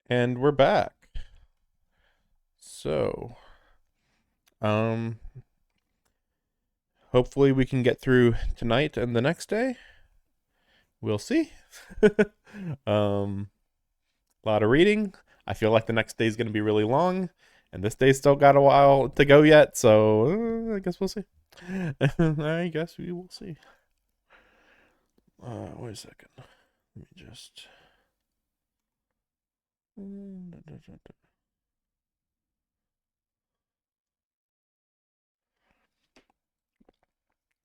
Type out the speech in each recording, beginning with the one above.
And we're back. So, um, hopefully we can get through tonight and the next day. We'll see. um, a lot of reading. I feel like the next day is going to be really long, and this day's still got a while to go yet. So I guess we'll see. I guess we will see. Wait a second. Let me just.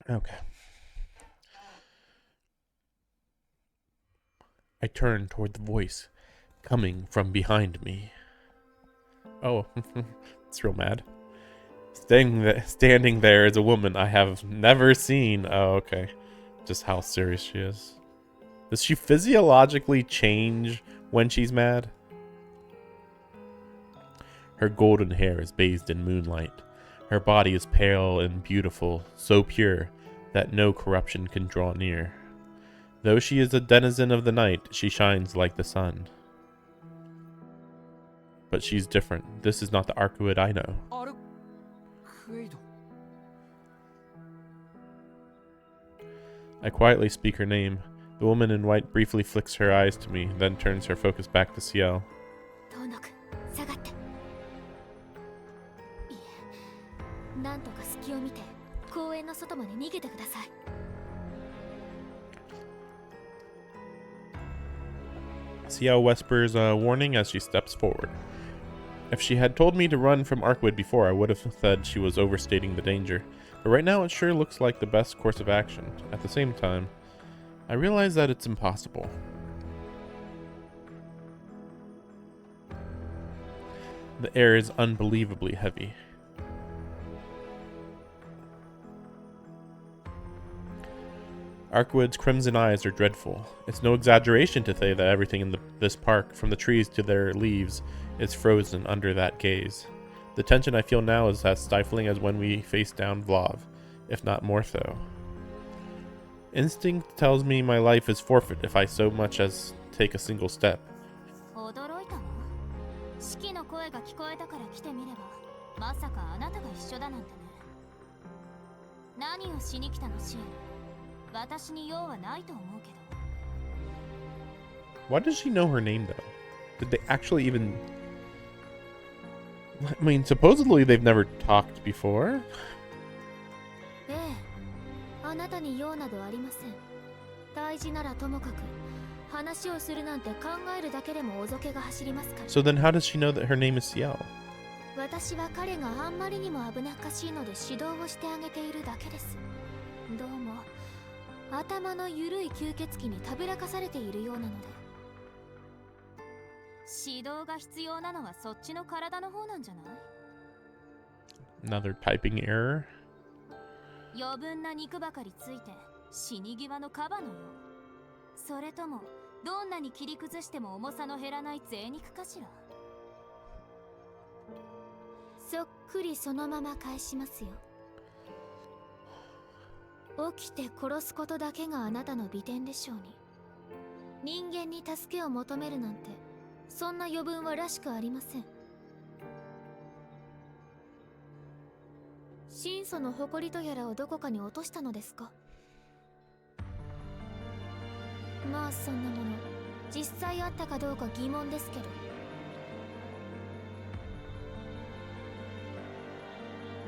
Okay. I turn toward the voice coming from behind me. Oh, it's real mad. Standing there is a woman I have never seen. Oh, okay. Just how serious she is. Does she physiologically change when she's mad? Her golden hair is bathed in moonlight. Her body is pale and beautiful, so pure that no corruption can draw near. Though she is a denizen of the night, she shines like the sun. But she's different. This is not the Arcuid I know. I quietly speak her name. The woman in white briefly flicks her eyes to me, then turns her focus back to Ciel. Ciel whispers a warning as she steps forward. If she had told me to run from Arcwood before, I would have said she was overstating the danger. But right now it sure looks like the best course of action. At the same time, I realize that it's impossible. The air is unbelievably heavy. Arkwood's crimson eyes are dreadful. It's no exaggeration to say that everything in this park, from the trees to their leaves, is frozen under that gaze. The tension I feel now is as stifling as when we faced down Vlav, if not more so. Instinct tells me my life is forfeit if I so much as take a single step. Why does she know her name, though? Did they actually even... I mean, supposedly they've never talked before. So then how does she know that her name is Ciel? Another typing error.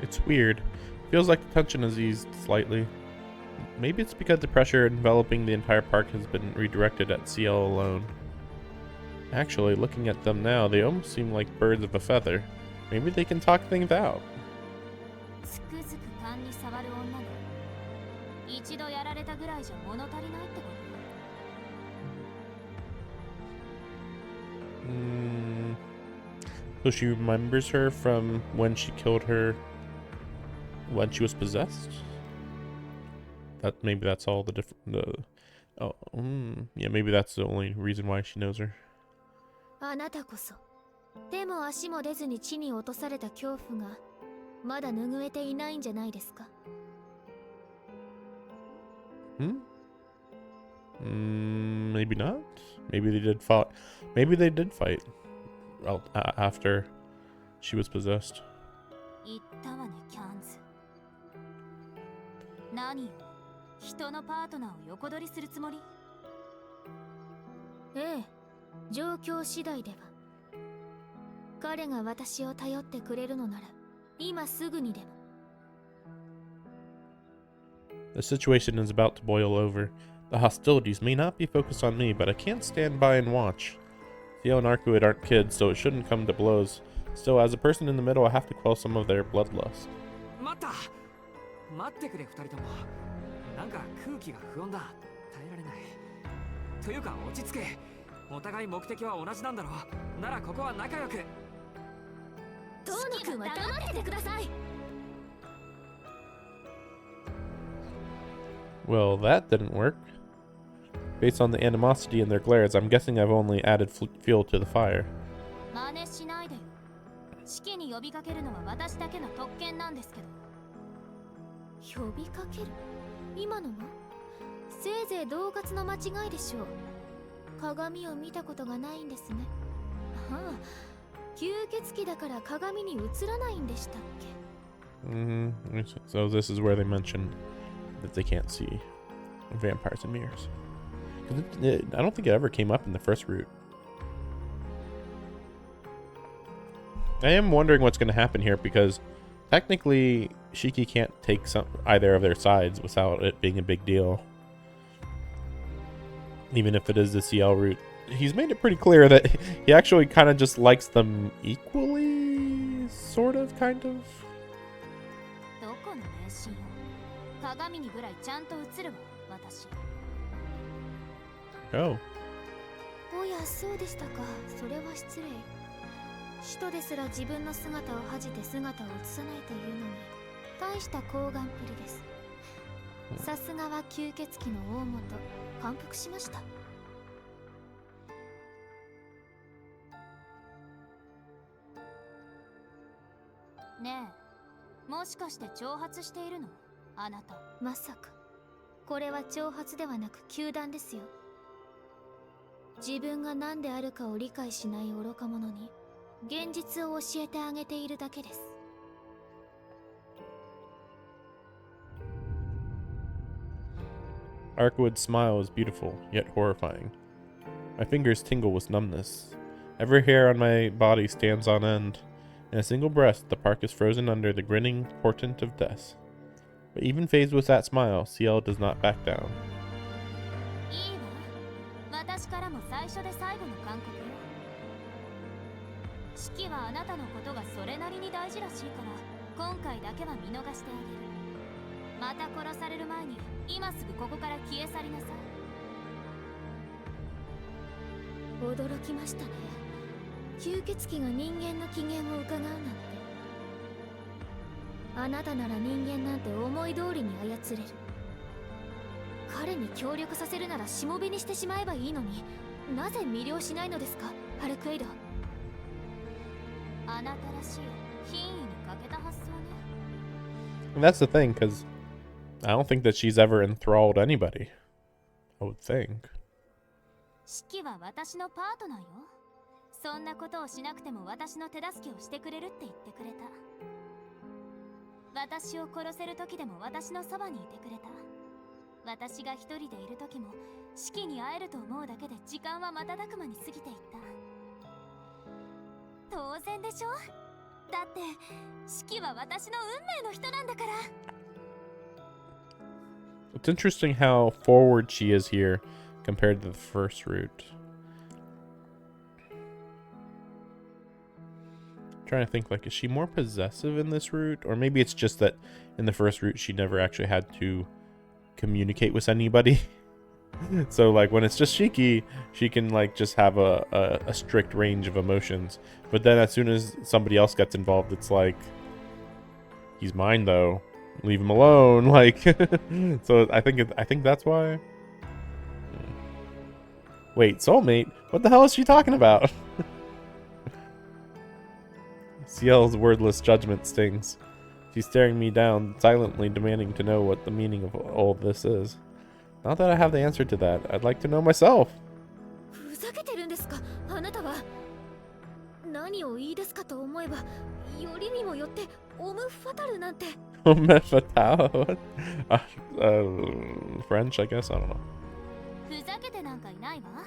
It's weird. Feels like the tension has eased slightly. Maybe it's because the pressure enveloping the entire park has been redirected at Ciel alone. Actually, looking at them now, they almost seem like birds of a feather. Maybe they can talk things out. So she remembers her from when she killed her when she was possessed? Maybe that's all the different... yeah, maybe that's the only reason why she knows her. Maybe not. Maybe they did fight. Maybe they did fight. after she was possessed. 言ったわね、キャンズ。何よ、人のパートナーを横取りするつもり？ええ、状況次第では。彼が私を頼ってくれるのなら、今すぐにでも。The situation is about to boil over. The hostilities may not be focused on me, but I can't stand by and watch. Ciel and Arcuid aren't kids, so it shouldn't come to blows. Still, as a person in the middle, I have to quell some of their bloodlust. 待ってくれ、二人とも。なんか空気が不穏だ。耐えられない。というか、落ち着け。お互い目的は同じなんだろう。ならここは仲良く。トーナ君は黙っててください。Well, that didn't work. Based on the animosity in their glares, I'm guessing I've only added fuel to the fire. 真似しないでよ。式に呼びかけるのは私だけの特権なんですけど。呼びかける？今のが？せいぜい同活の間違いでしょう。鏡を見たことがないんですね。ああ、吸血鬼だから鏡に映らないんでしたっけ？ So this is where they mentioned that they can't see vampires in mirrors. I don't think it ever came up in the first route. I am wondering what's going to happen here because technically Shiki can't take either of their sides without it being a big deal. Even if it is the Ciel route. He's made it pretty clear that he actually kind of just likes them equally, sort of, kind of. Oh. おや、そうでしたか。それは失礼。使徒ですら自分の姿を恥じて姿を映さないというのに、大した厚顔っぷりです。さすがは吸血鬼の大元、感服しました。ねえ、もしかして挑発しているの？あなた。まさか。これは挑発ではなく糾弾ですよ。自分が何であるかを理解しない愚か者に現実を教えてあげているだけです。Arkwood's smile is beautiful, yet horrifying. My fingers tingle with numbness. Every hair on my body stands on end. In a single breath, the park is frozen under the grinning portent of death. But even faced with that smile, Ciel does not back down. いいわ。私からも最初で最後の勧告よ。シキはあなたのことがそれなりに大事らしいから、今回だけは見逃してあげる。また殺される前に、今すぐここから消え去りなさい。驚きましたね。吸血鬼が人間の機嫌を伺うなんて。あなたなら人間なんて思い通りに操れる。彼に協力させるならしもべにしてしまえばいいのに、なぜ魅了しないのですか、ハルクエイド。あなたらしい品位に欠けた発想ね。And that's the thing, because I don't think that she's ever enthralled anybody. I would think. シキは私のパートナーよ。そんなことをしなくても私の手助けをしてくれるって言ってくれた。私を殺せる時でも私のそばにいてくれた。私が一人でいる時もシキに会えると思うだけで時間は瞬く間に過ぎていった。当然でしょ。だってシキは私の運命の人なんだから。It's interesting how forward she is here compared to the first route. I'm trying to think, like, is she more possessive in this route? Or maybe it's just that in the first route she never actually had to communicate with anybody. So, like, when it's just Shiki, she can, like, just have a strict range of emotions. But then as soon as somebody else gets involved, it's like, he's mine, though. Leave him alone. Like, so I think that's why. Wait, soulmate? What the hell is she talking about? Ciel's wordless judgment stings. She's staring me down, silently demanding to know what the meaning of all this is. Not that I have the answer to that. I'd like to know myself. ふざけてるんですか、あなたは。な何を言い出すかと思えば、よりにもよってオムファタルなんて。Fatale. French, I guess. I don't know. ふざけてなんかいないわ。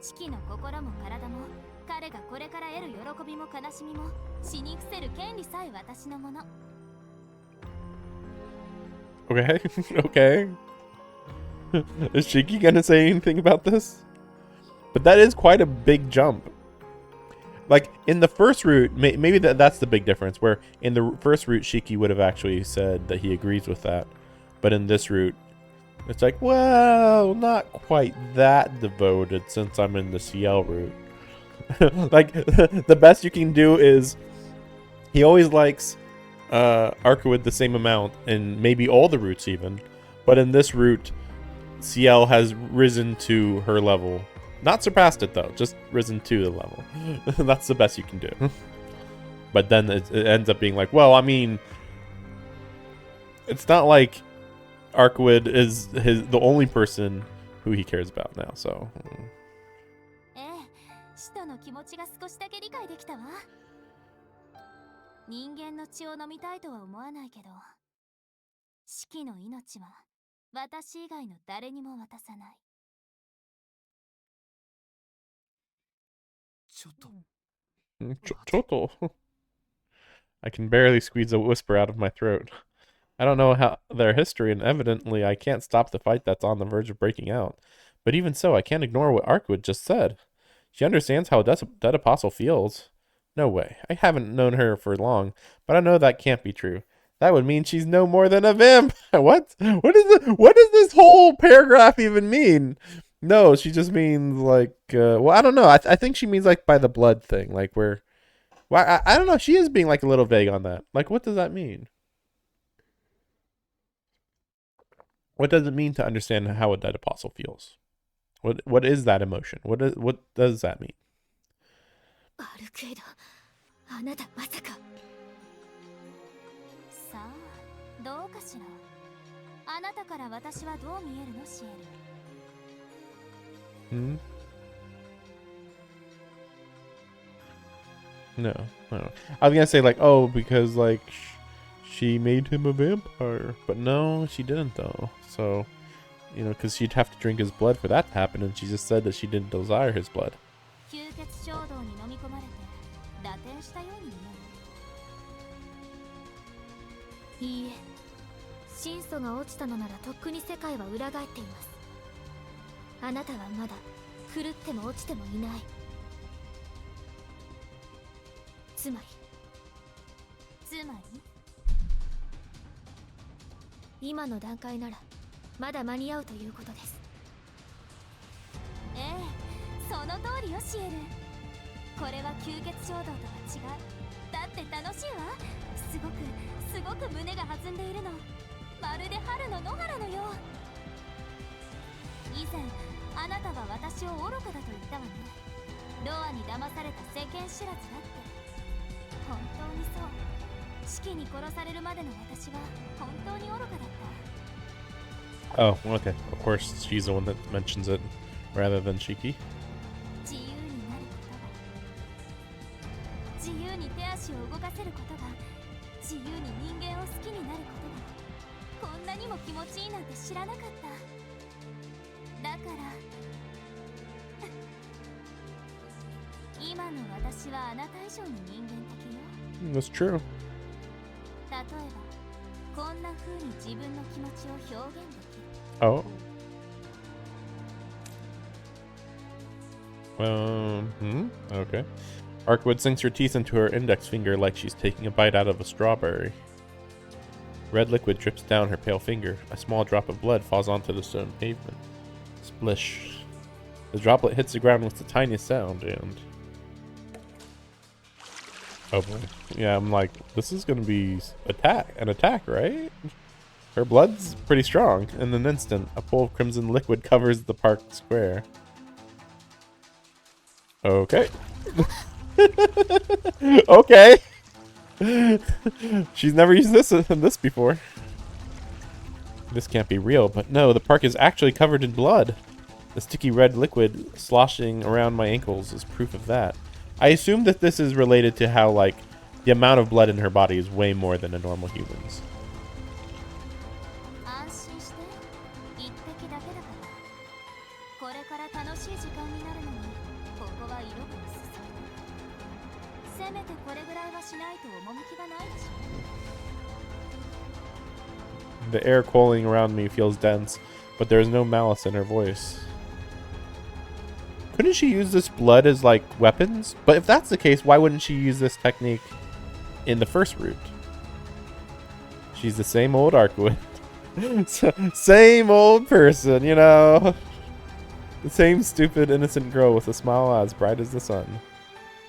四季の心も体も、彼がこれから得る喜びも悲しみも死に伏せる権利さえ私のもの。Okay, okay. Is Shiki gonna say anything about this? But that is quite a big jump. Like, in the first route, maybe that's the big difference, where in the first route, Shiki would have actually said that he agrees with that. But in this route, it's like, well, not quite that devoted since I'm in the Ciel route. Like, the best you can do is, he always likes Arkwood the same amount, and maybe all the routes even. But in this route, Ciel has risen to her level. Not surpassed it though, just risen to the level. That's the best you can do. But then it ends up being like, well, I mean, it's not like Arkwood is the only person who he cares about now, so. 使徒の気持ちが少しだけ理解できたわ。人間の血を飲みたいとは思わないけど、四季の命は私以外の誰にも渡さない。Choto. I can barely squeeze a whisper out of my throat. I don't know how their history, and evidently I can't stop the fight that's on the verge of breaking out. But even so, I can't ignore what Arkwood just said. She understands how a dead apostle feels. No way. I haven't known her for long, but I know that can't be true. That would mean she's no more than a vamp. What? What does this whole paragraph even mean? No, she just means like, well, I don't know. I think she means like by the blood thing, like where, well, I don't know. She is being like a little vague on that. Like, what does that mean? What does it mean to understand how a dead apostle feels? What is that emotion? What does that mean? あるけど、あなたまさか。さあ、どうかしら。あなたから私はどう見えるの、シエル。Hmm? No. I was gonna say like, oh, because like she made him a vampire, but no, she didn't though. So, you know, because she'd have to drink his blood for that to happen, and she just said that she didn't desire his blood. 吸血衝動に飲み込まれて打点したように見える。いいえ、心素が落ちたのならとっくに世界は裏返っています。あなたはまだ狂っても落ちてもいない。つまり今の段階ならまだ間に合うということです。ええ、その通りよ、シエル。これは吸血衝動とは違う。だって楽しいわ。すごく胸が弾んでいるの。まるで春の野原のよう。以前あなたは私を愚かだと言ったわね。ロアに騙された世間知らずだって。本当にそう。四季に殺されるまでの私は本当に愚かだった。 Oh, okay. Of course, she's the one that mentions it rather than Shiki. 自由になることが、自由に手足を動かせることが、自由に人間を好きになることが、こんなにも気持ちいいなんて知らなかった。だから今の私はあなた以上に人間的よ。 That's true. 例えばこんな風に自分の気持ちを表現できる。 Oh. Okay. Arkwood sinks her teeth into her index finger like she's taking a bite out of a strawberry. Red liquid drips down her pale finger. A small drop of blood falls onto the stone pavement. Splish. The droplet hits the ground with the tiniest sound and... Oh boy. Yeah, I'm like, this is gonna be an attack, right? Her blood's pretty strong. In an instant, a pool of crimson liquid covers the park square. Okay. Okay. She's never used this before. This can't be real, but no, the park is actually covered in blood. The sticky red liquid sloshing around my ankles is proof of that. I assume that this is related to how, like, the amount of blood in her body is way more than a normal human's. 安心して一滴だけだからこれから楽しい時間になるのにここは色が薄そうせめてこれぐらいはしないと趣がないでしょ The air coiling around me feels dense, but there is no malice in her voice. Couldn't she use this blood as, like, weapons? But if that's the case, why wouldn't she use this technique in the first route? She's the same old Arkwood. Same old person, you know? The same stupid, innocent girl with a smile as bright as the sun.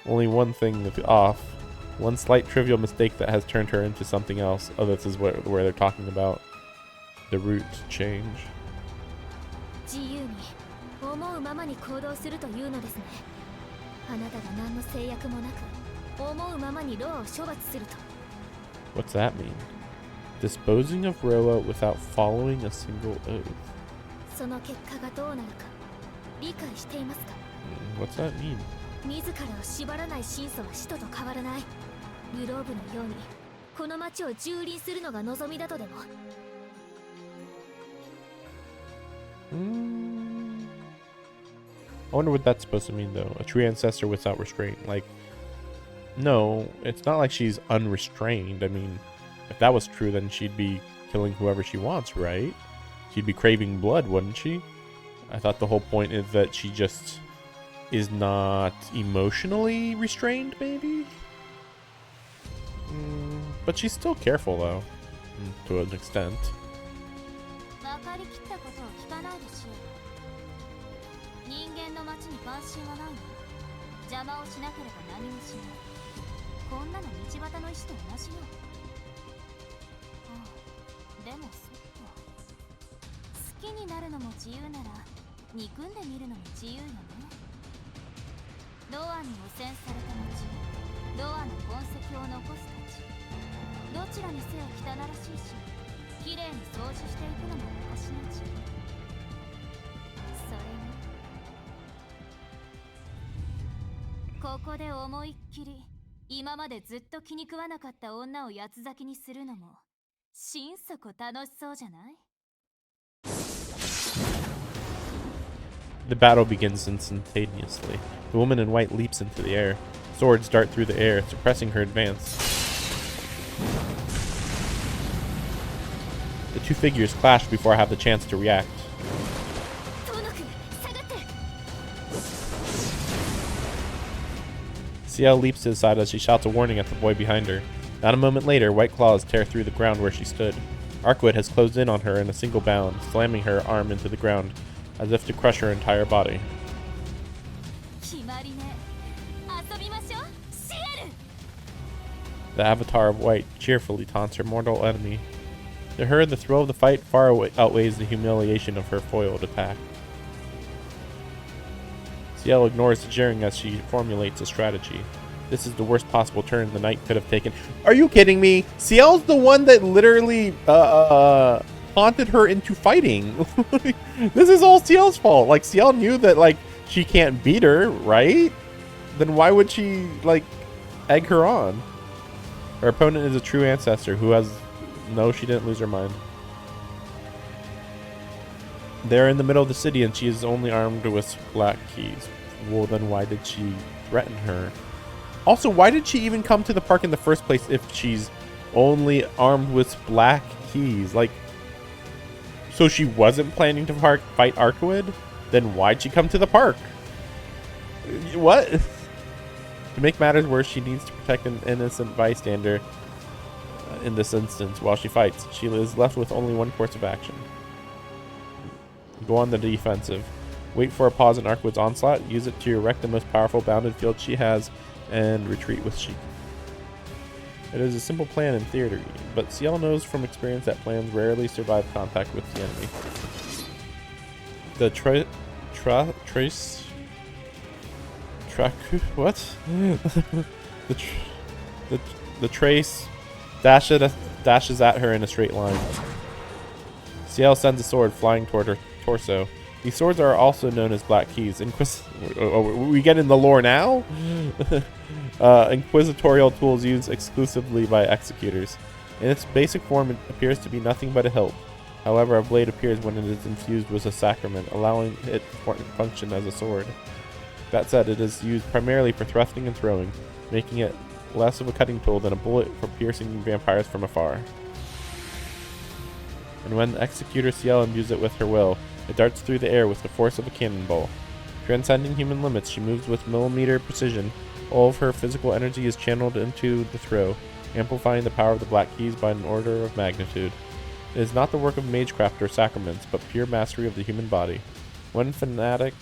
Only one thing off. One slight trivial mistake that has turned her into something else. Oh, this is where they're talking about the route change. 自由に思うままに行動するというのですねあなたが何の制約もなく思うままにロアを処罰すると What's that mean? Disposing of Roa without following a single oath. その結果がどうなるか理解していますか What's that mean? 自らを縛らない真相は使徒と変わらないグローブのようにこの町を蹂躙するのが望みだとでも I wonder what that's supposed to mean, though. A true ancestor without restraint. Like, no, it's not like she's unrestrained. I mean, if that was true, then she'd be killing whoever she wants, right? She'd be craving blood, wouldn't she? I thought the whole point is that she just is not emotionally restrained, maybe? But she's still careful, though, to an extent. 分かりきったことを聞かないでしょう人間の町に関心はないの邪魔をしなければ何もしないこんなの道端の石と同じよああでもそっか好きになるのも自由なら憎んでみるのも自由よねロアに汚染された町ロアの痕跡を残すたちどちらにせよ汚らしいしきれいに掃除していくのも私のうちそれにここで思いっきり今までずっと気に食わなかった女を八つ咲きにするのも心底楽しそうじゃない The battle begins instantaneously. The woman in white leaps into the air. Swords dart through the air, suppressing her advance. The two figures clash before I have the chance to react. Ciel leaps to the side as she shouts a warning at the boy behind her. Not a moment later, white claws tear through the ground where she stood. Arkwood has closed in on her in a single bound, slamming her arm into the ground, as if to crush her entire body. The avatar of white cheerfully taunts her mortal enemy. To her, the thrill of the fight far outweighs the humiliation of her foiled attack. Ciel ignores the jeering as she formulates a strategy. This is the worst possible turn the knight could have taken. Are you kidding me? Ciel's the one that literally taunted her into fighting. This is all Ciel's fault. Like, Ciel knew that, like, she can't beat her, right? Then why would she, like, egg her on? Her opponent is a true ancestor who has... No, she didn't lose her mind. They're in the middle of the city and she is only armed with black keys. Well, then why did she threaten her? Also, why did she even come to the park in the first place if she's only armed with black keys? Like, so she wasn't planning to fight Arkwood? Then why'd she come to the park? What? To make matters worse, she needs to protect an innocent bystander in this instance while she fights. She is left with only one course of action. Go on the defensive. Wait for a pause in Arkwood's onslaught, use it to erect the most powerful bounded field she has, and retreat with chic. It is a simple plan in theory, but Ciel knows from experience that plans rarely survive contact with the enemy. The the trace dashes at her in a straight line. Ciel sends a sword flying toward her torso. These swords are also known as black keys. We get in the lore now? Inquisitorial tools used exclusively by executors. In its basic form, it appears to be nothing but a hilt. However, a blade appears when it is infused with a sacrament, allowing it to function as a sword. That said, it is used primarily for thrusting and throwing, making it less of a cutting tool than a bullet for piercing vampires from afar. And when the executor Ciel imbues it with her will, it darts through the air with the force of a cannonball. Transcending human limits, she moves with millimeter precision. All of her physical energy is channeled into the throw, amplifying the power of the black keys by an order of magnitude. It is not the work of magecraft or sacraments, but pure mastery of the human body. One fanatic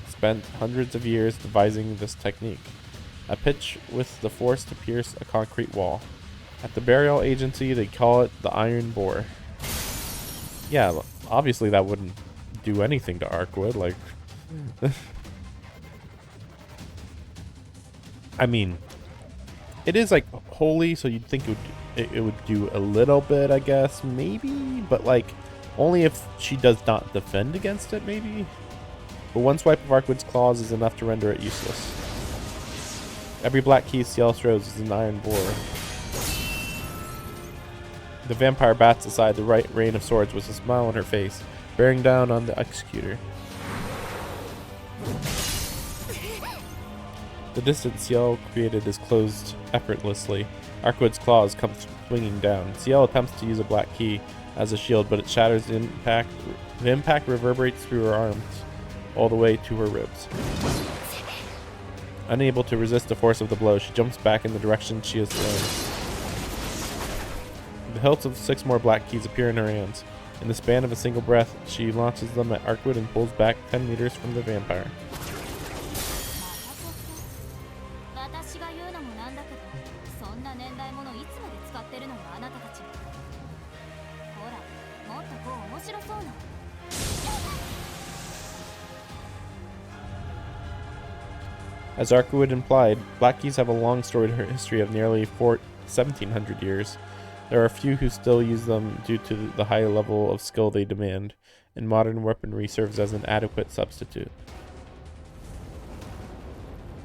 spent hundreds of years devising this technique. A pitch with the force to pierce a concrete wall. At the burial agency, they call it the Iron Bore. Yeah, obviously that wouldn't do anything to Arkwood, like... I mean, it is like holy, so you'd think it would do a little bit, I guess, maybe, but like only if she does not defend against it, maybe. But one swipe of Arkwood's claws is enough to render it useless. Every black key Ciel throws is an iron bore. The vampire bats aside the right rain of swords with a smile on her face, bearing down on the executor. The distance Ciel created is closed effortlessly. Arkwood's claws come swinging down. Ciel attempts to use a black key as a shield, but it shatters the impact. The impact reverberates through her arms, all the way to her ribs. Unable to resist the force of the blow, she jumps back in the direction she is thrown. The hilts of 6 more black keys appear in her hands. In the span of a single breath, she launches them at Arkwood and pulls back 10 meters from the vampire. As Arkwood implied, black keys have a long storied history of nearly 1700 years. There are few who still use them due to the high level of skill they demand, and modern weaponry serves as an adequate substitute.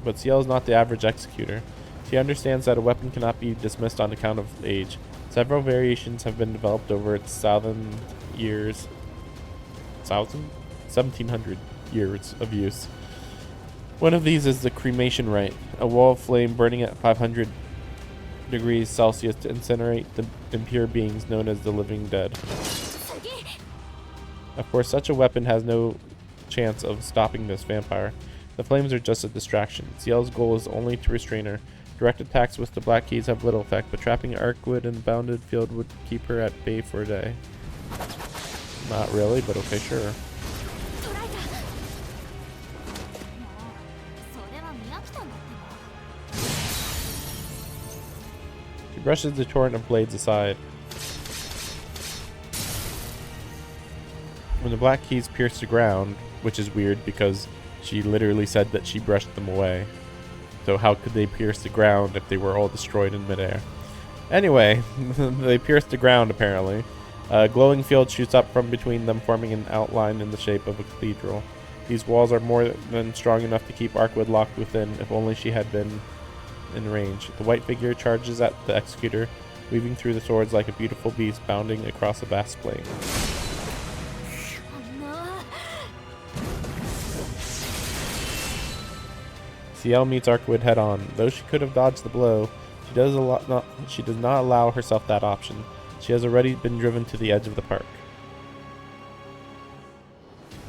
But Ciel is not the average executor. She understands that a weapon cannot be dismissed on account of age. Several variations have been developed over its 1700 years of use. One of these is the cremation rite, a wall of flame burning at 500 degrees Celsius to incinerate the impure beings known as the living dead. Of course, such a weapon has no chance of stopping this vampire. The flames are just a distraction. Ciel's goal is only to restrain her. Direct attacks with the black keys have little effect, but trapping Arkwood in a bounded field would keep her at bay for a day. Not really, but okay, sure. She brushes the torrent of blades aside. When the black keys pierce the ground, which is weird because she literally said that she brushed them away. So how could they pierce the ground if they were all destroyed in midair? Anyway, they pierced the ground apparently. A glowing field shoots up from between them, forming an outline in the shape of a cathedral. These walls are more than strong enough to keep Arkwood locked within, if only she had been in range. The white figure charges at the executor, weaving through the swords like a beautiful beast bounding across a vast plain. Ciel meets Arkwood head on. Though she could have dodged the blow, she does not allow herself that option. She has already been driven to the edge of the park.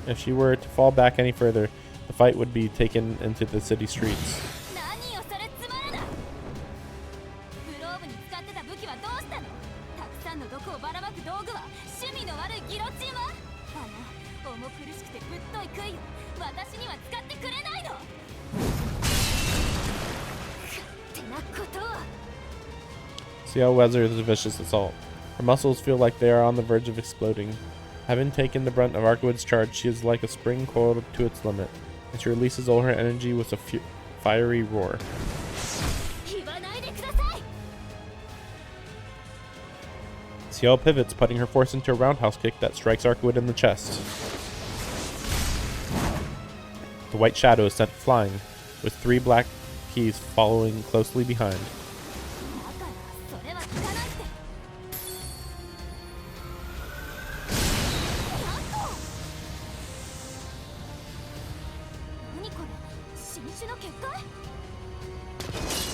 If she were to fall back any further, the fight would be taken into the city streets. Ciel weathers the vicious assault. Her muscles feel like they are on the verge of exploding. Having taken the brunt of Arkwood's charge, she is like a spring coiled to its limit, and she releases all her energy with a fiery roar. Ciel pivots, putting her force into a roundhouse kick that strikes Arkwood in the chest. The white shadow is sent flying, with 3 black keys following closely behind. だからそれは聞かないって。なんと何これ、新種の結界。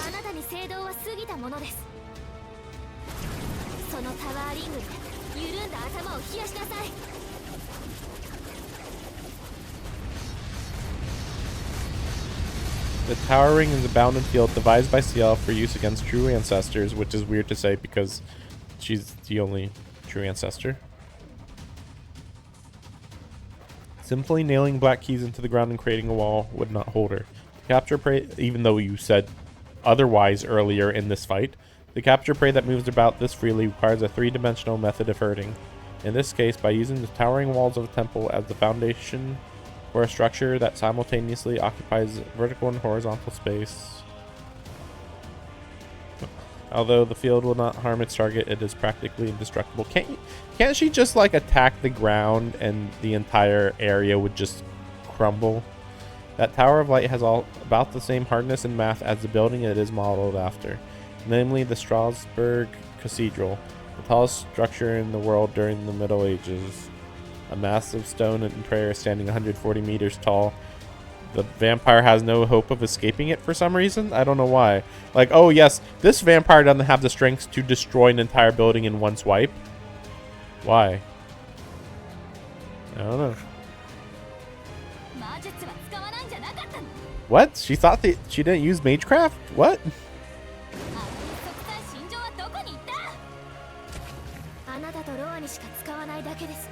あなたに聖堂は過ぎたものです。そのタワーリングで緩んだ頭を冷やしなさい。 The tower ring is a bounded field devised by Ciel for use against true ancestors, which is weird to say because she's the only true ancestor. Simply nailing black keys into the ground and creating a wall would not hold her. To capture prey, even though you said otherwise earlier in this fight, the capture prey that moves about this freely requires a 3-dimensional method of herding. In this case, by using the towering walls of a temple as the foundation or a structure that simultaneously occupies vertical and horizontal space. Although the field will not harm its target, it is practically indestructible. Can't she just like attack the ground and the entire area would just crumble? That Tower of Light has about the same hardness and mass as the building it is modeled after, namely the Strasbourg Cathedral, the tallest structure in the world during the Middle Ages. A massive stone entrayer standing 140 meters tall. The vampire has no hope of escaping it for some reason. I don't know why. Like, oh yes, this vampire doesn't have the strength to destroy an entire building in one swipe. Why? I don't know. What? She thought that she didn't use magecraft? What? あなたとロアにしか使わないだけです。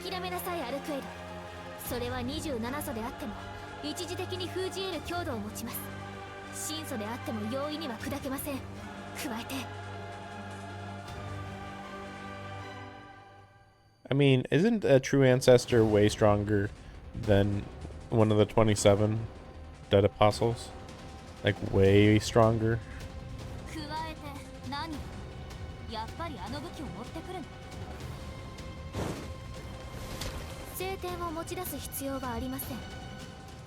諦めなさい、アルクエル。それは27素であっても一時的に封じ得る強度を持ちます。神素であっても容易には砕けません。加えて I mean, isn't a true ancestor way stronger than one of the 27 dead apostles? Like, way stronger? 加えて何？やっぱりあの武器を持ってくるの？聖典を持ち出す必要はありません。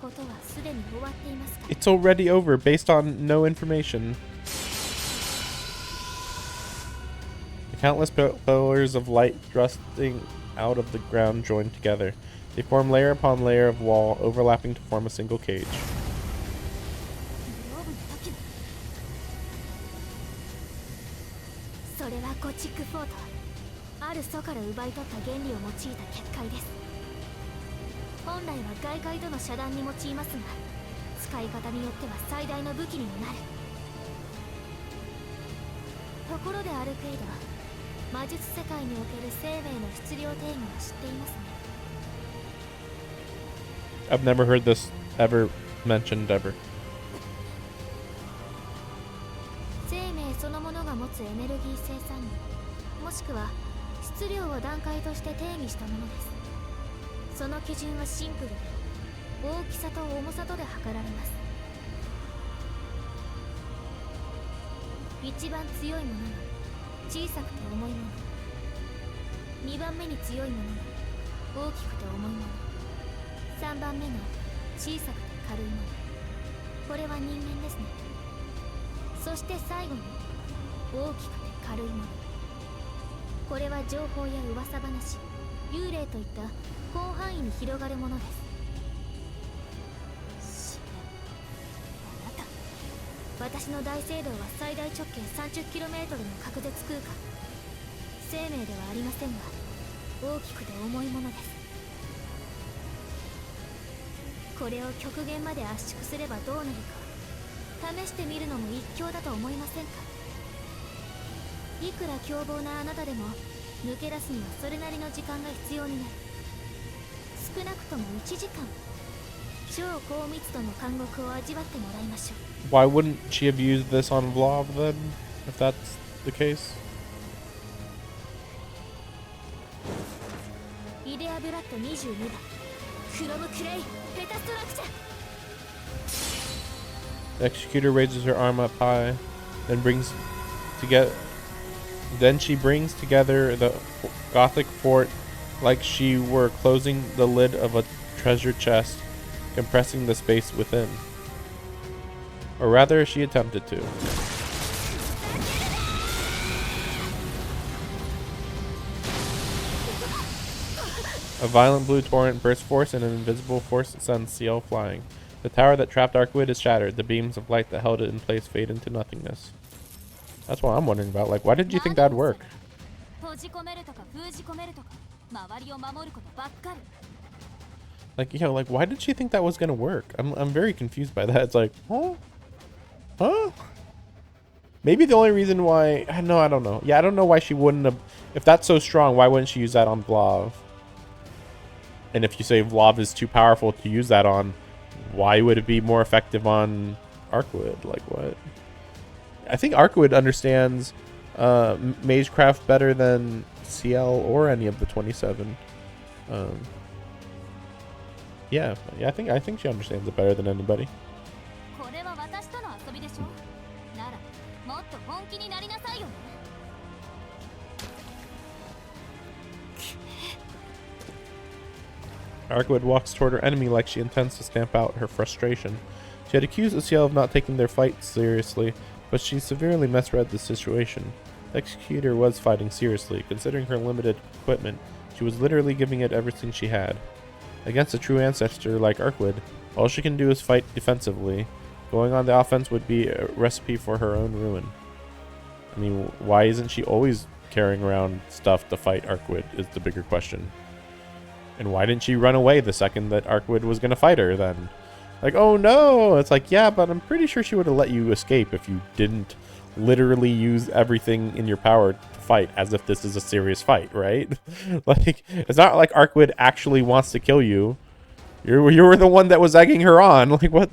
ことはすでに終わっていますから。 It's already over based on no information. The countless pillars of light thrusting out of the ground join together. They form layer upon layer of wall, overlapping to form a single cage. それはゴチックフォート。ある祖から奪い取った原理を用いた結界です。本来は外界との遮断に用いますが、使い方によっては最大の武器にもなる。ところでアルケイド、魔術世界における生命の質量定義は知っていますね。 I've never heard this ever mentioned ever. 生命そのものが持つエネルギー生産量、もしくは質量を段階として定義したものです。その基準はシンプルで、大きさと重さとで測られます。一番強いものが小さくて重いもの、2番目に強いものが大きくて重いもの、3番目が小さくて軽いもの。これは人間ですね。そして最後に大きくて軽いもの。これは情報や噂話、幽霊といった広範囲に広がるものです。あなた、私の大聖堂は最大直径 30km の隔絶空間。生命ではありませんが、大きくて重いものです。これを極限まで圧縮すればどうなるか試してみるのも一興だと思いませんか？いくら凶暴なあなたでも抜け出すにはそれなりの時間が必要になる。少なくとも1時間、超高密度の監獄を味わってもらいましょう。 Why wouldn't she have used this on Vlog then, if that's the case? イデアブラッド22番、クロムクレイペタストラクチャー。 The executor raises her arm up high, then she brings together the Gothic fort like she were closing the lid of a treasure chest. compressing the space within. Or rather, she attempted to. A violent blue torrent bursts forth and an invisible force sends Ciel flying. The tower that trapped Arcwood is shattered. The beams of light that held it in place fade into nothingness. That's what I'm wondering about. Like, why did you think that'd work? Like, you know, like, why did she think that was gonna work? I'm very confused by that. It's like, huh? Maybe the only reason why, no, I don't know. Yeah, I don't know why she wouldn't have. If that's so strong, why wouldn't she use that on Vlav? And if you say Vlav is too powerful to use that on, why would it be more effective on Arcwood? Like, what? I think Arcwood understands Magecraft better than Ciel or any of the 27. Yeah, I think she understands it better than anybody. Arcwood walks toward her enemy like she intends to stamp out her frustration. She had accused Ciel of not taking their fight seriously, but she severely misread the situation. The Executor was fighting seriously. Considering her limited equipment, she was literally giving it everything she had. Against a true ancestor like Arcwood, all she can do is fight defensively. Going on the offense would be a recipe for her own ruin. I mean, why isn't she always carrying around stuff to fight Arcwood is the bigger question. And why didn't she run away the second that Arcwood was going to fight her then? Like, oh no! It's like, yeah, but I'm pretty sure she would have let you escape if you didn't literally use everything in your power to fight as if this is a serious fight, right? Like, it's not like Arcwood actually wants to kill you. You were the one that was egging her on. Like, what?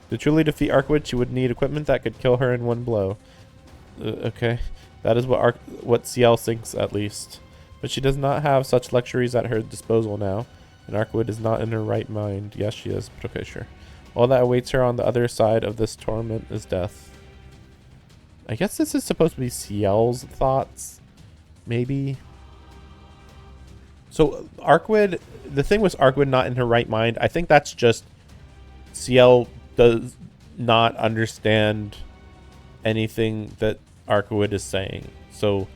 To truly defeat Arcwood, she would need equipment that could kill her in one blow. Okay. That is what Ciel thinks, at least. But she does not have such luxuries at her disposal now, and Arcwood is not in her right mind. Yes, she is, but okay, sure. All that awaits her on the other side of this torment is death. I guess this is supposed to be Ciel's thoughts, maybe. So Arcwood, the thing with Arcwood not in her right mind, I think that's just Ciel does not understand anything that Arcwood is saying. So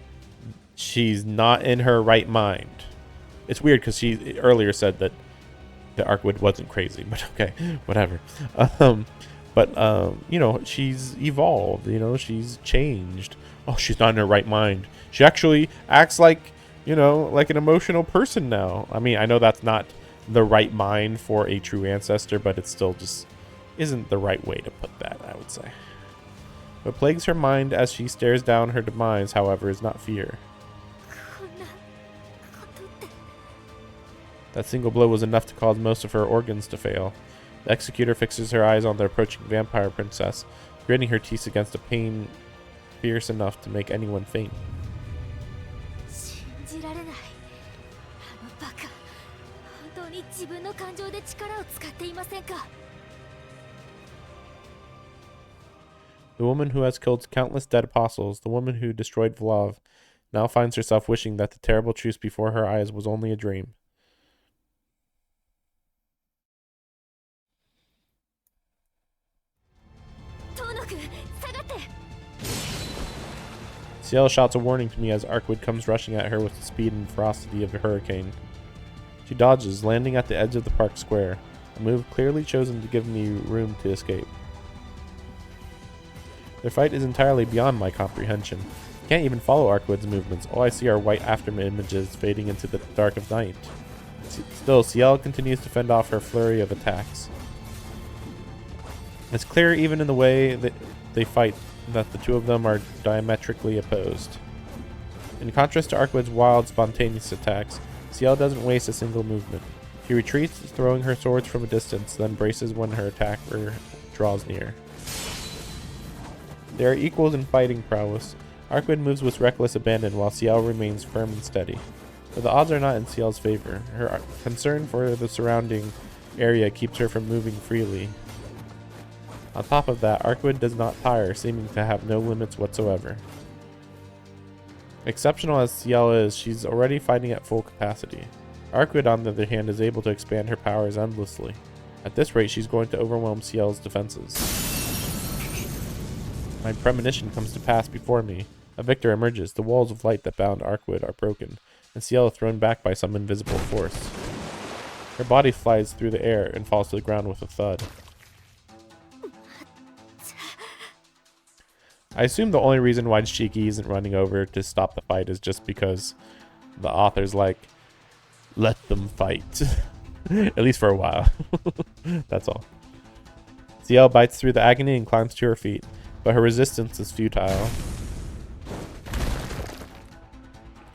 she's not in her right mind. It's weird because she earlier said that the Arcwood wasn't crazy, but okay, whatever. You know, she's evolved, you know, she's changed. Oh, she's not in her right mind. She actually acts like, you know, like an emotional person now. I mean, I know that's not the right mind for a true ancestor, but it still just isn't the right way to put that, I would say. What plagues her mind as she stares down her demise, however, is not fear. That single blow was enough to cause most of her organs to fail. The Executor fixes her eyes on the approaching vampire princess, gritting her teeth against a pain fierce enough to make anyone faint. The woman who has killed countless dead apostles, the woman who destroyed Vlav, now finds herself wishing that the terrible truth before her eyes was only a dream. Ciel shouts a warning to me as Arcwood comes rushing at her with the speed and ferocity of a hurricane. She dodges, landing at the edge of the park square, a move clearly chosen to give me room to escape. Their fight is entirely beyond my comprehension. I can't even follow Arcwood's movements. All I see are white after images fading into the dark of night. Still, Ciel continues to fend off her flurry of attacks. It's clear even in the way that they fight that the two of them are diametrically opposed. In contrast to Arcwood's wild, spontaneous attacks, Ciel doesn't waste a single movement. She retreats, throwing her swords from a distance, then braces when her attacker draws near. They are equals in fighting prowess. Arcwood moves with reckless abandon while Ciel remains firm and steady. But the odds are not in Ciel's favor. Her concern for the surrounding area keeps her from moving freely. On top of that, Arcwood does not tire, seeming to have no limits whatsoever. Exceptional as Ciel is, she's already fighting at full capacity. Arcwood, on the other hand, is able to expand her powers endlessly. At this rate, she's going to overwhelm Ciel's defenses. My premonition comes to pass before me. A victor emerges. The walls of light that bound Arcwood are broken, and Ciel is thrown back by some invisible force. Her body flies through the air and falls to the ground with a thud. I assume the only reason why Shiki isn't running over to stop the fight is just because the author's like, let them fight. At least for a while. That's all. Ciel bites through the agony and climbs to her feet, but her resistance is futile.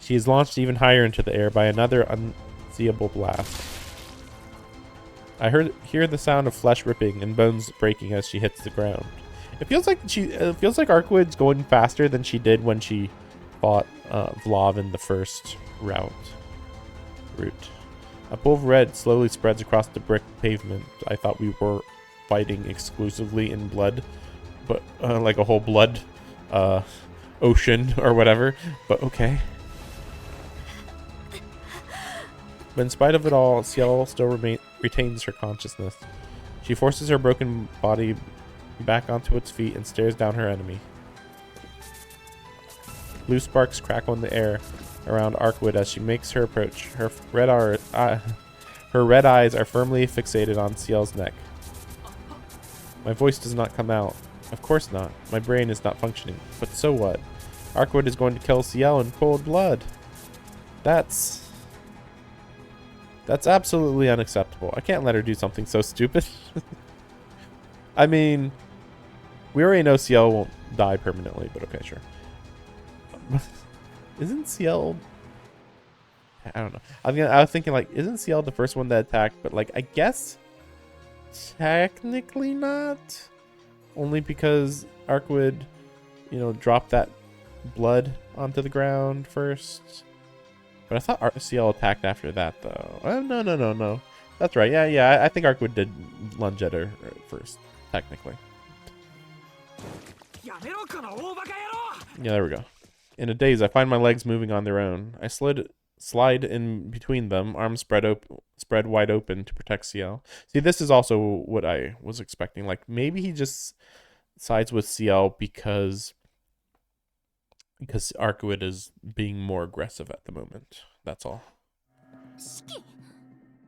She is launched even higher into the air by another unseeable blast. I hear the sound of flesh ripping and bones breaking as she hits the ground. It feels like Arcwood's going faster than she did when she fought Vlav in the first route. A pool of red slowly spreads across the brick pavement. I thought we were fighting exclusively in blood, but like a whole blood ocean or whatever. But okay. But in spite of it all, Ciel still retains her consciousness. She forces her broken body back onto its feet and stares down her enemy. Blue sparks crackle in the air around Arcwood as she makes her approach. Her red eyes are firmly fixated on Ciel's neck. My voice does not come out. Of course not. My brain is not functioning. But so what? Arcwood is going to kill Ciel in cold blood. That's absolutely unacceptable. I can't let her do something so stupid. I mean, we already know Ciel won't die permanently, but okay, sure. Isn't Ciel... I don't know. I was thinking, like, isn't Ciel the first one that attacked? But, like, I guess technically not. Only because Arcwood, you know, dropped that blood onto the ground first. But I thought Ciel attacked after that, though. Oh, no. That's right. Yeah. I think Arcwood did lunge at her first, technically. Yeah, there we go. In a daze, I find my legs moving on their own. I slide in between them, arms spread wide open to protect Ciel. See, this is also what I was expecting. Like, maybe he just sides with Ciel because Arcwood is being more aggressive at the moment. That's all.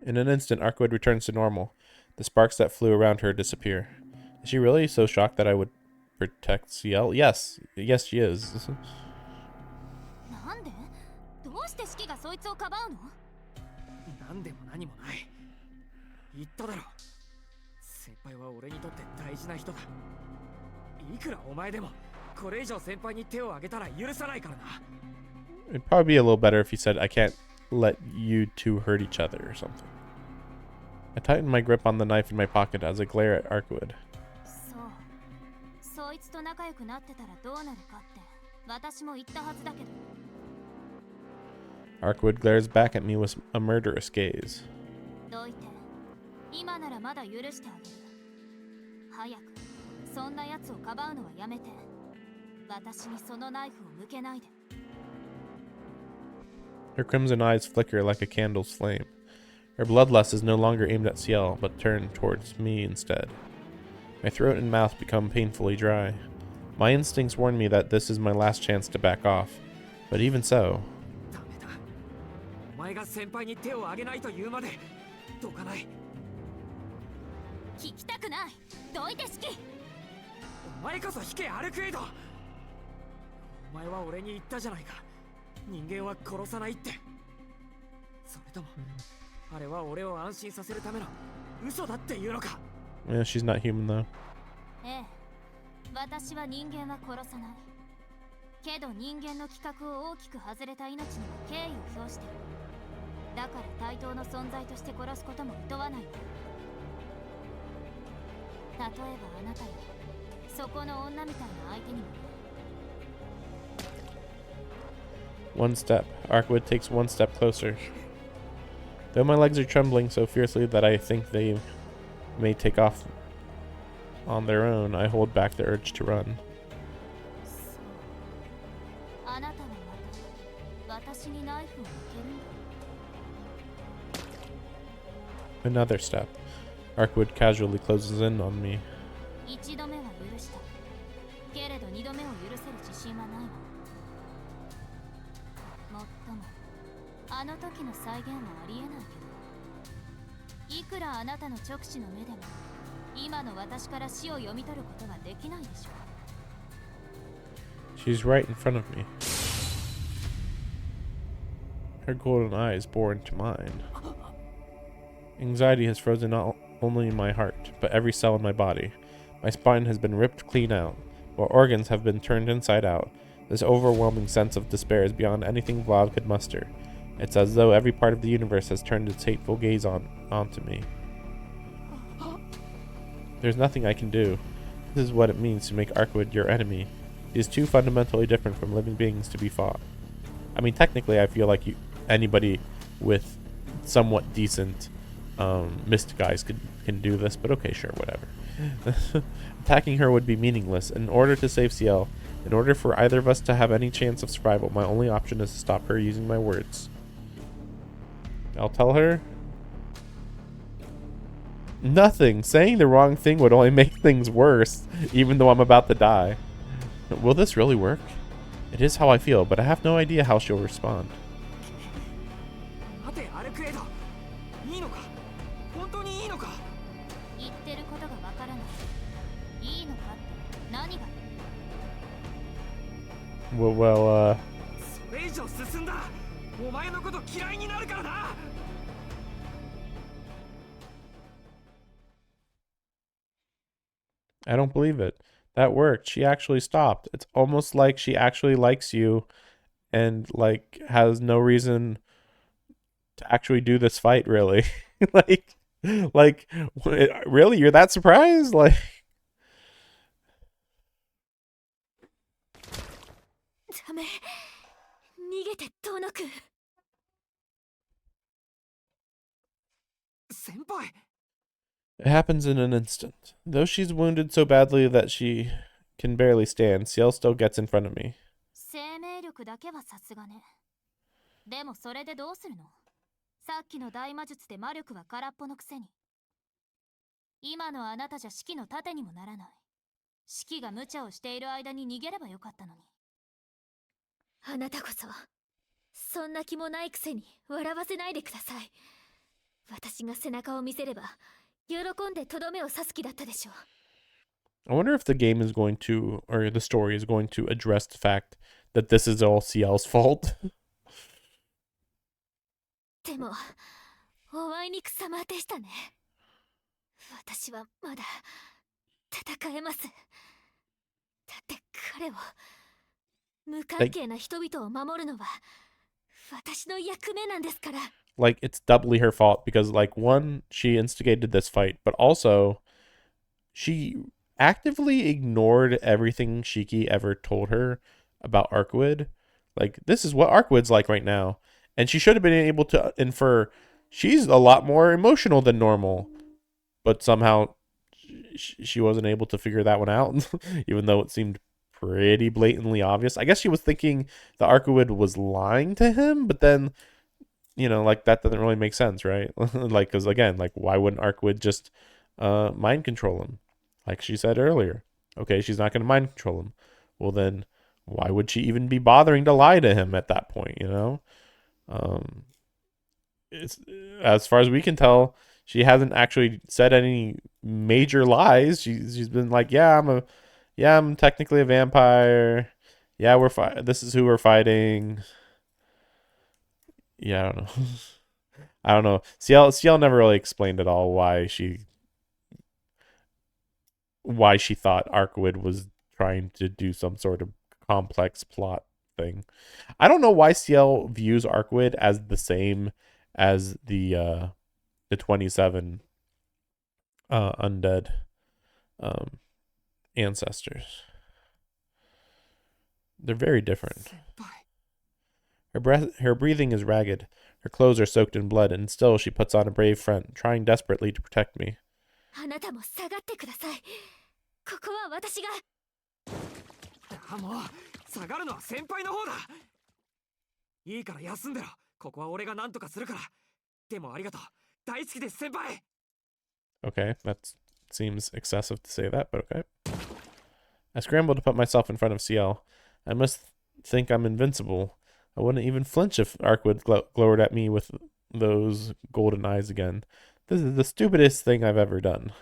In an instant, Arcwood returns to normal. The sparks that flew around her disappear. Is she really so shocked that I would protect Ciel? Yes, she is. It'd probably be a little better if he said, I can't let you two hurt each other or something. I tighten my grip on the knife in my pocket as I glare at Arcwood. Arcwood glares back at me with a murderous gaze. Her crimson eyes flicker like a candle's flame. Her bloodlust is no longer aimed at Ciel, but turned towards me instead. My throat and mouth become painfully dry. My instincts warn me that this is my last chance to back off, but even so... Yeah, she's not human though. One step. Arcwood takes one step closer. Though my legs are trembling so fiercely that I think they may take off on their own, I hold back the urge to run. Another step. Arkwood casually closes in on me. 一度目は許したけれど二度目を許せる自信はないわ。もっともあの時の再現はありえないけど、いくらあなたの直視の目でも今の私から死を読み取ることはできないでしょう。 She's right in front of me. Her golden eyes bore into mine. Anxiety has frozen not only my heart, but every cell in my body. My spine has been ripped clean out, while organs have been turned inside out. This overwhelming sense of despair is beyond anything Vlad could muster. It's as though every part of the universe has turned its hateful gaze onto me. There's nothing I can do. This is what it means to make Arkwood your enemy. He is too fundamentally different from living beings to be fought. I mean, technically, I feel like anybody with somewhat decent mystic eyes can do this, but okay, sure, whatever. Attacking her would be meaningless. In order to save Ciel, in order for either of us to have any chance of survival, my only option is to stop her using my words. I'll tell her nothing. Saying the wrong thing would only make things worse, even though I'm about to die. Will this really work? It is how I feel, but I have no idea how she'll respond. 待てアルクエド、いいのか、本当にいいのか。言ってることがわからない。いいのかって何が。 Well, それ以上進んだ、お前のこと嫌いになるからな。I don't believe it. That worked. She actually stopped. It's almost like she actually likes you and like has no reason to actually do this fight, really. like really, you're that surprised? Like ダメ、逃げて遠のく。先輩。 it happens in an instant. Though she's wounded so badly that she can barely stand, Ciel still gets in front of me. 生命力だけはさすがね。でもそれでどうするの。さっきの大魔術で魔力は空っぽのくせに。今のあなたじゃ式の盾にもならない。式が無茶をしている間に逃げればよかったのに。あなたこそそんな気もないくせに笑わせないでください。私が背中を見せれば喜んでとどめを刺す気だったでしょう。 I wonder if the game is going to, or the story is going to address the fact that this is all Ciel's fault. でもおあいにくさまでしたね。私はまだ戦えます。だって彼を、無関係な人々を守るのは私の役目なんですから。 Like, it's doubly her fault because, like, one, she instigated this fight, but also she actively ignored everything Shiki ever told her about Arkwood. Like, this is what Arkwood's like right now. And she should have been able to infer she's a lot more emotional than normal. But somehow she wasn't able to figure that one out, even though it seemed pretty blatantly obvious. I guess she was thinking the Arkwood was lying to him, but then, you know, like, that doesn't really make sense, right? Like, because again, like, why wouldn't Arkwood just mind control him? Like she said earlier. Okay, she's not going to mind control him. Well, then why would she even be bothering to lie to him at that point, you know? It's, as far as we can tell, she hasn't actually said any major lies. She's been like, I'm technically a vampire. Yeah, this is who we're fighting. Yeah, I don't know. I don't know. Ciel never really explained at all why she thought Arkwood was trying to do some sort of complex plot thing. I don't know why Ciel views Arkwood as the same as the 27 undead ancestors. They're very different. Her breathing is ragged. Her clothes are soaked in blood, and still she puts on a brave front, trying desperately to protect me. あなたも下がってください。ここは私が。もう下がるのは先輩の方だ。いいから休んでろ。ここは俺が何とかするから。でもありがとう。大好きです先輩。 Okay, that seems excessive to say that, but okay. I scrambled to put myself in front of Ciel. I must think I'm invincible. I wouldn't even flinch if Arkwood glowered at me with those golden eyes again. This is the stupidest thing I've ever done.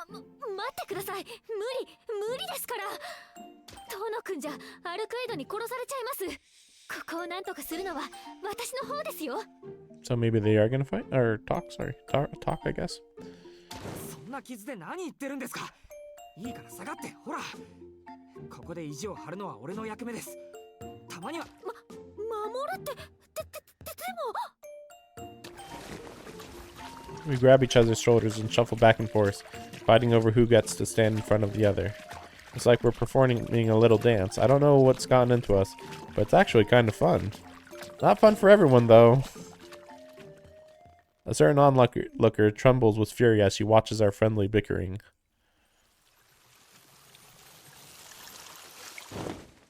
待ってください。無理ですから。遠野くんじゃアルクエイドに殺されちゃいます。ここをなんとかするのは私の方ですよ。 So maybe they are gonna fight? Or talk, sorry. Talk, I guess. そんな傷で何言ってるんですか。いいから下がって、ほら。ここで意地を張るのは俺の役目です。たまには守るってでも We grab each other's shoulders and shuffle back and forth, fighting over who gets to stand in front of the other. It's like we're performing a little dance. I don't know what's gotten into us, but it's actually kind of fun. Not fun for everyone, though. A certain onlooker trembles with fury as she watches our friendly bickering.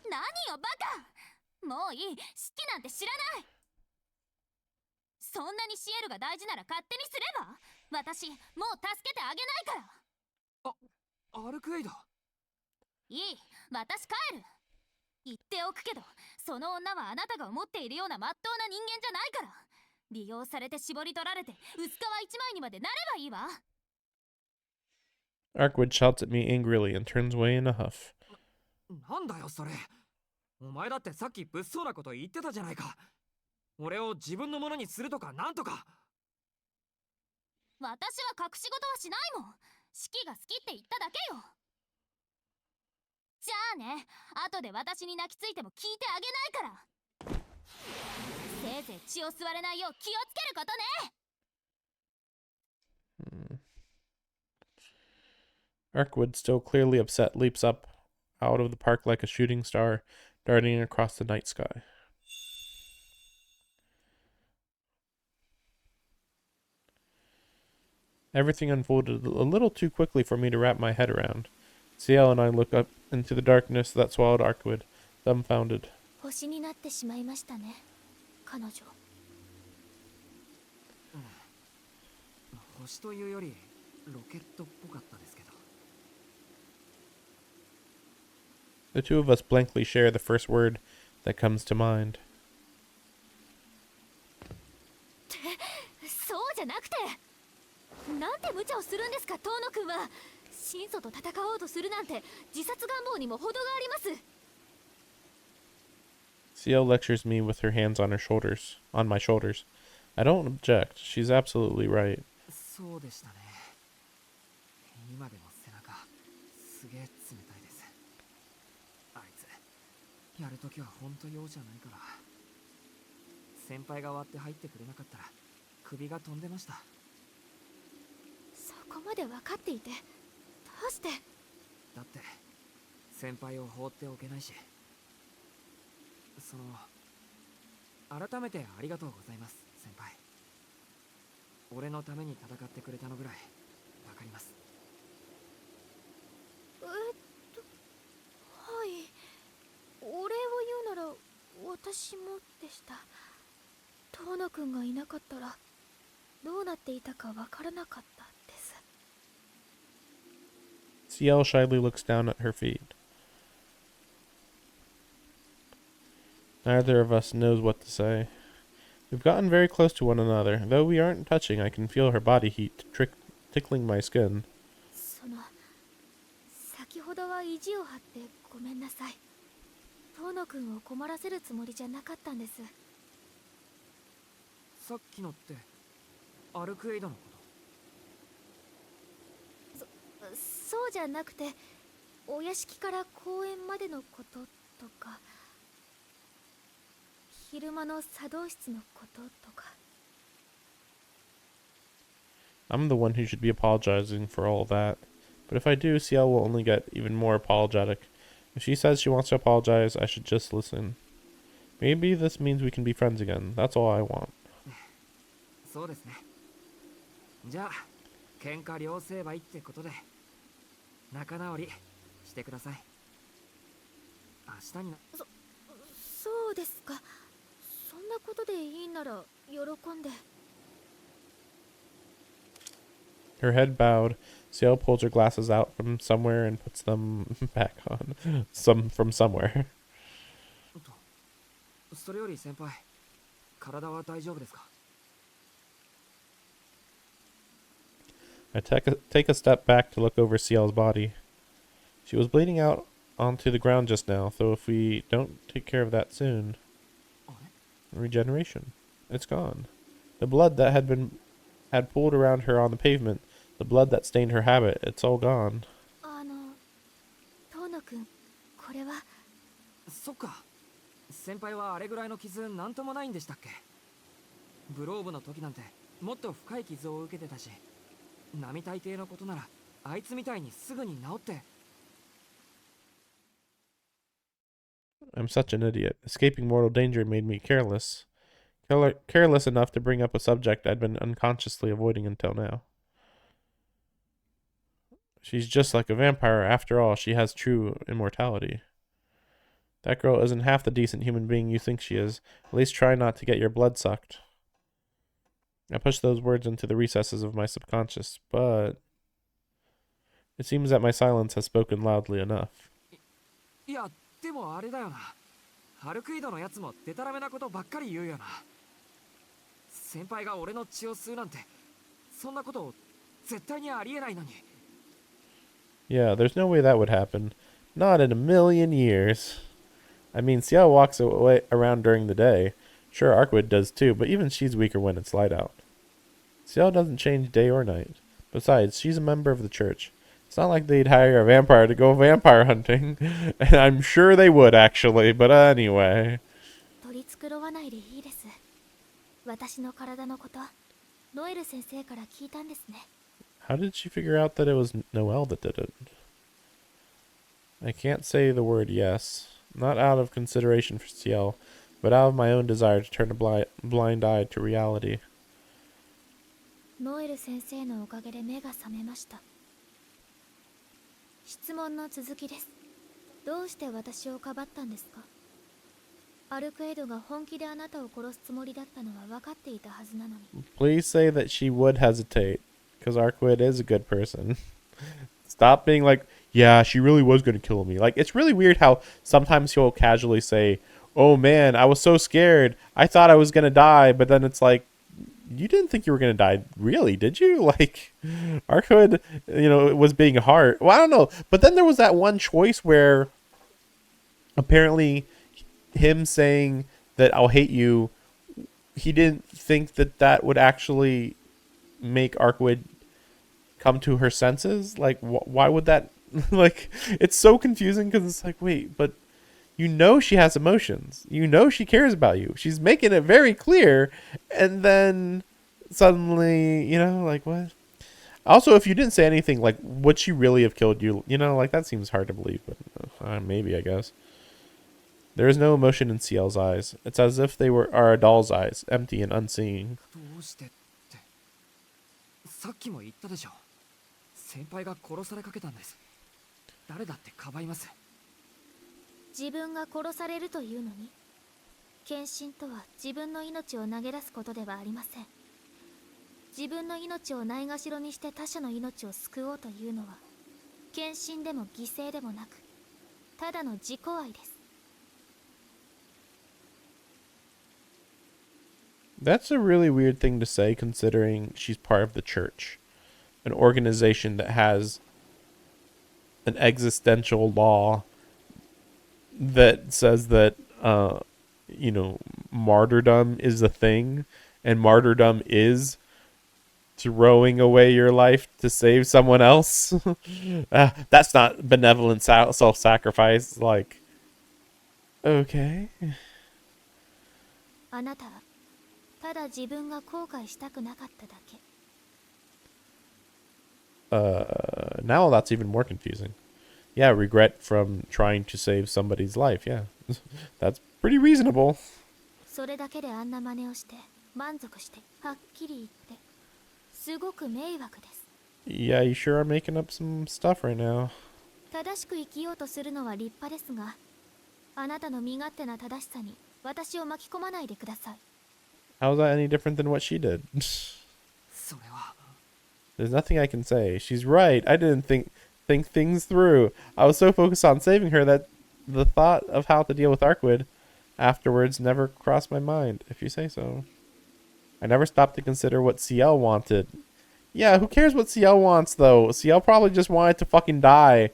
何よバカ。もういい。好きなんて知らない。そんなにシエルが大事なら勝手にすれば。私もう助けてあげないから。アルクエイド。いい、私帰る。言っておくけど、その女はあなたが思っているような真っ当な人間じゃないから。利用されて絞り取られて薄皮一枚にまでなればいいわ。 Arkwood shouts at me angrily and turns away in a huff. なんだよそれ。お前だってさっき物騒なこと言ってたじゃないか。俺を自分のものにするとかなんとか。私は隠し事はしないもん。シキが好きって言っただけよ。じゃあね、後で私に泣きついても聞いてあげないから。せいぜい血を吸われないよう気をつけることね。Arkwood, still clearly upset, leaps up out of the park like a shooting star, darting across the night sky. Everything unfolded a little too quickly for me to wrap my head around. Ciel and I look up into the darkness that swallowed Arkwood, dumbfounded. 星になってしまいましたね、彼女。星というよりロケットっぽかったですけど。 The two of us blankly share the first word that comes to mind. そうじゃなくて、なんて無茶をするんですか、遠野くんは。神祖と戦おうとするなんて自殺願望にも程があります。 Ciel lectures me with her hands on my shoulders. I don't object. She's absolutely right. そうでしたね。今でも背中すげえ冷たいです。あいつやるときは本当用じゃないから。先輩が割って入ってくれなかったら首が飛んでました。そこまで分かっていてどうして。だって先輩を放っておけないし。改めてありがとうございます先輩。俺のために戦ってくれたのぐらいわかります。はい、お礼を言うなら私もでした。遠野くんがいなかったらどうなっていたかわからなかったです。 Ciel shyly looks down at her feet. Neither of us knows what to say. We've gotten very close to one another. Though we aren't touching, I can feel her body heat tickling my skin. 先ほどは意地を張ってごめんなさい。遠野くんを困らせるつもりじゃなかったんです。さっきのってアルクエイドのこと？そうじゃなくて、お屋敷から公園までのこととか、昼間の茶道室のこととか。 I'm the one who should be apologizing for all that. But if I do, Ciel will only get even more apologetic. If she says she wants to apologize, I should just listen. Maybe this means we can be friends again. That's all I want. そうですね。じゃあ喧嘩両成敗ってことで仲直りしてください。明日にな。そうですか。そんなことでいいなら喜んで。Her head bowed. Ciel pulls her glasses out from somewhere and puts them back on. From somewhere. それより先輩、体は大丈夫ですか？ I take a step back to look over Ciel's body. She was bleeding out onto the ground just now, so if we don't take care of that soon... Regeneration. It's gone. The blood that had pooled around her on the pavement, the blood that stained her habit, it's all gone. 遠野くん、これは。そっか。先輩はあれぐらいの傷なんともないんでしたっけ？グローブの時なんてもっと深い傷を受けてたし、並大抵のことならあいつみたいにすぐに治って。 I'm such an idiot. Escaping mortal danger made me careless. Careless enough to bring up a subject I'd been unconsciously avoiding until now. She's just like a vampire. After all, she has true immortality. That girl isn't half the decent human being you think she is. At least try not to get your blood sucked. I push those words into the recesses of my subconscious, but it seems that my silence has spoken loudly enough. いや、でもあれだよな。ハルクイドのやつもデタラメなことばっかり言うよな。先輩が俺の血を吸うなんて、そんなこと絶対にありえないのに。Yeah, there's no way that would happen. Not in a million years. I mean, Ciel walks away around during the day. Sure, Arkwood does too, but even she's weaker when it's light out. Ciel doesn't change day or night. Besides, she's a member of the church. It's not like they'd hire a vampire to go vampire hunting. And I'm sure they would, actually, but anyway. 取り繕わないでいいです。私の体のこと、ノエル先生から聞いたんですね。How did she figure out that it was Noelle that did it? I can't say the word yes. Not out of consideration for Ciel, but out of my own desire to turn a blind eye to reality. ノエル先生のおかげで目が覚めました。質問の続きです。どうして私をかばったんですか？アルクエドが本気であなたを殺すつもりだったのは分かっていたはずなのに。Please say that she would hesitate, because Arkwood is a good person. Stop being like, yeah, she really was going to kill me. Like, it's really weird how sometimes he'll casually say, oh man, I was so scared. I thought I was going to die, but then it's like, you didn't think you were going to die, really, did you? Like, Arkwood, was being hard. Well, I don't know. But then there was that one choice where apparently him saying that I'll hate you, he didn't think that would actually make Arkwood come to her senses. Like, why would that? Like, it's so confusing because it's like, wait, but she has emotions. She cares about you. She's making it very clear. And then suddenly, like, what? Also, if you didn't say anything, like, would she really have killed you? Like, that seems hard to believe, but maybe, I guess. There is no emotion in Ciel's eyes. It's as if they are a doll's eyes, empty and unseeing. どうしてって、さっきも言ったでしょ。先輩が殺されかけたんです。誰だってかばいます。自分が殺されるというのに、献身とは自分の命を投げ出すことではありません。自分の命をないがしろにして他者の命を救おうというのは、献身でも犠牲でもなく、ただの自己愛です。That's a really weird thing to say considering she's part of the church, an organization that has an existential law that says that, martyrdom is a thing, and martyrdom is throwing away your life to save someone else. That's not benevolent self-sacrifice. Like, okay. あなたはただ自分が後悔したくなかっただけ。Now that's even more confusing. Yeah, regret from trying to save somebody's life. Yeah, that's pretty reasonable. それだけであんな真似をして満足してはっきり言ってすごく迷惑です。Yeah, you sure are making up some stuff right now. 正しく生きようとするのは立派ですが、あなたの身勝手な正しさに私を巻き込まないでください。How's that any different than what she did? それは There's nothing I can say. She's right. I didn't think things through. I was so focused on saving her that the thought of how to deal with Arkwood afterwards never crossed my mind, if you say so. I never stopped to consider what Ciel wanted. Yeah, who cares what Ciel wants though? Ciel probably just wanted to fucking die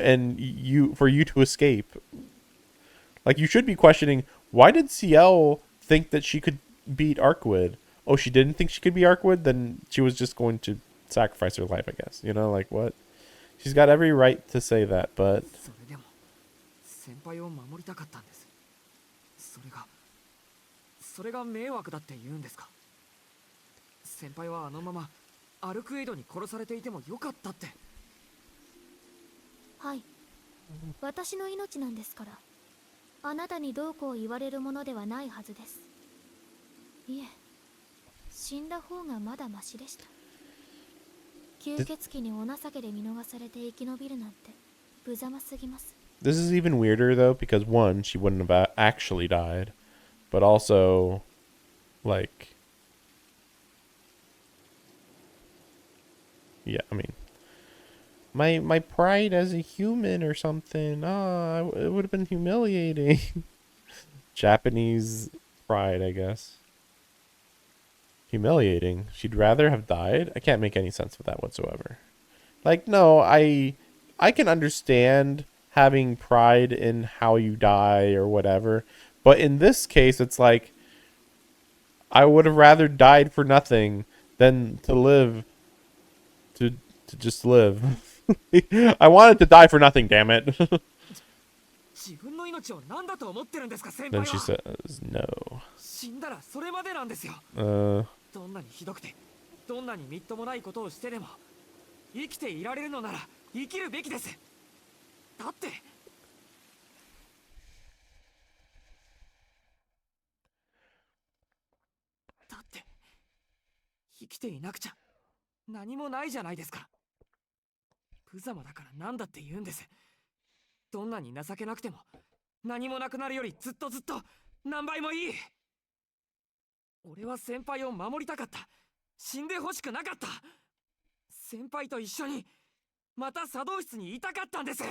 and you to escape. Like, you should be questioning, why did Ciel think that she could beat Arkwood? Oh, she didn't think she could be Arkwood? Then she was just going to sacrifice her life, I guess. You know, like, what? She's got every right to say that, but... それでも先輩を守りたかったんです。それが迷惑だって言うんですか。先輩はあのままアルクエイドに殺されていてもよかったって。はい、私の命なんですから、あなたにどうこう言われるものではないはずです。いえ、死んだ方がまだマシでした。吸血鬼にお情けで見逃されて生き延びるなんて無様すぎます。This is even weirder though, because one, she wouldn't have actually died, but also, like, yeah, I mean, my pride as a human or something. Ah, it would have been humiliating. Japanese pride, I guess. Humiliating. She'd rather have died? I can't make any sense of that whatsoever. Like, no, I can understand having pride in how you die or whatever, but in this case, it's like, I would have rather died for nothing than to live to just live. I wanted to die for nothing, damn it. 自分の命を何だと思ってるんですか、先 Then 輩 she は。 says no. 死んだらそれまでなんですよ。 どんなにひどくて、どんなにみっともないことをしてでも、生きていられるのなら生きるべきです。だって生きていなくちゃ何もないじゃないですか。無様だから何だって言うんです。どんなに情けなくても何もなくなるよりずっと何倍もいい。俺は先輩を守りたかった。死んでほしくなかった。先輩と一緒にまた作動室にいたかったんです。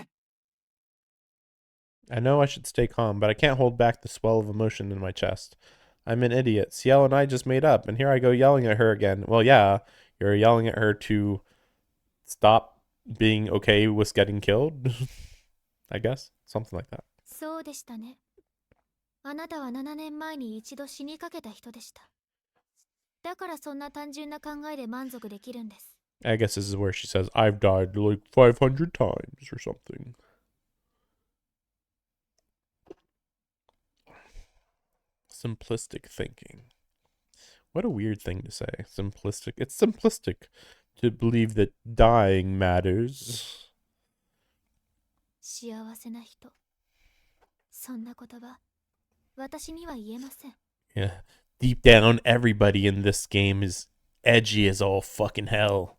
I know I should stay calm, but I can't hold back the swell of emotion in my chest. I'm an idiot. Ciel and I just made up, and here I go yelling at her again. Well, yeah, you're yelling at her to stop being okay with getting killed. I guess. Something like that. そうでしたね。あなたは7年前に一度死にかけた人でした。だからそんな単純な考えで満足できるんです。I guess this is where she says, I've died like 500 times or something. Simplistic thinking. What a weird thing to say. Simplistic. It's simplistic to believe that dying matters. 幸せな人。そんな言葉、私には言えません。 Yeah. Deep down, everybody in this game is edgy as all fucking hell.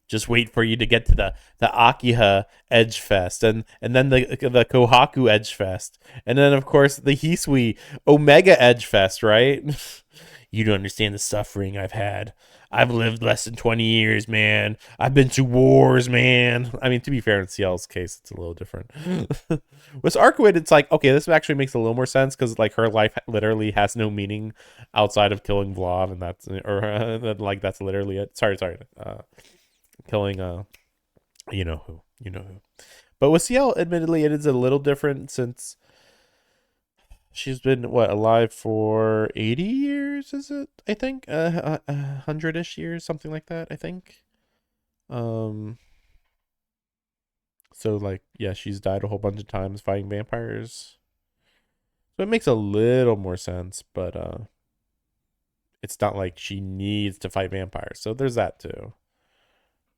Just wait for you to get to the Akiha Edge Fest, and then the Kohaku Edge Fest, and then of course the Hisui Omega Edge Fest, right? You don't understand the suffering I've had. I've lived less than 20 years, man. I've been to wars, man. I mean, to be fair, in Ciel's case, it's a little different. With Arkwood, it's like, okay, this actually makes a little more sense because like her life literally has no meaning outside of killing Vlav, and that's like that's literally it. Sorry. Killing you know who. But with Ciel, admittedly, it is a little different since she's been alive for 80 years, is it? I think 100-ish years, something like that, I think. So like, yeah, she's died a whole bunch of times fighting vampires. So it makes a little more sense, but it's not like she needs to fight vampires. So there's that too.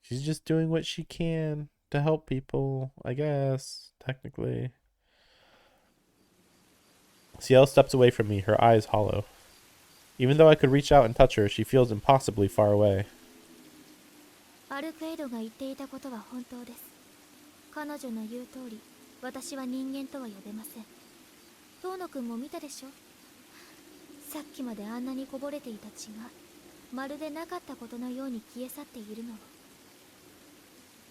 She's just doing what she can to help people, I guess, technically. Ciel steps away from me, her eyes hollow. Even though I could reach out and touch her, she feels impossibly far away. アルクエイドが言っていたことは本当です。彼女の言う通り、私は人間とは呼べません。遠野くんも見たでしょ。さっきまであんなにこぼれていた血が、まるでなかったことのように消え去っているのを。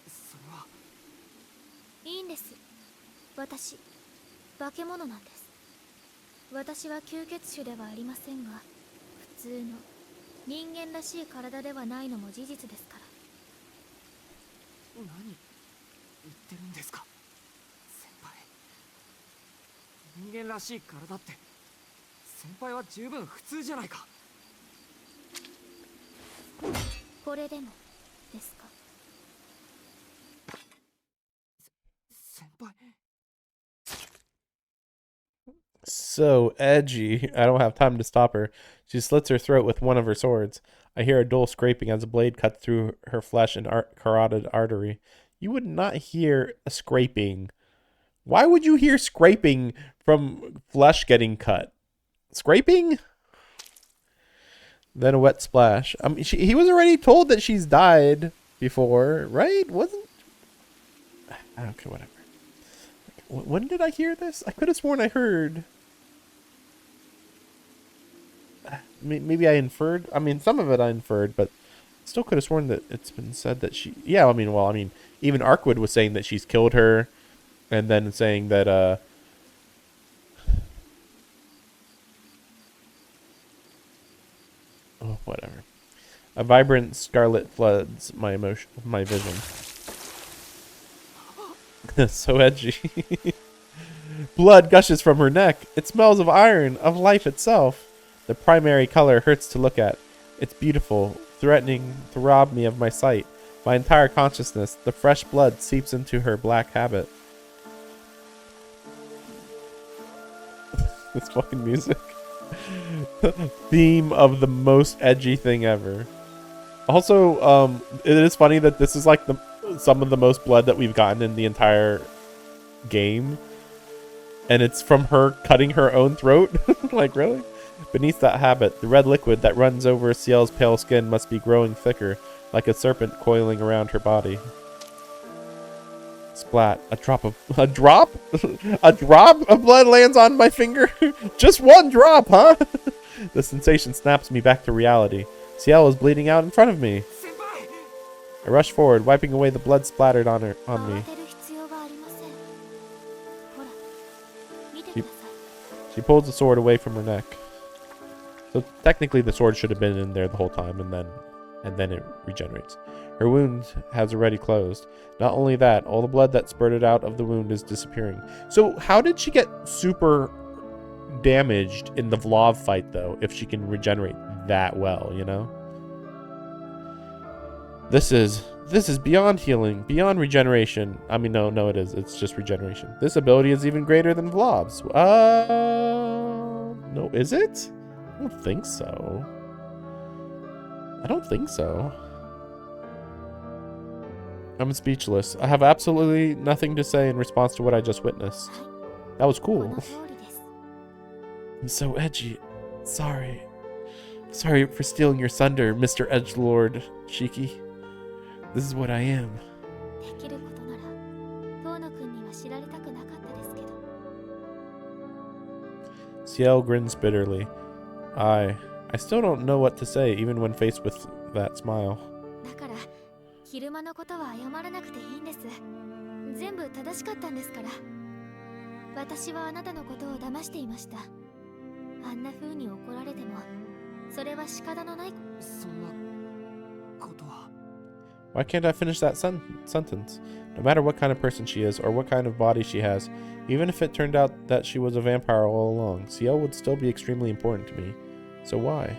それはいいんです。私化け物なんです。私は吸血種ではありませんが、普通の人間らしい体ではないのも事実ですから。何言ってるんですか先輩。人間らしい体って先輩は十分普通じゃないか。これでもですか。先輩。 So edgy. I don't have time to stop her. She slits her throat with one of her swords. I hear a dull scraping as a blade cuts through her flesh and carotid artery. You would not hear a scraping. Why would you hear scraping from flesh getting cut? Scraping? Then a wet splash. I mean, he was already told that she's died before, right? Wasn't? Okay, whatever. When did I hear this? I could have sworn I heard. Maybe I inferred. I mean, some of it I inferred, but still could have sworn that it's been said that she. Yeah, I mean, even Arkwood was saying that she's killed her, and then saying that oh, whatever. A vibrant scarlet floods my vision. So edgy. Blood gushes from her neck. It smells of iron, of life itself. The primary color hurts to look at. It's beautiful, threatening to rob me of my sight. My entire consciousness, the fresh blood seeps into her black habit. This fucking music. Theme of the most edgy thing ever. Also, it is funny that this is like some of the most blood that we've gotten in the entire game. And it's from her cutting her own throat? Like, really? Beneath that habit, the red liquid that runs over Ciel's pale skin must be growing thicker, like a serpent coiling around her body. Splat. A drop? A drop of blood lands on my finger? Just one drop, huh? The sensation snaps me back to reality. Ciel is bleeding out in front of me. I rush forward, wiping away the blood splattered on me. She pulls the sword away from her neck. So technically the sword should have been in there the whole time, and then it regenerates. Her wound has already closed. Not only that, all the blood that spurted out of the wound is disappearing. So how did she get super damaged in the Vlov fight, though, if she can regenerate that well, you know? This is beyond healing, beyond regeneration. I mean, no, it is. It's just regeneration. This ability is even greater than Vlov's. No, is it? I don't think so. I'm speechless. I have absolutely nothing to say in response to what I just witnessed. That was cool. I'm so edgy. Sorry. Sorry for stealing your thunder, Mr. Edgelord Shiki. This is what I am. Ciel grins bitterly. I still don't know what to say, even when faced with that smile. Why can't I finish that sentence? No matter what kind of person she is, or what kind of body she has, even if it turned out that she was a vampire all along, Ciel would still be extremely important to me. So why?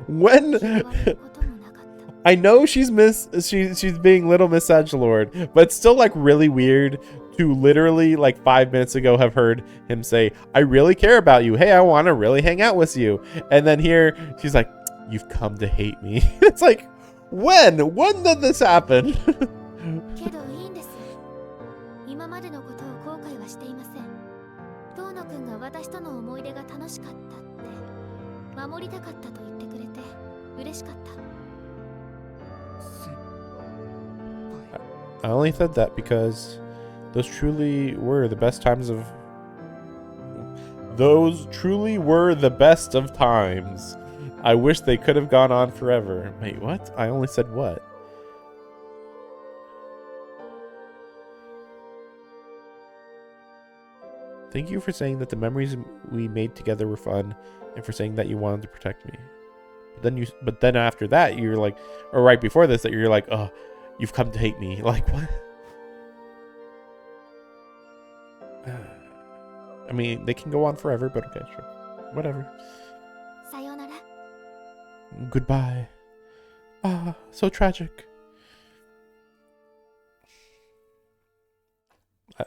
When I know she's being little Miss Edgelord, but it's still like really weird to literally like 5 minutes ago have heard him say, I really care about you. Hey, I want to really hang out with you. And then here she's like, you've come to hate me. It's like, when did this happen? I only said that because those truly were the best times of... Those truly were the best of times. I wish they could have gone on forever. Wait, what? I only said what? Thank you for saying that the memories we made together were fun, and for saying that you wanted to protect me. But then after that, you're like, or right before this, that you're like, oh, you've come to hate me. Like, what? I mean, they can go on forever, but okay, sure. Whatever. Sayonara. Goodbye. Ah, so tragic.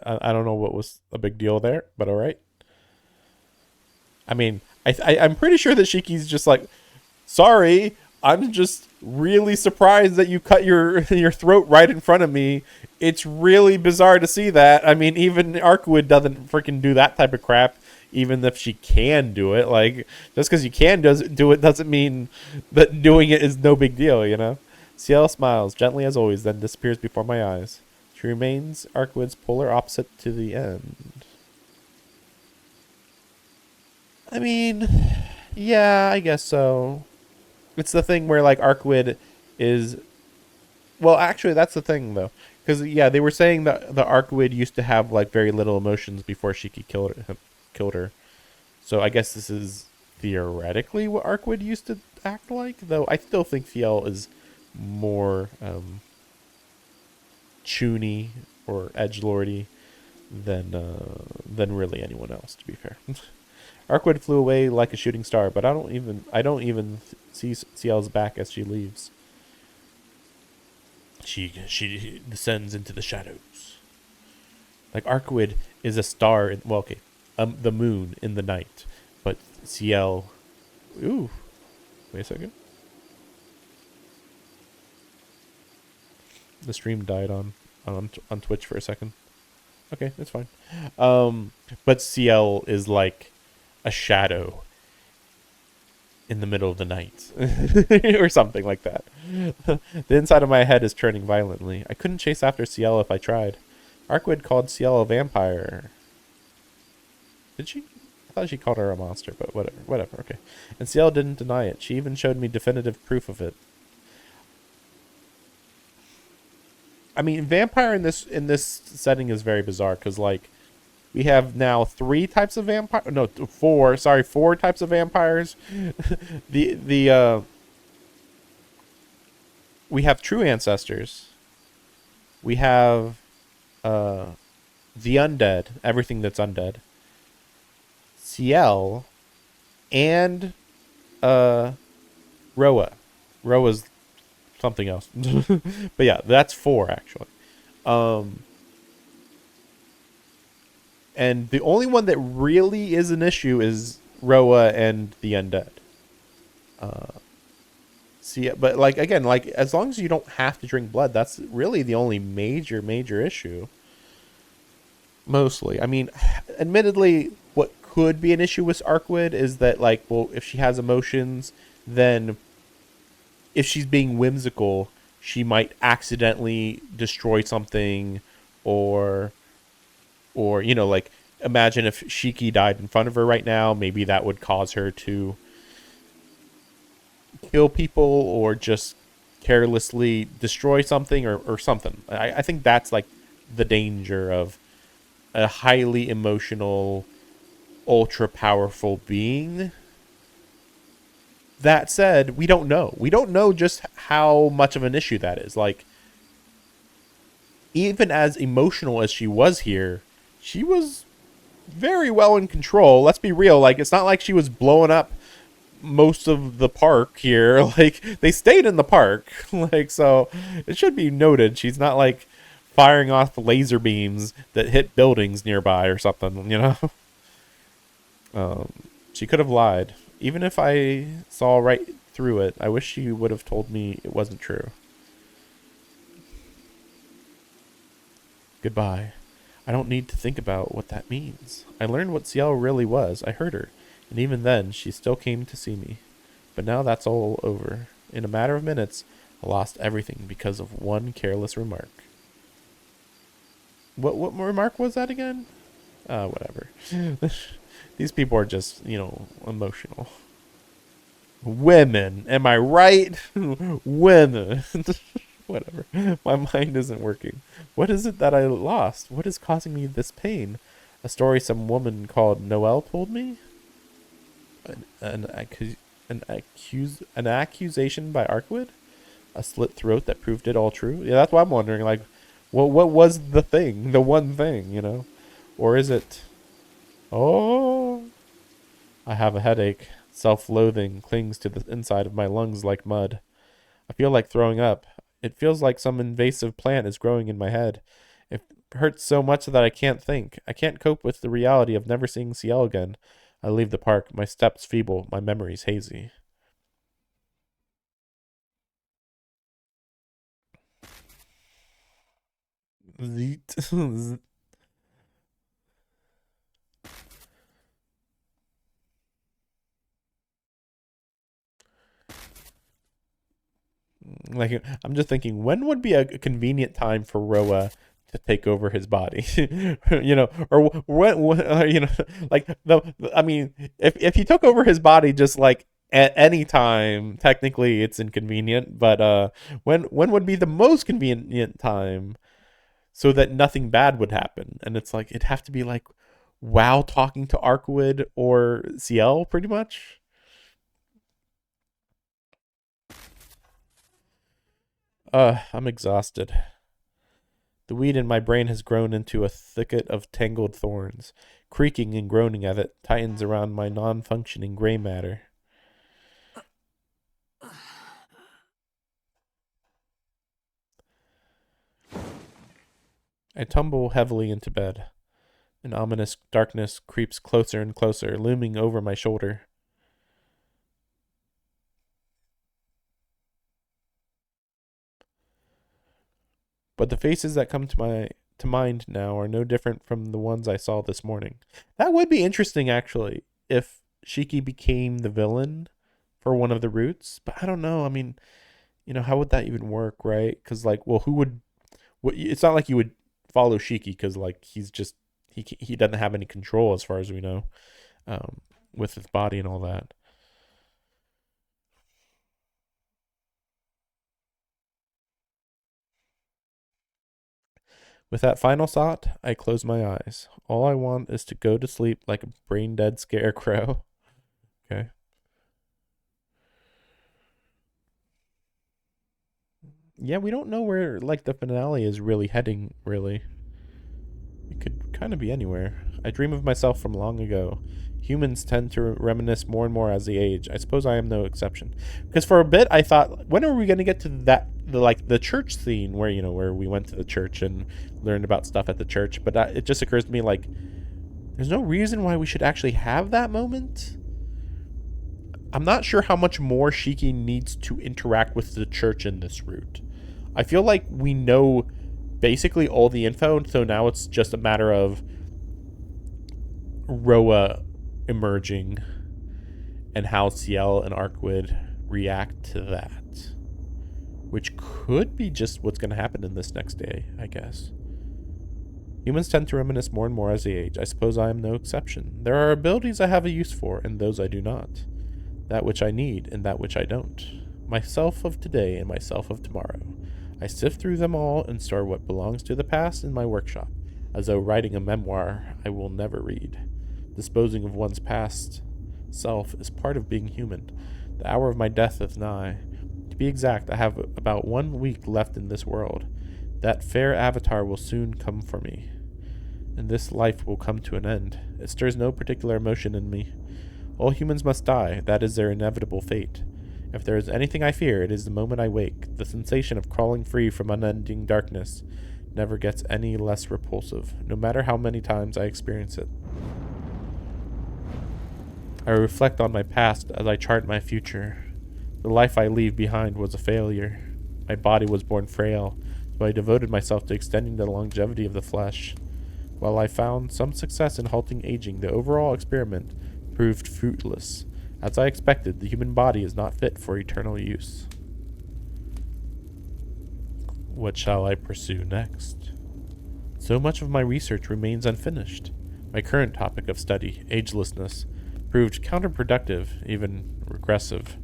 I don't know what was a big deal there, but alright. I mean, I'm pretty sure that Shiki's just like, sorry, I'm just really surprised that you cut your throat right in front of me. It's really bizarre to see that. I mean, even Arkwood doesn't freaking do that type of crap, even if she can do it. Like, just because you can do it doesn't mean that doing it is no big deal, you know? Ciel smiles, gently as always, then disappears before my eyes. She remains Arkwood's polar opposite to the end. I mean, yeah, I guess so. It's the thing where, like, Arkwood is... Well, actually, that's the thing, though. Because, yeah, they were saying that the Arkwood used to have, like, very little emotions before Shiki killed her. So I guess this is theoretically what Arkwood used to act like, though I still think Ciel is more chuny or edgelordy than really anyone else, to be fair. Arkwood flew away like a shooting star, but I don't even see Ciel's back as she leaves. She descends into the shadows. Like, Arkwood is a star in, well, okay, the moon in the night, but Ciel... Ooh, wait a second. The stream died on Twitch for a second. Okay, that's fine. But Ciel is like a shadow in the middle of the night. Or something like that. The inside of my head is churning violently. I couldn't chase after Ciel if I tried. Arkwood called Ciel a vampire. Did she? I thought she called her a monster, but whatever, okay. And Ciel didn't deny it. She even showed me definitive proof of it. I mean, vampire in this setting is very bizarre, because, like, we have now 3 types of vampire. No, 4. Sorry, 4 types of vampires. We have true ancestors. We have the undead, everything that's undead. Ciel and Roa. Roa's something else. But yeah, that's 4 actually. And the only one that really is an issue is Roa and the undead. See, but like, again, like, as long as you don't have to drink blood, that's really the only major issue. Mostly. I mean, admittedly, what could be an issue with Arkwood is that, like, well, if she has emotions, then if she's being whimsical, she might accidentally destroy something, or you know, like, imagine if Shiki died in front of her right now, maybe that would cause her to kill people or just carelessly destroy something or something. I think that's, like, the danger of a highly emotional, ultra powerful being. That said, we don't know. We don't know just how much of an issue that is. Like, even as emotional as she was here, she was very well in control. Let's be real. Like, it's not like she was blowing up most of the park here. Like, they stayed in the park. Like, so it should be noted. She's not, like, firing off laser beams that hit buildings nearby or something, you know? She could have lied. Even if I saw right through it, I wish she would have told me it wasn't true. Goodbye. I don't need to think about what that means. I learned what Ciel really was. I heard her. And even then, she still came to see me. But now that's all over. In a matter of minutes, I lost everything because of one careless remark. What remark was that again? Whatever. These people are just, emotional. Women, am I right? Women. Whatever. My mind isn't working. What is it that I lost? What is causing me this pain? A story some woman called Noelle told me? An accusation by Arkwood? A slit throat that proved it all true? Yeah, that's what I'm wondering. Like, what was the thing? The one thing, Or is it... Oh... I have a headache. Self-loathing clings to the inside of my lungs like mud. I feel like throwing up. It feels like some invasive plant is growing in my head. It hurts so much that I can't think. I can't cope with the reality of never seeing Ciel again. I leave the park, my steps feeble, my memories hazy. Zeet. Like, I'm just thinking, when would be a convenient time for Roa to take over his body? Or when, like I mean, if he took over his body just like at any time, technically it's inconvenient. But when would be the most convenient time so that nothing bad would happen? And it's like it'd have to be like while talking to Arkwood or Ciel, pretty much. I'm exhausted. The weed in my brain has grown into a thicket of tangled thorns. Creaking and groaning as it tightens around my non-functioning gray matter. I tumble heavily into bed. An ominous darkness creeps closer and closer, looming over my shoulder. But the faces that come to mind now are no different from the ones I saw this morning. That would be interesting, actually, if Shiki became the villain for one of the routes. But I don't know. I mean, how would that even work, right? Because, like, well, who would... It's not like you would follow Shiki because, like, he's just... He doesn't have any control as far as we know with his body and all that. With that final thought, I close my eyes. All I want is to go to sleep like a brain dead scarecrow. Okay. Yeah, we don't know where like the finale is really heading, really. It could kind of be anywhere. I dream of myself from long ago. Humans tend to reminisce more and more as they age. I suppose I am no exception. Because for a bit I thought, when are we going to get to the church scene where where we went to the church and learned about stuff at the church? But it just occurs to me like, there's no reason why we should actually have that moment. I'm not sure how much more Shiki needs to interact with the church in this route. I feel like we know basically all the info, so now it's just a matter of Roa emerging and how Ciel and Arkwood react to that. Which could be just what's going to happen in this next day, I guess. Humans tend to reminisce more and more as they age. I suppose I am no exception. There are abilities I have a use for, and those I do not. That which I need, and that which I don't. Myself of today and myself of tomorrow. I sift through them all and store what belongs to the past in my workshop, as though writing a memoir I will never read. Disposing of one's past self is part of being human. The hour of my death is nigh. To be exact, I have about 1 week left in this world. That fair avatar will soon come for me, and this life will come to an end. It stirs no particular emotion in me. All humans must die. That is their inevitable fate. If there is anything I fear, it is the moment I wake. The sensation of crawling free from unending darkness never gets any less repulsive, no matter how many times I experience it. I reflect on my past as I chart my future. The life I leave behind was a failure. My body was born frail, so I devoted myself to extending the longevity of the flesh. While I found some success in halting aging, the overall experiment proved fruitless. As I expected, the human body is not fit for eternal use. What shall I pursue next? So much of my research remains unfinished. My current topic of study, agelessness, proved counterproductive, even regressive.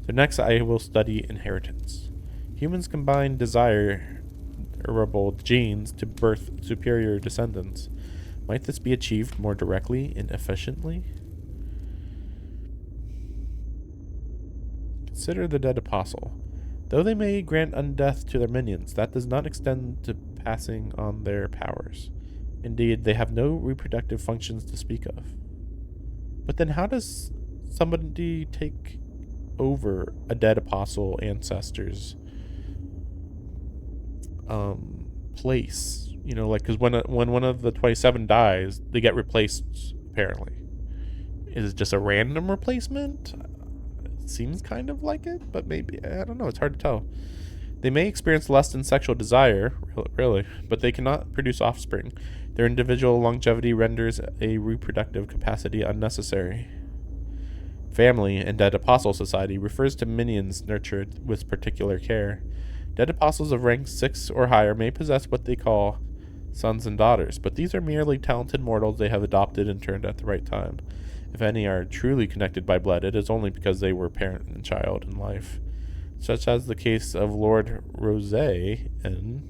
So next I will study inheritance. Humans combine desirable genes to birth superior descendants. Might this be achieved more directly and efficiently? Consider the dead apostle. Though they may grant undeath to their minions, that does not extend to passing on their powers. Indeed, they have no reproductive functions to speak of. But then how does somebody take over a dead apostle ancestor's place? You know, like, because when one of the 27 dies, they get replaced, apparently. Is it just a random replacement? It seems kind of like it, but maybe, I don't know, it's hard to tell. They may experience lust and sexual desire, really, but they cannot produce offspring. Their individual longevity renders a reproductive capacity unnecessary. Family in Dead Apostle Society refers to minions nurtured with particular care. Dead apostles of rank 6 or higher may possess what they call sons and daughters, but these are merely talented mortals they have adopted and turned at the right time. If any are truly connected by blood, it is only because they were parent and child in life, such as the case of Lord Rosé in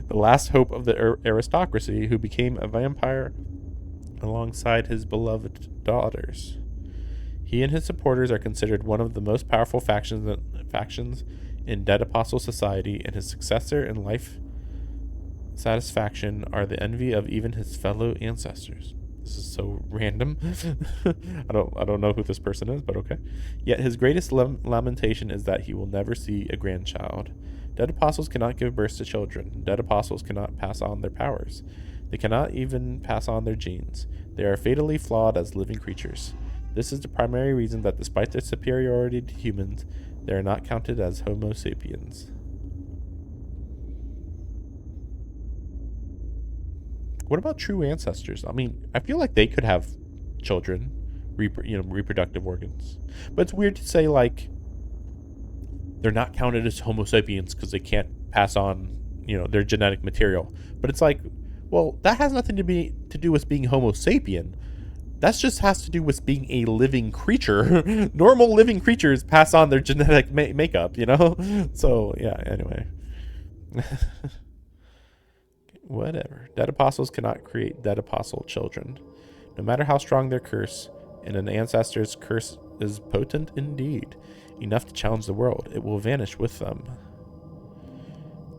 The Last Hope of the Aristocracy, who became a vampire alongside his beloved daughters. He and his supporters are considered one of the most powerful factions in Dead Apostle Society, and his successor in life satisfaction are the envy of even his fellow ancestors. This is so random. I don't know who this person is, but okay. Yet his greatest lamentation is that he will never see a grandchild. Dead apostles cannot give birth to children. Dead apostles cannot pass on their powers. They cannot even pass on their genes. They are fatally flawed as living creatures. This is the primary reason that despite their superiority to humans, they are not counted as Homo sapiens. What about true ancestors? I mean, I feel like they could have children, reproductive organs. But it's weird to say, like, they're not counted as Homo sapiens because they can't pass on, their genetic material. But it's like, well, that has nothing to do with being Homo sapien. That just has to do with being a living creature. Normal living creatures pass on their genetic makeup, So, yeah, anyway. Whatever. Dead apostles cannot create dead apostle children. No matter how strong their curse, and an ancestor's curse is potent indeed, enough to challenge the world, it will vanish with them.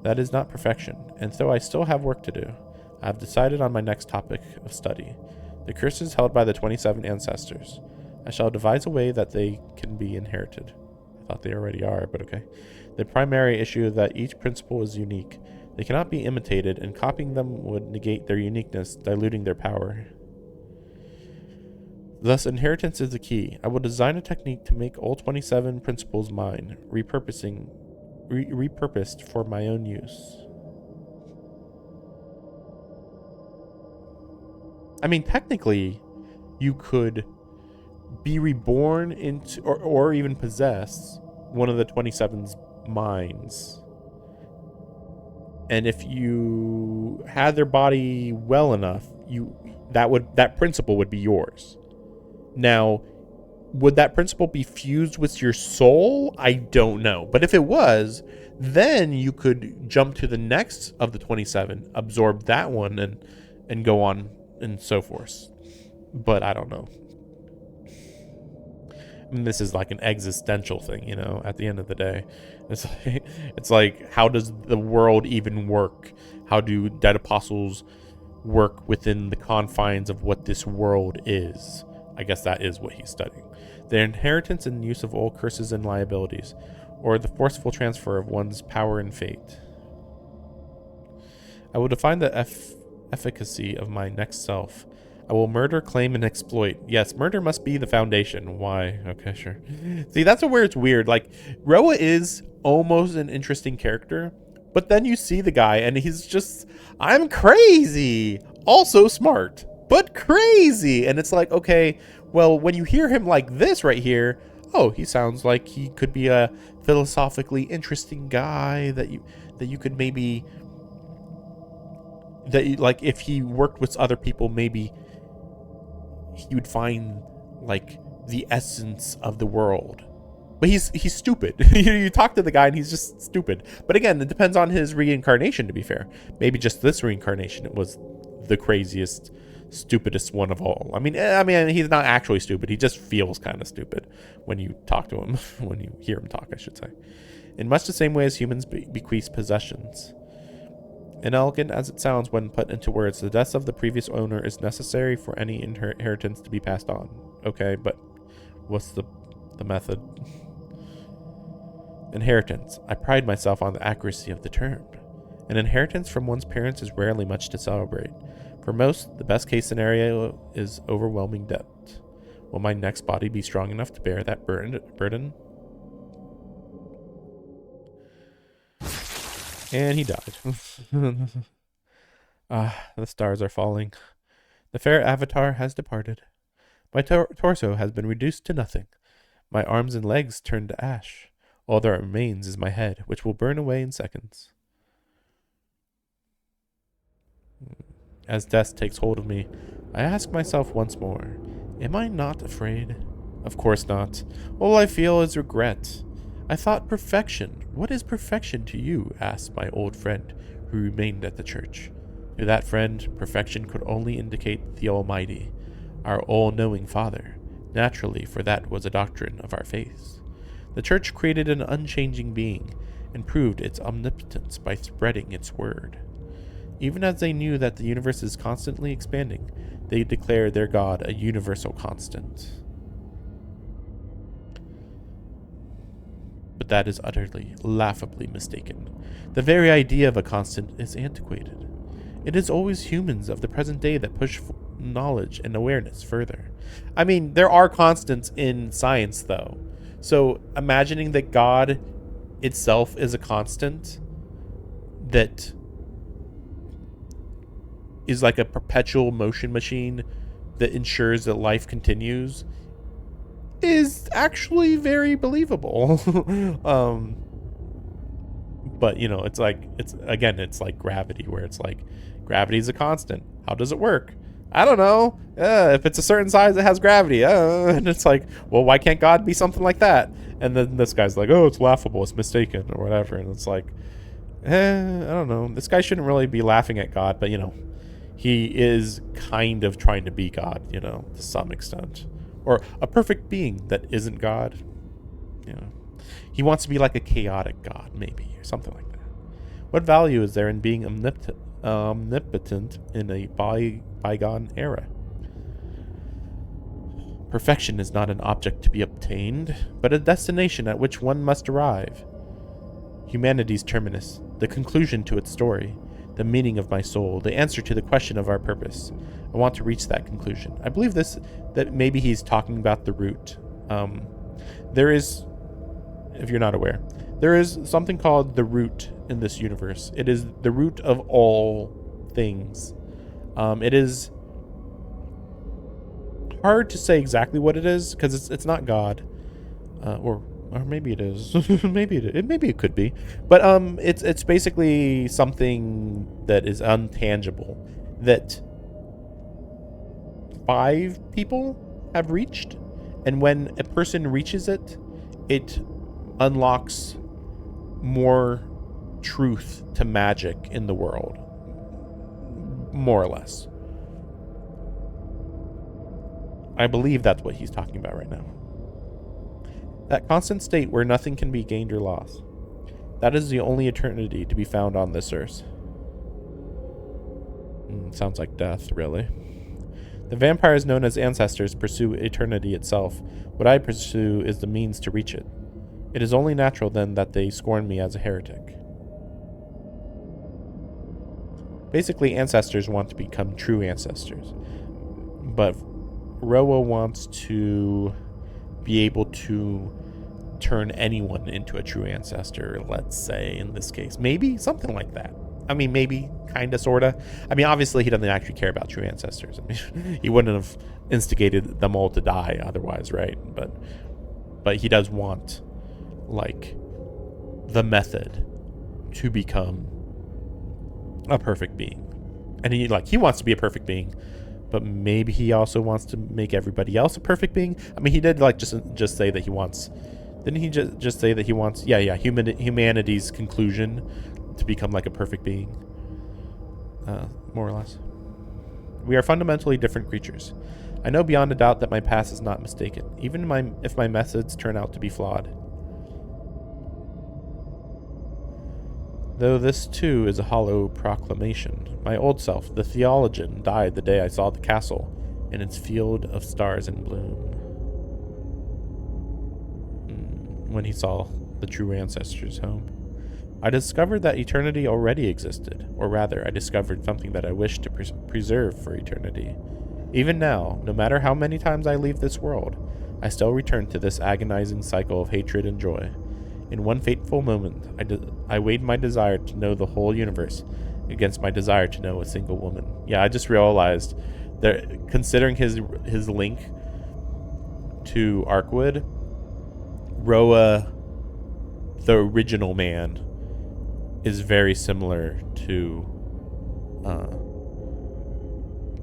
That is not perfection, and so I still have work to do. I have decided on my next topic of study, the curses held by the 27 ancestors. I shall devise a way that they can be inherited. I thought they already are, but okay. The primary issue is that each principle is unique. They cannot be imitated, and copying them would negate their uniqueness, diluting their power. Thus, inheritance is the key. I will design a technique to make all 27 principles mine, repurposed for my own use. I mean, technically, you could be reborn into, or even possess one of the 27's minds. And if you had their body well enough, that principle would be yours. Now, would that principle be fused with your soul? I don't know. But if it was, then you could jump to the next of the 27, absorb that one, and go on and so forth. But I don't know. I mean, this is like an existential thing, at the end of the day. It's like, how does the world even work? How do dead apostles work within the confines of what this world is? I guess that is what he's studying. The inheritance and use of all curses and liabilities, or the forceful transfer of one's power and fate. I will define the efficacy of my next self. I will murder, claim, and exploit. Yes, murder must be the foundation. Why? Okay, sure. See, that's where it's weird. Like, Roa is almost an interesting character, but then you see the guy, and he's just, I'm crazy. Also smart, but crazy. And it's like, okay, well, when you hear him like this right here, oh, he sounds like he could be a philosophically interesting guy that you could maybe that like if he worked with other people, maybe he would find like the essence of the world. But he's stupid. You talk to the guy and he's just stupid. But again, it depends on his reincarnation, to be fair. Maybe just this reincarnation, it was the craziest, stupidest one of all. I mean, he's not actually stupid. He just feels kind of stupid when you talk to him, when you hear him talk, I should say. In much the same way as humans bequeath possessions. Inelegant as it sounds when put into words, the death of the previous owner is necessary for any inheritance to be passed on. Okay, but what's the method? Inheritance. I pride myself on the accuracy of the term. An inheritance from one's parents is rarely much to celebrate. For most, the best case scenario is overwhelming debt. Will my next body be strong enough to bear that burden? And he died. The stars are falling. The fair avatar has departed. My torso has been reduced to nothing. My arms and legs turned to ash. All that remains is my head, which will burn away in seconds. As death takes hold of me, I ask myself once more, am I not afraid? Of course not. All I feel is regret. I thought perfection. What is perfection to you? Asked my old friend, who remained at the church. To that friend, perfection could only indicate the Almighty, our all-knowing Father. Naturally, for that was a doctrine of our faith. The church created an unchanging being and proved its omnipotence by spreading its word. Even as they knew that the universe is constantly expanding, they declared their God a universal constant. But that is utterly, laughably mistaken. The very idea of a constant is antiquated. It is always humans of the present day that push knowledge and awareness further. I mean, there are constants in science, though. So imagining that God itself is a constant that is like a perpetual motion machine that ensures that life continues is actually very believable. But it's like gravity, where it's like gravity is a constant. How does it work? I don't know. If it's a certain size, it has gravity. And it's like, well, why can't God be something like that? And then this guy's like, oh, it's laughable, it's mistaken, or whatever. And it's like, I don't know. This guy shouldn't really be laughing at God, but he is kind of trying to be God, to some extent, or a perfect being that isn't God. He wants to be like a chaotic God, maybe, or something like that. What value is there in being omnipotent in a bygone era? Perfection is not an object to be obtained, but a destination at which one must arrive. Humanity's terminus, the conclusion to its story, the meaning of my soul, the answer to the question of our purpose. I want to reach that conclusion. I believe that maybe he's talking about the root. There is, if you're not aware, there is something called the root in this universe. It is the root of all things. It is hard to say exactly what it is, because it's not God, or maybe it is. maybe it could be, but it's basically something that is untangible that 5 people have reached, and when a person reaches it, it unlocks more truth to magic in the world, more or less. I believe that's what he's talking about right now. That constant state where nothing can be gained or lost. That is the only eternity to be found on this earth. Sounds like death, really. The vampires known as ancestors pursue eternity itself. What I pursue is the means to reach it. It is only natural, then, that they scorn me as a heretic. Basically, ancestors want to become true ancestors. But Roa wants to be able to turn anyone into a true ancestor, let's say, in this case. Maybe something like that. I mean, maybe, kind of, sort of. I mean, obviously, he doesn't actually care about true ancestors. I mean, he wouldn't have instigated them all to die otherwise, right? But he does want, like, the method to become a perfect being. And he wants to be a perfect being, but maybe he also wants to make everybody else a perfect being. I mean, he did like just say that he wants. Didn't he just say that he wants? Yeah, humanity's conclusion to become like a perfect being, more or less. We are fundamentally different creatures. I know beyond a doubt that my past is not mistaken, even if my methods turn out to be flawed. Though this too is a hollow proclamation. My old self, the theologian, died the day I saw the castle in its field of stars in bloom. When he saw the true ancestors' home. I discovered that eternity already existed, or rather, I discovered something that I wish to preserve for eternity. Even now, no matter how many times I leave this world, I still return to this agonizing cycle of hatred and joy. In one fateful moment, I weighed my desire to know the whole universe against my desire to know a single woman. Yeah, I just realized that considering his link to Arkwood, Roa, the original man, is very similar to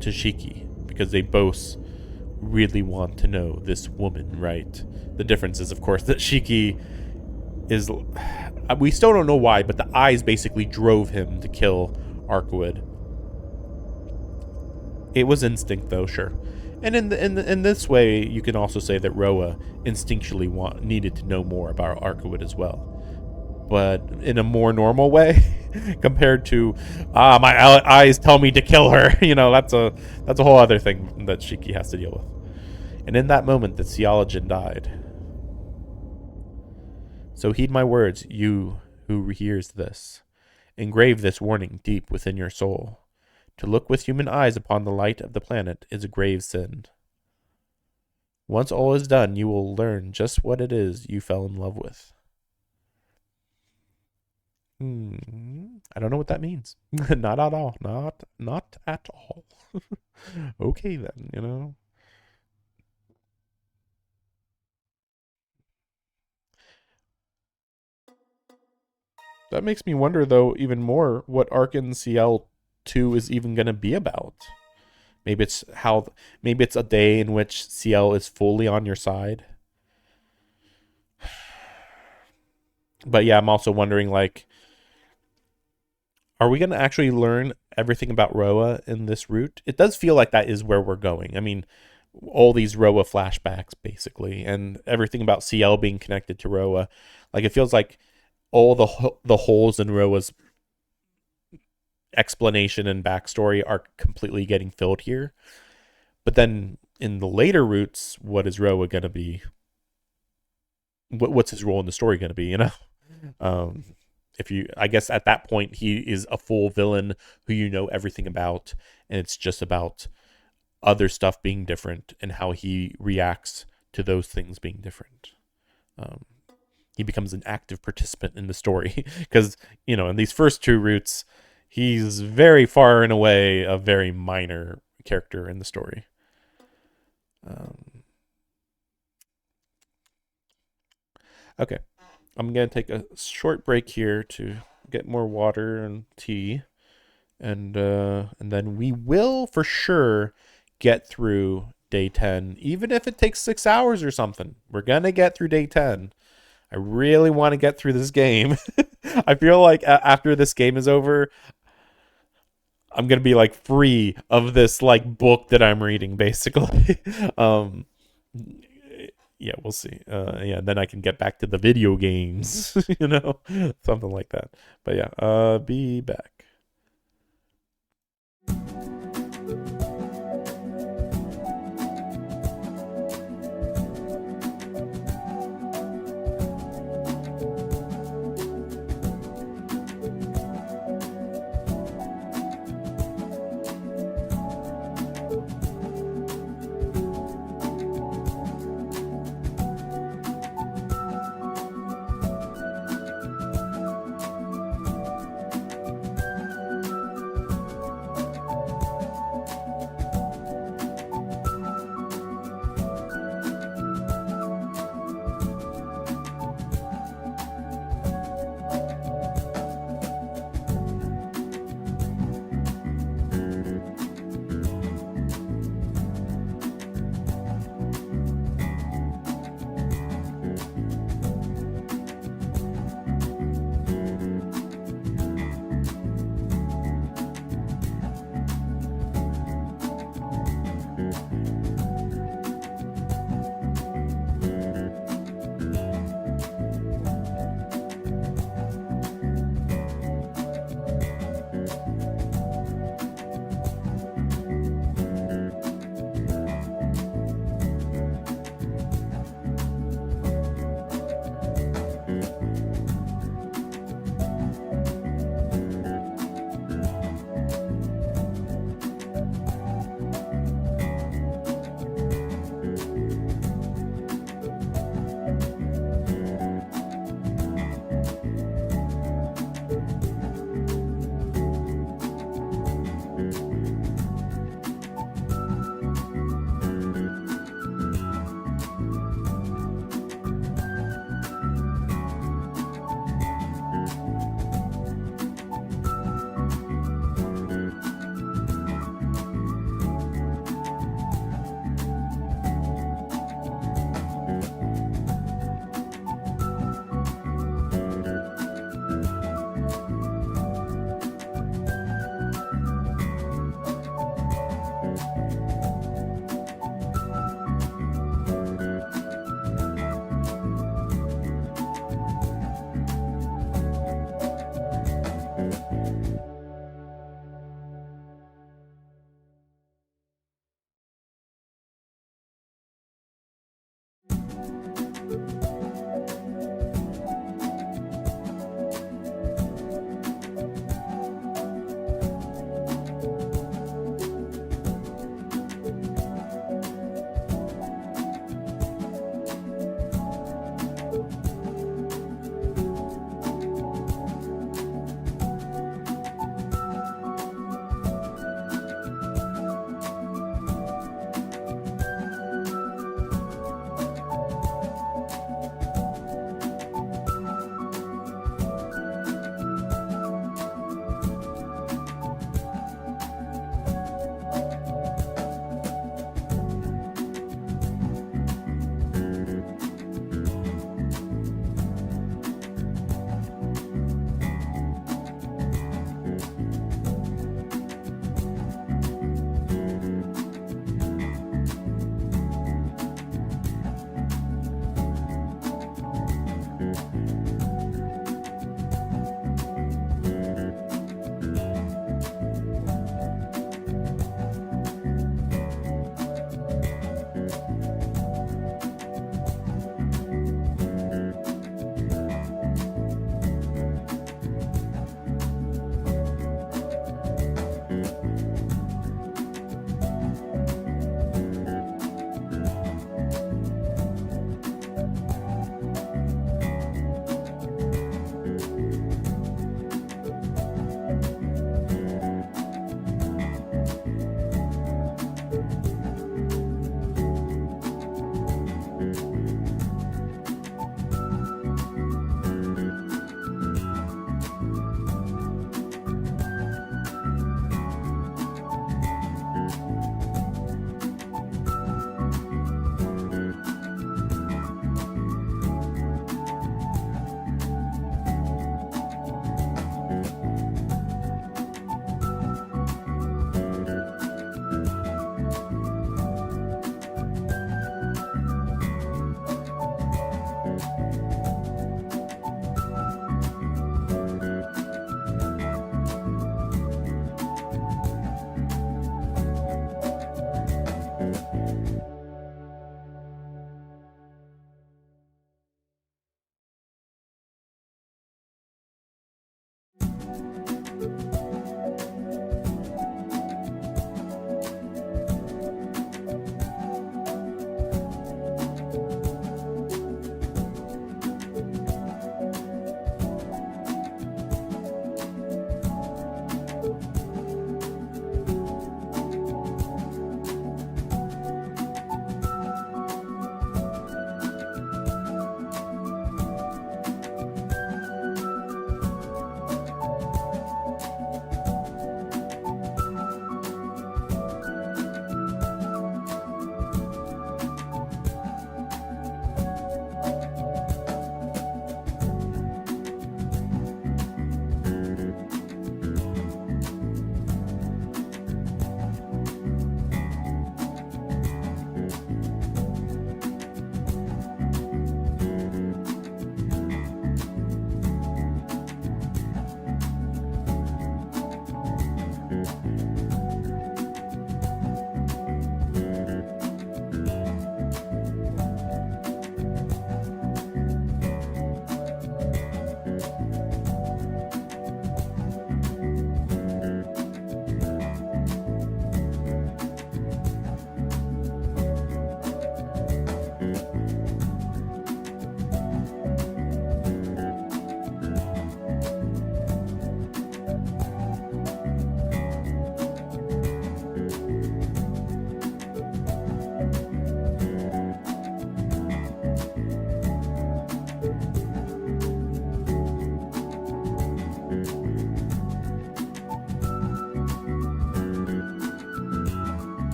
Shiki, because they both really want to know this woman, right? The difference is, of course, that Shiki is, we still don't know why, but the eyes basically drove him to kill Arkwood. It was instinct, though, sure. And in this way, you can also say that Roa instinctually needed to know more about Arkwood as well, but in a more normal way, compared to my eyes tell me to kill her. That's a whole other thing that Shiki has to deal with. And in that moment, the theologian died. So heed my words, you who hears this. Engrave this warning deep within your soul. To look with human eyes upon the light of the planet is a grave sin. Once all is done, you will learn just what it is you fell in love with. I don't know what that means. Not at all. Not at all. Okay then, That makes me wonder, though, even more what Arkan Ciel 2 is even going to be about. Maybe it's a day in which Ciel is fully on your side. But yeah, I'm also wondering, like, are we going to actually learn everything about Roa in this route? It does feel like that is where we're going. I mean, all these Roa flashbacks, basically, and everything about Ciel being connected to Roa. Like, it feels like all the holes in Roa's explanation and backstory are completely getting filled here. But then in the later routes, what is Roa going to be? What's his role in the story going to be, I guess at that point, he is a full villain who you know everything about, and it's just about other stuff being different and how he reacts to those things being different. He becomes an active participant in the story because, in these first two routes, he's very far and away a very minor character in the story. Okay. I'm going to take a short break here to get more water and tea. And then we will for sure get through day 10, even if it takes 6 hours or something. We're going to get through day 10. I really want to get through this game. I feel like after this game is over, I'm going to be like free of this like book that I'm reading, basically. Yeah, we'll see. Yeah, then I can get back to the video games, something like that. But yeah, be back.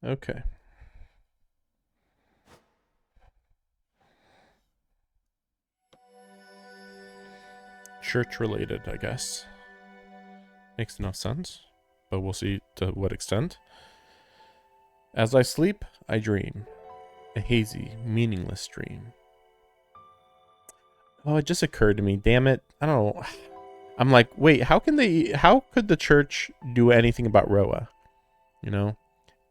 Okay. Church related, I guess. Makes enough sense, but we'll see to what extent. As I sleep, I dream. A hazy, meaningless dream. Oh, it just occurred to me. Damn it. I don't know. I'm like, wait, how could the church do anything about Roa? You know?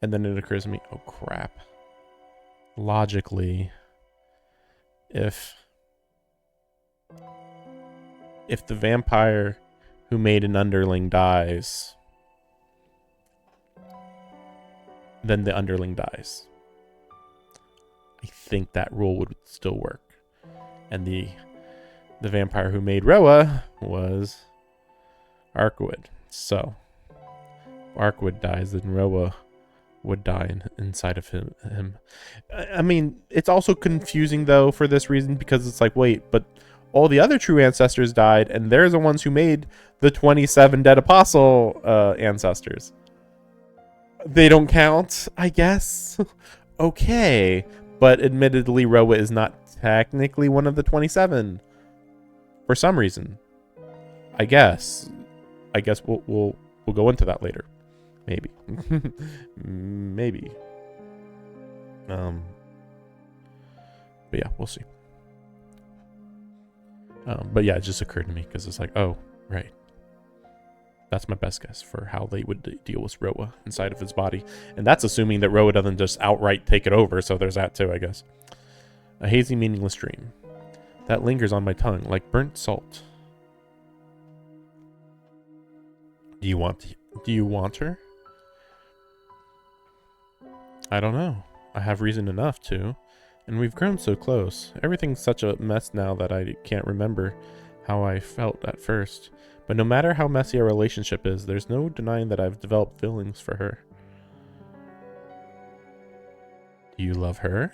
And then it occurs to me, oh crap. Logically, if the vampire who made an underling dies, then the underling dies. I think that rule would still work. And the vampire who made Roa was Arkwood. So, if Arkwood dies, then Roa would die inside of him. I mean, it's also confusing, though, for this reason, because it's like, wait, but all the other true ancestors died, and they're the ones who made the 27 dead apostle ancestors. They don't count, I guess. Okay. But admittedly, Roa is not technically one of the 27. For some reason. I guess we'll go into that later. Maybe. Maybe. But yeah, we'll see. But yeah, it just occurred to me because it's like, oh, right. That's my best guess for how they would deal with Roa inside of his body. And that's assuming that Roa doesn't just outright take it over, so there's that too, I guess. A hazy, meaningless dream. That lingers on my tongue like burnt salt. Do you want her? I don't know. I have reason enough to. And we've grown so close. Everything's such a mess now that I can't remember how I felt at first. But no matter how messy our relationship is, there's no denying that I've developed feelings for her. Do you love her?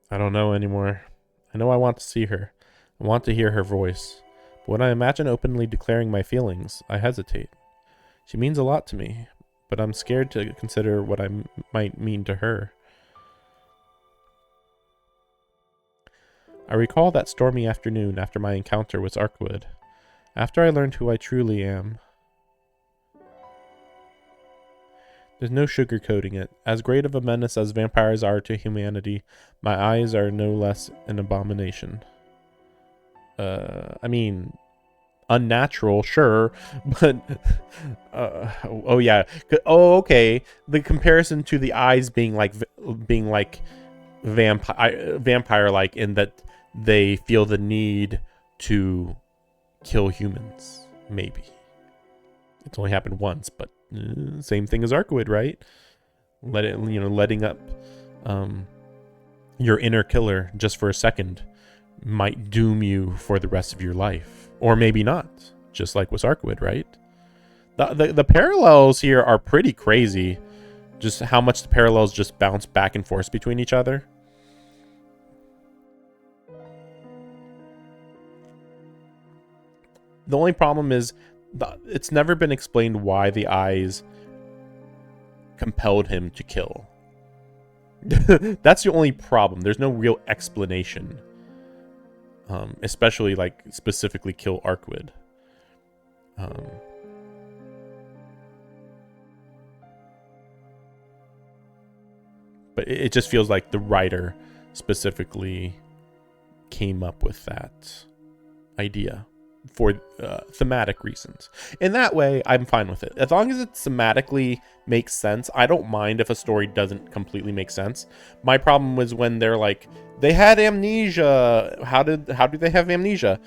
I don't know anymore. I know I want to see her. I want to hear her voice. But when I imagine openly declaring my feelings, I hesitate. She means a lot to me, but I'm scared to consider what I might mean to her. I recall that stormy afternoon after my encounter with Arkwood. After I learned who I truly am. There's no sugarcoating it. As great of a menace as vampires are to humanity, my eyes are no less an abomination. I mean, unnatural, sure, but oh yeah. Oh, okay. The comparison to the eyes being like vampire like in that they feel the need to kill humans. Maybe it's only happened once, but same thing as Arkwood, right? Letting up your inner killer just for a second might doom you for the rest of your life, or maybe not, just like with Arkwood, right? The parallels here are pretty crazy, just how much the parallels just bounce back and forth between each other. The only problem is it's never been explained why the eyes compelled him to kill. That's the only problem. There's no real explanation. Especially like specifically kill Arkwood. But it just feels like the writer specifically came up with that idea for thematic reasons. In that way, I'm fine with it. As long as it thematically makes sense, I don't mind if a story doesn't completely make sense. My problem was when they're like, they had amnesia. How did they have amnesia?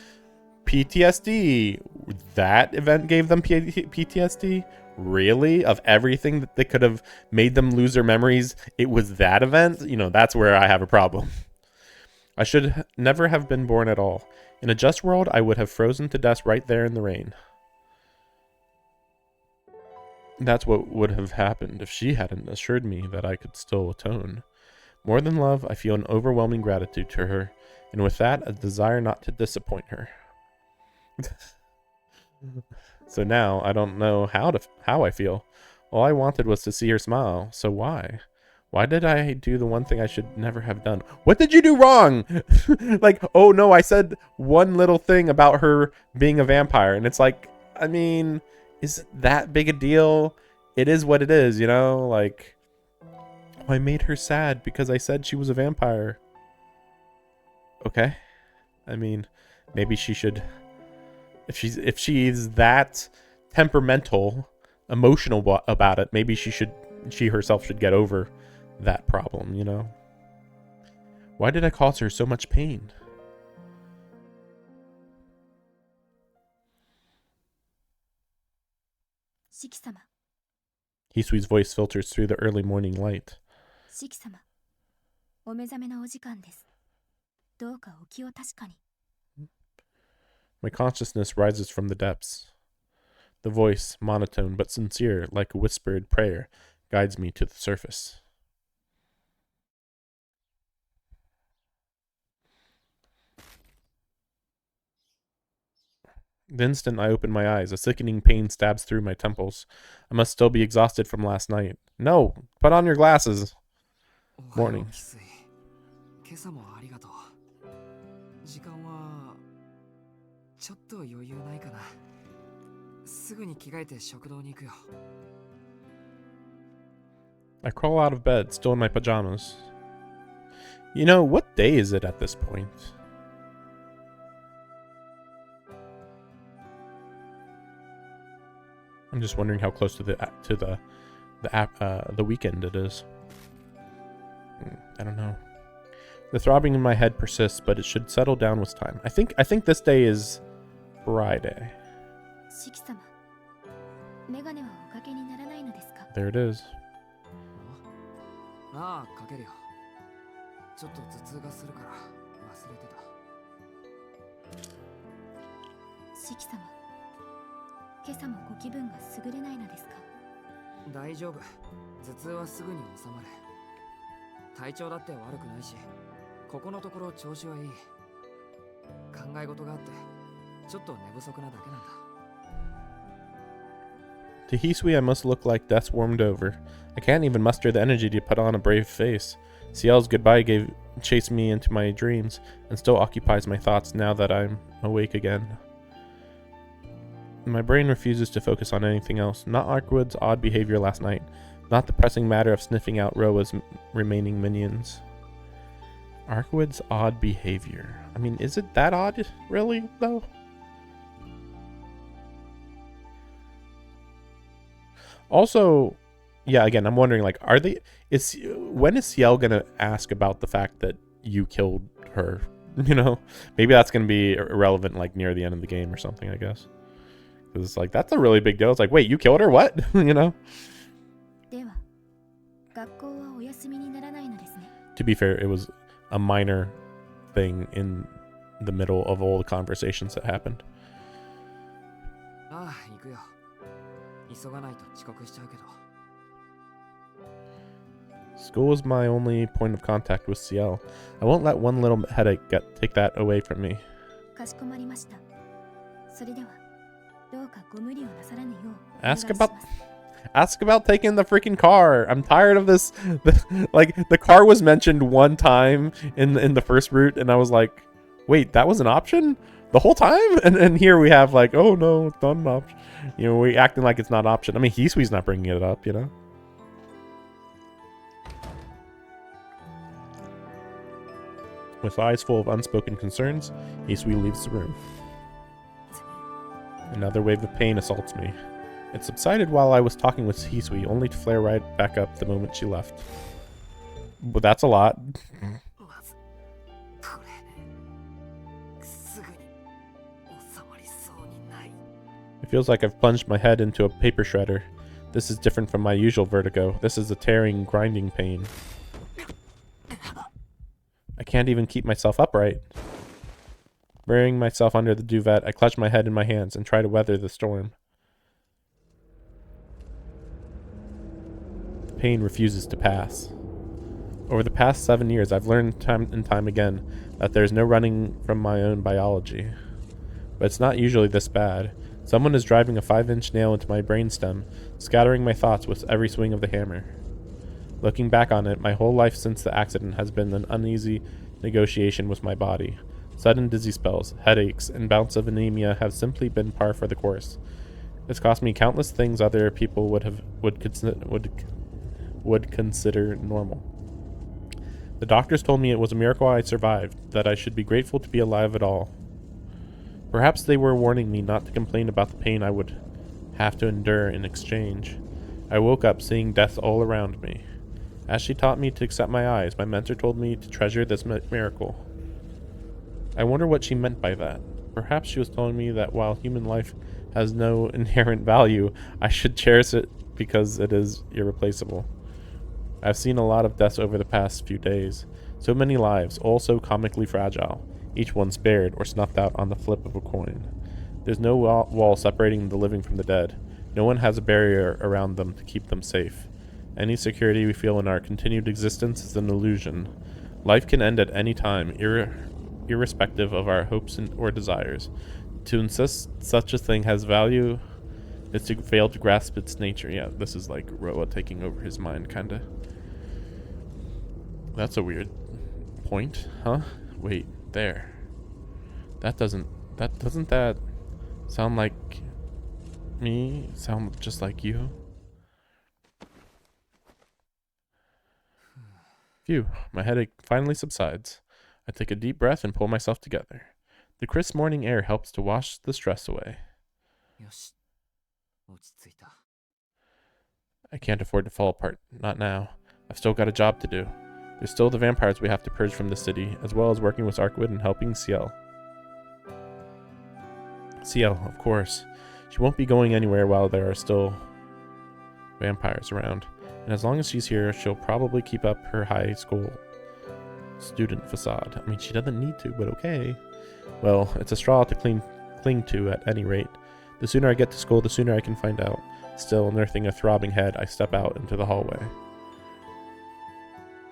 PTSD. That event gave them PTSD? Really? Of everything that they could have made them lose their memories, it was that event? That's where I have a problem. I should never have been born at all. In a just world, I would have frozen to death right there in the rain. That's what would have happened if she hadn't assured me that I could still atone. More than love, I feel an overwhelming gratitude to her, and with that, a desire not to disappoint her. So now, I don't know how I feel. All I wanted was to see her smile, so why? Why did I do the one thing I should never have done? What did you do wrong? Like, oh no, I said one little thing about her being a vampire, and it's like, I mean, is it that big a deal? It is what it is, you know? Like, oh, I made her sad because I said she was a vampire. Okay. I mean, maybe she should, if she's that temperamental, emotional about it, maybe she herself should get over that problem, you know? Why did I cause her so much pain? Shiki-sama, Hisui's voice filters through the early morning light. シキ様、お目覚めのお時間です。どうかお気を確かに。My consciousness rises from the depths. The voice, monotone but sincere, like a whispered prayer, guides me to the surface. The instant I open my eyes, a sickening pain stabs through my temples. I must still be exhausted from last night. No, put on your glasses. Morning. 今朝もありがとう。時間はちょっと余裕ないかな。すぐに着替えて食堂に行くよ。I crawl out of bed, still in my pajamas. You know, what day is it at this point? I'm just wondering how close to the weekend it is. I don't know. The throbbing in my head persists, but it should settle down with time. I think this day is Friday. シキ様、メガネはおかけにならないのですか？ There it is. ああ、かけるよ。ちょっと頭痛がするから忘れてた。シキ様、今朝もご気分が優れないのですか？大丈夫。頭痛はすぐに収まる。体調だって悪くないし、ここのところ調子はいい。考え事があって、ちょっと寝不足なだけなんだ。To Hisui, I must look like death's warmed over. I can't even muster the energy to put on a brave face. Ciel's goodbye chased me into my dreams, and still occupies my thoughts now that I'm awake again. My brain refuses to focus on anything else. Not Arkwood's odd behavior last night. Not the pressing matter of sniffing out Roa's remaining minions. Arkwood's odd behavior. I mean, is it that odd, really, though? Also, yeah, again, I'm wondering, like, when is Ciel gonna ask about the fact that you killed her? You know? Maybe that's gonna be irrelevant, like, near the end of the game or something, I guess. Because it's like, that's a really big deal. It's like, wait, you killed her? What? You know? To be fair, it was a minor thing in the middle of all the conversations that happened. School is my only point of contact with Ciel. I won't let one little headache take that away from me. Ask about taking the freaking car. I'm tired of this. Like, the car was mentioned one time in the first route, and I was like, wait, that was an option the whole time? And here we have, like, oh no, it's not an option. You know, we acting like it's not an option. I mean, Hisui's not bringing it up, you know? With eyes full of unspoken concerns, Hisui leaves the room. Another wave of pain assaults me. It subsided while I was talking with Hisui, only to flare right back up the moment she left. But that's a lot. It feels like I've plunged my head into a paper shredder. This is different from my usual vertigo. This is a tearing, grinding pain. I can't even keep myself upright. Burying myself under the duvet, I clutch my head in my hands and try to weather the storm. The pain refuses to pass. Over the past 7 years, I've learned time and time again that there's no running from my own biology. But it's not usually this bad. Someone is driving a 5-inch nail into my brainstem, scattering my thoughts with every swing of the hammer. Looking back on it, my whole life since the accident has been an uneasy negotiation with my body. Sudden dizzy spells, headaches, and bouts of anemia have simply been par for the course. It's cost me countless things other people would consider normal. The doctors told me it was a miracle I survived, that I should be grateful to be alive at all. Perhaps they were warning me not to complain about the pain I would have to endure in exchange. I woke up seeing death all around me. As she taught me to accept my eyes, my mentor told me to treasure this miracle. I wonder what she meant by that. Perhaps she was telling me that while human life has no inherent value, I should cherish it because it is irreplaceable. I've seen a lot of deaths over the past few days. So many lives, all so comically fragile, each one spared or snuffed out on the flip of a coin. There's no wall separating the living from the dead. No one has a barrier around them to keep them safe. Any security we feel in our continued existence is an illusion. Life can end at any time, irrespective of our hopes or desires. To insist such a thing has value is to fail to grasp its nature. Yeah, this is like Roa taking over his mind, kinda. That's a weird point, huh? Wait, there. Doesn't that sound like me? Sound just like you? Phew, my headache finally subsides. I take a deep breath and pull myself together. The crisp morning air helps to wash the stress away. よし、落ち着いた。 I can't afford to fall apart. Not now. I've still got a job to do. There's still the vampires we have to purge from the city, as well as working with Arkwood and helping Ciel. Ciel, of course. She won't be going anywhere while there are still vampires around. And as long as she's here, she'll probably keep up her high school student facade. I mean, she doesn't need to, but okay. Well, it's a straw to cling to at any rate. The sooner I get to school, the sooner I can find out. Still nursing a throbbing head, I step out into the hallway.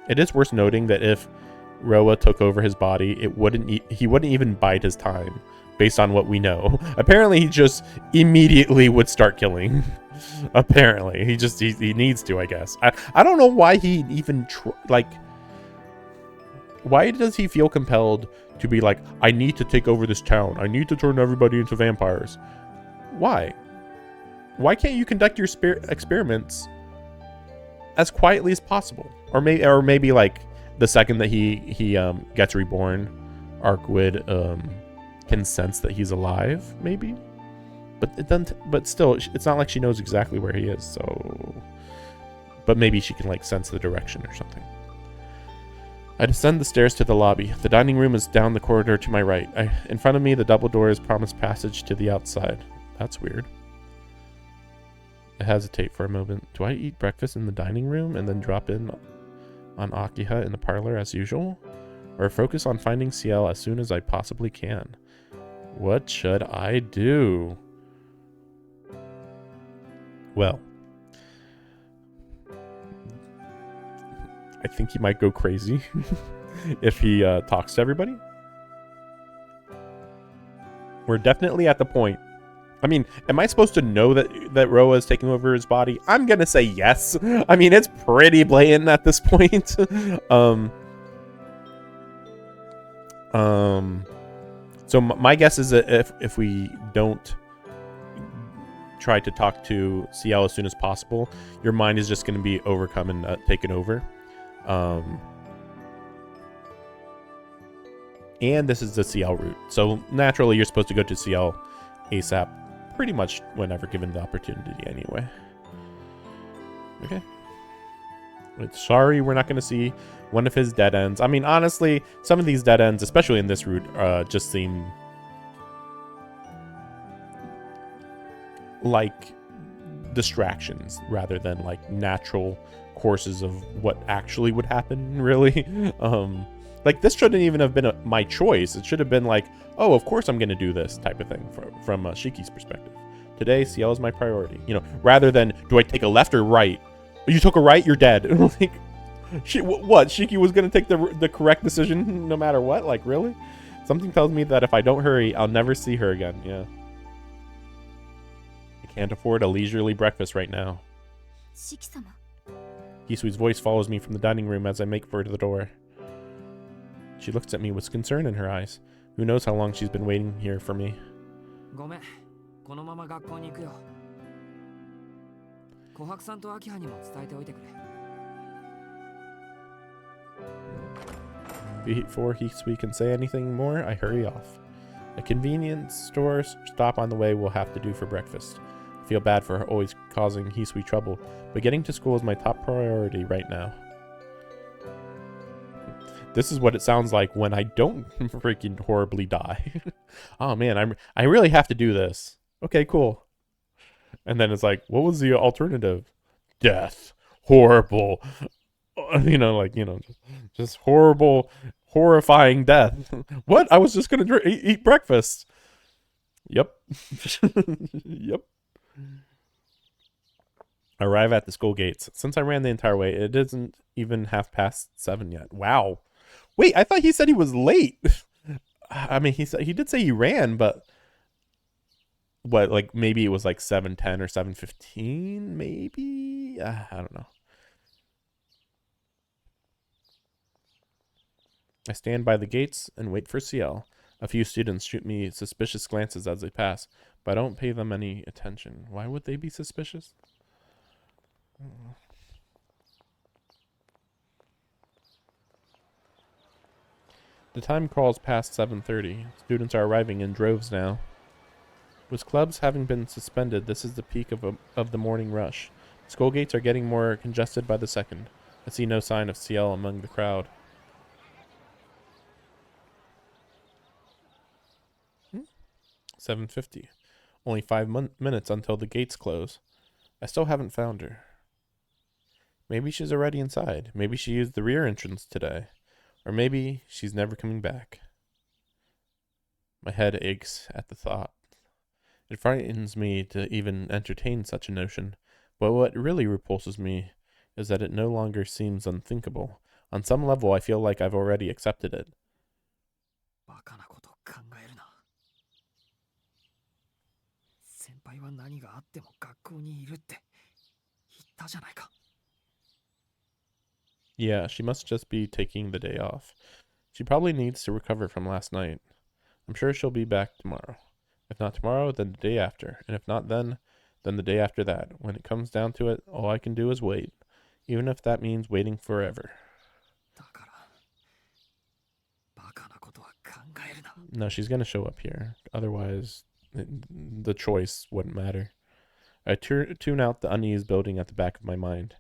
It is worth noting that if Roa took over his body, he wouldn't even bide his time, based on what we know. Apparently, he just immediately would start killing. Apparently, he needs to, I guess. I don't know why he even why does he feel compelled to be like, I need to take over this town. I need to turn everybody into vampires. Why? Why can't you conduct your experiments as quietly as possible? Or maybe like the second that he gets reborn, Arkwood can sense that he's alive, maybe. But it doesn't. But still, it's not like she knows exactly where he is. So, but maybe she can like sense the direction or something. I descend the stairs to the lobby. The dining room is down the corridor to my right. In front of me, the double doors promise passage to the outside. That's weird. I hesitate for a moment. Do I eat breakfast in the dining room and then drop in on Akiha in the parlor as usual? Or focus on finding Ciel as soon as I possibly can? What should I do? Well, I think he might go crazy if he talks to everybody. We're definitely at the point. I mean, am I supposed to know that Roa is taking over his body? I'm gonna say yes. I mean, it's pretty blatant at this point. So my guess is that if we don't try to talk to Ciel as soon as possible, your mind is just going to be overcome and taken over. And this is the Ciel route. So naturally, you're supposed to go to Ciel ASAP, pretty much whenever given the opportunity anyway. Okay. Sorry, we're not going to see one of his dead ends. I mean, honestly, some of these dead ends, especially in this route, just seem like distractions rather than like natural courses of what actually would happen, really. Like, this shouldn't even have been my choice. It should have been like, oh, of course I'm going to do this type of thing from Shiki's perspective. Today, Ciel is my priority. You know, rather than, do I take a left or right? You took a right, you're dead. Like, what? Shiki was going to take the correct decision no matter what? Like, really? Something tells me that if I don't hurry, I'll never see her again. Yeah. Can't afford a leisurely breakfast right now. シキ様 Hisui's voice follows me from the dining room as I make for the door. She looks at me with concern in her eyes. Who knows how long she's been waiting here for me. ごめん、このまま学校に行くよ。琥珀さんと秋葉にも伝えておいてくれ。Before Hisui can say anything more, I hurry off. A convenience store stop on the way will have to do for breakfast. I feel bad for always causing Hisui trouble, but getting to school is my top priority right now. This is what it sounds like when I don't freaking horribly die. Oh man, I really have to do this. Okay, cool. And then it's like, what was the alternative? Death. Horrible. Just horrible, horrifying death. What? I was just gonna eat breakfast. Yep. Yep. Arrive at the school gates. Since I ran the entire way, it isn't even 7:30 yet. Wow. Wait, I thought he said he was late. I mean, he did say he ran, but what? Like maybe it was like 7:10 or 7:15, maybe. I don't know. I stand by the gates and wait for Ciel. A few students shoot me suspicious glances as they pass, but I don't pay them any attention. Why would they be suspicious? The time crawls past 7:30. Students are arriving in droves now. With clubs having been suspended, this is the peak of the morning rush. School gates are getting more congested by the second. I see no sign of Ciel among the crowd. 7:50. Only 5 minutes until the gates close. I still haven't found her. Maybe she's already inside. Maybe she used the rear entrance today. Or maybe she's never coming back. My head aches at the thought. It frightens me to even entertain such a notion, but what really repulses me is that it no longer seems unthinkable. On some level, I feel like I've already accepted it. バカなこと考えるな。先輩は何があっても学校にいるって言ったじゃないか。Yeah, she must just be taking the day off. She probably needs to recover from last night. I'm sure she'll be back tomorrow. If not tomorrow, then the day after. And if not then the day after that. When it comes down to it, all I can do is wait. Even if that means waiting forever. だからバカなことは考えるな。 No, she's gonna show up here. Otherwise, the choice wouldn't matter. I tune out the unease building at the back of my mind.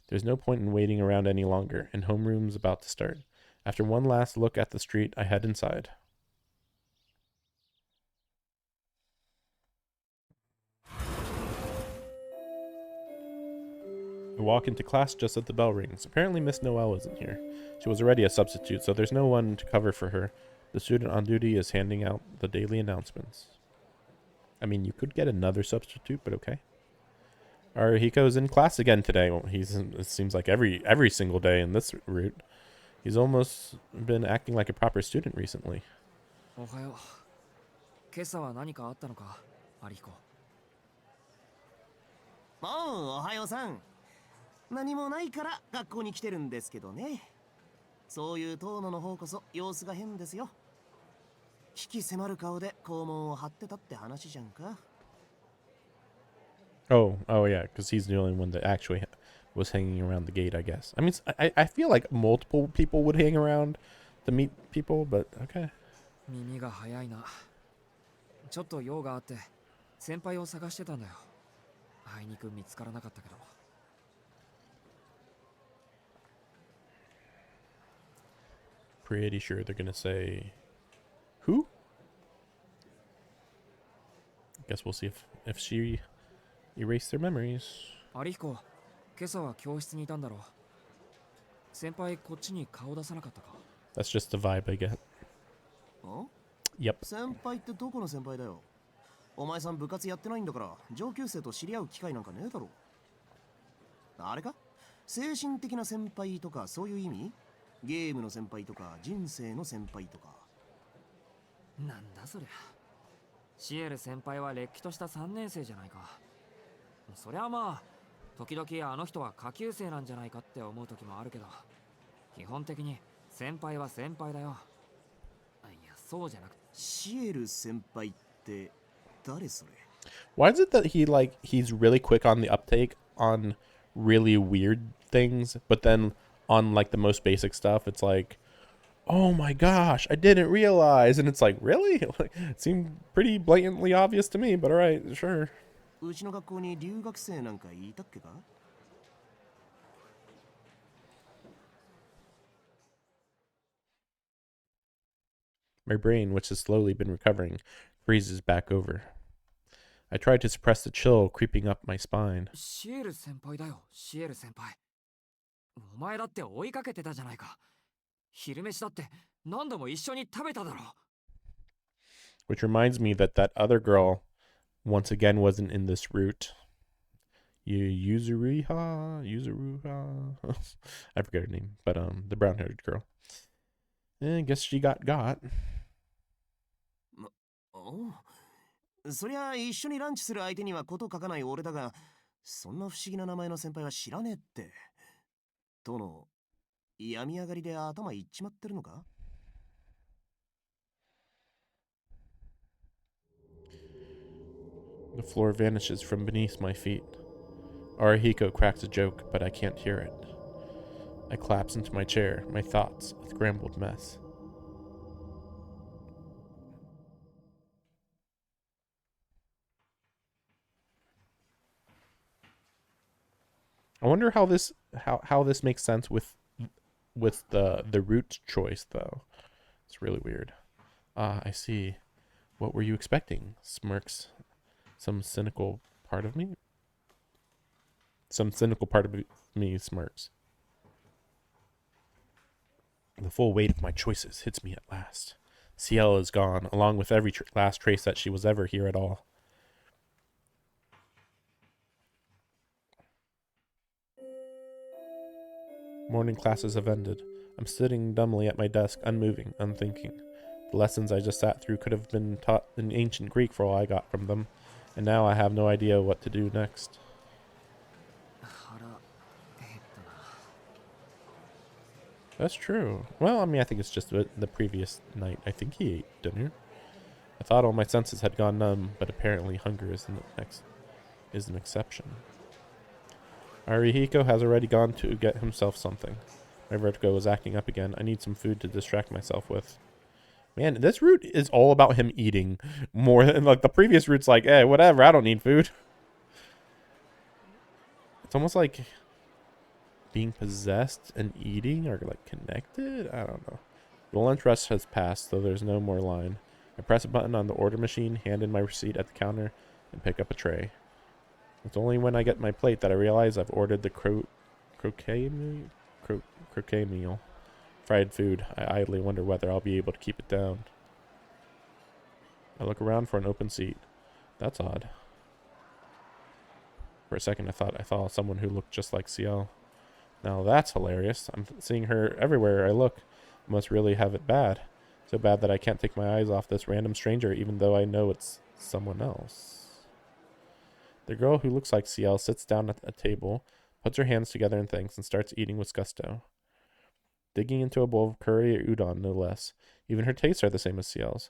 There's no point in waiting around any longer, and homeroom's about to start. After one last look at the street, I head inside. I walk into class just as the bell rings. Apparently Miss Noelle isn't here. She was already a substitute, so there's no one to cover for her. The student on duty is handing out the daily announcements. I mean, you could get another substitute, but okay. Hiko's in class again today. Well, it seems like every single day in this route. He's almost been acting like a proper student recently. おはよう。今朝は何かあったのか、アリコ。おう、おはようさん。何もないから学校に来てるんですけどね。そういう遠野の方こそ様子が変ですよ。鬼気迫る顔で校門を張ってたって話じゃんか。Oh, yeah, because he's the only one that actually was hanging around the gate, I guess. I mean, I feel like multiple people would hang around to meet people, but okay. 耳が早いな。ちょっと用があって先輩を探してたんだよ。あいにく見つからなかったけど。Pretty sure they're gonna say, who? I guess we'll see if she erased their memories. アリヒコ、今朝は教室にいたんだろう。先輩こっちに顔出さなかったか。 That's just the vibe I get. お Yep. 先輩ってどこの先輩だよ。お前さん部活やってないんだから上級生と知り合う機会なんかねえだろ。あれか、精神的な先輩とかそういう意味？ゲームの先輩とか人生の先輩とか。なんだそりゃ。シエル先輩はれっきとした3年生じゃないか。そりゃまあ時々あの人は下級生なんじゃないかって思う時もあるけど、基本的に先輩は先輩だよ。いや、そうじゃなくて。シエル先輩って誰それ？ Why is it that he's really quick on the uptake on really weird things, but then on like the most basic stuff, it's like, oh my gosh, I didn't realize, and it's like, really? Like, it seemed pretty blatantly obvious to me, but all right, sure. うちの学校に留学生なんかいたっけか？ My brain, which has slowly been recovering, freezes back over. I try to suppress the chill creeping up my spine. シエル先輩だよ、シエル先輩。お前だって追いかけてたじゃないか。昼飯だって何度も一緒に食べただろ。Which reminds me that that other girl once again wasn't in this route. Yuzuruha? I forget her name, but the brown-haired girl. I guess she got. おう、そりゃ一緒にランチする相手にはこと書かない俺だが、そんな不思議な名前の先輩は知らねえって。殿、病み上がりで頭いっちまってるのか？ The floor vanishes from beneath my feet. Arihiko cracks a joke, but I can't hear it. I collapse into my chair, my thoughts a scrambled mess. I wonder how this makes sense with the root choice though. It's really weird. Ah, I see. What were you expecting? Smirks. Some cynical part of me smirks. The full weight of my choices hits me at last. Ciel is gone, along with every last trace that she was ever here at all. Morning classes have ended. I'm sitting dumbly at my desk, unmoving, unthinking. The lessons I just sat through could have been taught in ancient Greek for all I got from them, and now I have no idea what to do next. That's true. Well, I mean, I think it's just the previous night. I think he ate dinner. I thought all my senses had gone numb, but apparently hunger is an exception. Arihiko has already gone to get himself something. My vertigo is acting up again. I need some food to distract myself with. Man, this route is all about him eating more than like the previous route's like, eh, whatever, I don't need food. It's almost like being possessed and eating are like connected. I don't know. The lunch rush has passed, so there's no more line. I press a button on the order machine, hand in my receipt at the counter, and pick up a tray. It's only when I get my plate that I realize I've ordered the croquet meal. Fried food. I idly wonder whether I'll be able to keep it down. I look around for an open seat. That's odd. For a second, I thought I saw someone who looked just like Ciel. Now that's hilarious. I'm seeing her everywhere I look. I must really have it bad. So bad that I can't take my eyes off this random stranger, even though I know it's someone else. The girl who looks like Ciel sits down at a table, puts her hands together and thanks, and starts eating with gusto. Digging into a bowl of curry or udon, no less. Even her tastes are the same as Ciel's.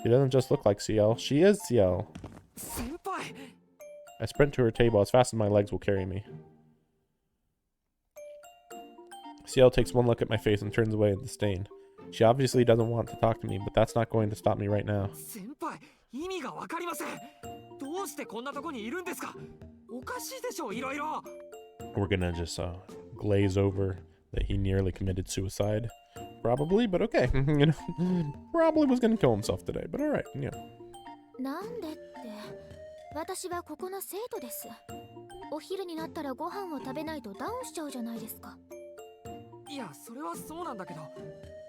She doesn't just look like Ciel, she is Ciel. Senpai! I sprint to her table as fast as my legs will carry me. Ciel takes one look at my face and turns away in disdain. She obviously doesn't want to talk to me, but that's not going to stop me right now. Senpai, 意味がわかりません。どうしてこんなとこにいるんですか？おかしいでしょ、いろいろ。We're gonna just glaze over that he nearly committed suicide. Probably, but okay. You know, probably was gonna kill himself today, but alright, yeah. なんでって、私はここの生徒です。お昼になったらご飯を食べないとダウンしちゃうじゃないですか。いや、それはそうなんだけど、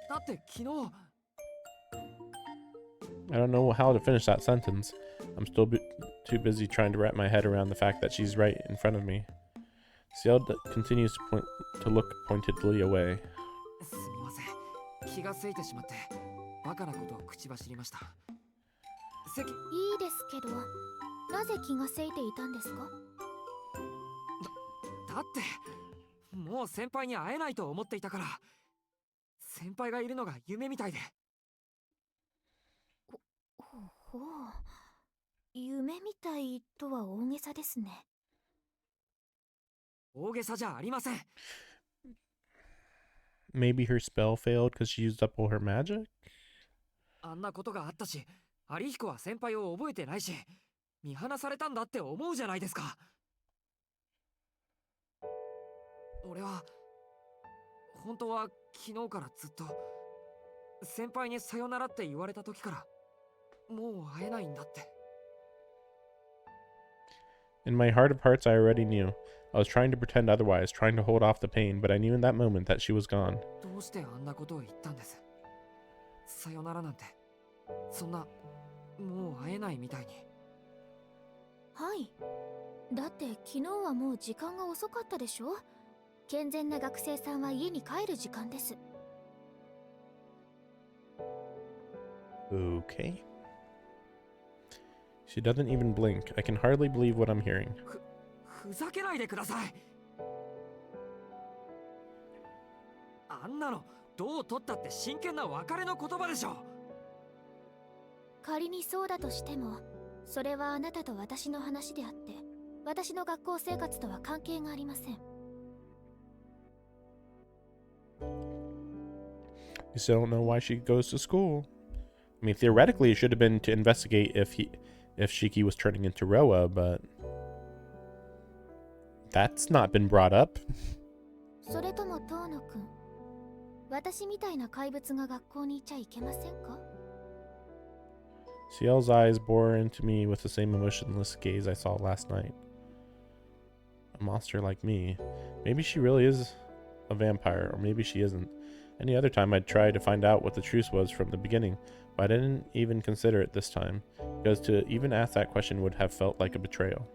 だって昨日。I don't know how to finish that sentence. I'm still too busy trying to wrap my head around the fact that she's right in front of me. Ciel continues to look pointedly away. すみません。気がついてしまって。バカなことを口走りました。いいですけど、なぜ気がせいていたんですか？だってもう先輩に会えないと思っていたから。先輩がいるのが夢みたいで。ほう、夢みたいとは大げさですね。大げさじゃありません。 Maybe her spell failed because she used up all her magic? あんなことがあったし、有彦は先輩を覚えてないし、見放されたんだって思うじゃないですか。俺は本当は昨日からずっと先輩にさよならって言われた時からもう会えないんだって。 In my heart of hearts, I already knew. I was trying to pretend otherwise, trying to hold off the pain, but I knew in that moment that she was gone. どうしてあんなことを言ったんです？さよならなんて、そんなもう会えないみたいに。はい。だって昨日はもう時間が遅かったでしょ。健全な学生さんは家に帰る時間です。Okay. She doesn't even blink. I can hardly believe what I'm hearing. ふざけないでください。あんなのどう取ったって真剣な別れの言葉でしょ。仮にそうだとしても、それはあなたと私の話であって、私の学校生活とは関係がありません。You still don't know why she goes to school. I mean, theoretically, it should have been to investigate if Shiki was turning into Roa, but that's not been brought up. それとも遠野くん、私みたいな怪物が学校にいちゃいけませんか？ Ciel's eyes bore into me with the same emotionless gaze I saw last night. A monster like me. Maybe she really is a vampire, or maybe she isn't. Any other time I'd try to find out what the truth was from the beginning, but I didn't even consider it this time, because to even ask that question would have felt like a betrayal.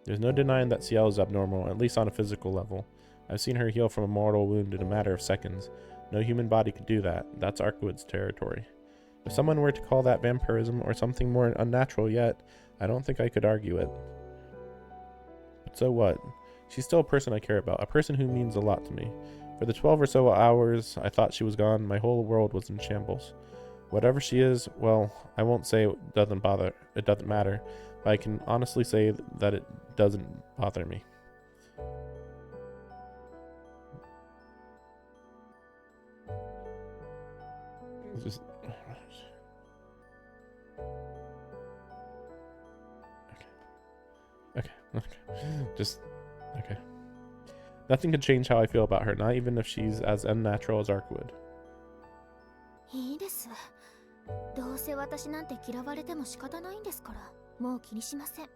There's no denying that Ciel is abnormal, at least on a physical level. I've seen her heal from a mortal wound in a matter of seconds. No human body could do that. That's Arkwood's territory. If someone were to call that vampirism or something more unnatural yet, I don't think I could argue it. But so what? She's still a person I care about, a person who means a lot to me. For the 12 or so hours I thought she was gone, my whole world was in shambles. Whatever she is, well, I won't say it doesn't matter, but I can honestly say that it doesn't bother me. Just okay. Nothing could change how I feel about her, not even if she's as unnatural as Arkwood. いいです。どうせ私なんて嫌われても仕方ないんですから、もう気にしません。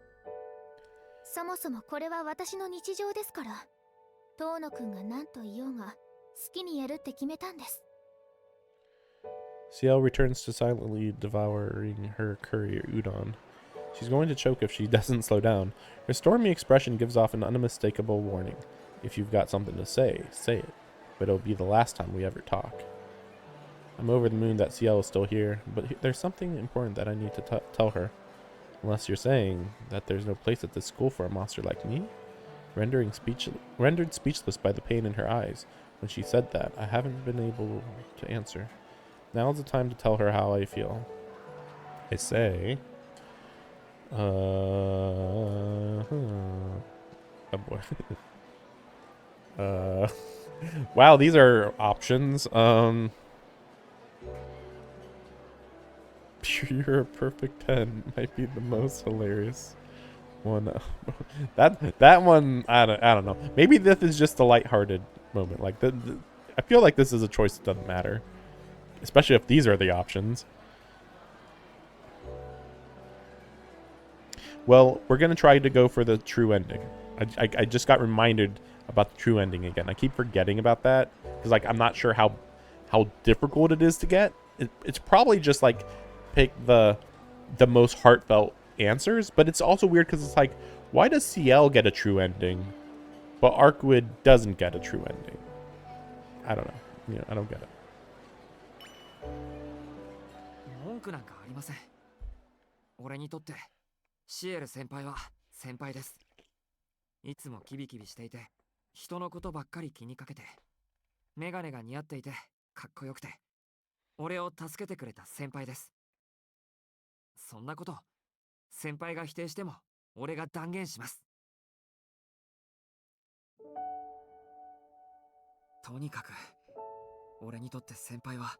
そもそもこれは私の日常ですから、遠野くんが何と言おうが、好きにやるって決めたんです。Ciel returns to silently devouring her curry udon. She's going to choke if she doesn't slow down. Her stormy expression gives off an unmistakable warning. If you've got something to say, say it. But it'll be the last time we ever talk. I'm over the moon that Ciel is still here, but there's something important that I need to tell her. Unless you're saying that there's no place at this school for a monster like me? Rendered speechless by the pain in her eyes. When she said that, I haven't been able to answer. Now's the time to tell her how I feel. I say... Oh boy. Wow, these are options. You're a perfect 10 might be the most hilarious one. that one, I don't know. Maybe this is just a lighthearted moment. Like I feel like this is a choice that doesn't matter, especially if these are the options. Well, we're gonna try to go for the true ending. I just got reminded about the true ending again. I keep forgetting about that because like I'm not sure how difficult it is to get. It's probably just like pick the most heartfelt answers, but it's also weird because it's like, why does Ciel get a true ending, but Arkwood doesn't get a true ending? I don't know. I don't get it. 文句なんかありません。俺にとってシエル先輩は先輩です。いつもキビキビしていて、人のことばっかり気にかけて、メガネが似合っていてかっこよくて、俺を助けてくれた先輩です。そんなこと先輩が否定しても俺が断言します。とにかく俺にとって先輩は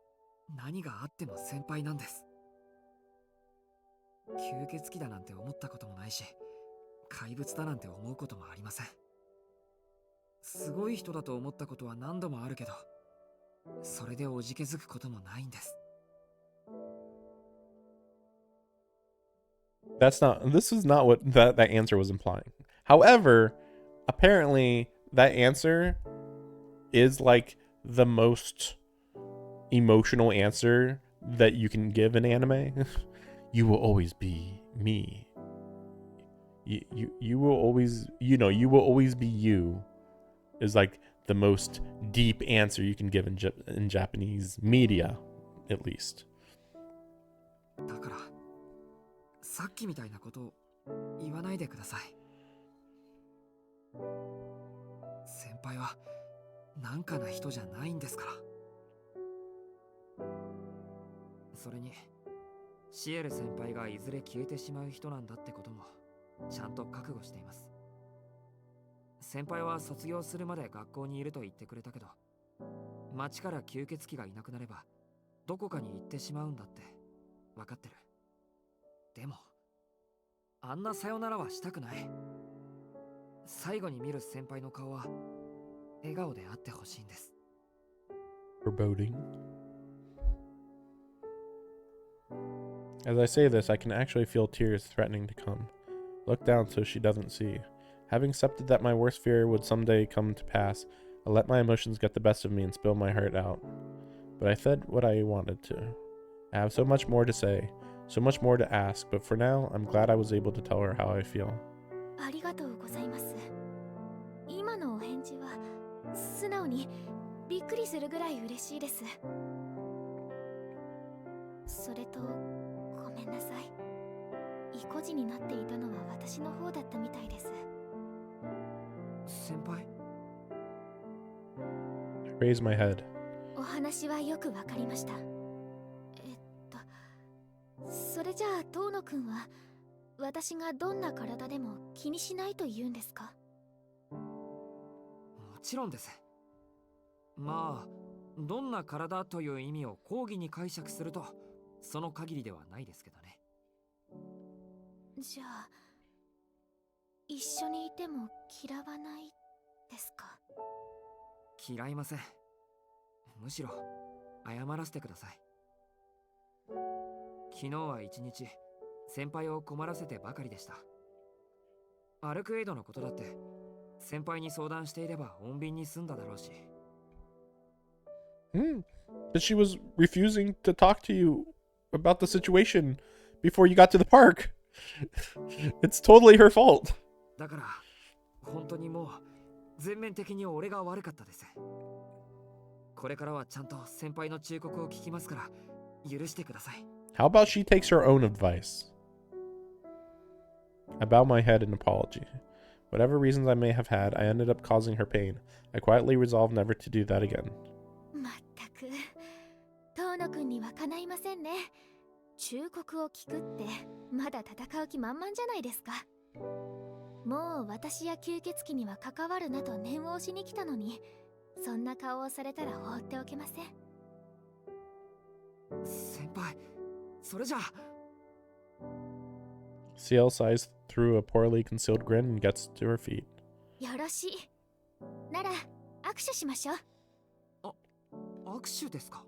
何があっても先輩なんです。吸血鬼だなんて思ったこともないし、怪物だなんて思うこともありません。すごい人だと思ったことは何度もあるけど、それでおじけづくこともないんです。This is not what that answer was implying. However, apparently that answer is like the most emotional answer that you can give in anime. You will always be me. You will always, you will always be you is like the most deep answer you can give in Japanese media, at least. だからさっきみたいなことを言わないでください。先輩はなんかな人じゃないんですから。それにシエル先輩がいずれ消えてしまう人なんだってこともちゃんと覚悟しています。先輩は卒業するまで学校にいると言ってくれたけど、町から吸血鬼がいなくなればどこかに行ってしまうんだって分かってる。でもあんなさよならはしたくない。最後に見る先輩の顔は笑顔であってほしいんです。Foreboding. As I say this, I can actually feel tears threatening to come. Look down so she doesn't see. Having accepted that my worst fear would someday come to pass, I let my emotions get the best of me and spill my heart out. But I said what I wanted to. I have so much more to say, so much more to ask, but for now, I'm glad I was able to tell her how I feel. ありがとうございます。今のお返事は素直にびっくりするぐらい嬉しいです。それとごめんなさい。意固地になっていたのは私の方だったみたいです。先輩。I raised my head. お話はよくわかりました。それじゃあ遠野くんは私がどんな体でも気にしないと言うんですか？もちろんです。まあどんな体という意味を講義に解釈するとその限りではないですけどね。じゃあ一緒にいても嫌わないですか？嫌いません。むしろ謝らせてください。昨日は一日先輩を困らせてばかりでした。アルクエイドのことだって先輩に相談していれば穏便に済んだだろうし。But she was refusing to talk to you about the situation before you got to the park. It's totally her fault. だから本当にもう全面的に俺が悪かったです。これからはちゃんと先輩の忠告を聞きますから許してください。How about she takes her own advice? I bow my head in apology. Whatever reasons I may have had, I ended up causing her pain. I quietly resolved never to do that again. まったく遠野くんにはかないませんね。忠告を聞くってまだ戦う気満々じゃないですか。もう私や吸血鬼には関わるなと念を押しに来たのに、そんな顔をされたら放っておけません。先輩、それじゃあ。Ciel sighs through a poorly concealed grin and gets to her feet. よろしい。なら握手しましょう。握手ですか？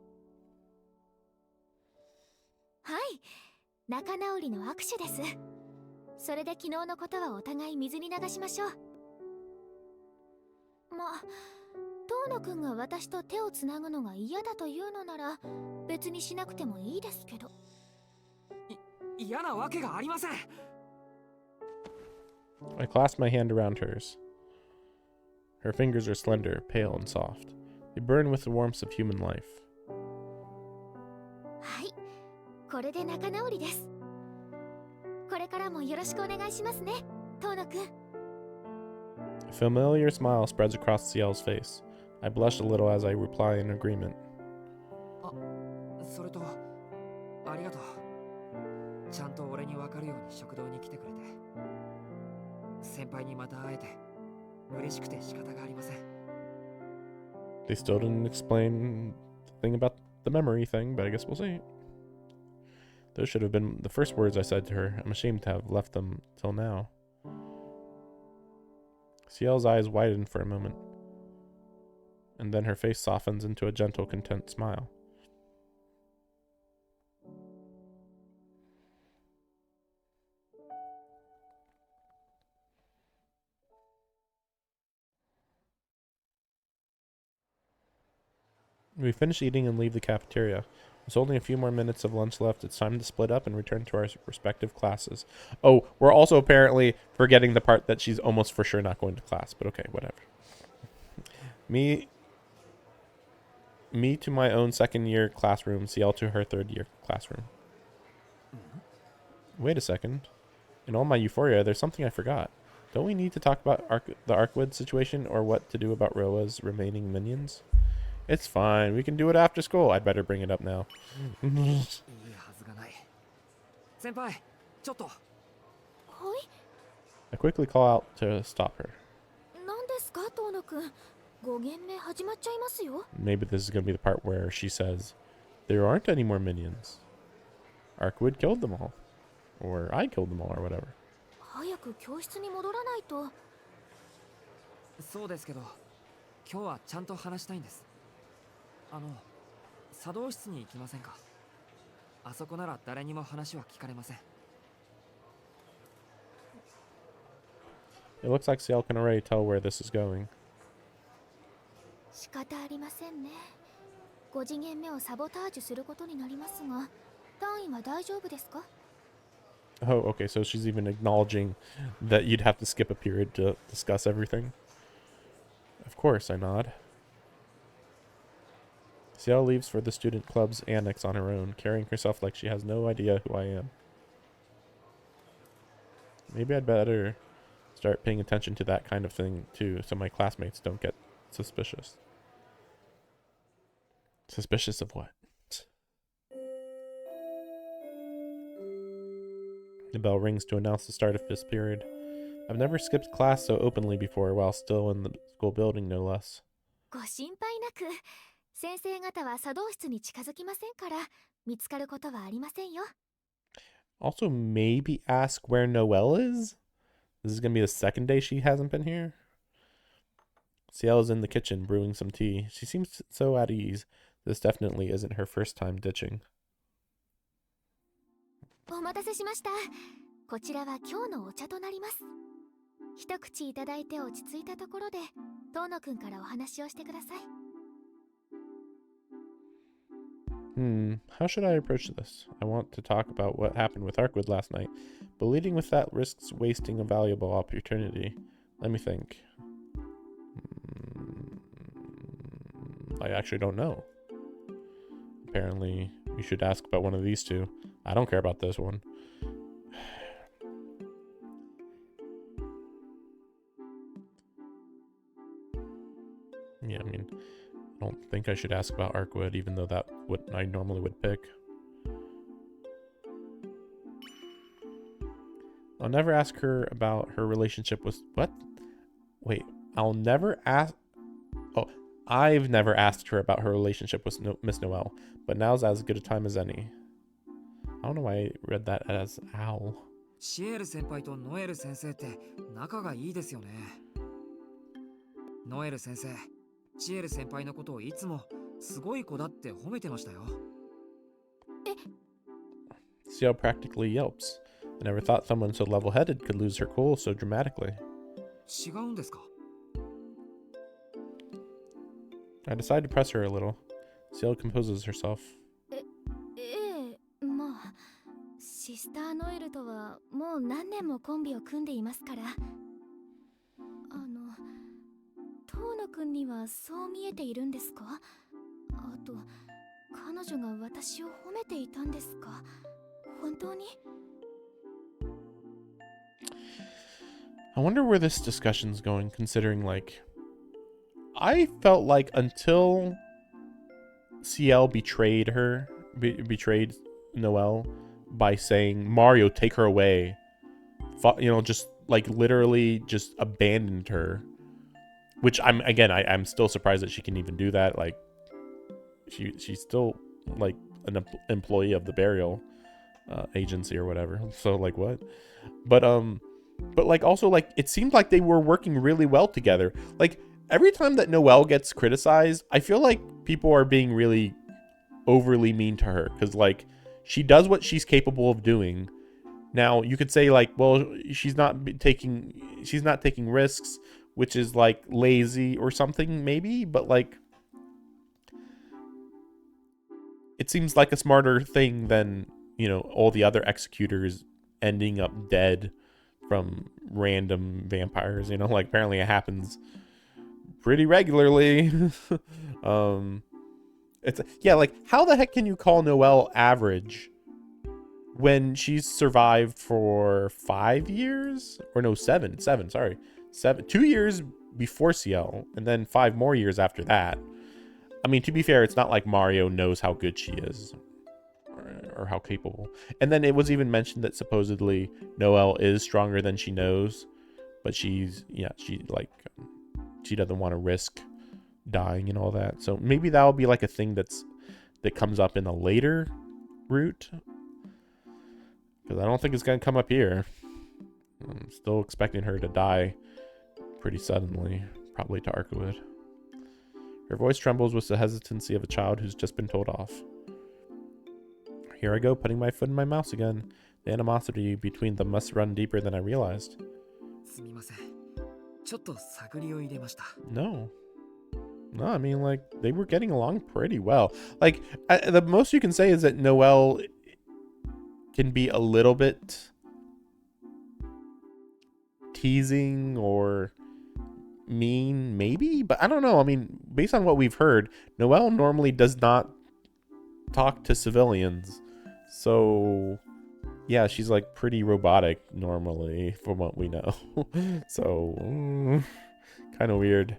はい、仲直りの握手です。それで昨日のことはお互い水に流しましょう。まあ、遠野くんが私と手をつなぐのが嫌だというのなら別にしなくてもいいですけど。嫌なわけがありません。I clasp my hand around hers. Her fingers are slender, pale, and soft. They burn with the warmth of human life. はい、これで仲直りです。これからもよろしくお願いしますね、遠野くん。A familiar smile spreads across Ciel's face. I blush a little as I reply in agreement. それとありがとう。ちゃんと俺に分かるように食堂に来てくれて、先輩にまた会えて嬉しくて仕方がありません。 They still didn't explain the thing about the memory thing, but I guess we'll see. Those should have been the first words I said to her. I'm ashamed to have left them till now. Ciel's eyes widen for a moment, and then her face softens into a gentle, content smile. We finish eating and leave the cafeteria. There's only a few more minutes of lunch left. It's time to split up and return to our respective classes. Oh, we're also apparently forgetting the part that she's almost for sure not going to class, but okay, whatever. Me to my own second year classroom, Ciel to her third year classroom. Wait a second. In all my euphoria, there's something I forgot. Don't we need to talk about the Arkwood situation or what to do about Roa's remaining minions? It's fine. We can do it after school. I'd better bring it up now. いいはずがない。先輩、ちょっと。はい、 I quickly call out to stop her. 何ですか遠野くん。5限目始まっちゃいますよ。 Maybe this is going to be the part where she says, there aren't any more minions. Arkwood killed them all. Or I killed them all or whatever. 早く教室に戻らないと。そうですけど、今日はちゃんと話したいんです。茶道室に行きませんか？あそこなら誰にも話は聞かれません。 It looks like Ciel can already tell where this is going. 仕方ありませんね。5次元目をサボタージュすることになりますが、単位は大丈夫ですか？ Oh, okay, so she's even acknowledging that you'd have to skip a period to discuss everything. Of course, I nod. Ciel leaves for the student club's annex on her own, carrying herself like she has no idea who I am. Maybe I'd better start paying attention to that kind of thing too, so my classmates don't get suspicious. Suspicious of what? The bell rings to announce the start of this period. I've never skipped class so openly before while still in the school building, no less. ご心配なく、先生方は茶道室に近づきませんから、見つかることはありませんよ。 Also, maybe ask where Noelle is? This is going to be the second day she hasn't been here. Ciel is in the kitchen brewing some tea. She seems so at ease. This definitely isn't her first time ditching. お待たせしました。こちらは今日のお茶となります。一口いただいて落ち着いたところで、遠野くんからお話をしてください。 How should I approach this? I want to talk about what happened with Arkwood last night, but leading with that risks wasting a valuable opportunity. Let me think. I actually don't know. Apparently, you should ask about one of these two. I don't care about this one. Yeah, I mean, I don't think I should ask about Arkwood, even though that what I normally would pick. I'll never ask her about her relationship with... What? Wait, I'll never ask... Oh, I've never asked her about her relationship with Miss Noelle, but now's as good a time as any. I don't know why I read that as owl. シエル先輩とノエル先生って仲がいいですよね。ノエル先生、シエル先輩のことをいつもすごい子だって褒めてましたよ。Ciel practically yelps. I never thought someone so level-headed could lose her cool so dramatically. 違うんですか？ I decide to press her a little. Ciel composes herself. まあ、シスターノエルとはもう何年もコンビを組んでいますから。遠野くんにはそう見えているんですか？あと、彼女が私を褒めていたんですか？本当に？ I wonder where this discussion's going, considering, like, I felt like until Ciel betrayed her, betrayed Noelle by saying, Mario, take her away, you know, just, like, literally just abandoned her. Which, I'm still surprised that she can even do that. Like, she's still, like, an employee of the burial agency or whatever. So, like, what? But like, also, like, it seemed like they were working really well together. Like, every time that Noelle gets criticized, I feel like people are being really overly mean to her, because, like, she does what she's capable of doing. Now, you could say, like, well, she's not taking risks, which is, like, lazy or something, maybe, but, like, it seems like a smarter thing than, you know, all the other executors ending up dead from random vampires, you know, like, apparently it happens pretty regularly. It's, yeah, like, how the heck can you call Noelle average when she's survived for 5 years? Or no, 7, sorry. 2 years before Ciel, and then 5 more years after that. I mean, to be fair, it's not like Mario knows how good she is, or how capable. And then it was even mentioned that supposedly Noelle is stronger than she knows, but she doesn't want to risk dying and all that. So maybe that'll be like a thing that comes up in a later route, because I don't think it's gonna come up here. I'm still expecting her to die pretty suddenly, probably to Arcawood. Her voice trembles with the hesitancy of a child who's just been told off. Here I go, putting my foot in my mouth again. The animosity between them must run deeper than I realized. No, I mean, like, they were getting along pretty well. Like, the most you can say is that Noelle can be a little bit teasing or mean, maybe, but I don't know. I mean, based on what we've heard, Noelle normally does not talk to civilians, so yeah, she's like pretty robotic normally from what we know. So kind of weird.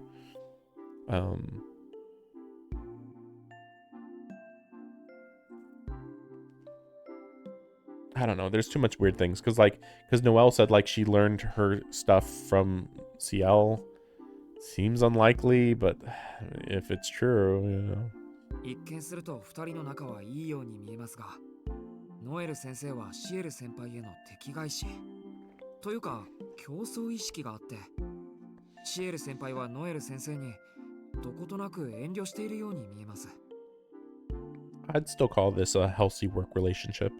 I don't know, there's too much weird things, because Noelle said, like, she learned her stuff from Ciel. Seems unlikely, but if it's true, you know. 一見すると二人の仲はいいように見えますが、ノエル先生はシエル先輩への敵返しというか競争意識があって、シエル先輩はノエル先生にどことなく遠慮しているように見えます。I'd still call this a healthy work relationship.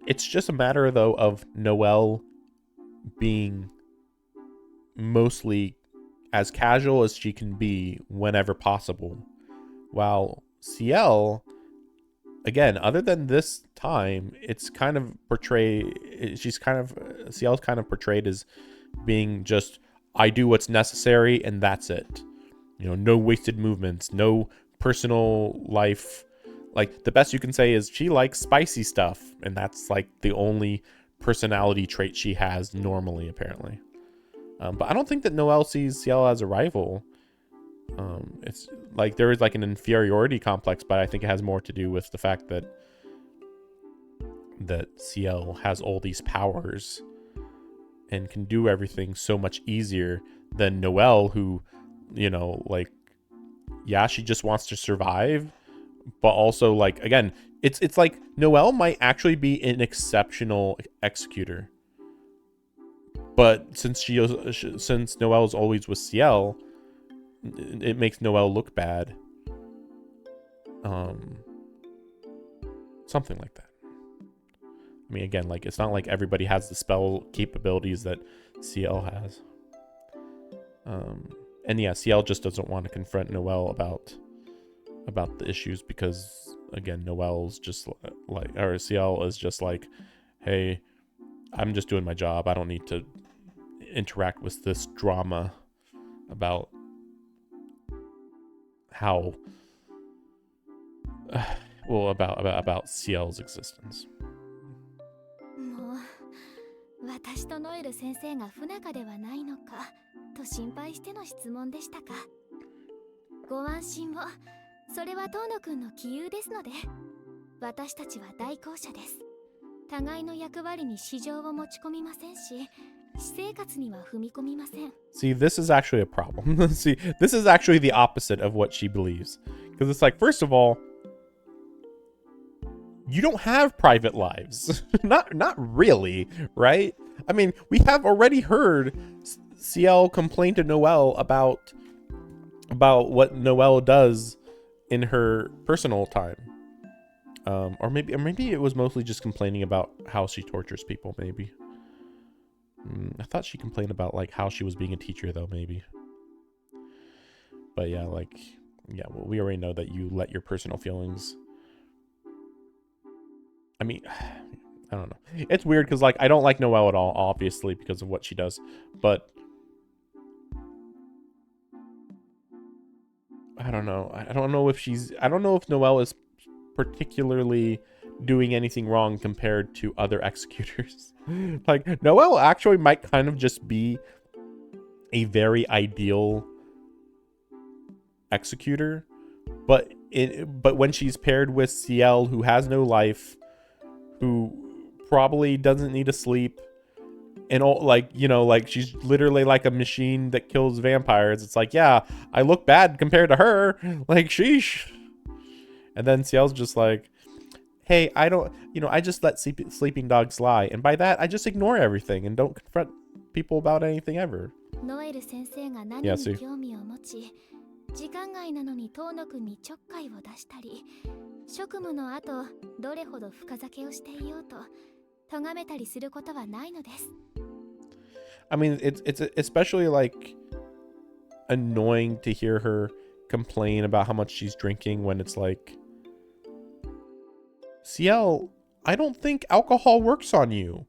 It's just a matter, though, of Noelle being mostly as casual as she can be whenever possible, while Ciel, again, other than this time, it's kind of portrayed, Ciel's kind of portrayed as being just, I do what's necessary and that's it. You know, no wasted movements, no personal life. Like, the best you can say is she likes spicy stuff, and that's like the only personality trait she has normally, apparently. But I don't think that Noelle sees Ciel as a rival. It's like there is like an inferiority complex, but I think it has more to do with the fact that Ciel has all these powers and can do everything so much easier than Noelle, who, you know, like, yeah, she just wants to survive, but also, like, again, it's like Noelle might actually be an exceptional executor. But since Noelle's always with Ciel, it makes Noelle look bad. Something like that. I mean, again, like, it's not like everybody has the spell capabilities that Ciel has. And yeah, Ciel just doesn't want to confront Noelle about the issues because, again, Noelle's just like, or Ciel is just like, hey, I'm just doing my job. I don't need to interact with this drama about how well about Ciel's existence. もう私とノエル先生が不仲ではないのかと心配しての質問でしたか。ご安心を。それは遠野くんの杞憂ですので。私たちは代行者です。互いの役割に私情を持ち込みませんし、私生活には踏み込みません。 See, this is actually a problem. See, this is actually the opposite of what she believes. Because it's like, first of all, you don't have private lives. Not really, right? I mean, we have already heard Ciel complain to Noelle about what Noelle does in her personal time. Or maybe it was mostly just complaining about how she tortures people, maybe. I thought she complained about like how she was being a teacher though, maybe. But yeah, like, yeah, well, we already know that you let your personal feelings. I mean, I don't know. It's weird because like I don't like Noelle at all, obviously, because of what she does. But I don't know. I don't know if Noelle is particularly doing anything wrong compared to other executors. Like Noelle actually might kind of just be a very ideal executor, but when she's paired with Ciel, who has no life, who probably doesn't need to sleep, and all, like, you know, like she's literally like a machine that kills vampires. It's like, yeah, I look bad compared to her. Like, sheesh. And then Ciel's just like, hey, I don't, I just let sleeping dogs lie. And by that, I just ignore everything and don't confront people about anything ever. ノエル先生が何 Yeah, に see. 興味を持ち、時間外なのに遠野くんにちょっかいを出したり、職務の後どれほど深酒をしていようと咎めたりすることはないのです。 I mean, it's especially like annoying to hear her complain about how much she's drinking when it's like, Ciel, I don't think alcohol works on you.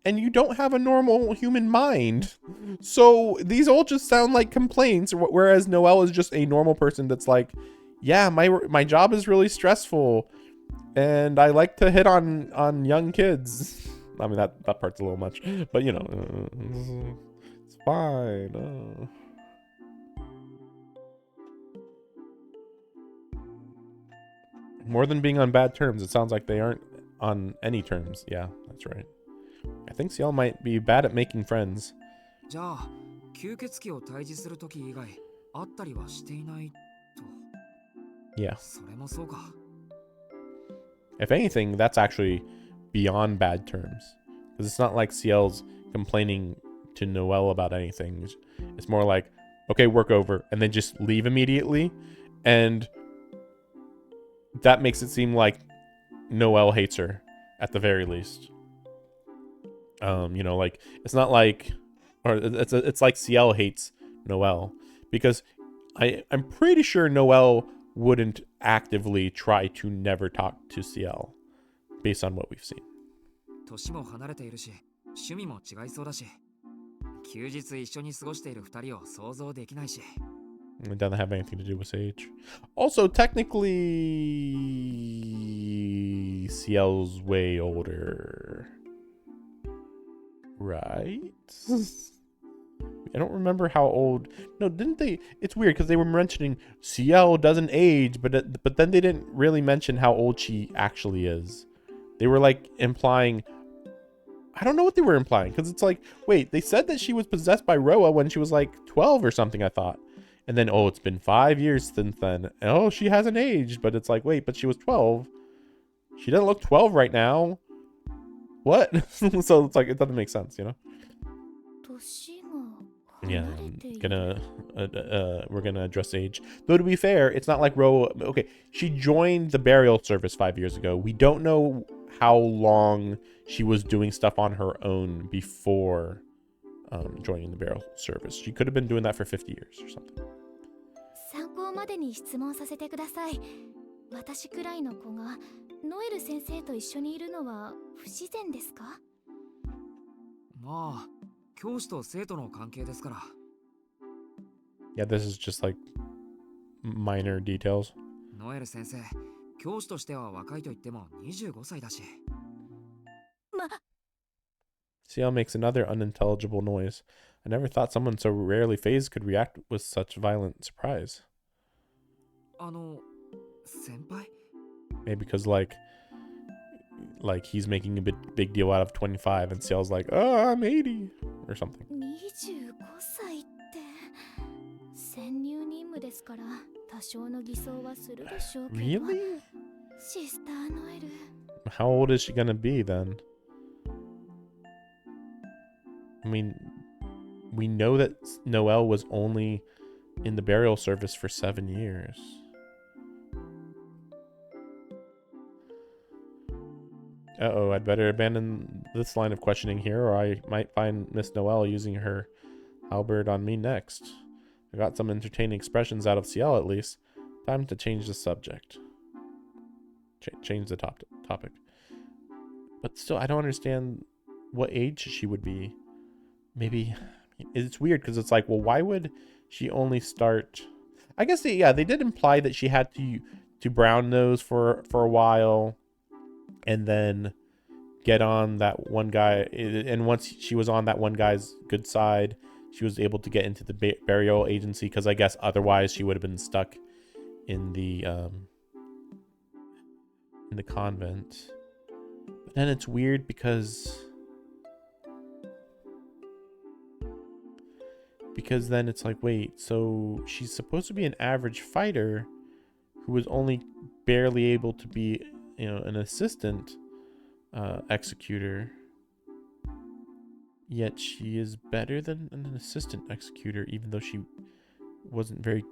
And you don't have a normal human mind. So these all just sound like complaints, whereas Noelle is just a normal person that's like, yeah, my job is really stressful and I like to hit on young kids. I mean, that part's a little much, but it's fine. More than being on bad terms, it sounds like they aren't on any terms. Yeah, that's right. I think Ciel might be bad at making friends. じゃあ吸血鬼を退治する時以外会ったりはしていないと。 Yeah. それもそうか。 If anything, that's actually beyond bad terms. Because it's not like Ciel's complaining to Noelle about anything. It's more like, okay, work over, and then just leave immediately. And that makes it seem like Noelle hates her, at the very least. Like, it's not like, or it's like Ciel hates Noelle. Because I'm pretty sure Noelle wouldn't actively try to never talk to Ciel, based on what we've seen. 年も離れているし、趣味も違いそうだし、休日一緒に過ごしている二人を想像できないし。 It doesn't have anything to do with age. Also, technically, Ciel's way older. Right? I don't remember how old. No, didn't they? It's weird because they were mentioning Ciel doesn't age, but then they didn't really mention how old she actually is. They were like implying. I don't know what they were implying because it's like, wait, they said that she was possessed by Roa when she was like 12 or something, I thought. And then, oh, it's been 5 years since then. And, oh, she hasn't aged. But it's like, wait, but she was 12. She doesn't look 12 right now. What? So it's like, it doesn't make sense, Yeah, we're gonna address age. Though to be fair, it's not like Roa. Okay, she joined the burial service 5 years ago. We don't know how long she was doing stuff on her own before joining the burial service. She could have been doing that for 50 years or something. 参考までに質問させてください。私くらいの子がノエル先生と一緒にいるのは不自然ですか？まあ、教師と生徒の関係ですから。 Yeah, this is just like minor details. ノエル先生、教師としては若いと言っても25歳だし。Ciel makes another unintelligible noise. I never thought someone so rarely phased could react with such violent surprise. 先輩 Maybe because like he's making a big deal out of 25 and Ciel's like, oh, I'm 80 or something. 25歳って潜入任務ですから多少の偽装はするでしょうけど。 Really? シスターノエル。 How old is she gonna be then? I mean, we know that Noelle was only in the burial service for 7 years. Uh-oh, I'd better abandon this line of questioning here, or I might find Miss Noelle using her halberd on me next. I got some entertaining expressions out of Ciel at least. Time to change the subject. Change the topic. But still, I don't understand what age she would be. Maybe it's weird because it's like, well, why would she only start? I guess they did imply that she had to brown nose for a while, and then get on that one guy. And once she was on that one guy's good side, she was able to get into the burial agency, because I guess otherwise she would have been stuck in the convent. But then it's weird because then it's like, wait, so she's supposed to be an average fighter who was only barely able to be, an assistant executor, yet she is better than an assistant executor, even though she wasn't very,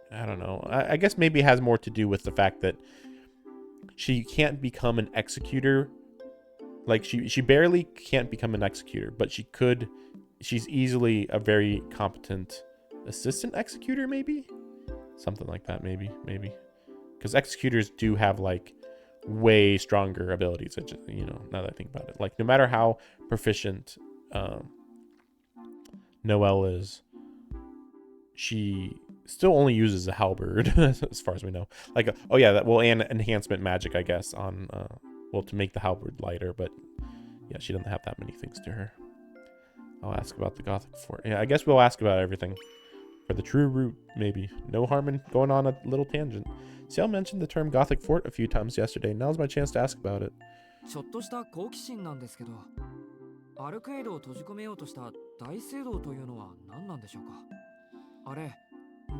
I don't know. I guess maybe it has more to do with the fact that she can't become an executor. Like she barely can't become an executor, but she's easily a very competent assistant executor, maybe something like that. Maybe because executors do have like way stronger abilities. Now that I think about it, like no matter how proficient Noelle is, she still only uses a halberd as far as we know. Like and enhancement magic, I guess, on to make the halberd lighter, but yeah, she doesn't have that many things to her. I'll ask about the Gothic fort. Yeah, I guess we'll ask about everything. For the true root, maybe. No harm in going on a little tangent. Ciel mentioned the term Gothic fort a few times yesterday. Now's my chance to ask about it. ちょっとした好奇心なんですけど、アルクエイドを閉じ込めようとした大聖堂というのは何なんでしょうか。あれ、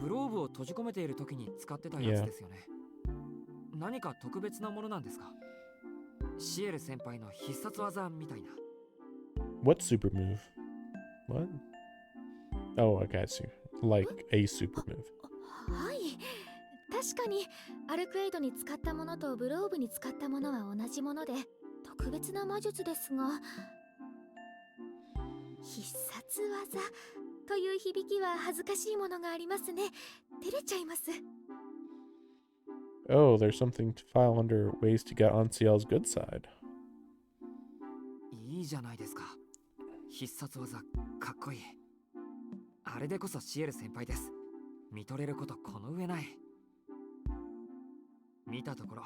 グローブを閉じ込めている時に使ってたやつですよね。何か特別なものなんですか。シエル先輩の必殺技みたいな。What super move? What? Oh, I got you. Like a super move. はい、確かにアルクエイドに使ったものとグローブに使ったものは同じもので特別な魔術ですが、必殺技という響きは恥ずかしいものがありますね。照れちゃいます。Oh, there's something to file under ways to get on Ciel's good side. いいじゃないですか。必殺技かっこいい。あれでこそシエル先輩です。見とれることこの上ない。見たところ、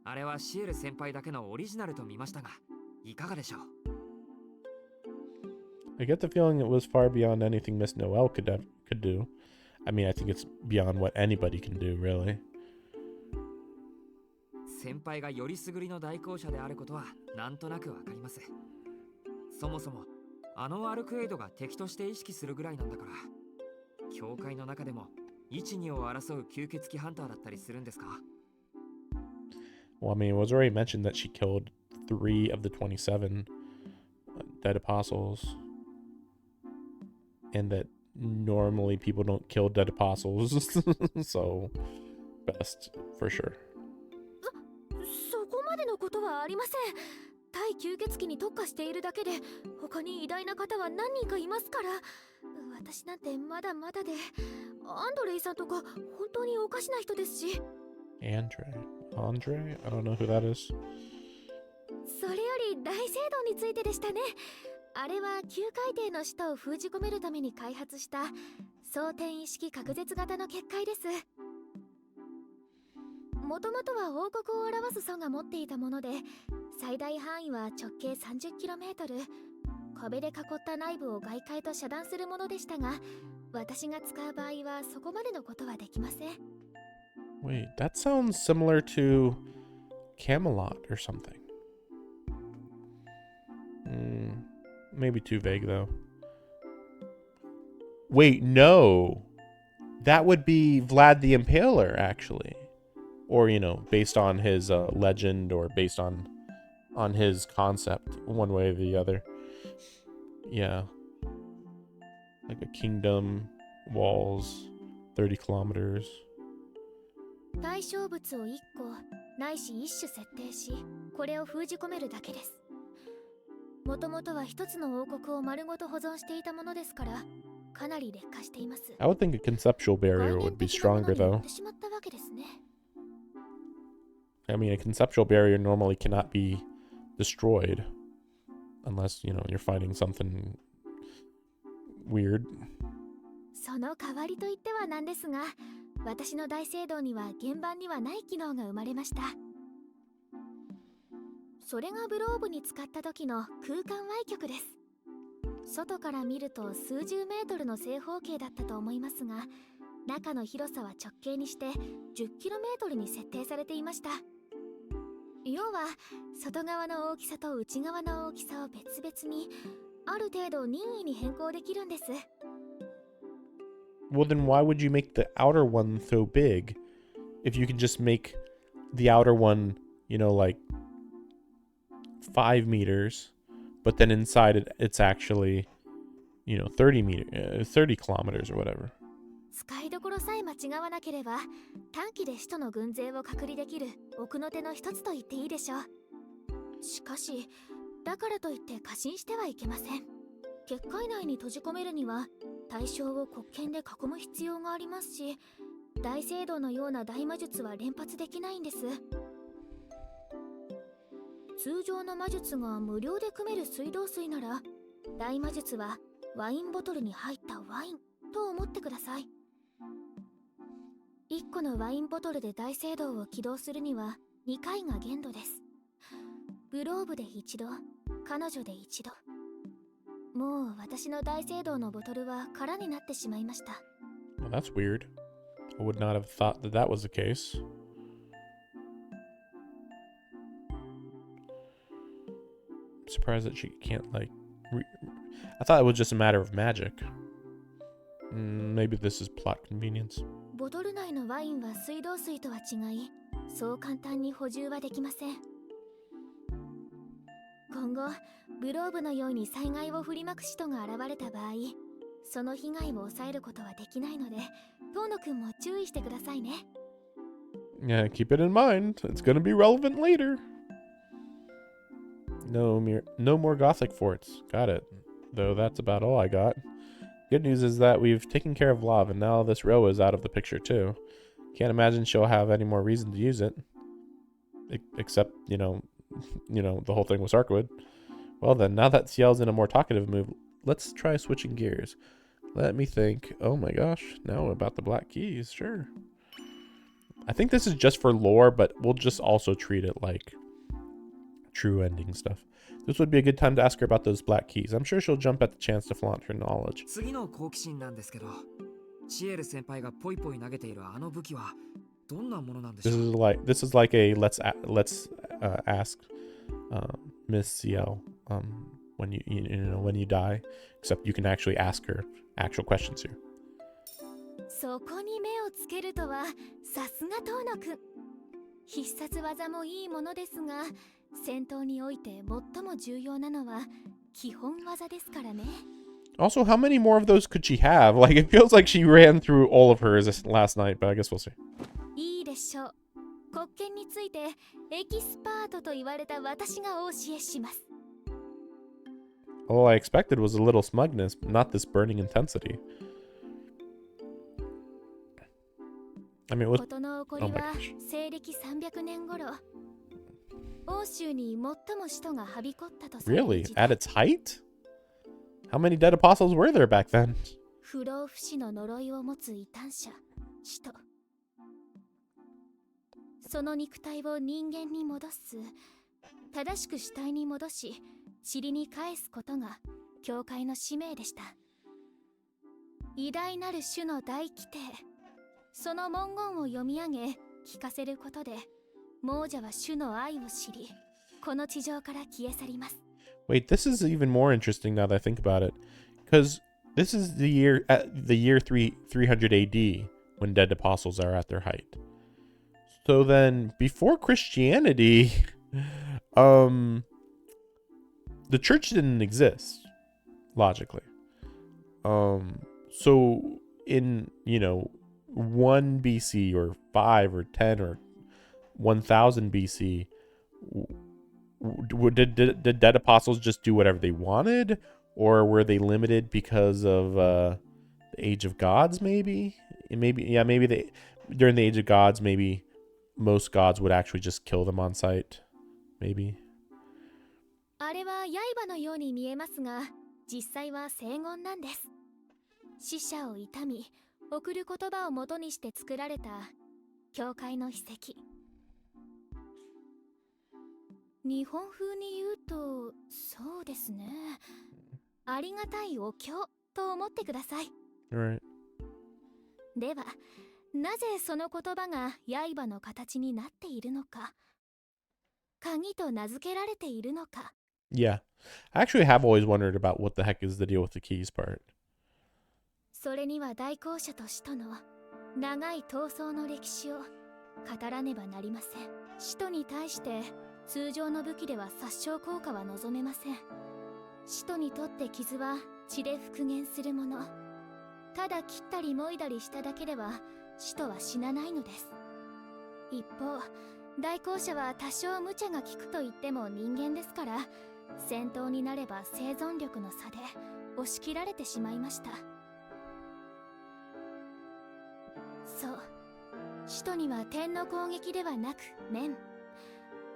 あれはシエル先輩だけのオリジナルと見ましたが、いかがでしょう。I get the feeling it was far beyond anything Miss Noelle could do. I mean, I think it's beyond what anybody can do, really. 先輩がよりすぐりの大校舎であることはなんとなくわかります。そもそもあのアルクエイドが敵として意識するぐらいなんだから、教会の中でも1、2を争う吸血鬼ハンターだったりするんですか。 Well, I mean, it was already mentioned that she killed 3 of the 27 dead apostles, and that normally people don't kill dead apostles, so best for sure. そこまでのことはありません。対吸血鬼に特化しているだけで他に偉大な方は何人かいますから。私なんてまだまだで、アンドレイさんとか本当におかしな人ですし。Andre? I don't know who that is. それより大聖堂についてでしたね。あれは旧海底の下を封じ込めるために開発した装填意識隔絶型の結界です。もともとは王国を表す祖が持っていたもので、最大範囲は直径 30km、 壁で囲った内部を外界と遮断するものでしたが、私が使う場合はそこまでのことはできません。 Wait, that sounds similar to Camelot or something. Maybe too vague though. Wait, no. That would be Vlad the Impaler, actually. Or, you know, based on his legend or based on his concept, one way or the other. Yeah. Like a kingdom, walls, 30 kilometers. 対象物を1個ないし1種設定し、これを封じ込めるだけです。もともとは一つの王国を丸ごと保存していたものですから、かなり劣化しています。 I would think a conceptual barrier would be stronger, though. しまったわけですね。 I mean, a conceptual barrier normally cannot be destroyed unless, you know, you're fighting something weird. その代わりといってはなんですが、私の大聖堂には現場にはない機能が生まれました。それがブローブに使った時の空間歪曲です。外から見ると数十メートルの正方形だったと思いますが、中の広さは直径にして 10km に設定されていました。要は外側の大きさと内側の大きさを別々にある程度任意に変更できるんです。 Well, then why would you make the outer one so big if you can just make the outer one, you know, like 5 meters, but then inside it's actually, you know, 30 kilometers or whatever. 使いどころさえ間違わなければ短期で使徒の軍勢を隔離できる奥の手の一つと言っていいでしょう。しかしだからといって過信してはいけません。結界内に閉じ込めるには対象を黒剣で囲む必要がありますし、大聖堂のような大魔術は連発できないんです。通常の魔術が無料で組める水道水なら、大魔術はワインボトルに入ったワインと思ってください。1個のワインボトルで大聖堂を起動するには2回が限度です。グローブで1度、彼女で1度。もう私の大聖堂のボトルは空になってしまいました。 Well, that's weird. I would not have thought that was the case. I'm surprised that she can't, like... I thought it was just a matter of magic. Maybe this is plot convenience. ボトル内のワインは水道水とは違い、そう簡単に補充はできません。今後グローブのように災害を振りまく使徒が現れた場合、その被害を抑えることはできないので、遠野くんも注意してくださいね。Yeah, keep it in mind. It's gonna be relevant later. No more Gothic forts. Got it. Though that's about all I got. Good news is that we've taken care of Lav, and now this row is out of the picture too. Can't imagine she'll have any more reason to use it. Except, you know, the whole thing with Sarkwood. Well then, now that Ciel's in a more talkative mood, let's try switching gears. Let me think. Oh my gosh, now about the black keys, sure. I think this is just for lore, but we'll just also treat it like true ending stuff. This would be a good time to ask her about those black keys. I'm sure she'll jump at the chance to flaunt her knowledge. 次の好奇心なんですけど、シエル先輩がポイポイ投げているあの武器はどんなものなんでしょう。 This is like a let's ask Miss Ciel when you die, except you can actually ask her actual questions here. そこに目をつけるとはさすが遠野くん。必殺技もいいものですが、戦闘において最も重要なのは基本技ですからね。 Also, how many more of those could she have? Like, it feels like she ran through all of hers last night, but I guess we'll see. いいでしょう。黒剣についてエキスパートと言われた私がお教えします。 All I expected was a little smugness, but not this burning intensity. I mean, 事の起こりは西暦300年頃、欧州に最も使徒がはびこったとされる really? 時代。 At its height? How many dead apostles were there back then? 不老不死の呪いを持つ異端者使徒、その肉体を人間に戻す、正しく死体に戻し塵に返すことが教会の使命でした。偉大なる主の大規定、その文言を読み上げ聞かせることで亡者は主の愛を知り、この地上から消え去ります。 Wait, this is even more interesting now that I think about it, because this is the year 300 AD when dead apostles are at their height. So then, before Christianity, the church didn't exist, logically. So in 1 BC or 5 or 10 or 1000 BC, did dead apostles just do whatever they wanted, or were they limited because of the Age of Gods? Maybe they, during the Age of Gods, maybe most gods would actually just kill them on sight. Maybe. あれは刃のように見えますが、実際は聖言なんです。死者を悼み送る言葉を元にして作られた教会の秘跡。日本風に言うと、そうですね、ありがたいお経と思ってください。 Right. では、なぜその言葉が刃の形になっているのか、鍵と名付けられているのか。 Yeah. I actually have always wondered about what the heck is the deal with the keys part. それには大公社と使徒の長い闘争の歴史を語らねばなりません。使徒に対して通常の武器では殺傷効果は望めません。使徒にとって傷は血で復元するもの。ただ切ったりもいだりしただけでは使徒は死なないのです。一方、大公社は多少無茶が効くと言っても人間ですから、戦闘になれば生存力の差で押し切られてしまいました。そう、使徒には点の攻撃ではなく面、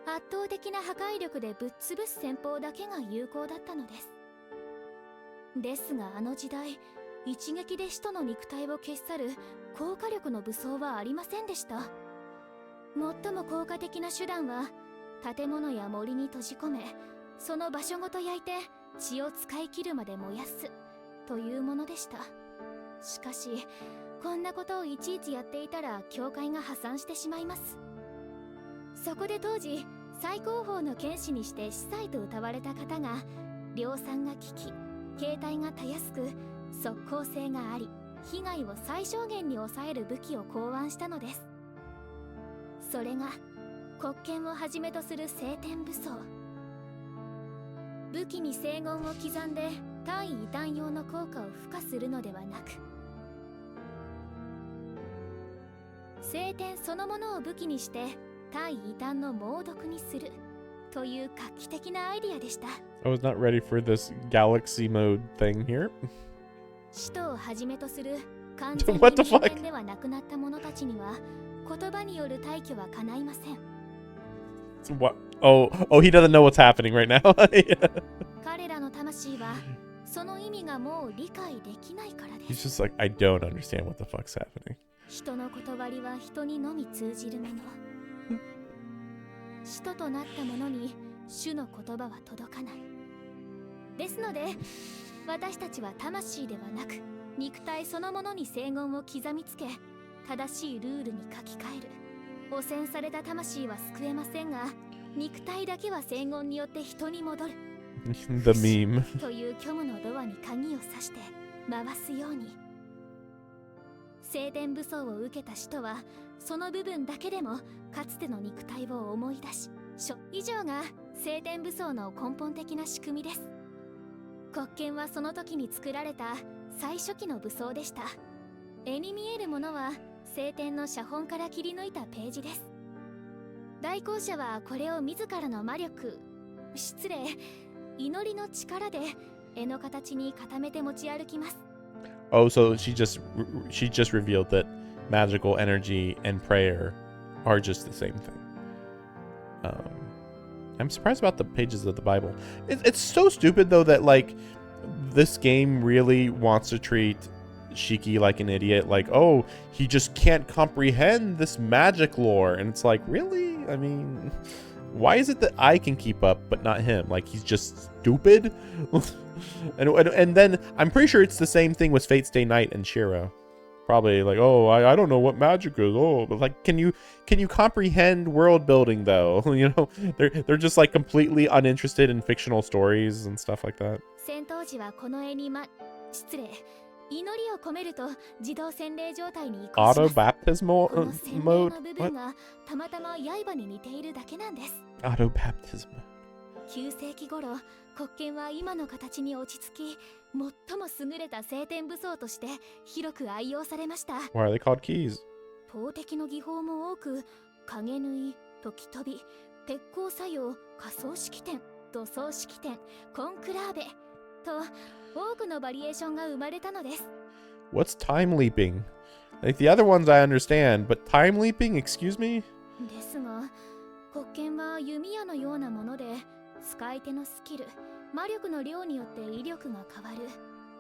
圧倒的な破壊力でぶっ潰す戦法だけが有効だったのです。ですがあの時代、一撃で使徒の肉体を消し去る高火力の武装はありませんでした。最も効果的な手段は建物や森に閉じ込め、その場所ごと焼いて血を使い切るまで燃やすというものでした。しかしこんなことをいちいちやっていたら教会が破産してしまいます。そこで当時最高峰の剣士にして司祭と謳われた方が、量産が利き、形態がたやすく、即効性があり、被害を最小限に抑える武器を考案したのです。それが黒剣をはじめとする聖典武装。武器に聖言を刻んで対異端用の効果を付加するのではなく、聖典そのものを武器にして対異端の猛毒にするという画期的なアイディアでした。 I was not ready for this galaxy mode thing here. 使徒をはじめとする完全に What the 人 fuck? 間ではなくなった者たちには言葉による退去は叶いません。 What? Oh, he doesn't know what's happening right now. Yeah. 彼らの魂はその意味がもう理解できないからで He's す。 just like, I don't understand what the fuck's happening. 人の断りは人にのみ通じるもの。使徒となった者に主の言葉は届かない。ですので私たちは魂ではなく肉体そのものに聖言を刻みつけ、正しいルールに書き換える。汚染された魂は救えませんが、肉体だけは聖言によって人に戻る。The meme. という虚無のドアに鍵を挿して回すように。聖典武装を受けた使徒はその部分だけでもかつての肉体を思い出し、以上が聖典武装の根本的な仕組みです。黒剣はその時に作られた最初期の武装でした。絵に見えるものは聖典の写本から切り抜いたページです。大公社はこれを自らの魔力、失礼、祈りの力で絵の形に固めて持ち歩きます。 Oh, so she just revealed that magical energy and prayer are just the same thing. I'm surprised about the pages of the Bible. It's so stupid though that like this game really wants to treat Shiki like an idiot. Like, oh, he just can't comprehend this magic lore. And it's like, really? I mean, why is it that I can keep up, but not him? Like, he's just stupid? and then I'm pretty sure it's the same thing with Fate Stay Night and Shiro. Probably like, oh, I don't know what magic is. Oh, but like, can you comprehend world building though? You know, they're just like completely uninterested in fictional stories and stuff like that. 戦闘時はこの絵に失礼祈りを込めると自動洗礼状態に移行します。 Auto baptismal この洗礼 mode. の部分がたまたま刃に似ているだけなんです。 Auto baptism. 9世紀頃、国権は今の形に落ち着き、最も優れた聖典武装として広く愛用されました。 Why are they called keys? 法的の技法も多く、影縫い、時飛び、鉄鋼作用、仮想式典、土葬式典、コンクラーベと多くのバリエーションが生まれたのです。 What's time leaping? Like the other ones I understand, but time leaping, excuse me? ですが、国権は弓矢のようなもので、使い手のスキル、魔力の量によって威力が変わる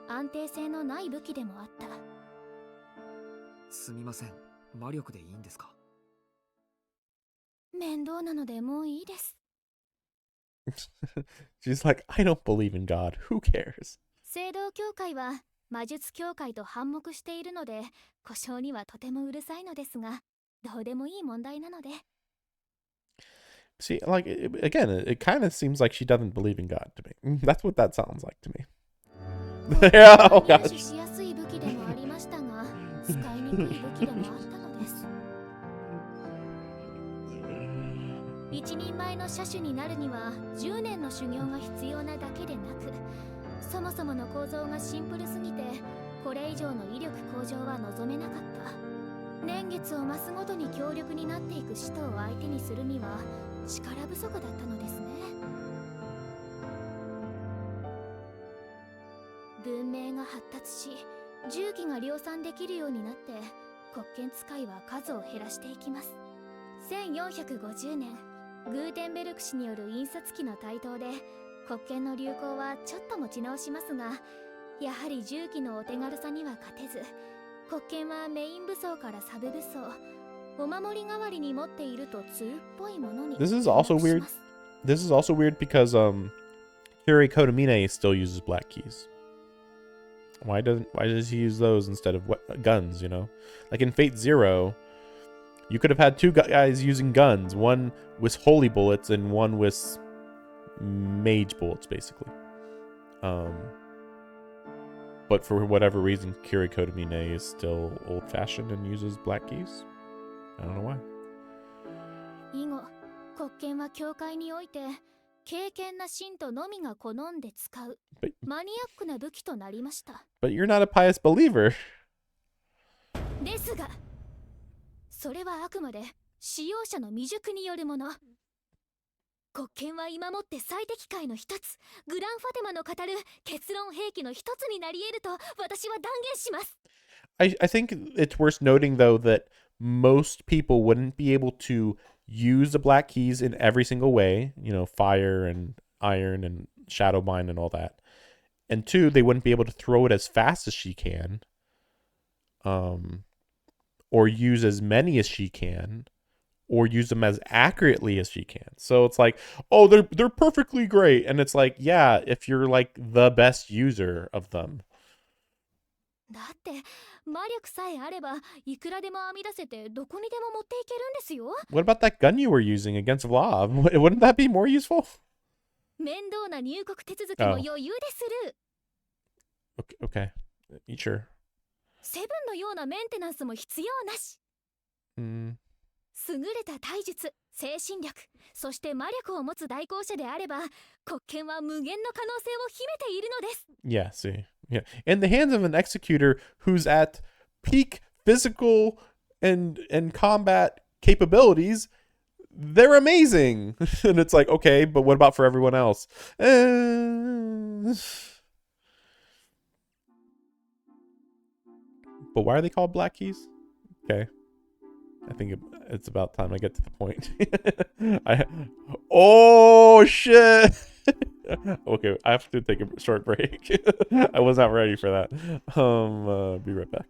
安定性のない武器でもあった。すみません、魔力でいいんですか？面倒なのでもういいです。 She's like, I don't believe in God. Who cares? 聖堂教会は魔術協会と反目しているので、故障にはとてもうるさいのですが、どうでもいい問題なので。 See, like, again, it kind of seems like she doesn't believe in God to me. That's what that sounds like to me. Yeah, oh 入 gosh. 手しやすい武器でもありましたが、使いにくい武器でもあったのです。一人前の射手になるには10年の修行が必要なだけでなく、そもそもの構造がシンプルすぎて、これ以上の威力向上は望めなかった。年月を増すごとに強力になっていく使徒を相手にするには力不足だったのですね。文明が発達し、重機が量産できるようになって、国権使いは数を減らしていきます。1450年、グーテンベルク氏による印刷機の台頭で、国権の流行はちょっと持ち直しますが、やはり重機のお手軽さには勝てず、国権はメイン武装からサブ武装、お守り代わりに持っていると通っぽいものに。 This is also weird. This is also weird because Kiri Kotomine still uses black keys. Why does he use those instead of guns, you know? Like in Fate Zero, you could have had two guys using guns. One with holy bullets and one with mage bullets, basically. But for whatever reason, Kiri Kotomine is still old-fashioned and uses black keys. I don't know why. 以後、国権は教会において敬虔な信徒のみが好んで使うマニアックな武器となりました。 But you're not a pious believer. ですが、それはあくまで使用者の未熟によるもの。国権は今もって最適解の一つ、グランファテマの語る結論兵器の一つになり得ると私は断言します。 I think it's worth noting, though, that most people wouldn't be able to use the black keys in every single way, you know, fire and iron and shadowbind and all that. And two, they wouldn't be able to throw it as fast as she can, or use as many as she can, or use them as accurately as she can. So it's like, oh, they're perfectly great. And it's like, yeah, if you're like the best user of them. だって魔力さえあればいくらでも編み出せてどこにでも持っていけるんですよ。 What about that gun you were using against Law? Wouldn't that be more useful? 面倒な入国手続きも余裕でする。 Okay. Sure. セブンのようなメンテナンスも必要なし。 Mm. 優れた体術、精神力、そして魔力を持つ代行者であれば、国権は無限の可能性を秘めているのです。 Yeah, see. Yeah. In the hands of an executor who's at peak physical and combat capabilities, they're amazing. And it's like, okay, but what about for everyone else? But why are they called black keys? Okay. I think it's about time I get to the point. Oh, shit. Okay, I have to take a short break. I was not ready for that. Be right back.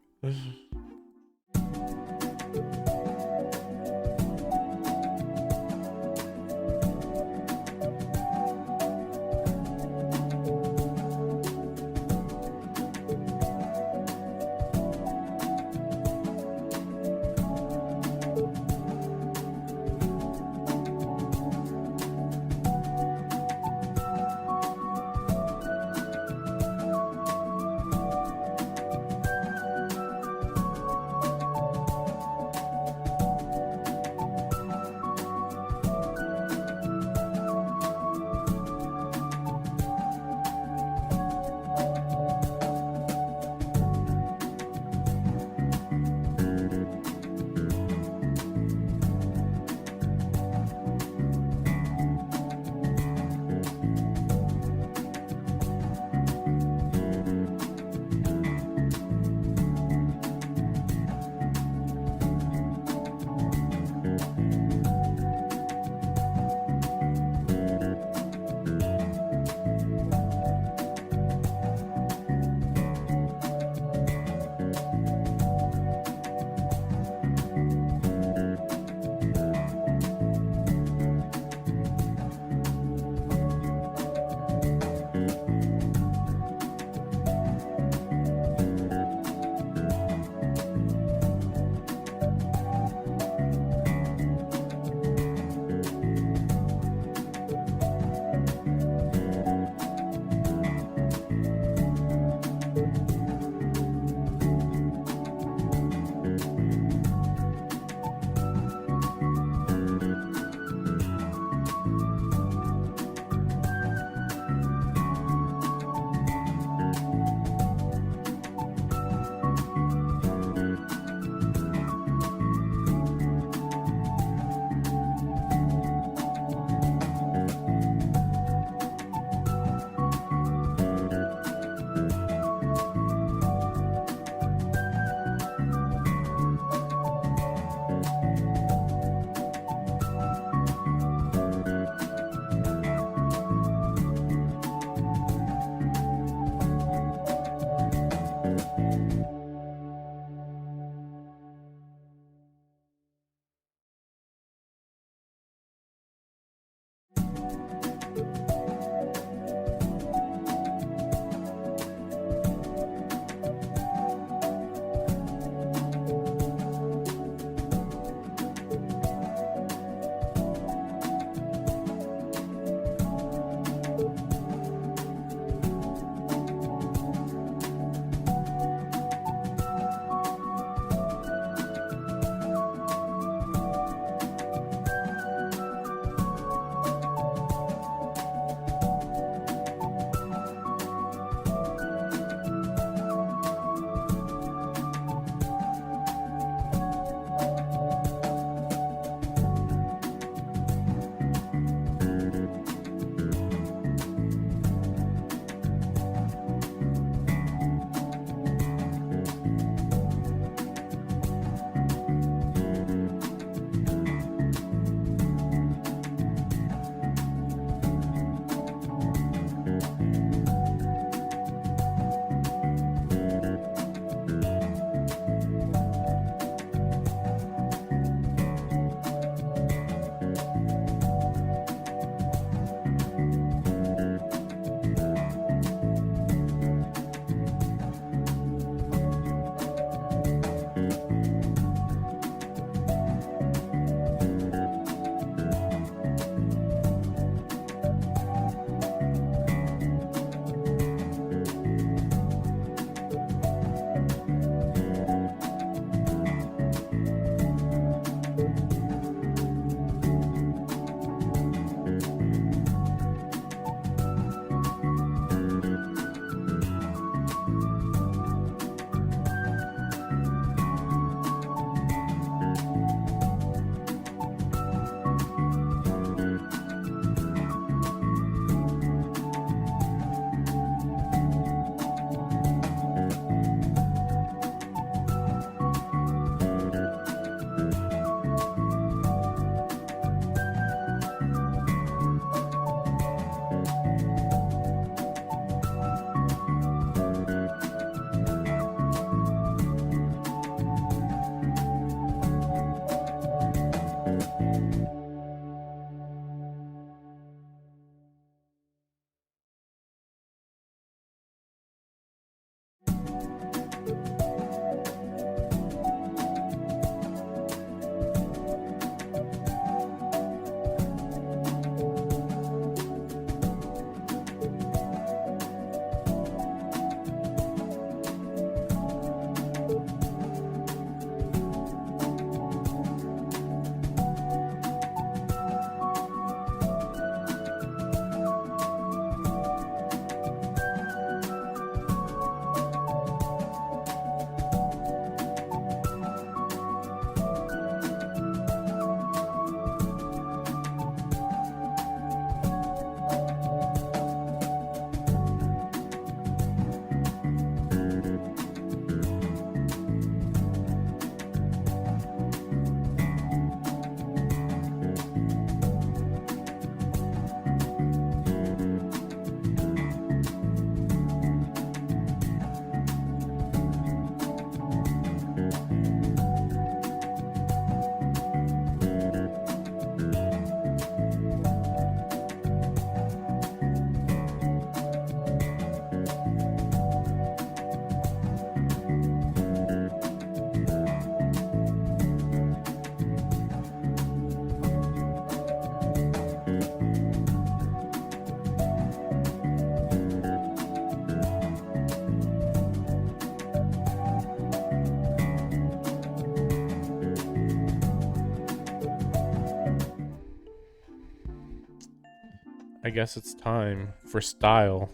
I guess it's time for style.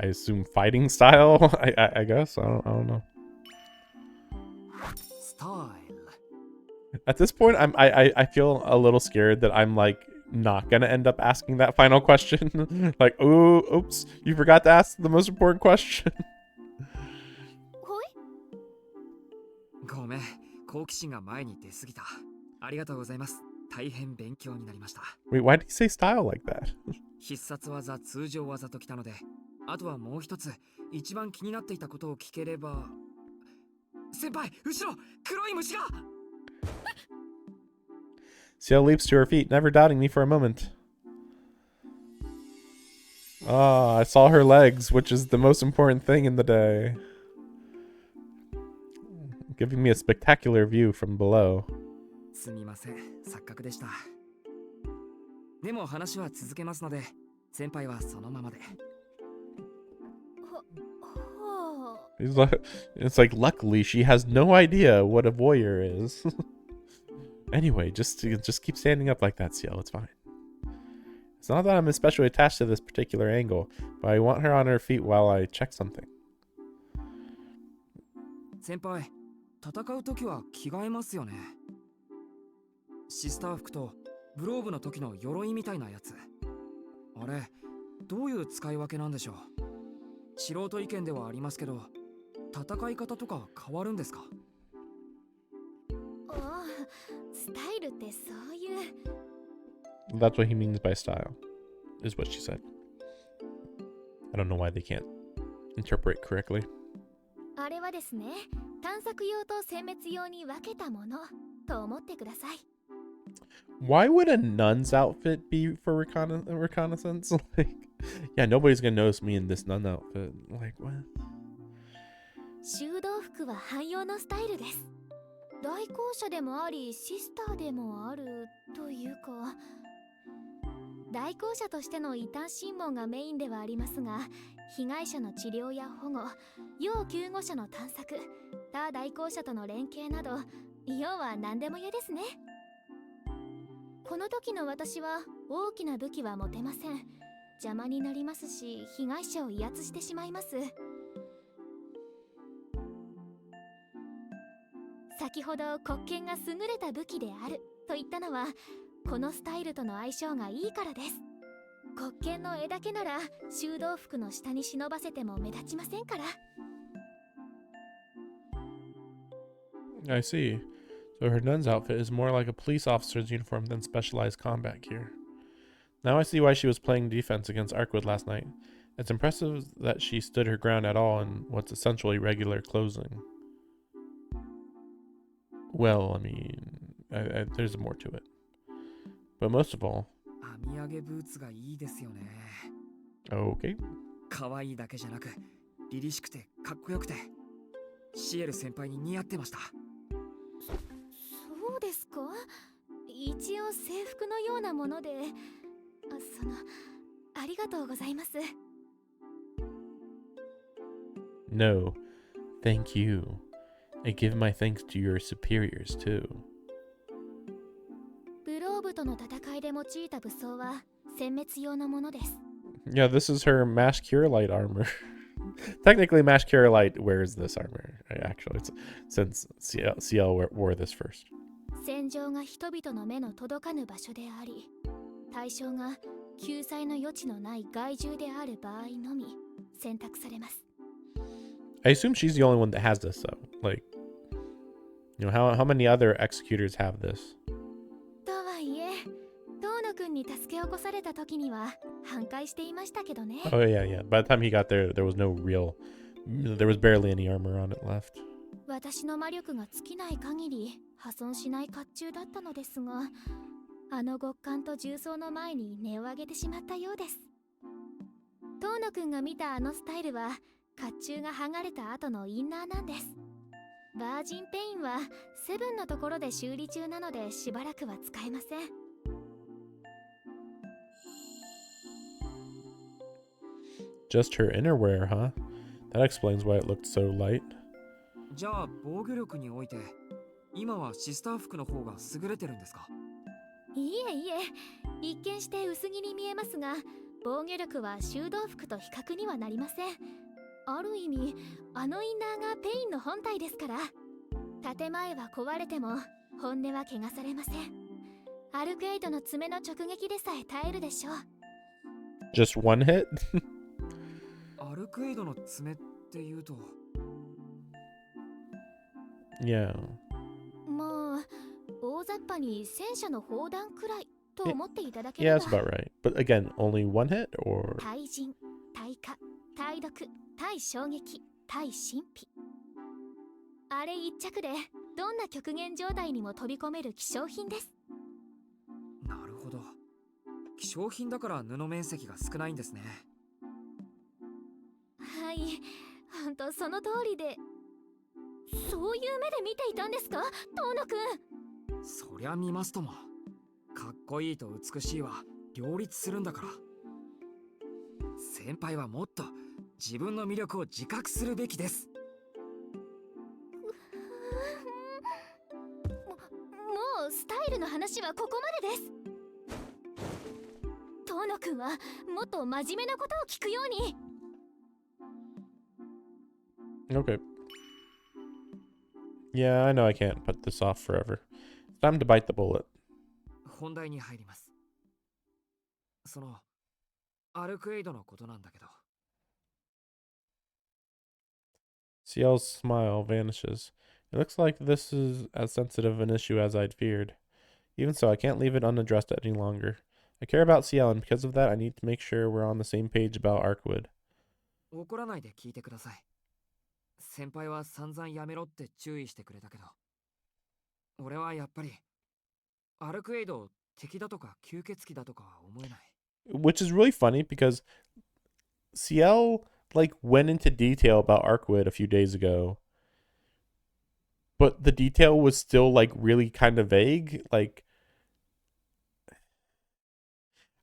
I assume fighting style. I guess I don't know. スタイル At this point, I feel a little scared that I'm like not gonna end up asking that final question. Like, oh, oops, you forgot to ask the most important question. ほい。ごめん、好奇心が前に出すぎた。ありがとうございます。大変勉強になりました。 Wait, why did he say style like that? 必殺技、通常技ときたので、あとはもう一つ、一番気になっていたことを聞ければ。先輩、後ろ、黒い虫が。 Ciel leaps to her feet, never doubting me for a moment. Ah, I saw her legs, which is the most important thing in the day. Giving me a spectacular view from below. すみません、錯覚でした。でも話は続けますので、先輩はそのままで。ほう。 It's like, luckily, she has no idea what a voyeur is. Anyway, just keep standing up like that, Ciel. It's fine. It's not that I'm especially attached to this particular angle, but I want her on her feet while I check something. 先輩、戦うときは着替えますよね。シスター服とグローブの時の鎧みたいなやつ。あれ、どういう使い分けなんでしょう。素人意見ではありますけど、戦い方とか変わるんですか。ああ、スタイルってそういう。 That's what he means by style, is what she said. I don't know why they can't interpret correctly. あれはですね、探索用と殲滅用に分けたものと思ってください。 Why would a nun's outfit be for reconnaissance? Like, yeah, nobody's gonna notice me in this nun outfit. Like, what? 修道服は汎用のスタイルです。代行者でもありシスターでもあるというか、代行者としての異端審問がメインではありますが、被害者の治療や保護、要救護者の探索、他代行者との連携など、要は何でも嫌ですね。この時の私は大きな武器は持てません。邪魔になりますし、被害者を威圧してしまいます。先ほど国権が優れた武器であると言ったのは、このスタイルとの相性がいいからです。国権の絵だけなら修道服の下に忍ばせても目立ちませんから。 I see. So her nun's outfit is more like a police officer's uniform than specialized combat gear. Now I see why she was playing defense against Arkwood last night. It's impressive that she stood her ground at all in what's essentially regular clothing. Well, I mean, there's more to it. But most of all... 網上げブーツがいいですよね。 Okay. 可愛いだけじゃなく、凛々しくてかっこよくて、シエル先輩に似合ってました。そうですか。一応制服のようなもので、ありがとうございます。 No, thank you. I give my thanks to your superiors too. ブローブとの戦いで用いた武装は殲滅用のものです。 Yeah, this is her Mash Curelite armor. Technically, Mash Curelite wears this armor. Actually, since Ciel wore this first. 戦場が人々の目の届かぬ場所であり、対象が救済の余地のない害獣である場合のみ選択されます。 I assume she's the only one that has this, though. Like, you know, how many other executors have this? とはいえ、遠野くんに助け起こされた時には反対していましたけどね。 Oh yeah. By the time he got there, there was barely any armor on it left. 私の魔力が尽きない限り破損しない甲冑だったのですが、あの極寒と重装の前に音を上げてしまったようです。遠野くんが見たあのスタイルは甲冑が剥がれた後のインナーなんです。バージンペインはセブンのところで修理中なのでしばらくは使えません。 Just her innerwear, huh? That explains why it looked so light. じゃあ防御力において、今はシスター服の方が優れてるんですか。いえいえ、一見して薄着に見えますが、防御力は修道服と比較にはなりません。ある意味、あのインナーがペインの本体ですから。建前は壊れても本音は汚されません。アルクエイドの爪の直撃でさえ耐えるでしょう。 Just one hit? アルクエイドの爪っていうと、 Yeah. まあ大雑把に戦車の砲弾くらいと思っていただけ Yeah, れ that's ば。 about right. But again, only one hit or? 対人、対化、対毒、対衝撃、対神秘。あれ一着でどんな極限状態にも飛び込める希少品です。なるほど。希少品だから布面積が少ないんですね。はい、ほんとその通りで。そういう目で見ていたんですか、遠野くん。そりゃ見ますとも。かっこいいと美しいは両立するんだから。先輩はもっと自分の魅力を自覚するべきです。もうスタイルの話はここまでです。遠野くんはもっと真面目なことを聞くように。 Okay. Yeah, I know I can't put this off forever. It's time to bite the bullet. 本題に入ります。そのアルクエイドのことなんだけど。 Ciel's smile vanishes. It looks like this is as sensitive an issue as I'd feared. Even so, I can't leave it unaddressed any longer. I care about Ciel, and because of that, I need to make sure we're on the same page about Arkwood. 怒らないで聞いてください。先輩は散々やめろって注意してくれたけど、俺はやっぱりアルクエイドを敵だとか吸血鬼だとかは思えない。 Which is really funny because Ciel like went into detail about Arkwood a few days ago, but the detail was still like really kind of vague. Like,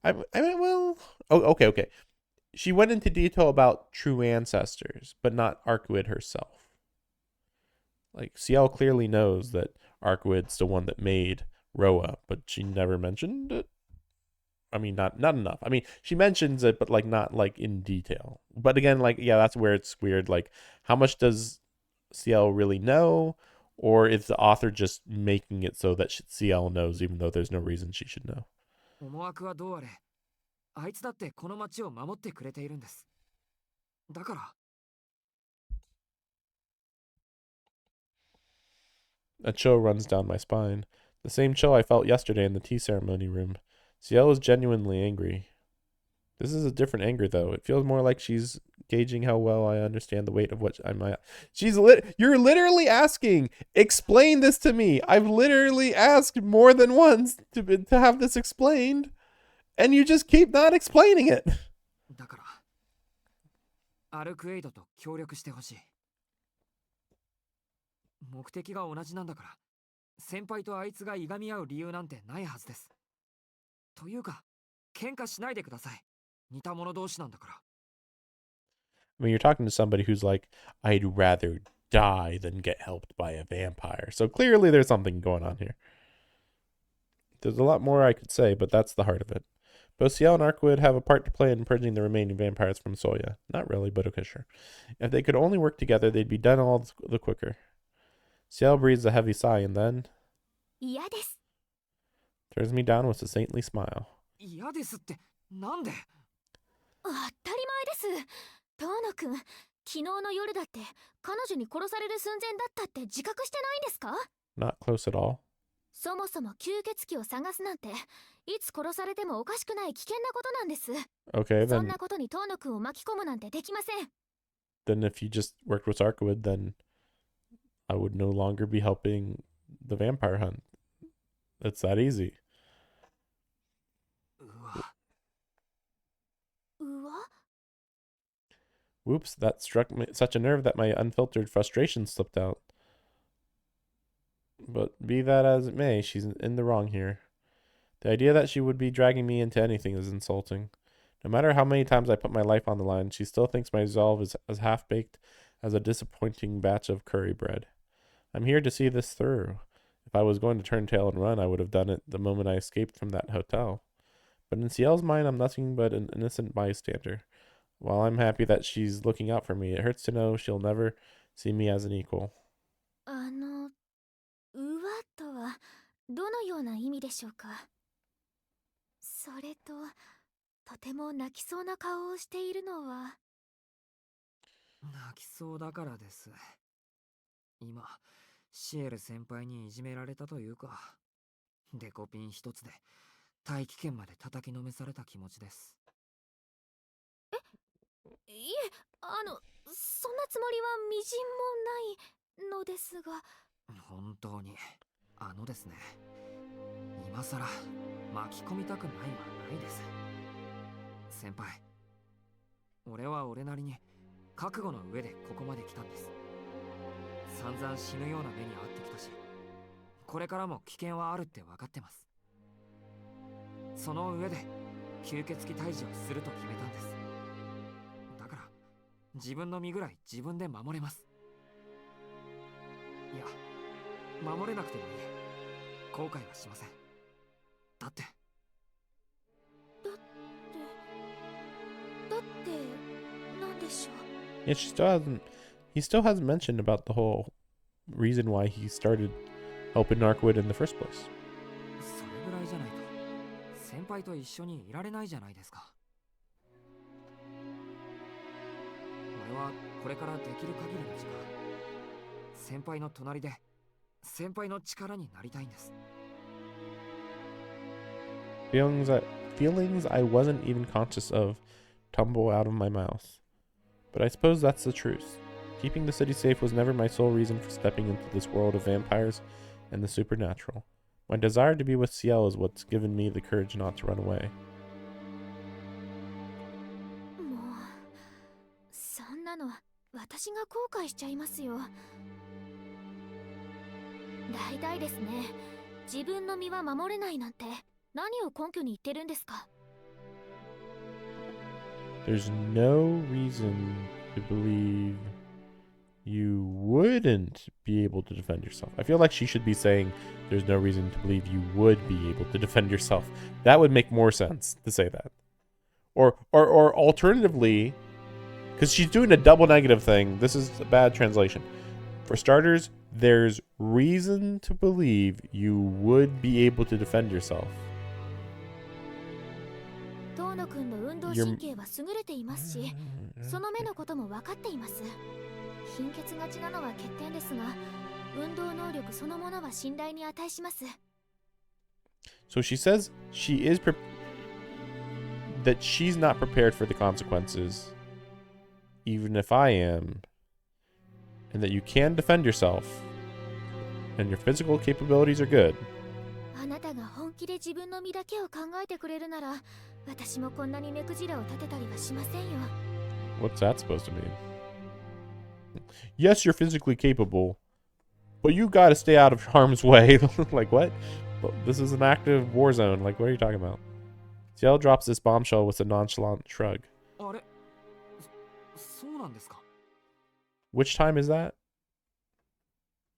I mean, well, oh, okay. She went into detail about true ancestors, but not Arkwood herself. Like, Ciel clearly knows that Arkwood's the one that made Roa, but she never mentioned it. I mean, not enough. I mean, she mentions it, but like not like in detail. But again, like, yeah, that's where it's weird. Like, how much does Ciel really know, or is the author just making it so that Ciel knows, even though there's no reason she should know? 思惑はどうあれ、あいつだってこの町を守ってくれているんです。だから。 A chill runs down my spine. The same chill I felt yesterday in the tea ceremony room. Ciel is genuinely angry. This is a different anger, though. It feels more like she's gauging how well I understand the weight of what I might. You're literally asking, explain this to me. I've literally asked more than once to have this explained, and you just keep not explaining it. だからアルクエイドと協力してほしい。目的が同じなんだから、先輩とあいつがいがみ合う理由なんてないはずです。というか、喧嘩しないでください。似た者同士なんだから。I mean, you're talking to somebody who's like, I'd rather die than get helped by a vampire. So clearly there's something going on here. There's a lot more I could say, but that's the heart of it. Both Ciel and Arkwood have a part to play in purging the remaining vampires from Soya. Not really, but okay, sure. If they could only work together, they'd be done all the quicker. Ciel breathes a heavy sigh and then 嫌です。 turns me down with a saintly smile. 嫌ですってなんで？当たり前です。遠野くん、昨日の夜だって彼女に殺される寸前だったって自覚してないんですか？ Not close at all. そもそも吸血鬼を探すなんていつ殺されてもおかしくない危険なことなんです。 Okay, そん then なことに遠野くんを巻き込むなんてできません。 then if you just worked with Arkwood, then I would no longer be helping the vampire hunt. It's that easy. うわ。うわ？ Whoops, that struck me such a nerve that my unfiltered frustration slipped out. But be that as it may, she's in the wrong here. The idea that she would be dragging me into anything is insulting. No matter how many times I put my life on the line, she still thinks my resolve is as half-baked as a disappointing batch of curry bread. I'm here to see this through. If I was going to turn tail and run, I would have done it the moment I escaped from that hotel. But in Ciel's mind, I'm nothing but an innocent bystander. While I'm happy that she's looking out for me, it hurts to know she'll never see me as an equal. うわとはどのような意味でしょうか。それと、とても泣きそうな顔をしているのは。泣きそうだからです。今、シエル先輩にいじめられたというか、デコピン一つで大気圏まで叩きのめされた気持ちです。いえ、そんなつもりはみじんもないのですが。本当に、ですね。今さら巻き込みたくないはないです。先輩、俺は俺なりに覚悟の上でここまで来たんです。散々死ぬような目に遭ってきたし、これからも危険はあるって分かってます。その上で吸血鬼退治をすると決めたんです。だから自分の身ぐらい自分で守れます。いや、守れなくてもいい。後悔はしません。だってなんでしょう。Yeah, he still hasn't mentioned about the whole reason why he started helping Narkwood in the first place. それぐらいじゃないと先輩と一緒にいられないじゃないですか。俺はこれからできる限りの時間、先輩の隣で先輩の力になりたいんです。Feelings I wasn't even conscious of tumble out of my mouth. But I suppose that's the truth. Keeping the city safe was never my sole reason for stepping into this world of vampires and the supernatural. My desire to be with Ciel is what's given me the courage not to run away. もう、そんなの私が後悔しちゃいますよ。大体ですね。自分の身は守れないなんて何を根拠に言ってるんですか。There's no reason to believe you wouldn't be able to defend yourself. I feel like she should be saying there's no reason to believe you would be able to defend yourself. That would make more sense to say that. Or alternatively, because she's doing a double negative thing. This is a bad translation. For starters, there's reason to believe you would be able to defend yourself. 遠野くんの運動神経は優れていますし、その目のことも分かっています。貧血がちなのは欠点ですが、運動能力そのものは信頼に値します。So she says she is that she's not prepared for the consequences, even if I am, and that you can defend yourself, and your physical capabilities are good. あなたが本気で自分の身だけを考えてくれるなら、私もこんなに目くじらを立てたりはしませんよ。What's that supposed to mean? Yes, you're physically capable, but you gotta stay out of harm's way. Like, what? This is an active war zone. Like, what are you talking about? Ciel drops this bombshell with a nonchalant shrug. あれ、そうなんですか。Which time is that?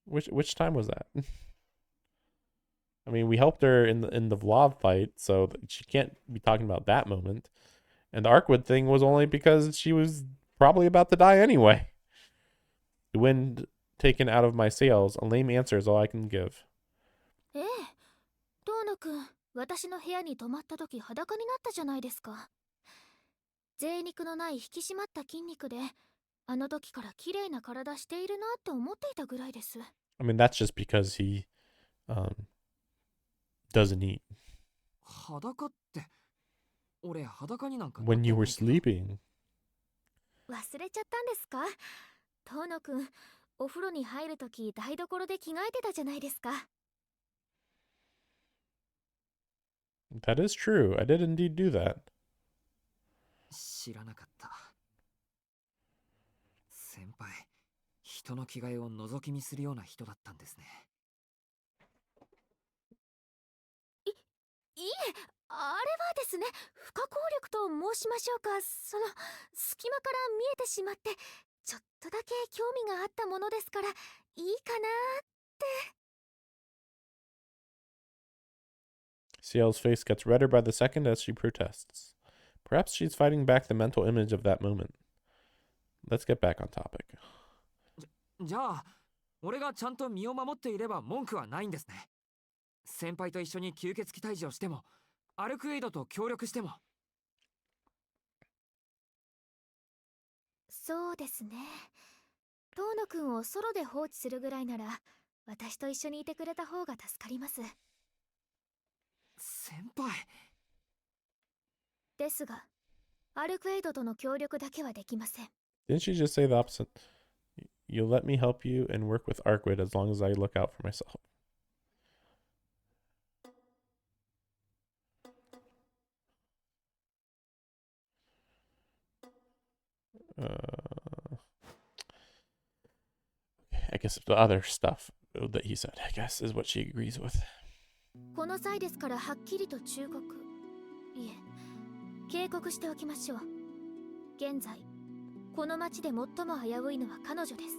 Which time was that? I mean, we helped her in the Vlad fight, so she can't be talking about that moment. And the Arkwood thing was only because she was probably about to die anyway. The wind taken out of my sails, a lame answer is all I can give. ええ、遠野くん、私の部屋に泊まった時裸になったじゃないですか。贅肉のない引き締まった筋肉で、あの時から綺麗な体しているなって思っていたぐらいです。I mean, that's just because he doesn't eat. 裸って、俺裸になんか When you were sleeping. 忘れちゃったんですか。遠野くん、お風呂に入るとき台所で着替えてたじゃないですか。That is true. I did indeed do that. 知らなかった。先輩、人の着替えを覗き見するような人だったんですね。いえ、あれはですね、不可抗力と申しましょうか。隙間から見えてしまって、ちょっとだけ興味があったものですから、いいかなって。Ciel's face gets redder by the second as she protests. Perhaps she's fighting back the mental image of that moment. Let's get back on topic. じゃあ俺がちゃんと身を守っていれば文句はないんですね。先輩と一緒に吸血鬼退治をしてもアルクエイドと協力しても。そうですね。遠野くんをソロで放置するぐらいなら私と一緒にいてくれた方が助かります。先輩。ですがアルクエイドとの協力だけはできません。 Didn't she just say the opposite? You'll let me help you and work with Arkwid as long as I look out for myself. I guess the other stuff that he said, I guess, is what she agrees with. この際ですからはっきりと忠告、いえ、警告しておきましょう。現在この町で最も危ういのは彼女です。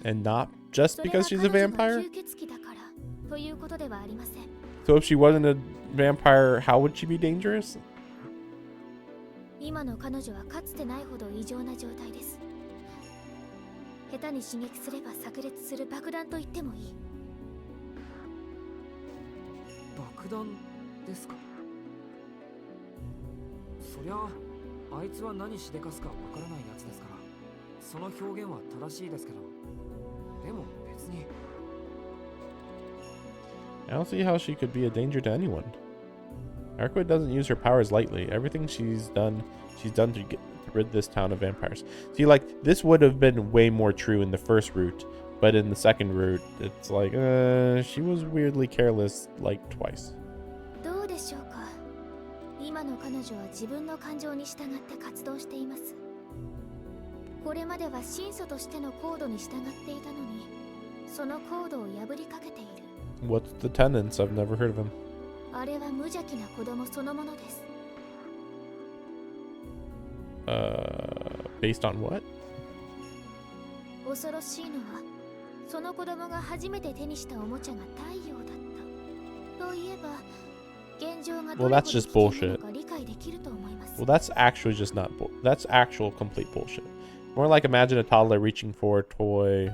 And not just because she's a vampire? 吸血鬼だからということではありません。 So if she wasn't a vampire, how would she be dangerous? 今の彼女はかつてないほど異常な状態です。下手に刺激すれば炸裂する爆弾と言ってもいい。爆弾ですか。そりゃあいつは何しでかすかわからないやつですから、その表現は正しいですけど、でも別に。I don't see how she could be a danger to anyone. Arkwid doesn't use her powers lightly. Everything she's done to rid this town of vampires. See, like, this would have been way more true in the first route, but in the second route, it's like, she was weirdly careless, like, twice. どうでしょうか。今の彼女は自分の感情に従って活動しています。これまでは神祖としてのコードに従っていたのに、そのコードを破りかけている。What's the tenants? I've never heard of them. あれは無邪気な子供そのものです。Based on what? 恐ろしいのは、その子供が初めて手にしたおもちゃが太陽だった。といえば、現状がどれほど危険なのか理解できると思います。Well, that's actually just not that's actual complete bullshit. More like imagine a toddler reaching for a toy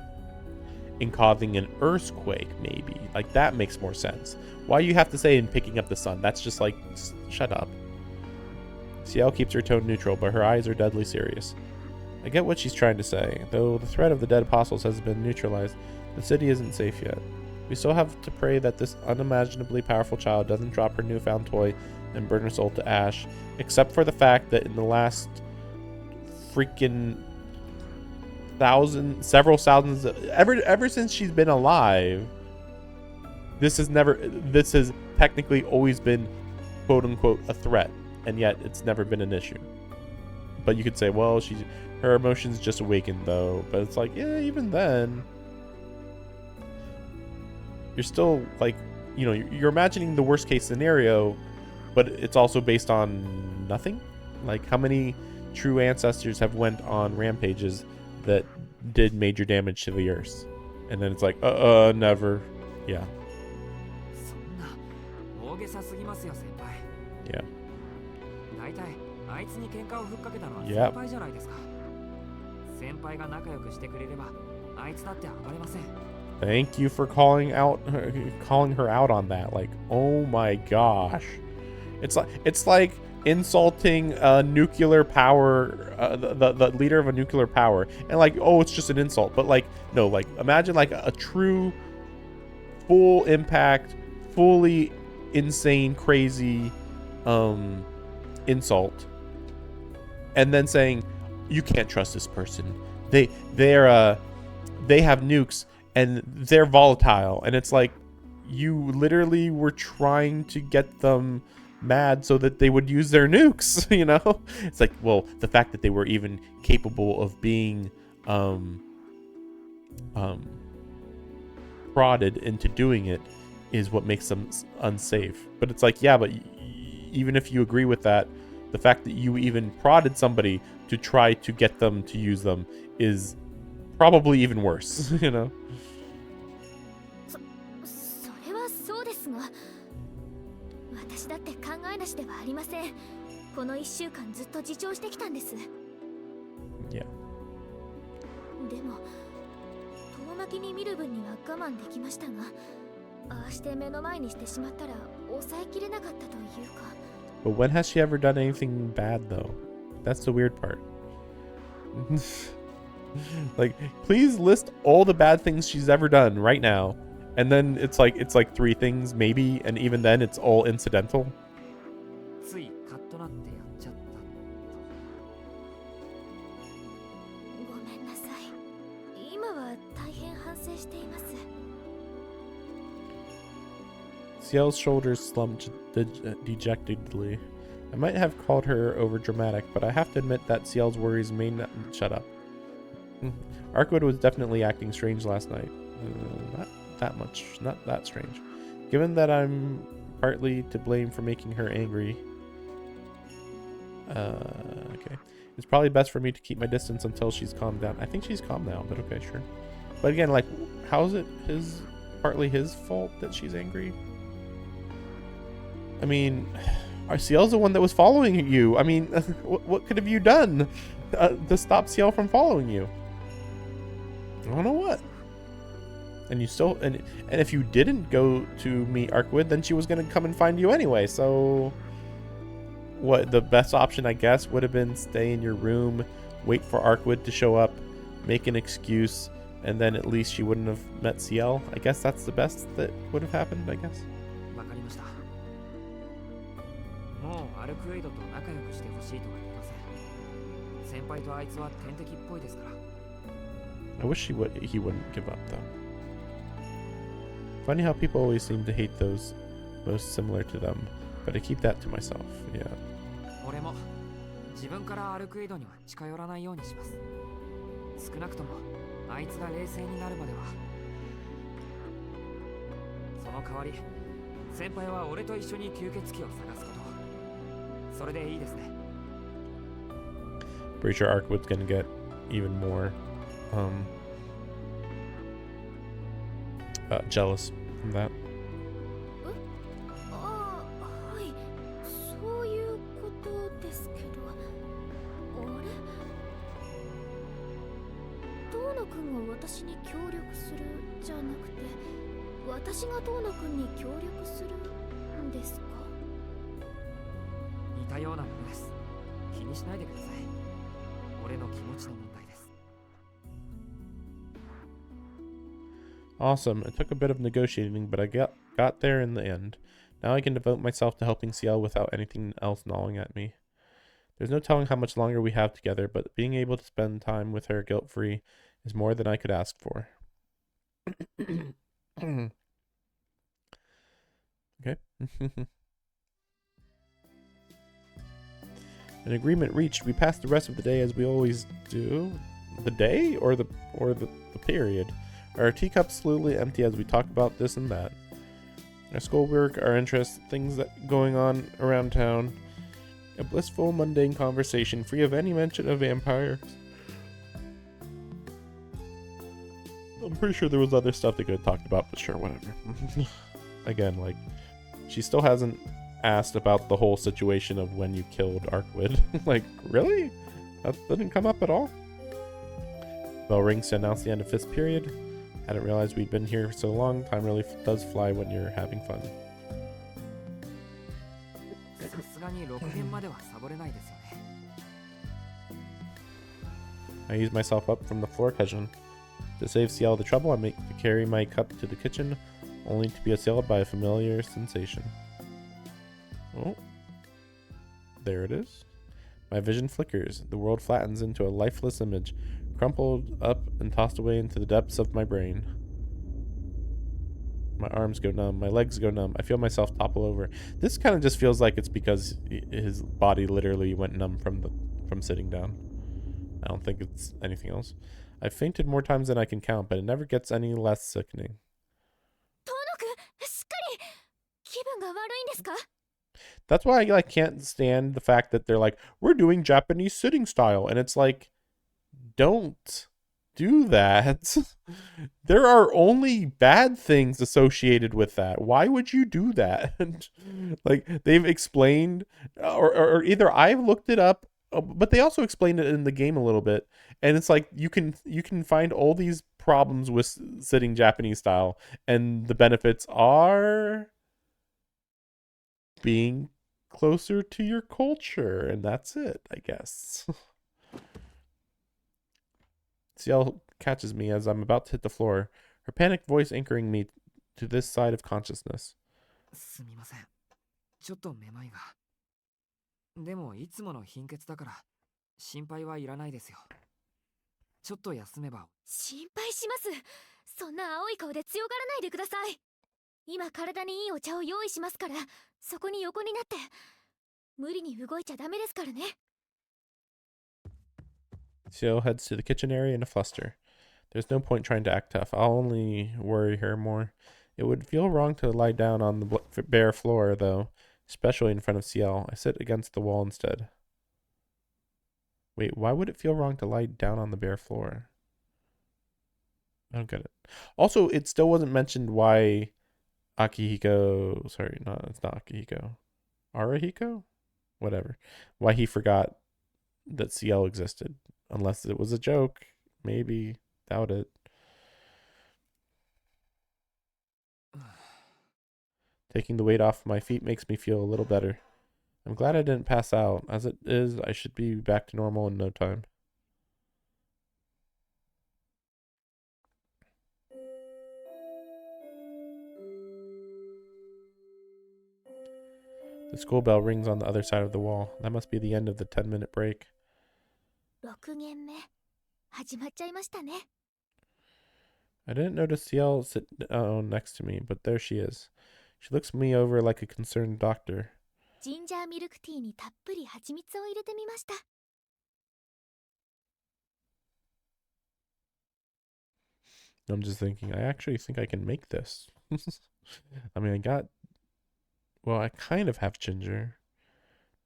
and causing an earthquake, maybe. Like, that makes more sense. Why you have to say in picking up the sun? That's just like, shut up. Ciel keeps her tone neutral, but her eyes are deadly serious. I get what she's trying to say. Though the threat of the dead apostles has been neutralized, the city isn't safe yet. We still have to pray that this unimaginably powerful child doesn't drop her newfound toy and burn her soul to ash, except for the fact that in the last freaking several thousands, ever since she's been alive, this has technically always been quote unquote a threat, and yet it's never been an issue. But you could say, well, her emotions just awakened though, but it's like, yeah, even then you're still like, you're imagining the worst case scenario, but it's also based on nothing. Like, how many true ancestors have went on rampages that did major damage to the earth, and then it's like, never. Yeah. Yeah. Yep. Thank you for calling her out on that. Like, oh my gosh, it's like insulting a nuclear power, the leader of a nuclear power, and like, oh, it's just an insult. But like, no, like, imagine like a true, full impact, fully insane, crazy, insult, and then saying, you can't trust this person. They have nukes and they're volatile, and it's like, you literally were trying to get them mad so that they would use their nukes. It's like, well, the fact that they were even capable of being prodded into doing it is what makes them unsafe. But it's like, yeah, but even if you agree with that, the fact that you even prodded somebody to try to get them to use them is probably even worse. それはそうですが、私だって考えなしではありません。この1週間ずっと自重してきたんです。 Yeah. でも遠巻きに見る分には我慢できましたが、ああして目の前にしてしまったら抑えきれなかったというか。 But when has she ever done anything bad though? That's the weird part. Like, please list all the bad things she's ever done right now. And then it's like 3 things maybe, and even then it's all incidental. ついカッとなってやっちゃったと。ごめんなさい。今は大変反省しています。 Ciel's shoulders slumped dejectedly. I might have called her overdramatic, but I have to admit that Ciel's worries may not... Shut up. Arkwood was definitely acting strange last night. Not that much. Not that strange. Given that I'm partly to blame for making her angry... okay. It's probably best for me to keep my distance until she's calmed down. I think she's calm now, but okay, sure. But again, like, how is it partly his fault that she's angry? I mean, Ciel's the one that was following you. I mean, what could have you done to stop Ciel from following you? I don't know what. And you still, and if you didn't go to meet Arkwood, then she was gonna come and find you anyway. So, what the best option, I guess, would have been stay in your room, wait for Arkwood to show up, make an excuse, and then at least she wouldn't have met Ciel. I guess that's the best that would have happened, I guess. わかりました。もうアルクエイドと仲良くしてほしいとは言いません。先輩とあいつは天敵っぽいですから。I wish he wouldn't give up though. Funny how people always seem to hate those most similar to them, but I keep that to myself. Yeah. 俺も自分からアルクエイドには近寄らないようにします。少なくともあいつが冷静になるまでは。その代わり先輩は俺と一緒に吸血鬼を探すこと。それでいいですね。Pretty sure Arkwood's gonna get even more jealous from that. ああ、はい、そういうことですけど、あれ、遠野くんが私に協力するじゃなくて、私が遠野くんに協力するんですか？似たようなものです。気にしないでください。俺の気持ちの問題です。Awesome. It took a bit of negotiating, but I got there in the end. Now I can devote myself to helping Ciel without anything else gnawing at me. There's no telling how much longer we have together, but being able to spend time with her guilt-free is more than I could ask for. Okay. An agreement reached. We passed the rest of the day as we always do. The day or the period. Our teacups slowly empty as we talk about this and that. Our schoolwork, our interests, things that going on around town. A blissful, mundane conversation free of any mention of vampires. I'm pretty sure there was other stuff they could have talked about, but sure, whatever. Again, like, she still hasn't asked about the whole situation of when you killed Arkwood. Like, really? That didn't come up at all? Bell rings to announce the end of 5th period. Hadn't realized we'd been here for so long. Time really does fly when you're having fun. さすがに6限まではサボれないですよね。I use myself up from the floor cushion. To save Ciel the trouble, I make to carry my cup to the kitchen, only to be assailed by a familiar sensation. Oh. There it is. My vision flickers. The world flattens into a lifeless image, crumpled up and tossed away into the depths of my brain. My arms go numb. My legs go numb. I feel myself topple over. This kind of just feels like it's because his body literally went numb from sitting down. I don't think it's anything else. I've fainted more times than I can count, but it never gets any less sickening. 遠野くん、しっかり。気分が悪いんですか？ That's why I can't stand the fact that they're like, we're doing Japanese sitting style, and it's like, don't do that? There are only bad things associated with that. Why would you do that? Like, they've explained, or either I've looked it up, but they also explained it in the game a little bit. And it's like you can find all these problems with sitting Japanese style, and the benefits are being closer to your culture, and that's it, I guess. Ciel catches me as I'm about to hit the floor, her panicked voice anchoring me to this side of consciousness. すみません。ちょっとめまいが。でもいつもの貧血だから心配はいらないですよ。ちょっと休めば。心配します。そんな青い顔で強がらないでください。今体にいいお茶を用意しますから、そこに横になって。無理に動いちゃダメですからね。Ciel heads to the kitchen area in a fluster. There's no point trying to act tough. I'll only worry her more. It would feel wrong to lie down on the bare floor, though, especially in front of Ciel. I sit against the wall instead. Wait, why would it feel wrong to lie down on the bare floor? I don't get it. Also, it still wasn't mentioned why Akihiko... Sorry, no, it's not Akihiko. Arahiko? Whatever. Why he forgot that Ciel existed. Unless it was a joke. Maybe. Doubt it. Taking the weight off my feet makes me feel a little better. I'm glad I didn't pass out. As it is, I should be back to normal in no time. The school bell rings on the other side of the wall. That must be the end of the 10-minute break. 6限目始まっちゃいましたね。 I didn't notice Ciel sit down next to me, but there she is. She looks me over like a concerned doctor. ジンジャーミルクティーにたっぷり蜂蜜を入れてみました。 I'm just thinking, I actually think I can make this. I mean, I kind of have ginger.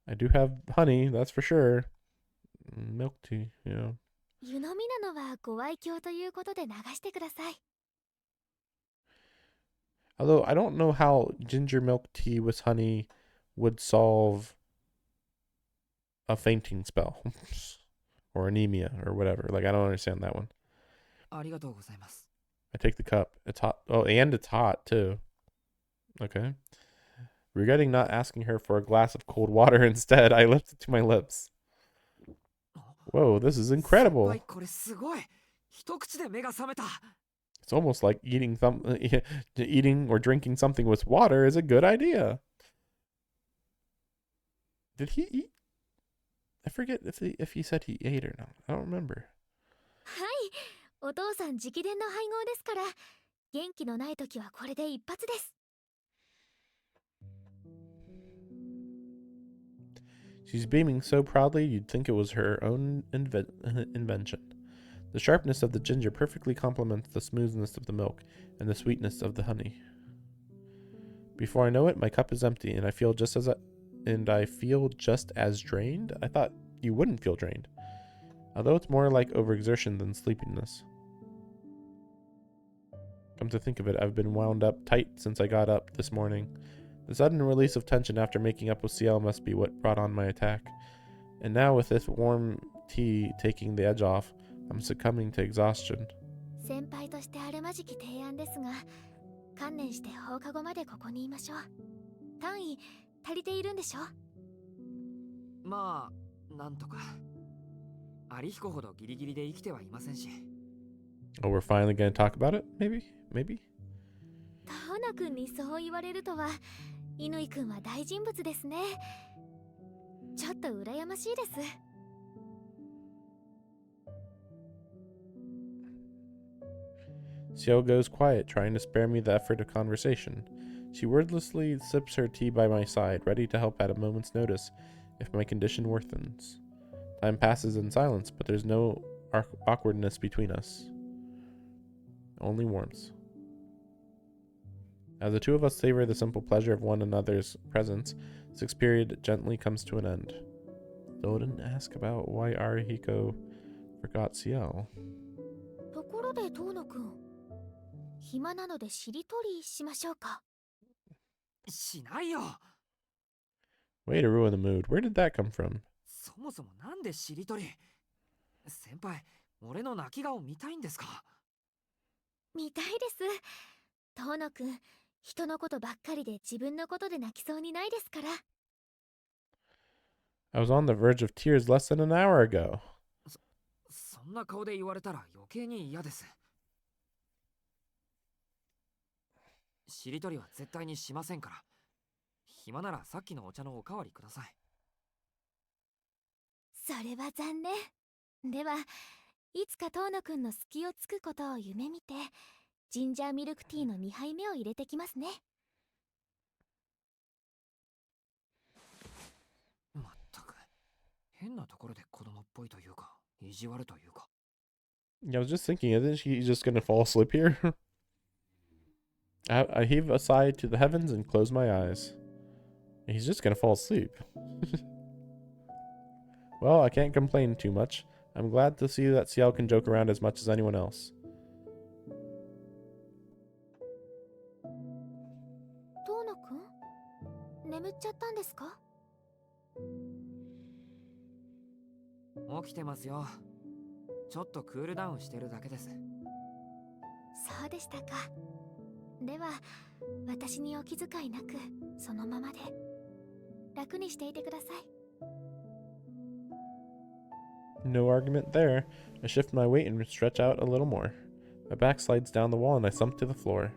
I do have honey, that's for sure. Milk tea, you know. 湯飲みなのはご愛嬌ということで流してください。 Although I don't know how ginger milk tea with honey would solve a fainting spell or anemia or whatever. Like, I don't understand that one. ありがとうございます。 I take the cup. It's hot. Oh, and it's hot too. Okay. Regretting not asking her for a glass of cold water instead, I lift it to my lips. Whoa, this is incredible. 先輩これすごい。一口で目が覚めた。 It's almost like eating or drinking something with water is a good idea. Did he eat? I forget if he said he ate or not. I don't remember. はい、お父さん直伝の配合ですから、元気のない時はこれで一発です。 She's beaming so proudly you'd think it was her own invention. The sharpness of the ginger perfectly complements the smoothness of the milk and the sweetness of the honey. Before I know it, my cup is empty, and I feel just as drained. I thought you wouldn't feel drained, although it's more like overexertion than sleepiness. Come to think of it, I've been wound up tight since I got up this morning. The sudden release of tension after making up with Ciel must be what brought on my attack. And now with this warm tea taking the edge off, I'm succumbing to exhaustion. 先輩としてあるまじき提案ですが、観念して放課後までここにいましょう。単位足りているんでしょ？まあ、なんとか。有彦ほどギリギリで生きてはいませんし。 Oh, we're finally going to talk about it? Maybe? タオナ君にそう言われるとは、乾君は大人物ですね。ちょっと羨ましいです。 Ciel goes quiet, trying to spare me the effort of conversation. She wordlessly sips her tea by my side, ready to help at a moment's notice if my condition worsens. Time passes in silence, but there's no awkwardness between us. Only warmth. As the two of us savor the simple pleasure of one another's presence, 6th period gently comes to an end. Still didn't ask about why Arihiko forgot Ciel. で遠野くん、暇なのでしりとりしましょうか。しないよ。 Way to ruin the mood. Where did that come from? そもそもなんでしりとり。先輩、俺の泣き顔見たいんですか？見たいです。遠野くん、人のことばっかりで自分のことで泣きそうにないですから。I was on the verge of tears less than an hour ago. そんな顔で言われたら余計に嫌です。しりとりは絶対にしませんから。暇ならさっきのお茶のおかわりください。それは残念。では、いつか遠野くんの隙をつくことを夢見て、ジンジャーミルクティーの2杯目を入れてきますね。まったく、変なところで子供っぽいというか、意地悪というか。Yeah, I was just thinking, isn't she just gonna fall asleep here? I heave a sigh to the heavens and close my eyes. He's just gonna fall asleep. Well, I can't complain too much. I'm glad to see that Ciel can joke around as much as anyone else. 遠野くん、眠っちゃったんですか？起きてますよ。ちょっとクールダウンしてるだけです。そうでしたか。では、私にお気遣いなく、そのままで。楽にしていてください。No argument there. I shift my weight and stretch out a little more. My back slides down the wall and I slump to the floor.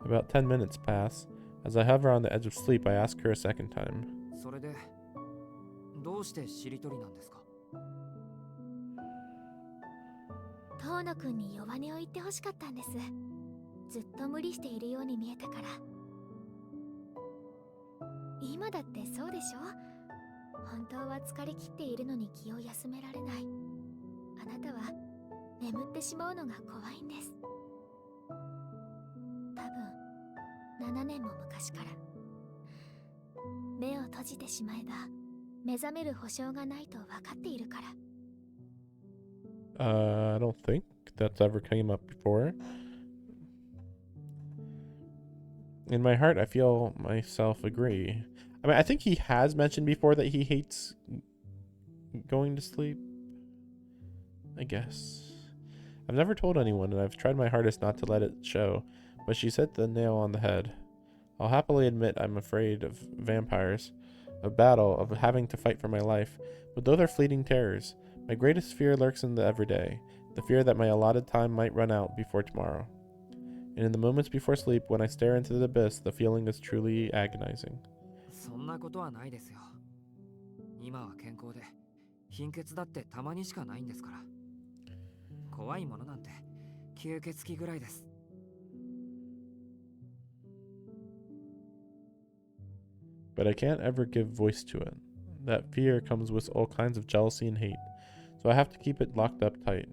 About 10 minutes pass. As I hover on the edge of sleep, I ask her a second time. それで、どうしてしりとりなんですか？遠野くんに弱音を言ってほしかったんです。ずっと無理しているように見えたから。今だってそうでしょ？本当は疲れ切っているのに気を休められない。あなたは眠ってしまうのが怖いんです。多分7年も昔から。目を閉じてしまえば目覚める保証がないと分かっているから。I don't think that's ever came up before. In my heart, I feel myself agree. I mean, I think he has mentioned before that he hates going to sleep. I guess. I've never told anyone, and I've tried my hardest not to let it show, but she's hit the nail on the head. I'll happily admit I'm afraid of vampires, of battle, of having to fight for my life, but those are fleeting terrors. My greatest fear lurks in the everyday, the fear that my allotted time might run out before tomorrow. And in the moments before sleep, when I stare into the abyss, the feeling is truly agonizing. そんなことはないですよ。今は健康で、貧血だってたまにしかないんですから。怖いものなんて吸血鬼ぐらいです。But I can't ever give voice to it. That fear comes with all kinds of jealousy and hate, so I have to keep it locked up tight.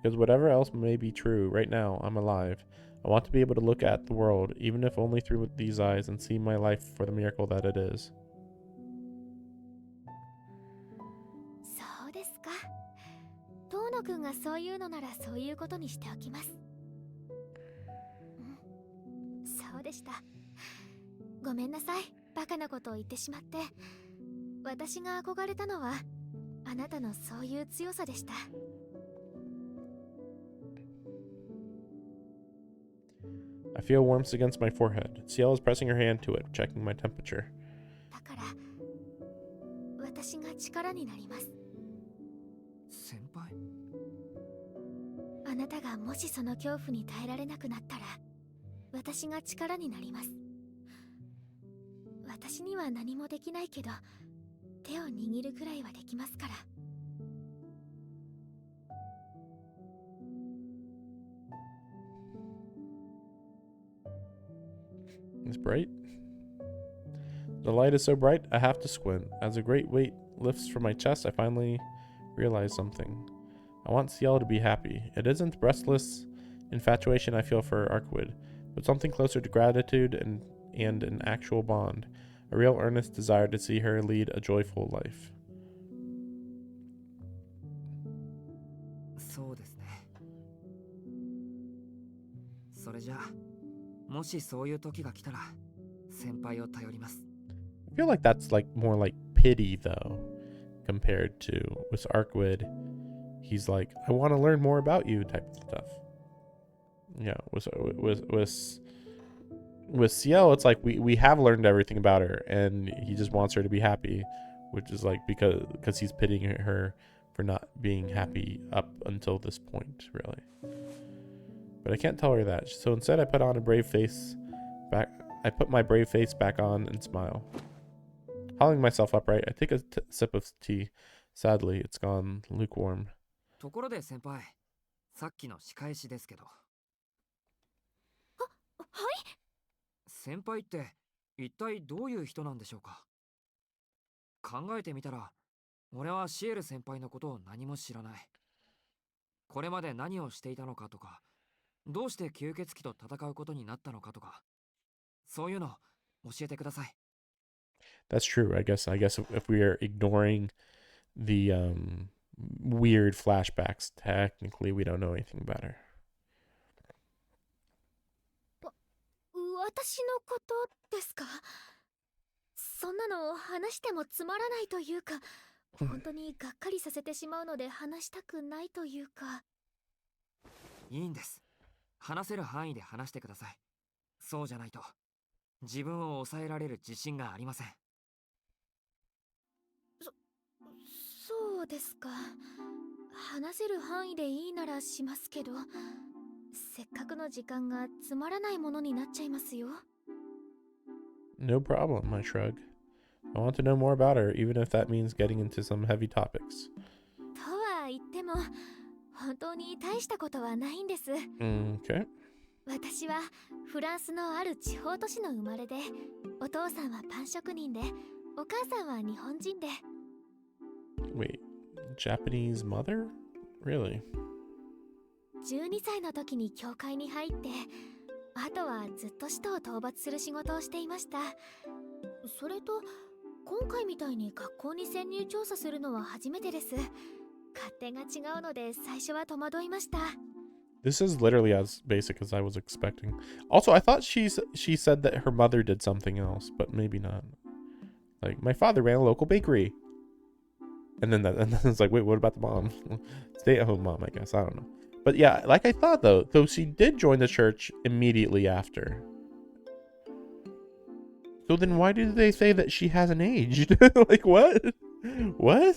Because whatever else may be true, right now, I'm alive. I want to be able to look at the world, even if only through these eyes, and see my life for the miracle that it is. そうですか。遠野くんがそういうのならそういうことにしておきます。そうでした。ごめんなさい。バカなことを言ってしまって。私が憧れたのはあなたのそういう強さでした。I feel warmth against my forehead. Ciel is pressing her hand to it, checking my temperature. だから私が力になります。先輩？あなたがもしその恐怖に耐えられなくなったら私が力になります。私には何もできないけど手を握るくらいはできますから。It's bright. The light is so bright, I have to squint. As a great weight lifts from my chest, I finally realize something. I want Ciel to be happy. It isn't breathless infatuation I feel for Arkwid, but something closer to gratitude and an actual bond. A real earnest desire to see her lead a joyful life. それじゃあ、もしそういう時が来たら、先輩を頼ります。I feel like that's like more like pity though, compared to with Arkwood. He's like, I want to learn more about you type of stuff. Yeah, with Ciel, it's like we have learned everything about her, and he just wants her to be happy, which is like because he's pitying her for not being happy up until this point, really. But I can't tell her that. So instead, I put on a brave face back. I put my brave face back on and smile. Hauling myself upright, I take a sip of tea. Sadly, it's gone lukewarm. ところで先輩、さっきの仕返しですけど。はい。先輩って一体どういう人なんでしょうか。考えてみたら、俺はシエル先輩のことを何も知らない。これまで何をしていたのかとか、どうして吸血鬼と戦うことになったのかとか、そういうの教えてください。That's true. I guess if we are ignoring the weird flashbacks, technically we don't know anything about her. 私のことですか？そんなの話してもつまらないというか、本当にがっかりさせてしまうので話したくないというか。いいんです。話せる範囲で話してください。そうじゃないと自分を抑えられる自信がありません。そうですか。話せる範囲でいいならしますけど、せっかくの時間がつまらないものになっちゃいますよ。No problem, I shrug. I want to know more about her, even if that means getting into some heavy topics. とは言っても、本当に大したことはないんです。Okay. 私はフランスのある地方都市の生まれで、お父さんはパン職人で、お母さんは日本人で。Wait, Japanese mother? Really? 12歳の時に教会に入って、あとはずっと使徒を討伐する仕事をしていました。それと、今回みたいに学校に潜入調査するのは初めてです。勝手が違うので最初は戸惑いました。This is literally as basic as I was expecting. Also, I thought she said that her mother did something else, but maybe not. Like, my father ran a local bakery. And then it's like, wait, what about the mom? Stay-at-home mom, I guess. I don't know. But yeah, like I thought, though she did join the church immediately after. So then why did they say that she hasn't aged? Like, what? What?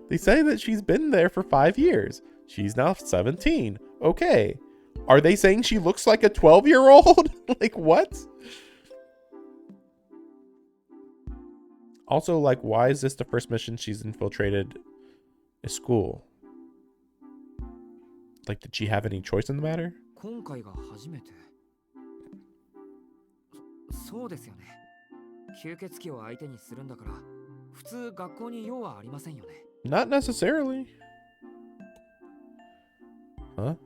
They say that she's been there for 5 years. She's now 17. Okay. Are they saying she looks like a 12-year-old? Like, what? Also, like, why is this the first mission she's infiltrated a school? Like, did she have any choice in the matter? 今回が初めて。そうですよね。吸血鬼を相手にするんだから、普通学校に用はありませんよね。Not necessarily. Huh?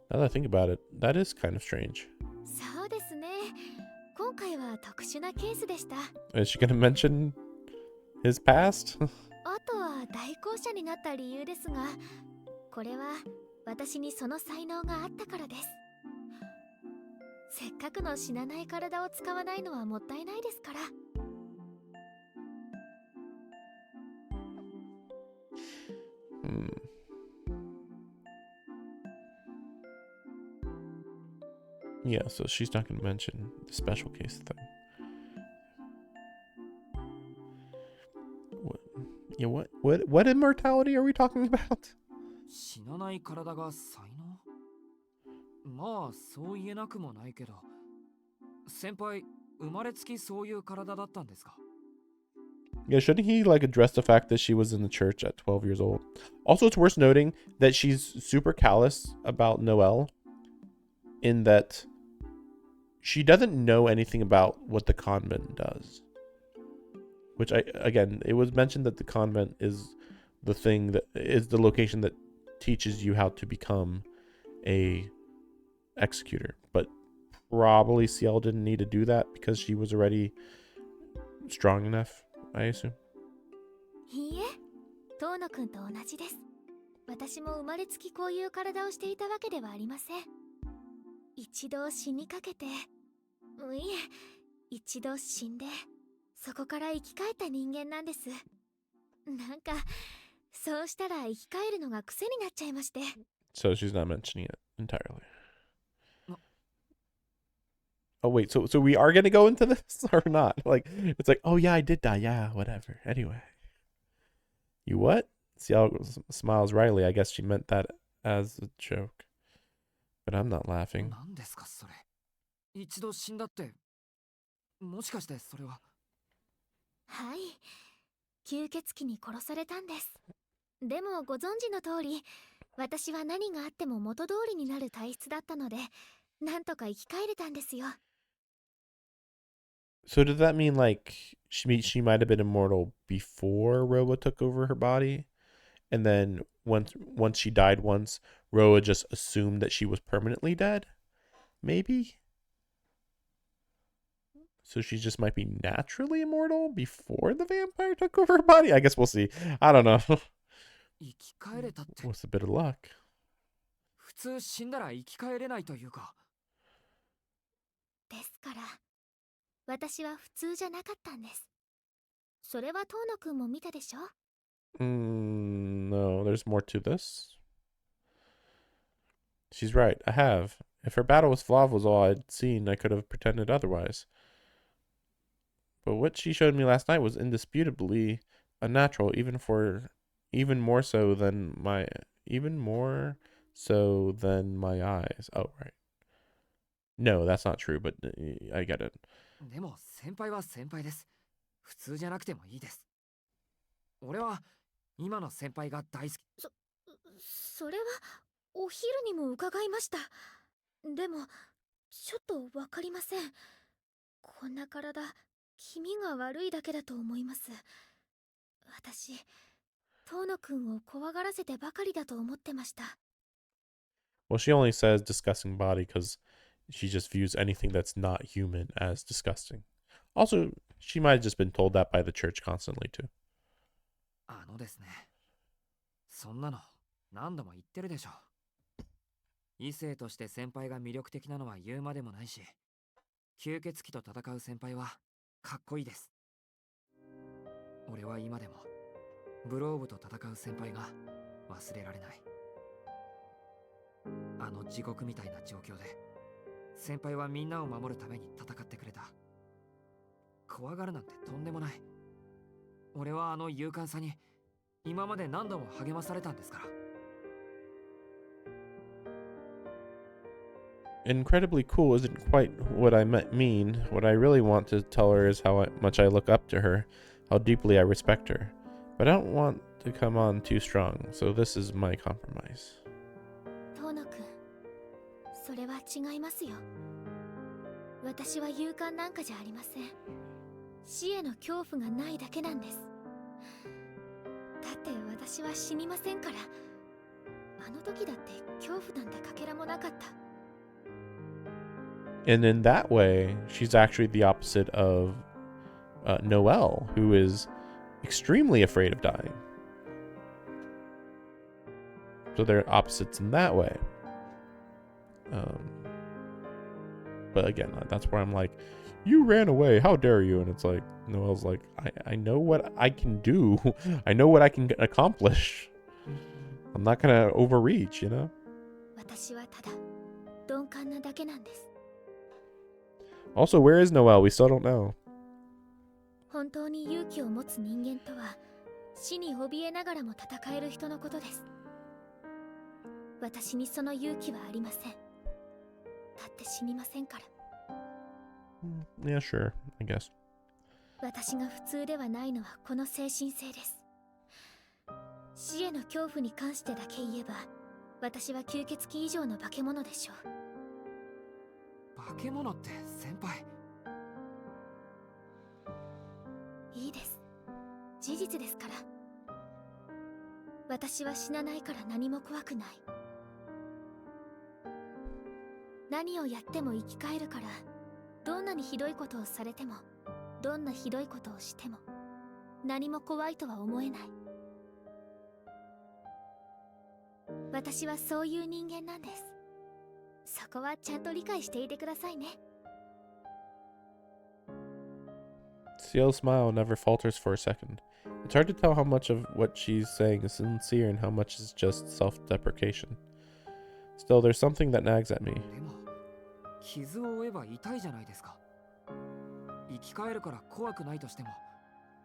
Now that I think about it, that is kind of strange. そうですね。今回は特殊なケースでした。Is she gonna mention his past? あとは代行者になった理由ですが、これは私にその才能があったからです。せっかくの死なない体を使わないのはもったいないですから。Yeah, so she's not gonna mention the special case thing. What immortality are we talking about? 死なない体が才能？まあそう言えなくもないけど、先輩生まれつきそういう体だったんですか？ Yeah, shouldn't he like address the fact that she was in the church at 12 years old? Also, it's worth noting that she's super callous about Noelle, in that she doesn't know anything about what the convent does. Which it was mentioned that the convent is the thing that is the location that teaches you how to become a executor. But probably Ciel didn't need to do that because she was already strong enough, I assume. いいえ、遠野くんと同じです。私も生まれつきこういう体をしていたわけではありません。一度死にかけて、いえ、一度死んで、そこから生き返った人間なんです。なんか、そうしたら生き返るのが癖になっちゃいまして。So she's not mentioning it entirely. No. Oh wait, so we are gonna go into this or not? Like it's like, oh yeah, I did die. Yeah, whatever. Anyway, you what? Ciel smiles wryly. I guess she meant that as a joke, but I'm not laughing. 何ですかそれ。一度死んだって、もしかしてそれは。はい。吸血鬼に殺されたんです。でもご存知の通り、私は何があっても元通りになる体質だったので、なんとか生き返れたんですよ。So does that mean like she might have been immortal before Roa took over her body, and then once she died once, Roa just assumed that she was permanently dead? Maybe. So she just might be naturally immortal before the vampire took over her body? I guess we'll see. I don't know. 生き返れたって。 What's a bit of luck? 普通死んだら生き返れないというか。ですから、私は普通じゃなかったんです。それは遠野くんも見たでしょ？ No, there's more to this. She's right. I have. If her battle with Flav was all I'd seen, I could have pretended otherwise. But what she showed me last night was indisputably unnatural, even more so than my eyes. Oh, right. No, that's not true, but I get it. でも先輩は先輩です。普通じゃなくてもいいです。俺は今の先輩が大好き。それはお昼にも伺いました。でもちょっとわかりません。こんな体、気味が悪いだけだと思います。私、遠野くんを怖がらせてばかりだと思ってました。Well, she only says disgusting body because she just views anything that's not human as disgusting. Also, she might have just been told that by the church constantly, too. ですね。そんなの何度も言ってるでしょ。異性として先輩が魅力的なのは言うまでもないし、吸血鬼と戦う先輩はかっこいいです。俺は今でもブローブと戦う先輩が忘れられない。あの地獄みたいな状況で先輩はみんなを守るために戦ってくれた。怖がるなんてとんでもない。俺はあの勇敢さに今まで何度も励まされたんですから。Incredibly cool isn't quite what I mean. What I really want to tell her is how much I look up to her, how deeply I respect her. But I don't want to come on too strong, so this is my compromise. 遠野くん、それは違いますよ。私は勇敢なんかじゃありません。死への恐怖がないだけなんです。だって私は死にませんから。あの時だって恐怖なんてかけらもなかった。And in that way, she's actually the opposite of Noelle, who is extremely afraid of dying. So they're opposites in that way. But again, that's where I'm like, you ran away, how dare you? And it's like, Noelle's like, I know what I can do. I know what I can accomplish. I'm not gonna overreach, you know? 私はただ鈍感なだけなんです。Also, where is Noelle? We still don't know. 本当に勇気を持つ人間とは、死に怯えながらも戦える人のことです。私にその勇気はありません。だって死にませんから。Yeah, sure, I guess. 私が普通ではないのはこの精神性です。死への恐怖に関してだけ言えば、私は吸血鬼以上の化け物でしょう。化け物って先輩。いいです。事実ですから。私は死なないから何も怖くない。何をやっても生き返るから、どんなにひどいことをされても、どんなひどいことをしても、何も怖いとは思えない。私はそういう人間なんです。そこはちゃんと理解していてくださいね。 Ciel's smile never falters for a second. It's hard to tell how much of what she's saying is sincere and how much is just self-deprecation. Still, there's something that nags at me. でも傷を負えば痛いじゃないですか。生き返るから怖くないとしても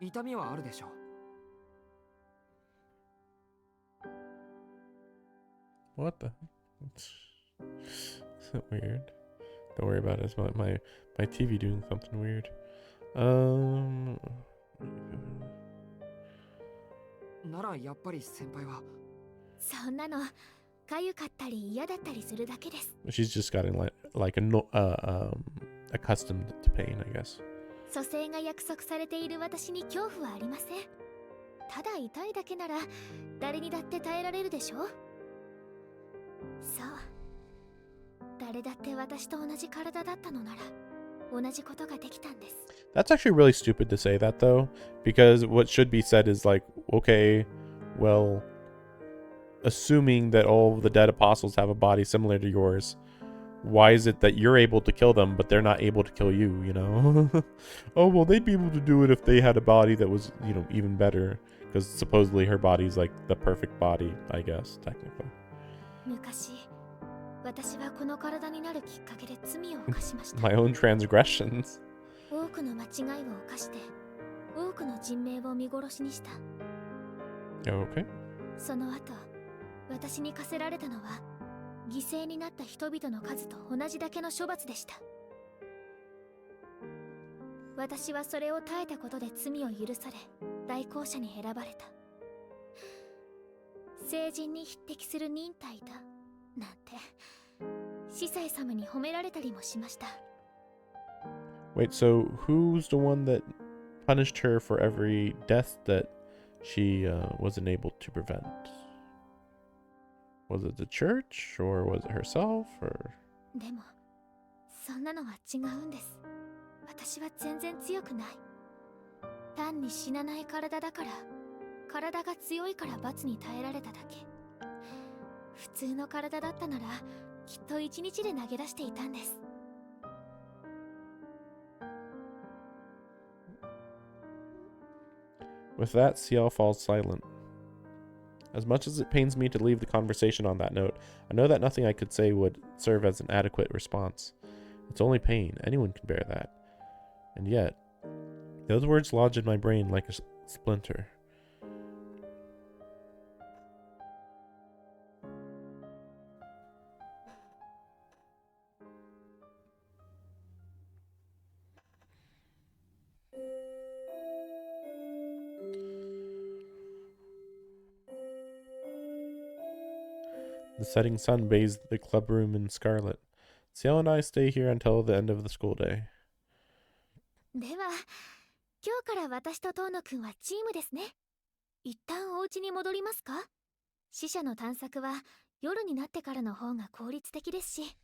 痛みはあるでしょう。 What the? Is that weird? Don't worry about it. It's my TV doing something weird. ならやっぱり先輩は。そんなのかゆかったり嫌だったりするだけです。 She's just gotten accustomed to pain, I guess. 蘇生が約束されている私に恐怖はありません。ただ痛いだけなら誰にだって耐えられるでしょ。そう、誰だって私と同じ体だったのなら同じことができたんです。 That's actually really stupid to say that, though, because what should be said is like, okay, well, assuming that all of the dead apostles have a body similar to yours, why is it that you're able to kill them but they're not able to kill you, you know? Oh, well, they'd be able to do it if they had a body that was, you know, even better, because supposedly her body's like the perfect body, I guess, technically. 昔、私はこの体になるきっかけで罪を犯しました。 My own transgressions. 多くの間違いを犯して多くの人命を見殺しにした。 Okay. その後、私に課せられたのは犠牲になった人々の数と同じだけの処罰でした。私はそれを耐えたことで罪を許され代行者に選ばれた。聖人に匹敵する忍耐だなんて司祭様に褒められたりもしました。 Wait, so who's the one that punished her for every death that she wasn't able to prevent? Was it the church, or was it herself, or? でもそんなのは違うんです。私は全然強くない。単に死なない体だから、体が強いから罰に耐えられただけ。普通の体だったならきっと一日で投げ出していたんです。 With that, Ciel falls silent. As much as it pains me to leave the conversation on that note, I know that nothing I could say would serve as an adequate response. It's only pain. Anyone can bear that. And yet, those words lodge in my brain like a splinter. The setting sun bathes the clubroom in scarlet. Ciel and I stay here until the end of the school day. では、今日から私と遠野くんはチームですね。一旦お家に戻りますか？死者の探索は夜になってからの方が効率的ですし。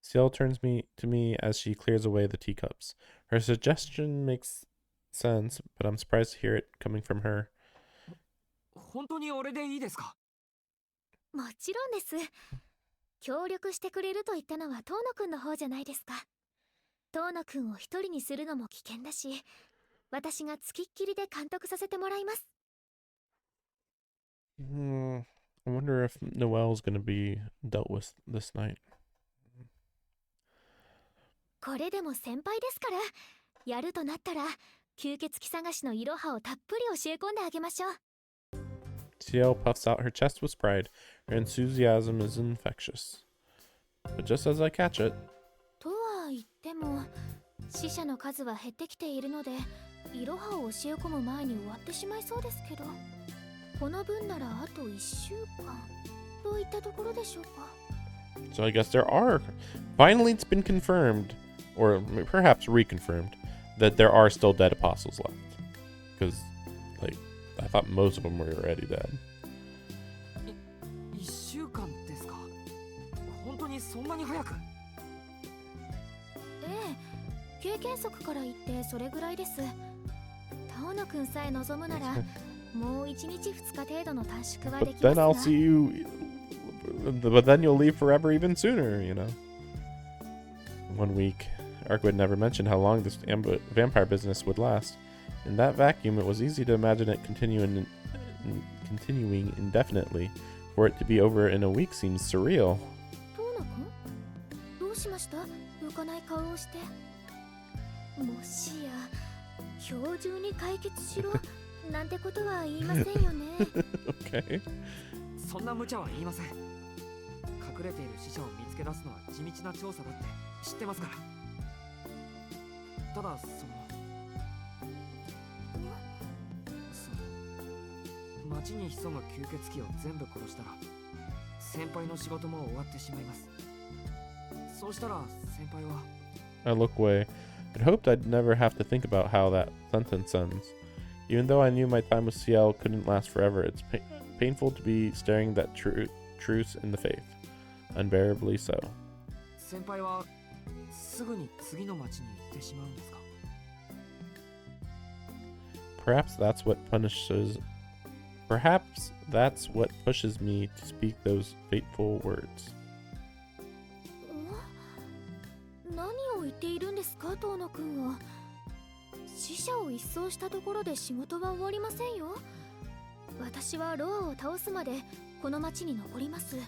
Ciel turns to me as she clears away the teacups. Her suggestion makes sense, but I'm surprised to hear it coming from her. 本当に俺でいいですか？もちろんです。協力してくれると言ったのは遠野くんの方じゃないですか。遠野くんを一人にするのも危険だし、私がつきっきりで監督させてもらいます。I wonder if Noelle's gonna be dealt with this night. これでも先輩ですから、やるとなったら吸血鬼探しのイロハをたっぷり教え込んであげましょう。 Ciel puffs out her chest with pride. Her enthusiasm is infectious. But just as I catch it, とは言っても、死者の数は減ってきているので、イロハを教え込む前に終わってしまいそうですけど、この分ならあと1週間といったところでしょうか。 so I guess there are. Finally, it's been confirmed, or perhaps reconfirmed, that there are still dead apostles left. Because, like, I thought most of them were already dead. 1週間ですか？本当にそんなに早く？ええ、経験則から言ってそれぐらいです。遠野くんさえ望むなら、もう1日2日程度の短縮はで But きま then すが。 I'll see you but then you'll leave forever even sooner, you know. 1 week. Arkwood never mentioned how long this vampire business would last. In that vacuum, it was easy to imagine it continuing indefinitely. For it to be over in a week seems surreal. 遠野くんどうしました？浮かない顔をして。もしや今日中に解決しろなんてことは言いませんよね。Okay. そんな無茶は言いません。隠れている死者を見つけ出すのは地道な調査だって知ってますから。ただ町に潜む吸血鬼を全部殺したら先輩の仕事も終わってしまいます。そうしたら先輩は I look away. I'd hoped I'd never have to think about how that sentence ends. Even though I knew my time with Ciel couldn't last forever, it's painful to be staring that truce in the face. Unbearably so. 先輩はすぐに次の町に行ってしまうんですか？ Perhaps that's what pushes me to speak those fateful words. 何を言っているんですか、遠野くんは。死者を一掃したところで仕事は終わりませんよ。私はロアを倒すまでこの町に残ります。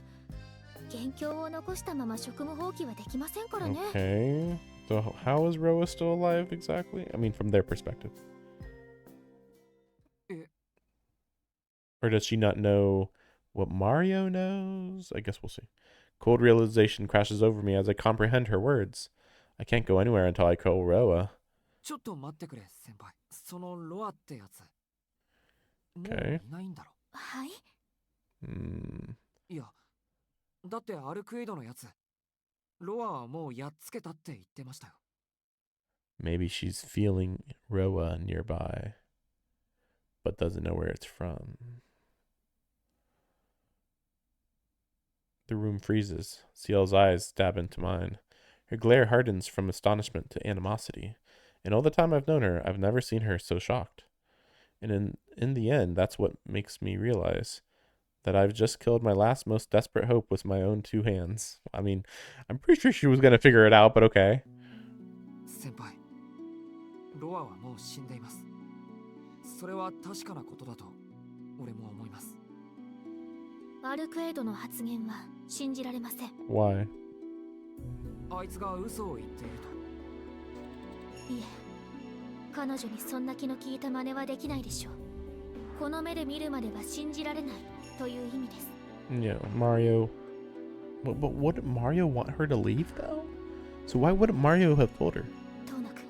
元凶を残したまま職務放棄はできませんからね。Okay. So how is Roa still alive exactly? I mean, from their perspective. Or does she not know what Mario knows? I guess we'll see. Cold realization crashes over me as I comprehend her words. I can't go anywhere until I call Roa. ちょっと待ってくれ先輩。そのロアってやつ。もう Okay. いないんだろ。はい。いや、だってアルクエイドのやつ。ロアはもうやっつけたって言ってましたよ。Maybe she's feeling Roa nearby, but doesn't know where it's from. The room freezes. Ciel's eyes stab into mine. Her glare hardens from astonishment to animosity. In all the time I've known her, I've never seen her so shocked. And in the end, that's what makes me realize that I've just killed my last most desperate hope with my own 2 hands. I mean, I'm pretty sure she was going to figure it out, but okay. 先輩、ロアはもう死んでいます。それは確かなことだと俺も思います。アルクエイドの発言は信じられません。 Why? あいつが嘘を言っていると。いえ、彼女にそんな気の利いた真似はできないでしょう。この目で見るまでは信じられないという意味です。Yeah, Mario. But wouldn't Mario want her to leave though? So why wouldn't Mario have told her? 遠野くん、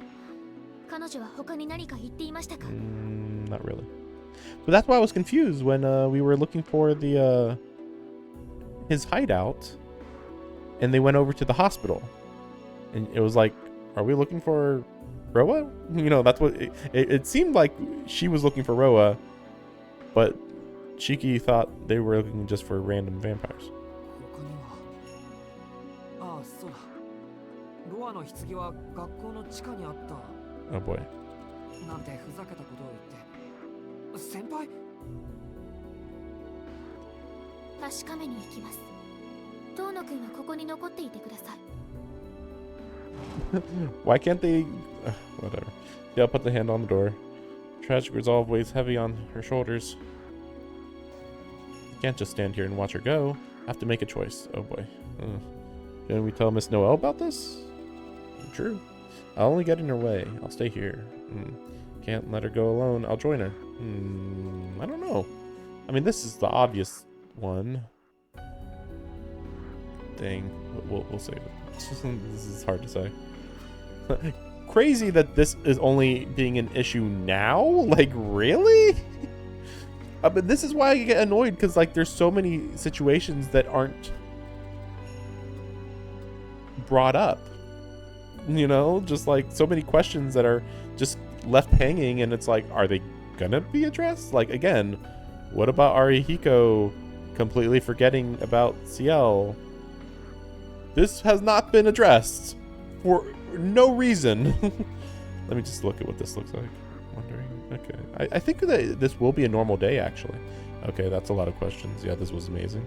彼女は他に何か言っていましたか？ Not really. But that's why I was confused when we were looking for the his hideout, and they went over to the hospital, and it was like, are we looking for Roa? You know, that's what it seemed like. She was looking for Roa, but Shiki thought they were looking just for random vampires. 他には。ああ、そうだ。ロアの棺は学校の地下にあった。 Oh boy. なんてふざけたことを言って。先輩？確かめに行きます。遠野くんはここに残っていてください。Why can't they? Whatever. Ciel put the hand on the door. Tragic resolve weighs heavy on her shoulders. Can't just stand here and watch her go. Have to make a choice. Oh boy. Can we tell Miss Noelle about this? True. I'll only get in her way. I'll stay here. Can't let her go alone. I'll join her. I don't know. I mean, this is the obvious one. Dang. We'll save it. This is hard to say. Crazy that this is only being an issue now? Like, really? But this is why I get annoyed, because like there's so many situations that aren't brought up. You know, just like so many questions that are just left hanging, and it's like, are they gonna be addressed? Like, again, what about Arihiko completely forgetting about Ciel? This has not been addressed for no reason. Let me just look at what this looks like. Wondering. Okay. I think that this will be a normal day, actually. Okay, that's a lot of questions. Yeah, this was amazing.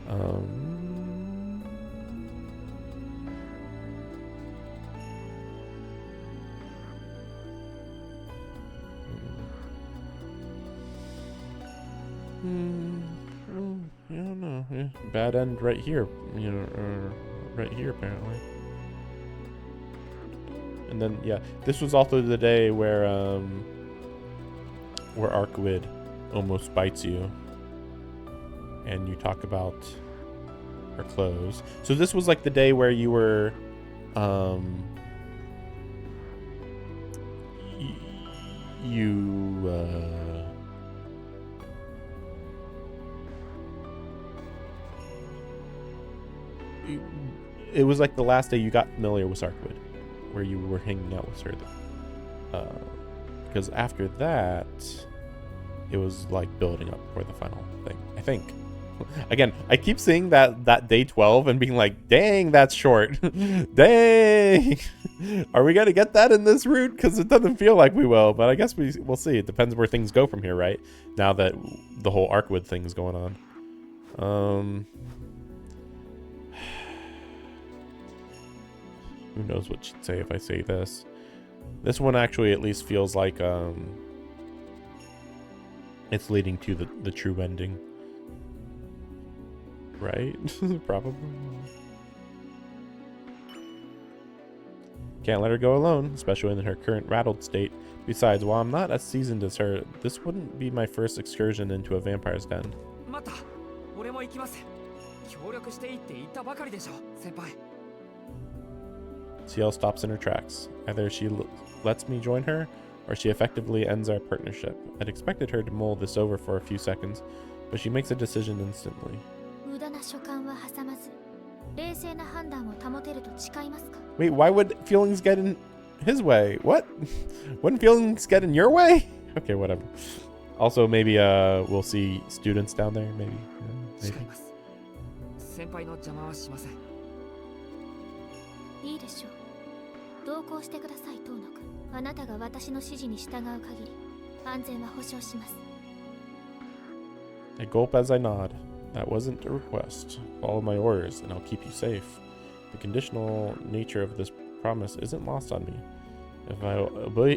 Um, I don't know. Yeah, bad end right here. You know, right here apparently. And then yeah, this was also the day where Arkwood almost bites you, and you talk about her clothes. So this was like the day where you were, it was like the last day you got familiar with Arkwood, where you were hanging out with her. Because after that, it was like building up for the final thing, I think. Again, I keep seeing that day 12 and being like, dang, that's short. Dang. Are we going to get that in this route? Because it doesn't feel like we will, but I guess we'll see. It depends where things go from here, right? Now that the whole Arkwood thing is going on. Who knows what she'd say if I say this. This one actually at least feels like it's leading to the true ending. Right? Probably. Can't let her go alone, especially in her current rattled state. Besides, while I'm not as seasoned as her, this wouldn't be my first excursion into a vampire's den. Ciel stops in her tracks. Either she lets me join her, or she effectively ends our partnership. I'd expected her to mull this over for a few seconds, but she makes a decision instantly. Wait, why would feelings get in his way? What? Wouldn't feelings get in your way? Okay, whatever. Also, maybe we'll see students down there, maybe. Maybe. いいでしょう。同行してください、トーノ君。あなたが私の指示に従う限り、安全は保証します。I gulp as I nod. That wasn't a request. Follow my orders, and I'll keep you safe. The conditional nature of this promise isn't lost on me. If I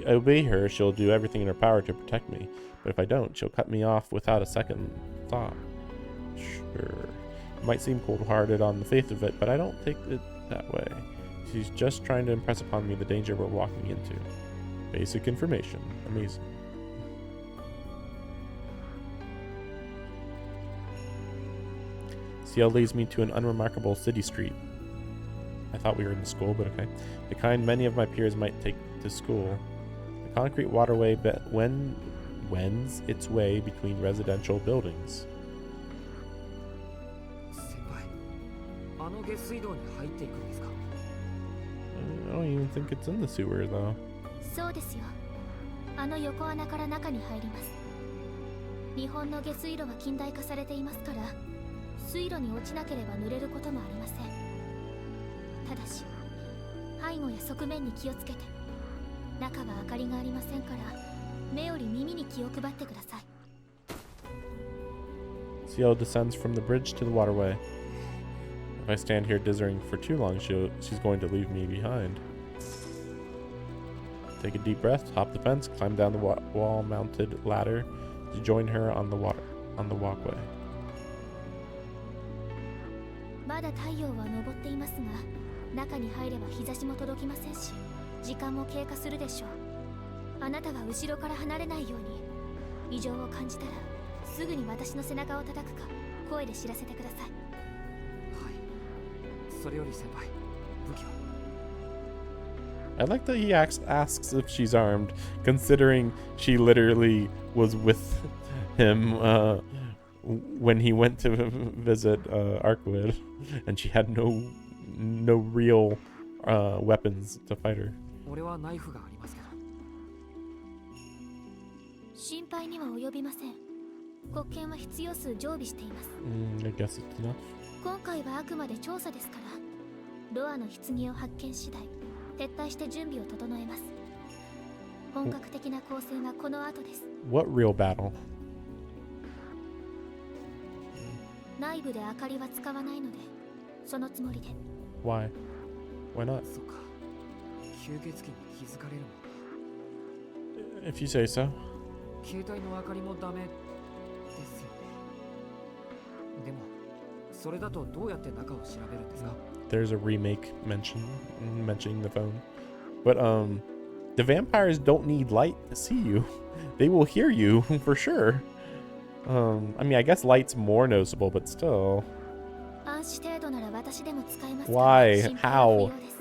obey her, she'll do everything in her power to protect me. But if I don't, she'll cut me off without a second thought. Sure. It might seem cold-hearted on the face of it, but I don't take it that way. She's just trying to impress upon me the danger we're walking into. Basic information. Amazing. Ciel leads me to an unremarkable city street. I thought we were in school, but okay. The kind many of my peers might take to school. The concrete waterway wends its way between residential buildings. I don't even think it's in the sewer, though. そうですよ。あの横穴から中に入ります。日本の下水路は近代化されていますから、水路に落ちなければ濡れることもありません。ただし、背後や側面に気をつけて。中は明かりがありませんから、目より耳に気を配ってください。Ciel descends from the bridge to the waterway. If I stand here dithering for too long, she's going to leave me behind. Take a deep breath, hop the fence, climb down the wall-mounted ladder to join her on the walkway. まだ太陽は昇っていますが、中に入れば日差しも届きませんし、時間も経過するでしょう。あなたが後ろから離れないように、異常を感じたらすぐに私の背中を叩くか声で知らせてください。はい。それより先輩、武器は？ I like that he asks if she's armed, considering she literally was with him when he went to visit Arkwood, and she had no real weapons to fight her. 俺はナイフがありますけど。心配には及びません。国権は必要数常備しています。I guess it's enough. 今回はあくまで調査ですから、ロアの棺を発見次第、撤退して準備を整えます。本格的な攻勢はこの後です。What real battle? 内部で明かりは使わないので、そのつもりで。 Why? Why not? そっか。吸血鬼に気づかれるもんな。 If you say so. 携帯の明かりもダメですよね。でもそれだとどうやって中を調べるんですか？ There's a remake mentioning the phone. But the vampires don't need light to see you. They will hear you for sure. I mean, I guess light's more noticeable, but still. 暗視程度なら私でも使えますから。 Why? 心配は不 How? 要です。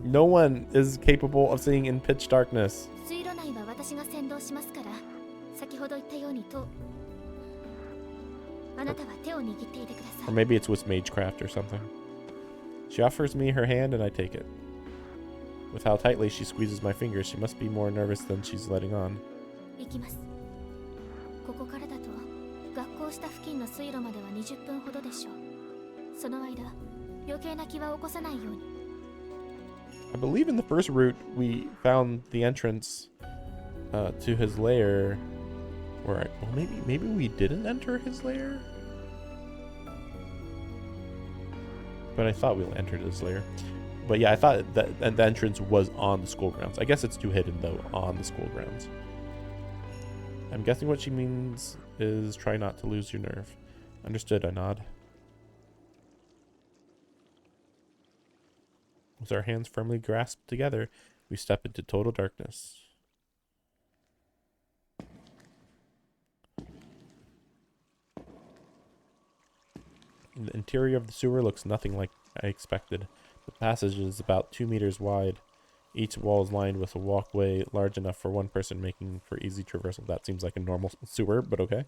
No one is capable of seeing in pitch darkness. 水路内は私が先導しますから、先ほど言ったようにとあなたは手を握っていてくださ Or い。 maybe it's with Magecraft or something. She offers me her hand and I take it. With how tightly she squeezes my fingers, she must be more nervous than she's letting on. 行きます。ここからだと学校下付近の水路までは20分ほどでしょう。その間、余計な気は起こさないように。 I believe in the first route we found the entrance to his lair. Or well, maybe we didn't enter his lair. But I thought we entered his lair. But yeah, I thought that the entrance was on the school grounds. I guess it's too hidden though on the school grounds. I'm guessing what she means is try not to lose your nerve. Understood, I nod. With our hands firmly grasped together, we step into total darkness. The interior of the sewer looks nothing like I expected. The passage is about 2 meters wide. Each wall is lined with a walkway large enough for one person, making for easy traversal. That seems like a normal sewer, but okay.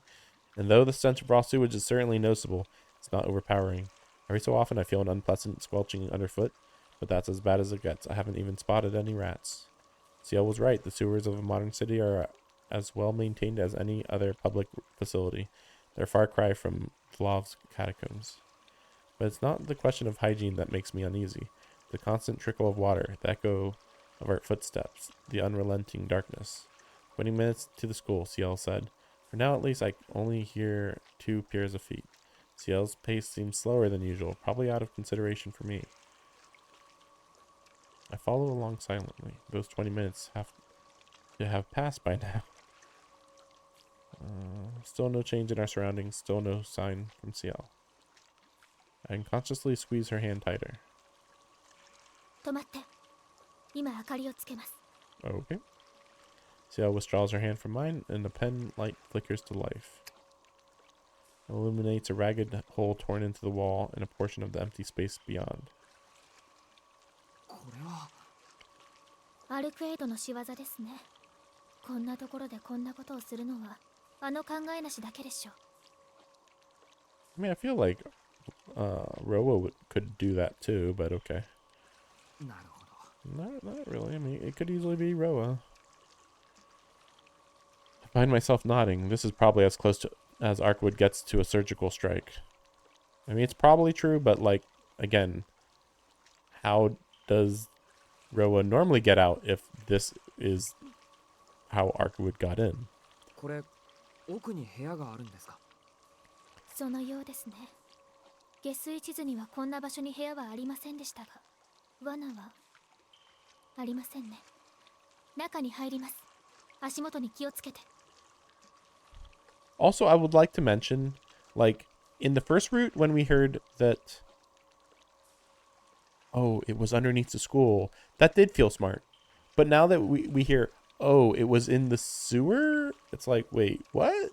And though the stench of raw sewage is certainly noticeable, it's not overpowering. Every so often I feel an unpleasant squelching underfoot, but that's as bad as it gets. I haven't even spotted any rats. Ciel was right. The sewers of a modern city are as well maintained as any other public facility. They're a far cry from Vlov's catacombs. But it's not the question of hygiene that makes me uneasy. The constant trickle of water, the echo of our footsteps, the unrelenting darkness. 20 minutes to the school, Ciel said. For now, at least, I only hear 2 pairs of feet. Ciel's pace seems slower than usual, probably out of consideration for me. I follow along silently. Those 20 minutes have to have passed by now. Still no change in our surroundings, still no sign from Ciel. I unconsciously squeeze her hand tighter. 止まって。今明かりをつけます。 Okay. Ciel withdraws her hand from mine, and the pen light flickers to life. It illuminates a ragged hole torn into the wall and a portion of the empty space beyond. これはアルクエイドの仕業ですね。こんなところでこんなことをするのはあの考えなしだけでしょう。 I mean, I feel like Roa could do that too, but okay. なるほど。 Not really. I mean, it could easily be Roa. I find myself nodding. This is probably as close to as Arkwood gets to a surgical strike. I mean, it's probably true, but like, again, how does Roa normally get out if this is how Arkwood got in? これ奥に部屋があるんですか？そのようですね。下水地図にはこんな場所に部屋はありませんでしたが、罠はありませんね。中に入ります。足元に気をつけて。 Also, I would like to mention, like, in the first route when we heard that, oh, it was underneath the school, that did feel smart. But now that we hear, oh, it was in the sewer, it's like, wait, what?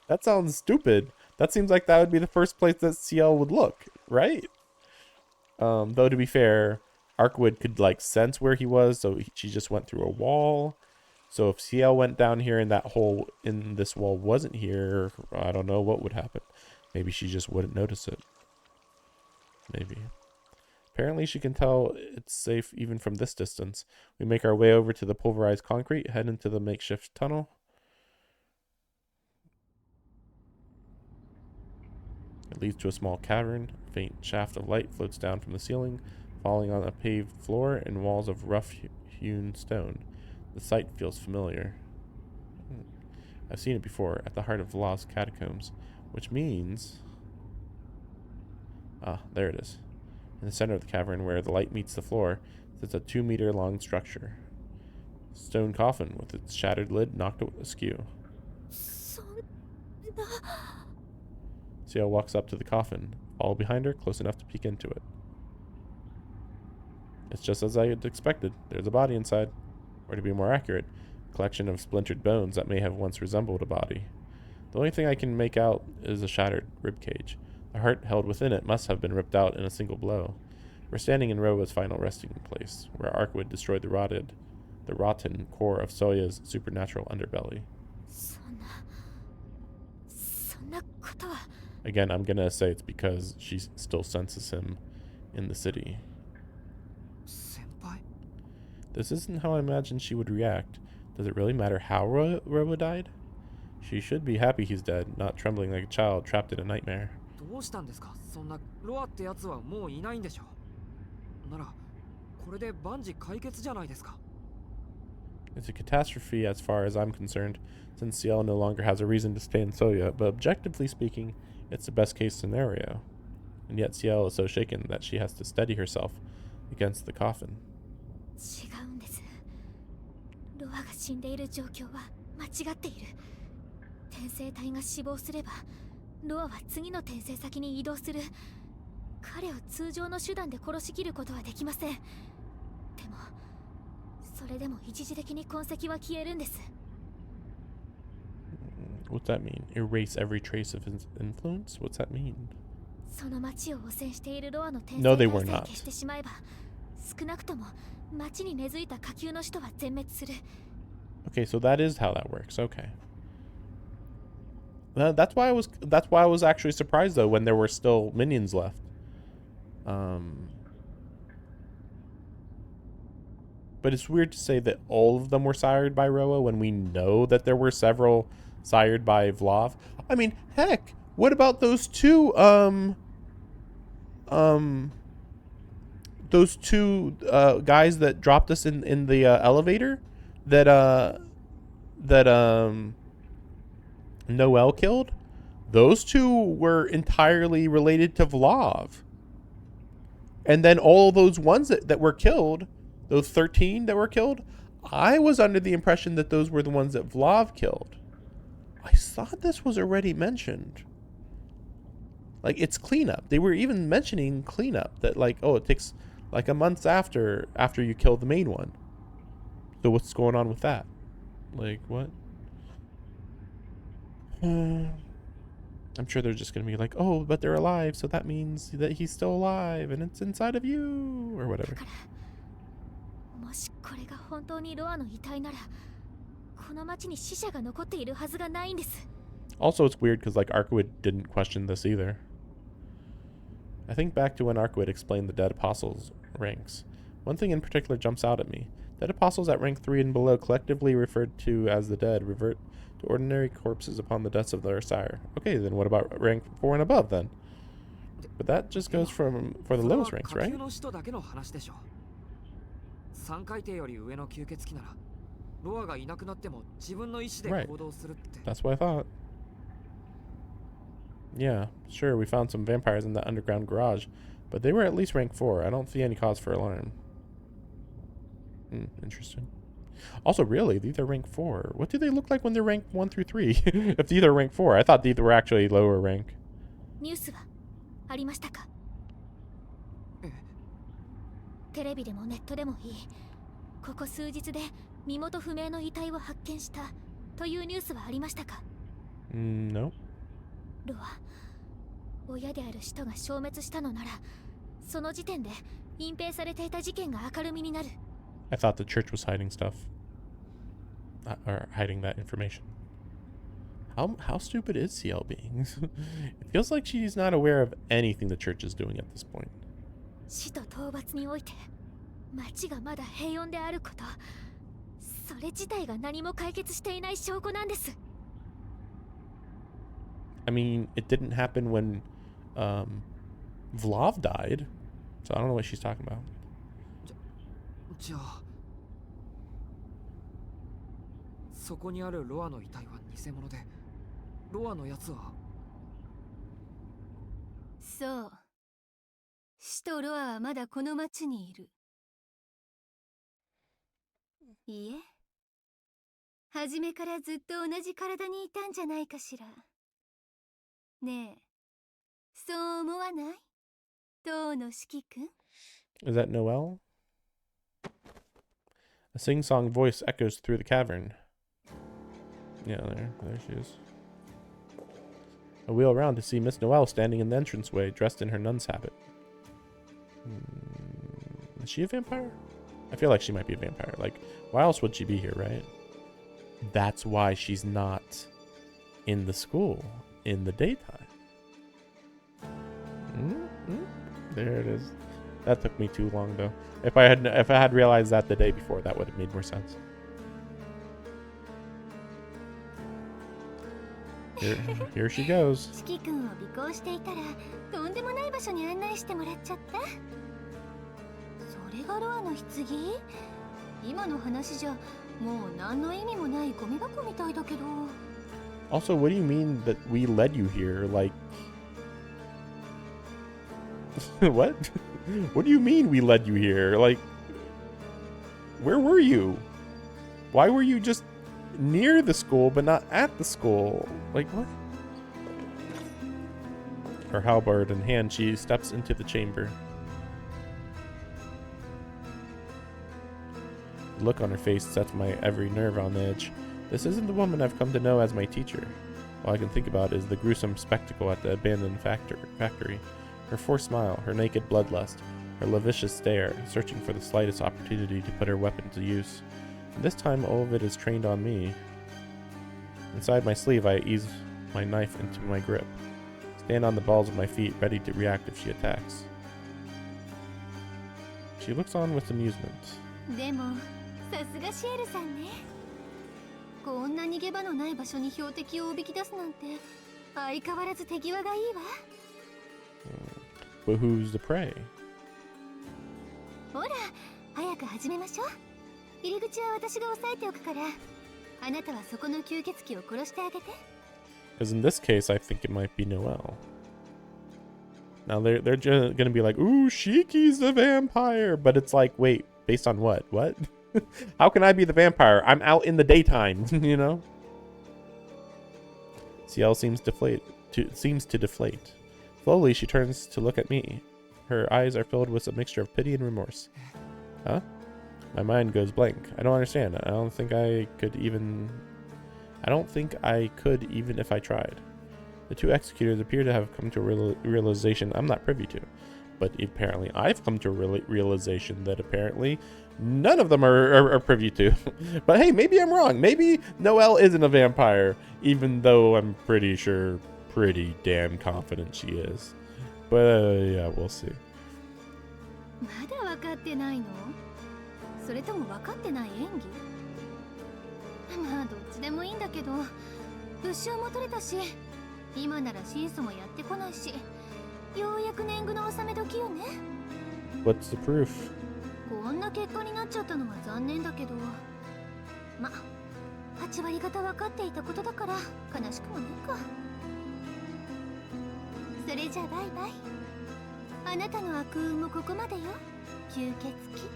That sounds stupid. That seems like that would be the first place that Ciel would look, right? Though to be fair, Arkwood could like sense where he was, so she just went through a wall. So if Ciel went down here and that hole in this wall wasn't here, I don't know what would happen. Maybe she just wouldn't notice it. Maybe. Apparently she can tell it's safe even from this distance. We make our way over to the pulverized concrete, head into the makeshift tunnel. It leads to a small cavern. A faint shaft of light floats down from the ceiling, falling on a paved floor and walls of rough-hewn stone. The sight feels familiar. I've seen it before, at the heart of Vloh's catacombs. which means... Ah, there it is. In the center of the cavern, where the light meets the floor, sits a 2-meter-long structure. Stone coffin with its shattered lid knocked askew. そんな Ciel walks up to the coffin, follow behind her, close enough to peek into it. It's just as I had expected. There's a body inside. Or to be more accurate, a collection of splintered bones that may have once resembled a body. The only thing I can make out is a shattered ribcage. The heart held within it must have been ripped out in a single blow. We're standing in Rowa's final resting place, where Arkwood destroyed the rotten core of Soya's supernatural underbelly. そんなことは Again, I'm gonna say it's because she still senses him in the city. 先輩 This isn't how I imagined she would react. Does it really matter how Rowa died? She should be happy he's dead, not trembling like a child trapped in a nightmare. どうしたんですか？そんなロアってやつはもういないんでしょ？ならこれで万事解決じゃないですか。 It's a catastrophe as far as I'm concerned, since Ciel no longer has a reason to stay in Soya, but objectively speaking, it's the best case scenario. And yet Ciel is so shaken that she has to steady herself against the coffin. 違うんです。ロアが死んでいる状況は間違っている。転生体が死亡すればロアは次の転生先に移動する。彼を通常の手段で殺しきることはできません。でもそれでも一時的に痕跡は消えるんです。 What's that mean? Erase every trace of his influence? What's that mean? その町を汚染しているロアの転 No, 生 they 体 were さえ not. 消してしまえば少なくとも町に根付いた下級の人は全滅する。 Okay, so that is how that works. Okay. That's why I was actually surprised though when there were still minions left. But it's weird to say that all of them were sired by Roa when we know that there were several sired by Vlav. I mean, heck, what about those two guys that dropped us in the elevator that Noel killed? Those two were entirely related to Vlav. And then all those ones that were killed, those 13 that were killed, I was under the impression that those were the ones that Vlav killed. I thought this was already mentioned. Like, it's cleanup. They were even mentioning cleanup. That, like, oh, it takes, like, a month after you kill the main one. So what's going on with that? Like, what? I'm sure they're just going to be like, oh, but they're alive, so that means that he's still alive, and it's inside of you, or whatever. もしこれが本当にロアの遺体ならこの町に死者が残っているはずがないんです。 Also, it's weird because, like, Arkwood didn't question this either. I think back to when Arkwood explained the dead apostles' ranks. One thing in particular jumps out at me. Dead apostles at rank 3 and below, collectively referred to as the dead, revert to ordinary corpses upon the deaths of their sire. Okay, then what about rank 4 and above then? But that just goes for the lowest ranks, right? 3階艇より上の吸血鬼ならロアがいなくなっても自分の意思で行動するって。 That's what I thought. Yeah, sure, we found some vampires in that underground garage, but they were at least rank 4. I don't see any cause for alarm. Interesting. Also, really, these are rank 4. What do they look like when they're rank 1 through 3? If these are rank 4, I thought these were actually lower rank. ニュースはありましたか？テレビでもネットでもいい。ここ数日で身元不明の遺体を発見したというニュースはありましたか？ No. ロア、親である人が消滅したのなら、その時点で隠蔽されていた事件が明るみになる。 I thought the church was hiding stuff. Or hiding that information. How stupid is Ciel being? It feels like she's not aware of anything the church is doing at this point. 死と討伐において町がまだ平穏であること、それ自体が何も解決していない証拠なんです。 I mean, it didn't happen when Vlav died, so I don't know what she's talking about. じゃあそこにあるロアの遺体は偽物で、ロアのやつはそう。シとロアはまだこの町にいる。いえ。初めからずっと同じ体にいたんじゃないかしら。ねえ、そう思わない？当の四季くん。 Is that Noelle? A sing-song voice echoes through the cavern. Yeah, there she is. I wheel around to see Miss Noelle standing in the entranceway, dressed in her nun's habit. Is she a vampire? I feel like she might be a vampire. Like, why else would she be here, right? That's why she's not in the school in the daytime. There it is. That took me too long, though. If I had realized that the day before, that would have made more sense. Here she goes. 四季くんを尾行していたらとんでもない場所に案内してもらっちゃった。それがロアの棺？今の話じゃもう何の意味もないゴミ箱みたいだけど。Also, what do you mean that we led you here? Like, what? What do you mean we led you here? Like, where were you? Why were you just near the school but not at the school? Like, what? Her halberd in hand, she steps into the chamber. The look on her face sets my every nerve on edge. This isn't the woman I've come to know as my teacher. All I can think about is the gruesome spectacle at the abandoned factory. Her forced smile, her naked bloodlust, her lascivious stare, searching for the slightest opportunity to put her weapon to use. And this time all of it is trained on me. Inside my sleeve, I ease my knife into my grip. Stand on the balls of my feet, ready to react if she attacks. She looks on with amusement. でも、さすがシエルさんね。こんな逃げ場のない場所に標的をおびき出すなんて相変わらず手際がいいわ。But who's the prey? ほら、早く始めましょう。入り口は私が押さえておくから、あなたはそこの吸血鬼を殺してあげて。Because in this case, I think it might be Noelle. Now they're gonna be like, "Ooh, Shiki's the vampire," but it's like, wait, based on what? What? How can I be the vampire? I'm out in the daytime, you know. Ciel seems to deflate. Slowly, she turns to look at me. Her eyes are filled with a mixture of pity and remorse. Huh? My mind goes blank. I don't understand. I don't think I could even if I tried. The two executors appear to have come to a realization I'm not privy to. But apparently I've come to a realization that apparently none of them are privy to. But hey, maybe I'm wrong. Maybe Noelle isn't a vampire, even though I'm pretty damn confident she is. But yeah, we'll see. まだ分かってないの？それとも分かってない演技？まあどっちでもいいんだけど、物証も取れたし、今なら審査もやってこないし、ようやく年貢の納め時よね。What's the proof? こんな結果になっちゃったのは残念だけど、ま、8割方分かっていたことだから悲しくもないか。それじゃあバイバイ。あなたの悪運もここまでよ、吸血鬼。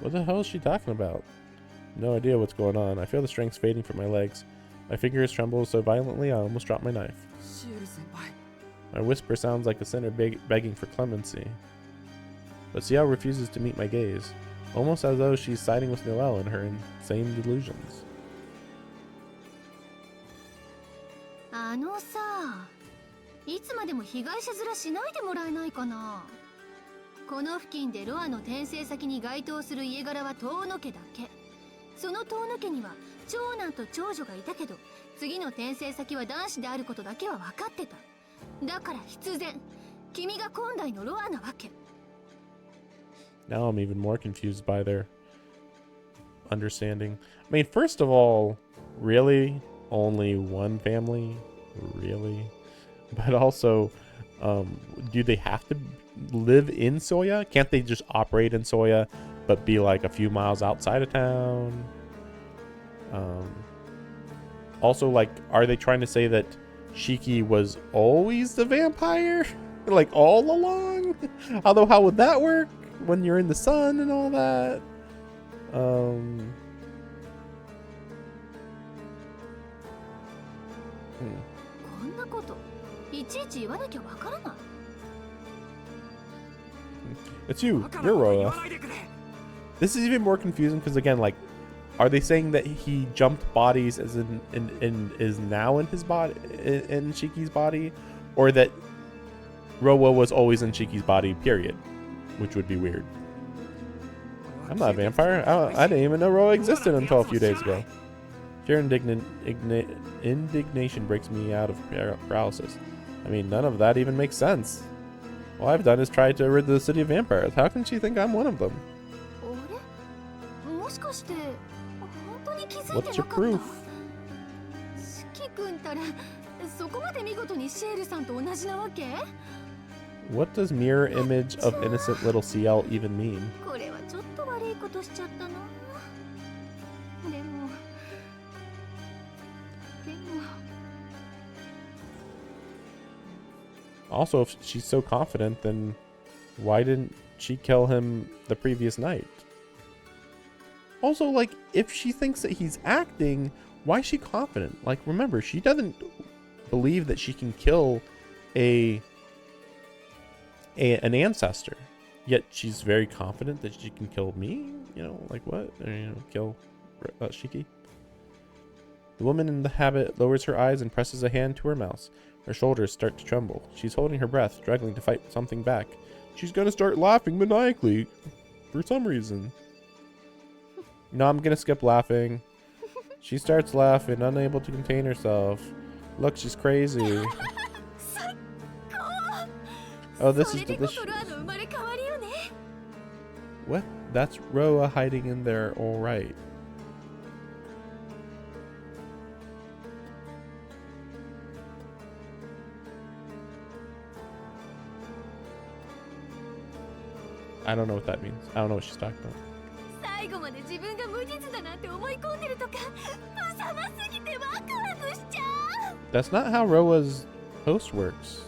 What the hell is she talking about? No idea what's going on. I feel the strength fading from my legs. My fingers tremble so violently I almost drop my knife. My whisper sounds like a sinner begging for clemency. But Ciel refuses to meet my gaze, almost as though she's siding with Noelle in her insane delusions. あのさ、いつまでも被害者面しないでもらえないかな。この付近でロアの転生先に該当する家柄は遠野家だけ。その遠野家には長男と長女がいたけど、次の転生先は男子であることだけは分かってた。だから必然、君が今代のロアなわけ。Now I'm even more confused by their understanding. I mean, first of all, really? Only one family? Really? But also, do they have to live in Soya? Can't they just operate in Soya, but be like a few miles outside of town? also, like, are they trying to say that Shiki was always the vampire? Like, all along? Although, how would that work when you're in the sun and all that? Hmm. こんなこといちいち言わなきゃわからない。 It's you. You're Roa. This is even more confusing because, again, like, are they saying that he jumped bodies as in is now in his body, in Shiki's body, or that Roa was always in Shiki's body, period? Which would be weird. I'm not a vampire. I didn't even know Roa existed until a few days ago. Sheer indignation breaks me out of paralysis. I mean, none of that even makes sense. All I've done is try to rid the city of vampires. How can she think I'm one of them? あれ？もしかして本当に気づいてなかった？ What's your proof? 四季君たらそこまで見事にシエルさんと同じなわけ？ What does mirror image of innocent little Ciel even mean? これはちょっと悪いことしちゃったな。でも。 Also, if she's so confident, then why didn't she kill him the previous night? Also, like, if she thinks that he's acting, why is she confident? Like, remember, she doesn't believe that she can kill an ancestor. Yet she's very confident that she can kill me? You know, like what? Or, you know, kill Shiki? The woman in the habit lowers her eyes and presses a hand to her mouth. Her shoulders start to tremble. She's holding her breath, struggling to fight something back. She's gonna start laughing maniacally. For some reason. No, I'm gonna skip laughing. She starts laughing, unable to contain herself. Look, she's crazy. Oh, this is delicious. What? That's Roa hiding in there, alright. I don't know what that means. I don't know what she's talking about. That's not how Roa's host works.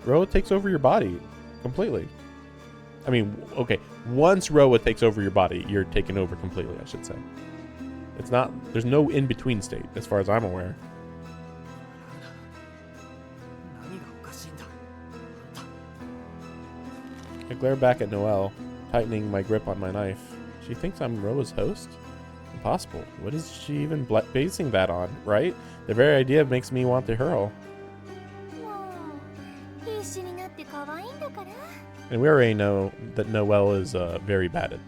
Roa takes over your body completely. I mean, okay, once Roa takes over your body, you're taken over completely, I should say. It's not, there's no in-between state, as far as I'm aware. I glare back at Noelle, tightening my grip on my knife. She thinks I'm Roa's host? Impossible. What is she even basing that on, right? The very idea makes me want to hurl. And we already know that Noelle is very bad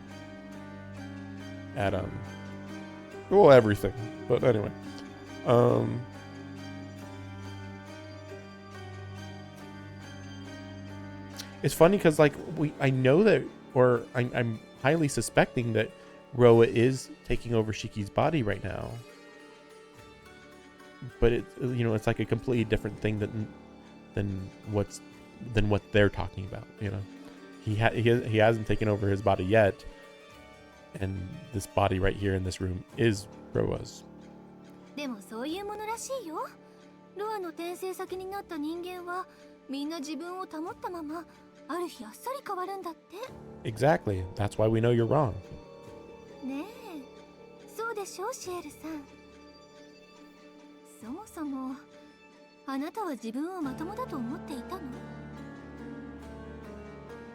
at well, everything. But anyway. It's funny because, like, I know that, or I'm highly suspecting that Roa is taking over Shiki's body right now. But it, you know, it's like a completely different thing than what they're talking about. You know, he hasn't taken over his body yet, and this body right here in this room is Roa's. でもそういうものらしいよ。ロアの転生先になった人間はみんな自分を保ったまま。 ある日あっさり変わるんだって。 Exactly. That's why we know you're wrong. ねえ、そうでしょ、シエルさん。そもそもあなたは自分をまともだと思っていたの？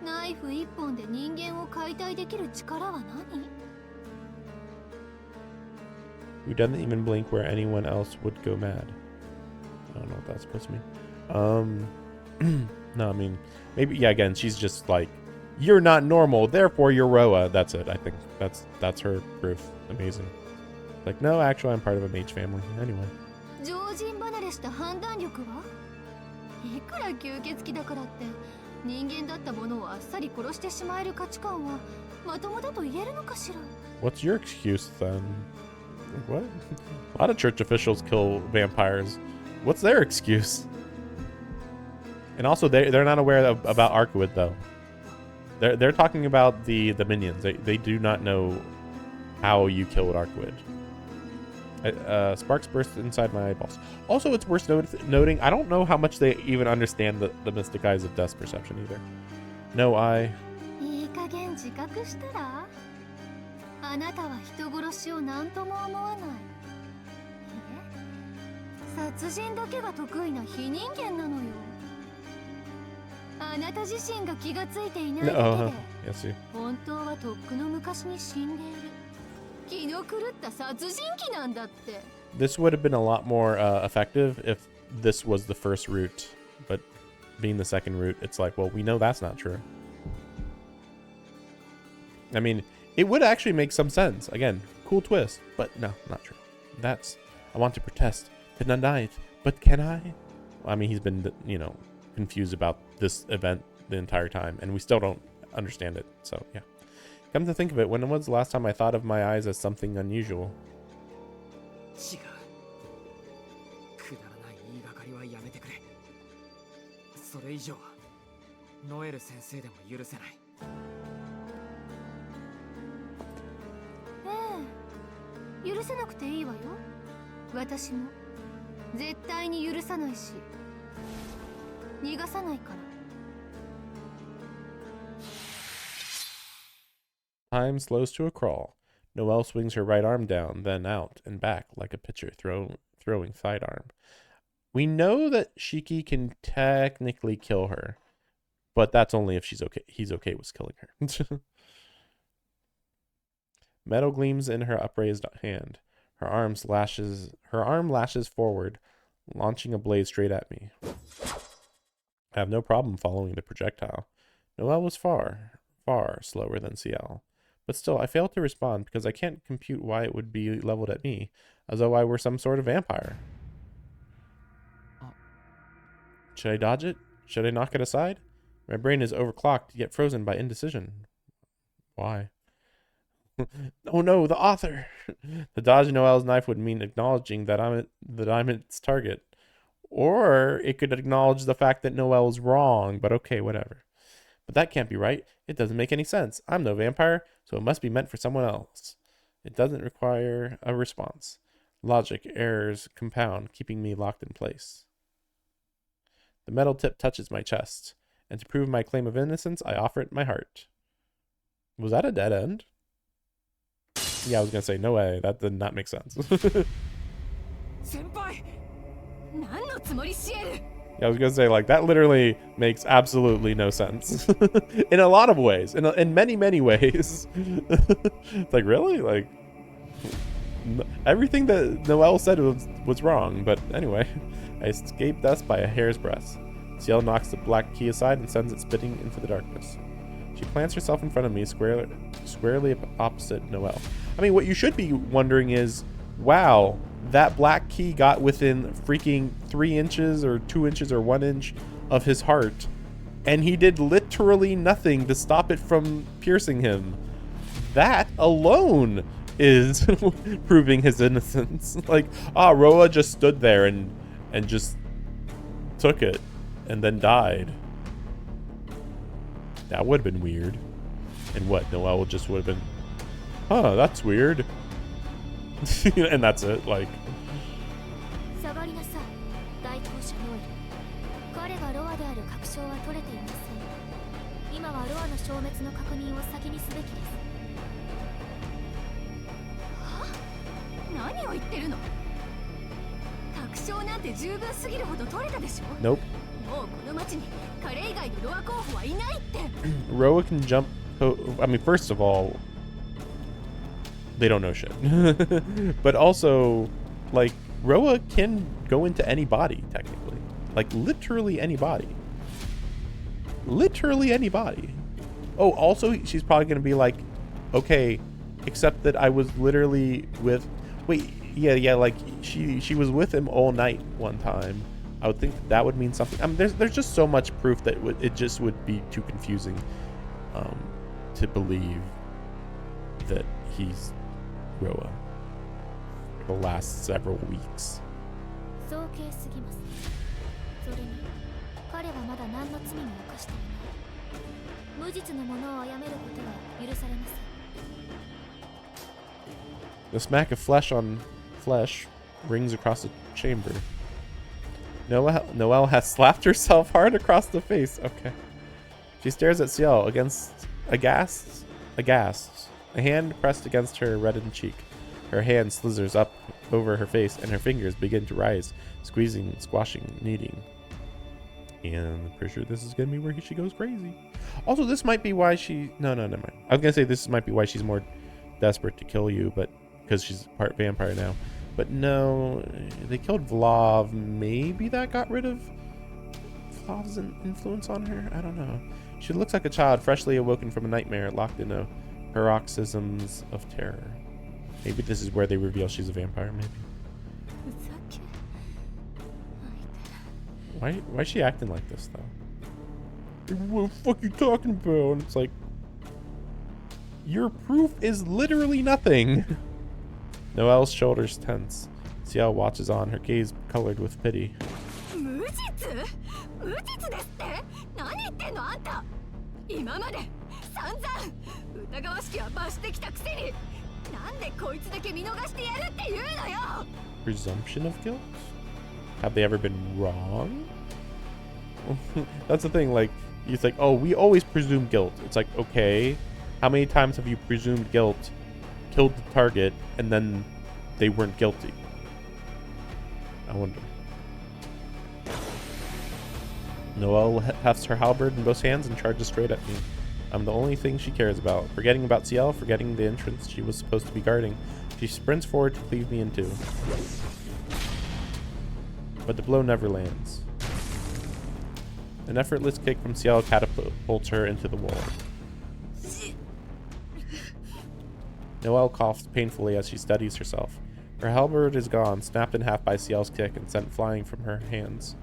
ナイフ一本で人間を解体できる力は何？ Who doesn't even blink where anyone else would go mad? I don't know what that's supposed to mean. No, I mean, maybe, yeah, again, she's just like, you're not normal, therefore you're Roa. That's it, I think. That's her proof. Amazing. Like, no, actually, I'm part of a mage family. Anyway. 常人離れした判断力は？いくら吸血鬼だからって人間だったものをあっさり殺してしまえる価値観はまともだと言えるのかしら？ What's your excuse then? What? A lot of church officials kill vampires. What's their excuse? And also, they're not aware about Arkwood though. They're talking about the minions. They do not know how you killed Arkwood. Sparks burst inside my eyeballs. Also, it's worth noting, I don't know how much they even understand the mystic eyes of Death's perception either. No eye. いい加減自覚したらあなたは人殺しを何とも思わない。いえ、殺人だけが得意な非人間なのよ。あなた自身が気がついていないだけで、Yes, you. 本当はとっくの昔に死んでいる。気の狂った殺人鬼なんだって。This would have been a lot more effective if this was the first route, but being the second route, it's like, well, we know that's not true. I mean, it would actually make some sense. Again, cool twist, but no, not true. That's, I want to protest, to deny it, but can I? I mean, he's been, you know, confused about this event the entire time, and we still don't understand it, so yeah. Come to think of it, when was the last time I thought of my eyes as something unusual? 違う。くだらない言いがかりはやめてくれ。それ以上はノエル先生でも許せない。ええ、許せなくていいわよ。私も絶対に許さないし、逃がさないから。Time slows to a crawl. Noelle swings her right arm down, then out and back like a pitcher throwing sidearm. We know that Shiki can technically kill her, but that's only if he's okay with killing her. Metal gleams in her upraised hand. Her arm lashes forward, launching a blade straight at me. I have no problem following the projectile. Noelle was far slower than Ciel. But still, I fail to respond because I can't compute why it would be leveled at me, as though I were some sort of vampire. Should I dodge it? Should I knock it aside? My brain is overclocked, yet frozen by indecision. Why? Oh no, the author! To dodge Noelle's knife would mean acknowledging that I'm its target. Or it could acknowledge the fact that Noelle is wrong, but okay, whatever. But that can't be right. It doesn't make any sense. I'm no vampire, so it must be meant for someone else. It doesn't require a response. Logic errors compound, keeping me locked in place. The metal tip touches my chest, and to prove my claim of innocence, I offer it my heart. Was that a dead end? Yeah, I was gonna say, no way. That did not make sense. Senpai! Yeah, I was gonna say, like, that literally makes absolutely no sense. In a lot of ways. In many, many ways. It's like, really? Like, everything that Noelle said was wrong. But anyway, I escaped death by a hair's breadth. Ciel knocks the black key aside and sends it spitting into the darkness. She plants herself in front of me, squarely opposite Noelle. I mean, what you should be wondering is, wow, that black key got within freaking 3 inches or 2 inches or 1 inch of his heart, and he did literally nothing to stop it from piercing him. That alone is proving his innocence. Like, Roa just stood there and just took it and then died. That would have been weird. And what, Noelle just would have been, huh, that's weird. And that's it, like. Nope. Roa can jump. I mean, first of all, they don't know shit. But also, like, Roa can go into any body, technically. Like, literally any body. Literally any body. Oh, also, she's probably going to be like, okay, except that I was literally with... Wait, yeah, like, she was with him all night one time. I would think that would mean something. I mean, there's just so much proof that it just would be too confusing to believe that he's Roa for the last several weeks. The smack of flesh on flesh rings across the chamber. Noelle has slapped herself hard across the face. Okay. She stares at Ciel aghast. A hand pressed against her reddened cheek. Her hand slithers up over her face, and her fingers begin to rise, squeezing, squashing, kneading. And I'm pretty sure this is gonna be where she goes crazy. Also, this might be why she. No, never mind. I was gonna say this might be why she's more desperate to kill you, but because she's part vampire now. But no, they killed Vlav. Maybe that got rid of Vlav's influence on her? I don't know. She looks like a child freshly awoken from a nightmare, locked in a paroxysms of terror. Maybe this is where they reveal she's a vampire, maybe. Why is she acting like this, though? What the fuck are you talking about? And it's like, your proof is literally nothing. Noelle's shoulders tense. Ciel watches on, her gaze colored with pity. Presumption of guilt? Have they ever been wrong? That's the thing, like, it's like, oh, we always presume guilt. It's like, okay, how many times have you presumed guilt, killed the target, and then they weren't guilty? I wonder. Noelle hefts her halberd in both hands and charges straight at me. I'm the only thing she cares about. Forgetting about Ciel, forgetting the entrance she was supposed to be guarding, she sprints forward to cleave me in two. But the blow never lands. An effortless kick from Ciel catapults her into the wall. Noelle coughs painfully as she steadies herself. Her halberd is gone, snapped in half by Ciel's kick and sent flying from her hands.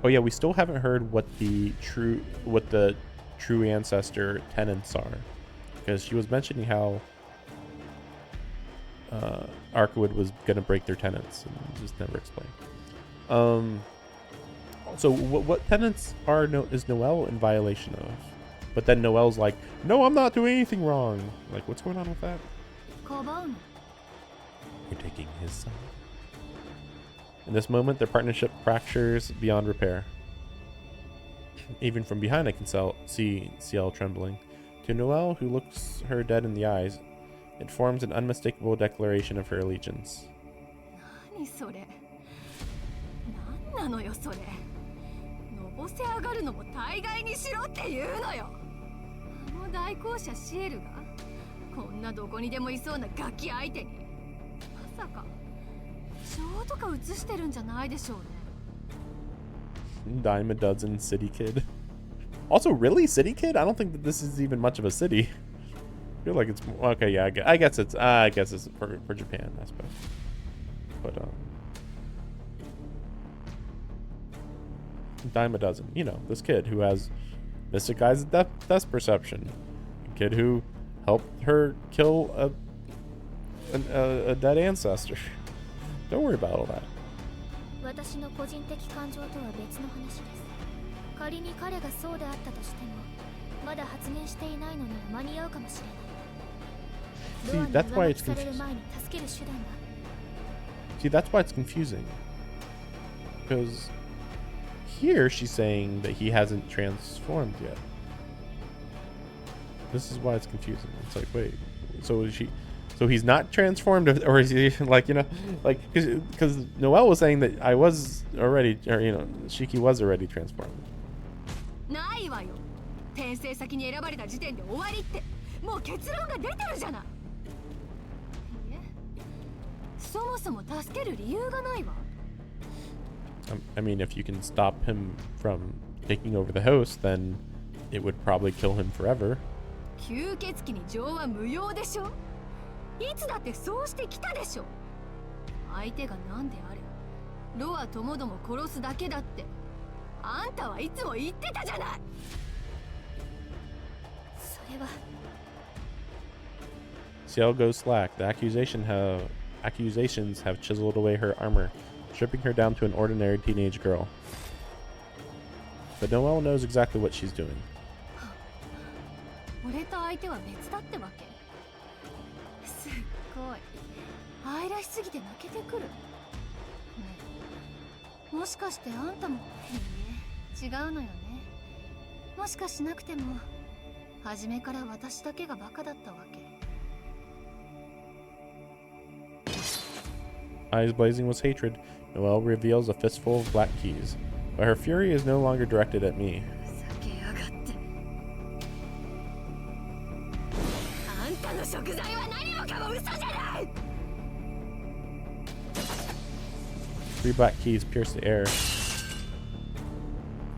Oh yeah, we still haven't heard what the true ancestor tenets are, because she was mentioning how Arkwood was gonna break their tenets and just never explained. So what tenets is Noelle in violation of? But then Noelle's like, no, I'm not doing anything wrong. Like, what's going on with that? You're taking his side. In this moment, their partnership fractures beyond repair. Even from behind, I can see Ciel trembling. To Noelle, who looks her dead in the eyes, it forms an unmistakable declaration of her allegiance. Dime a dozen city kid. Also, really? City kid? I don't think that this is even much of a city. I feel like it's okay. Yeah, I guess it's for Japan, I suppose. But dime a dozen. You know, this kid who has mystic eyes of death perception. A kid who helped her kill a dead ancestor. Don't worry about all that. See, that's why it's confusing. See, that's why it's confusing. Because here she's saying that he hasn't transformed yet. This is why it's confusing. It's like, wait, so he's not transformed, or is he like, you know, like, because Noelle was saying that I was already, or you know, Shiki was already transformed. I mean, if you can stop him from taking over the host, then it would probably kill him forever. Ciel goes slack. The accusations have chiseled away her armor, stripping her down to an ordinary teenage girl. But Noelle knows exactly what she's doing. 俺と相手は別だってわけ。すっごい愛らしすぎて泣けてくる。ねえ、もしかしてあんたも。いいえ、違うのよね。もしかしなくても初めから私だけがバカだったわけ。 Eyes blazing with hatred, Noelle reveals a fistful of black keys. But her fury is no longer directed at me. ふざけやがって。あんたの食材は何もかも嘘じゃない。 3 black keys pierce the air.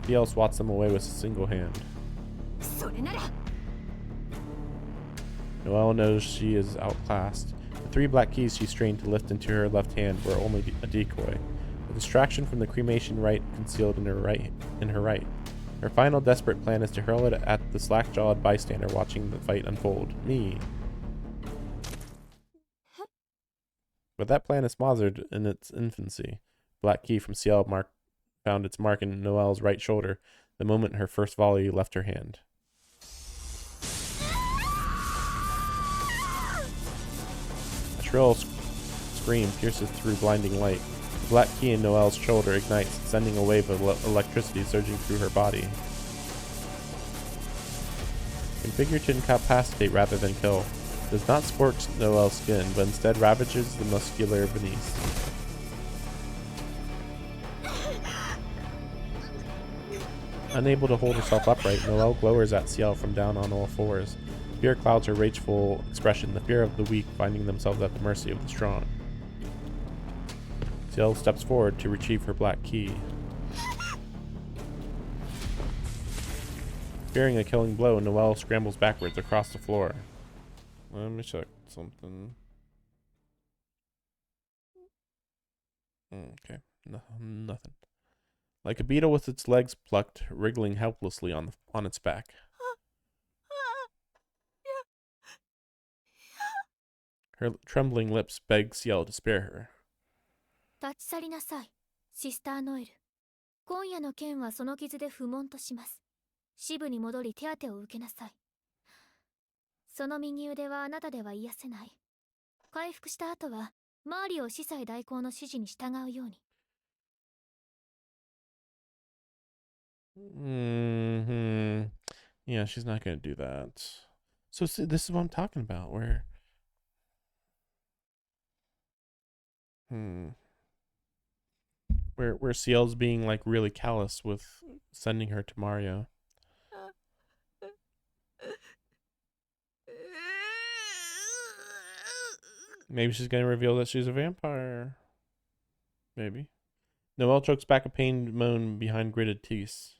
Ciel swats them away with a single hand. それなら Noelle knows she is outclassed. The 3 black keys she strained to lift into her left hand were only a decoy, a distraction from the cremation rite concealed in her right. Her final desperate plan is to hurl it at the slack-jawed bystander watching the fight unfold. Me. But that plan is smothered in its infancy. Black key from Ciel found its mark in Noelle's right shoulder the moment her first volley left her hand. A shrill scream pierces through blinding light. The black key in Noelle's shoulder ignites, sending a wave of electricity surging through her body. Configured to incapacitate rather than kill, it does not scorch Noelle's skin, but instead ravages the muscular beneath. Unable to hold herself upright, Noelle glowers at Ciel from down on all fours. Fear clouds her rageful expression, the fear of the weak finding themselves at the mercy of the strong. Ciel steps forward to retrieve her black key. Fearing a killing blow, Noelle scrambles backwards across the floor. Let me check something. Okay, nothing. Like a beetle with its legs plucked, wriggling helplessly on its back. Her trembling lips beg Ciel to spare her. 立ち去りなさい、シスターノエル。今夜の件はその傷で不問とします。支部に戻り手当てを受けなさい。その右腕はあなたでは癒せない。回復した後は、周りを司祭代行の指示に従うように。Yeah, she's not gonna do that. So see, this is what I'm talking about, where Ciel's being like really callous with sending her to Mario. Maybe she's gonna reveal that she's a vampire. Maybe. Noelle chokes back a pained moan behind gritted teeth.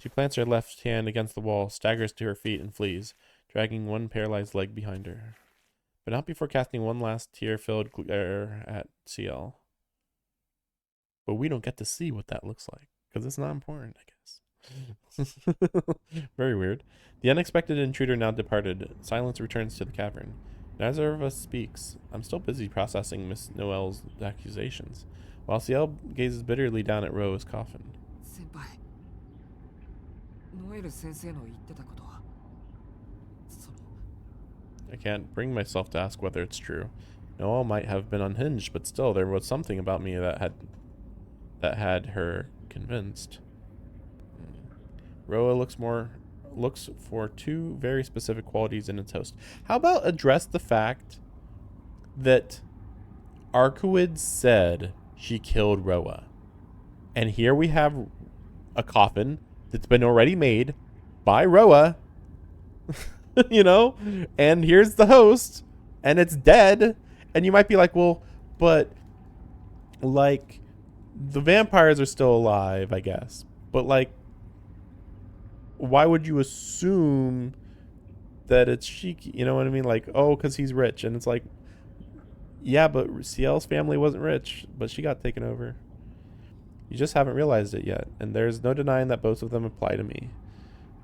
She plants her left hand against the wall, staggers to her feet, and flees, dragging one paralyzed leg behind her. But not before casting one last tear-filled glare at Ciel. But we don't get to see what that looks like, because it's not important, I guess. Very weird. The unexpected intruder now departed. Silence returns to the cavern. Neither of us speaks. I'm still busy processing Miss Noelle's accusations, while Ciel gazes bitterly down at Roa's coffin. 先輩、ノエル先生の言ってたことは、その I can't bring myself to ask whether it's true. Noelle might have been unhinged, but still there was something about me that had her convinced. Roa looks for 2 very specific qualities in its host. How about address the fact that Arkwood said she killed Roa, and here we have a coffin that's been already made by Roa. You know, and here's the host, and it's dead, and you might be like, well, but like the vampires are still alive, I guess, but like, why would you assume that it's Shiki? You know what I mean? Like, oh, because he's rich, and it's like, yeah, but Ciel's family wasn't rich, but she got taken over. You just haven't realized it yet, and there's no denying that both of them apply to me,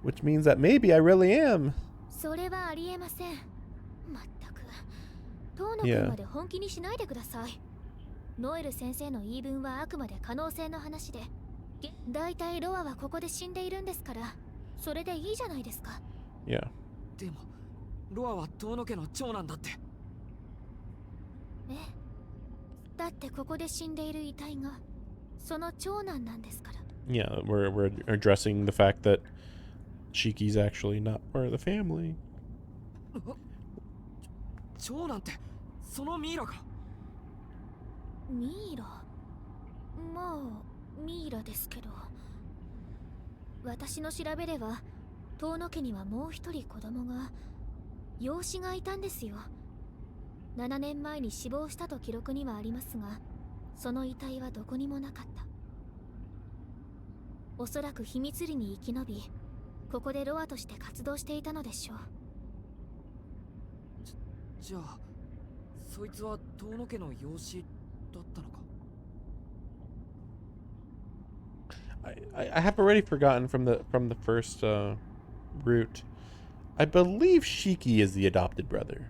which means that maybe I really am. それはありえません。まったく。遠野君まで本気にしないでください。ノエル先生の言い分はあくまで可能性の話で、だいたいロアはここで死んでいるんですから、それでいいじゃないですか。Yeah. でもロアは遠野家の長男だって。え、だってここで死んでいる遺体がその長男なんですから。Yeah, we're addressing the fact that Shiki's actually not part of the family. 長男ってそのミイラが。ミイラ、まあミイラですけど、私の調べでは遠野家にはもう一人子供が、養子がいたんですよ。7年前に死亡したと記録にはありますが、その遺体はどこにもなかった。おそらく秘密裏に生き延び、ここでロアとして活動していたのでしょう。じゃあそいつは遠野家の養子だったのか。I have already forgotten from the first route. I believe Shiki is the adopted brother.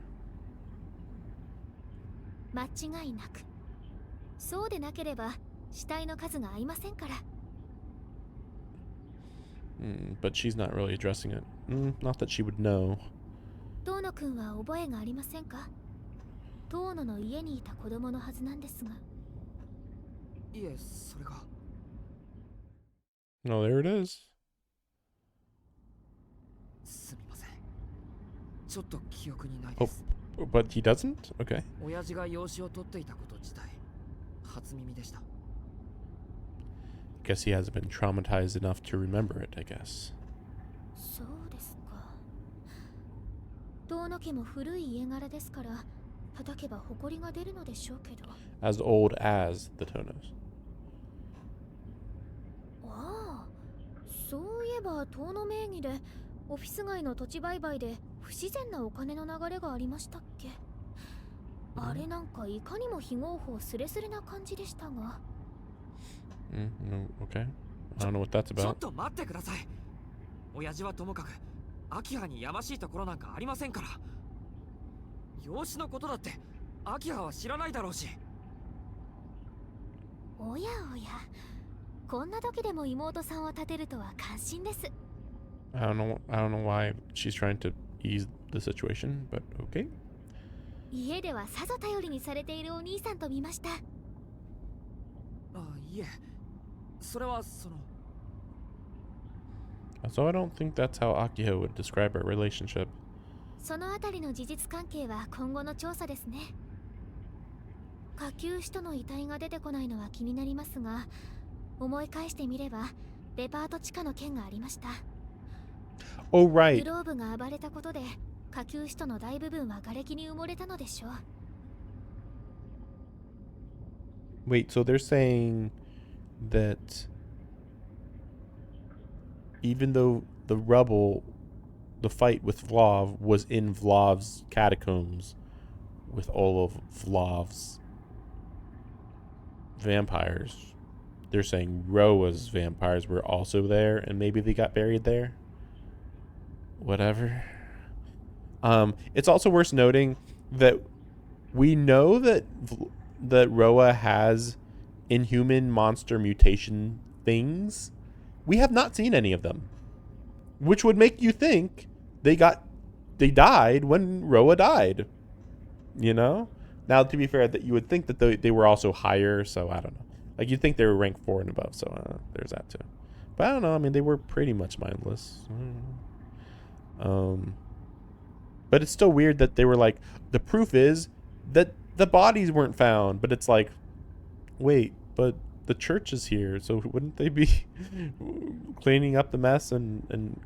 間違いなく。そうでなければ死体の数が合いませんから。But she's not really addressing it. Not that she would know. 遠野くんは覚えがありませんか？遠野の家にいた子供のはずなんですが。いえ、それが。No, there it is. すみません。ちょっと記憶にないです。But he doesn't? Okay. 親父が養子を取っていたこと自体、初耳でした。Guess he hasn't been traumatized enough to remember it, I guess. そうですか。遠野家も古い家柄ですから、叩けば埃が出るのでしょうけど。As old as the Tonos. ああ、そういえば遠野名義でオフィス街の土地売買で不自然なお金の流れがありましたっけ？あれなんかいかにも非合法スレスレな感じでしたが。No, okay. I don't know what that's ちょ about. っと待ってください。親父はともかく秋葉にやましいところなんかありませんから。養子のことだって秋葉は知らないだろうし。おやおや、こんな時でも妹さんを立てるとは感心です。I don't know why she's trying to ease the situation, but okay. 家ではさぞ頼りにされているお兄さんと見ました。あ、いえ、それはその。So I don't think that's how Akiho would describe our relationship. そのあたりの事実関係は今後の調査ですね。下級使徒の遺体が出てこないのは気になりますが、思い返してみればデパート地下の件がありました。Oh, グ right. ローブが暴れたことで下級使徒の大部分は瓦礫に埋もれたのでしょう。 Wait, so they're saying that even though the rubble, the fight with Vlav was in Vlav's catacombs with all of Vlav's vampires, they're saying Roa's vampires were also there and maybe they got buried there? Whatever. It's also worth noting that we know that Roa has inhuman monster mutation things. We have not seen any of them, which would make you think they died when Roa died. You know? Now, to be fair, that you would think that they were also higher, so I don't know. Like, you'd think they were ranked 4 and above, so there's that too. But I don't know. I mean, they were pretty much mindless. But it's still weird that they were like, the proof is that the bodies weren't found. But it's like, wait, but the church is here, so wouldn't they be cleaning up the mess and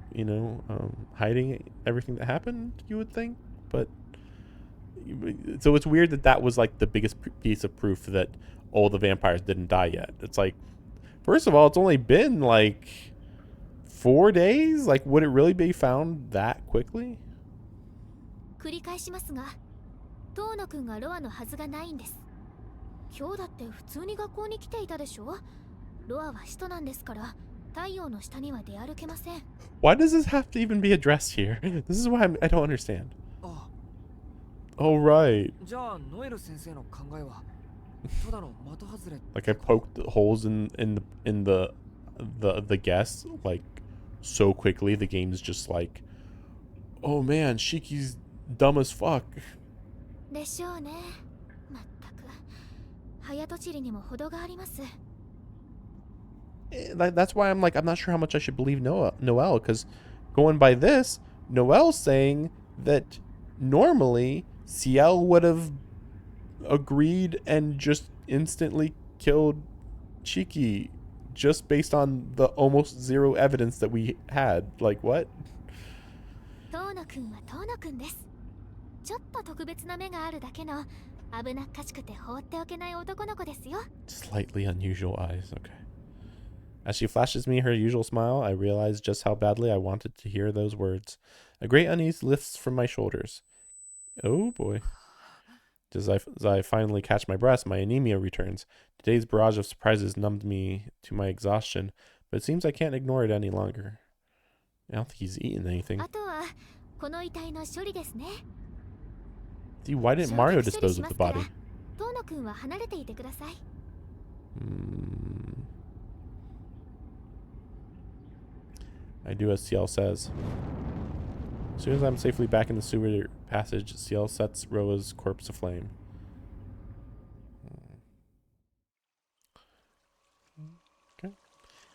hiding everything that happened, you would think? But so it's weird that was like the biggest piece of proof that all the vampires didn't die yet. It's like, first of all, it's only been like 4 days. Like, would it really be found that quickly? 繰り返しますが、遠野くんがロアのはずがないんです。今日だって普通に学校に来ていたでしょ。ロアは使徒なんですから、太陽の下には出歩けません。Why does this have to even be addressed here? This is why I don't understand. あ、 Oh, right. じゃあノエル先生の考えは Like I poked the holes in the guess like so quickly. The game's just like, oh man, Shiki's dumb as fuck. でしょうね。まったく早とちりにも程があります。 That's why I'm like, I'm not sure how much I should believe Noelle, because going by this, Noelle's saying that normally Ciel would have agreed and just instantly killed Chiki just based on the almost zero evidence that we had. Like, what? 遠野くんは遠野くんです。ちょっと特別な目があるだけの危なっかしくて放っておけない男の子ですよ。 Slightly unusual eyes, okay. As she flashes me her usual smile, I realize just how badly I wanted to hear those words. A great unease lifts from my shoulders. Oh boy. As I finally catch my breath, my anemia returns. Today's barrage of surprises numbed me to my exhaustion, but it seems I can't ignore it any longer. I don't think he's eaten anything. あとはこの遺体の処理ですね。 See, why didn't Mario dispose of the body? 遠野くんは離れていてください。 I do as Ciel says. As soon as I'm safely back in the sewer passage, Ciel sets Roa's corpse aflame. Okay.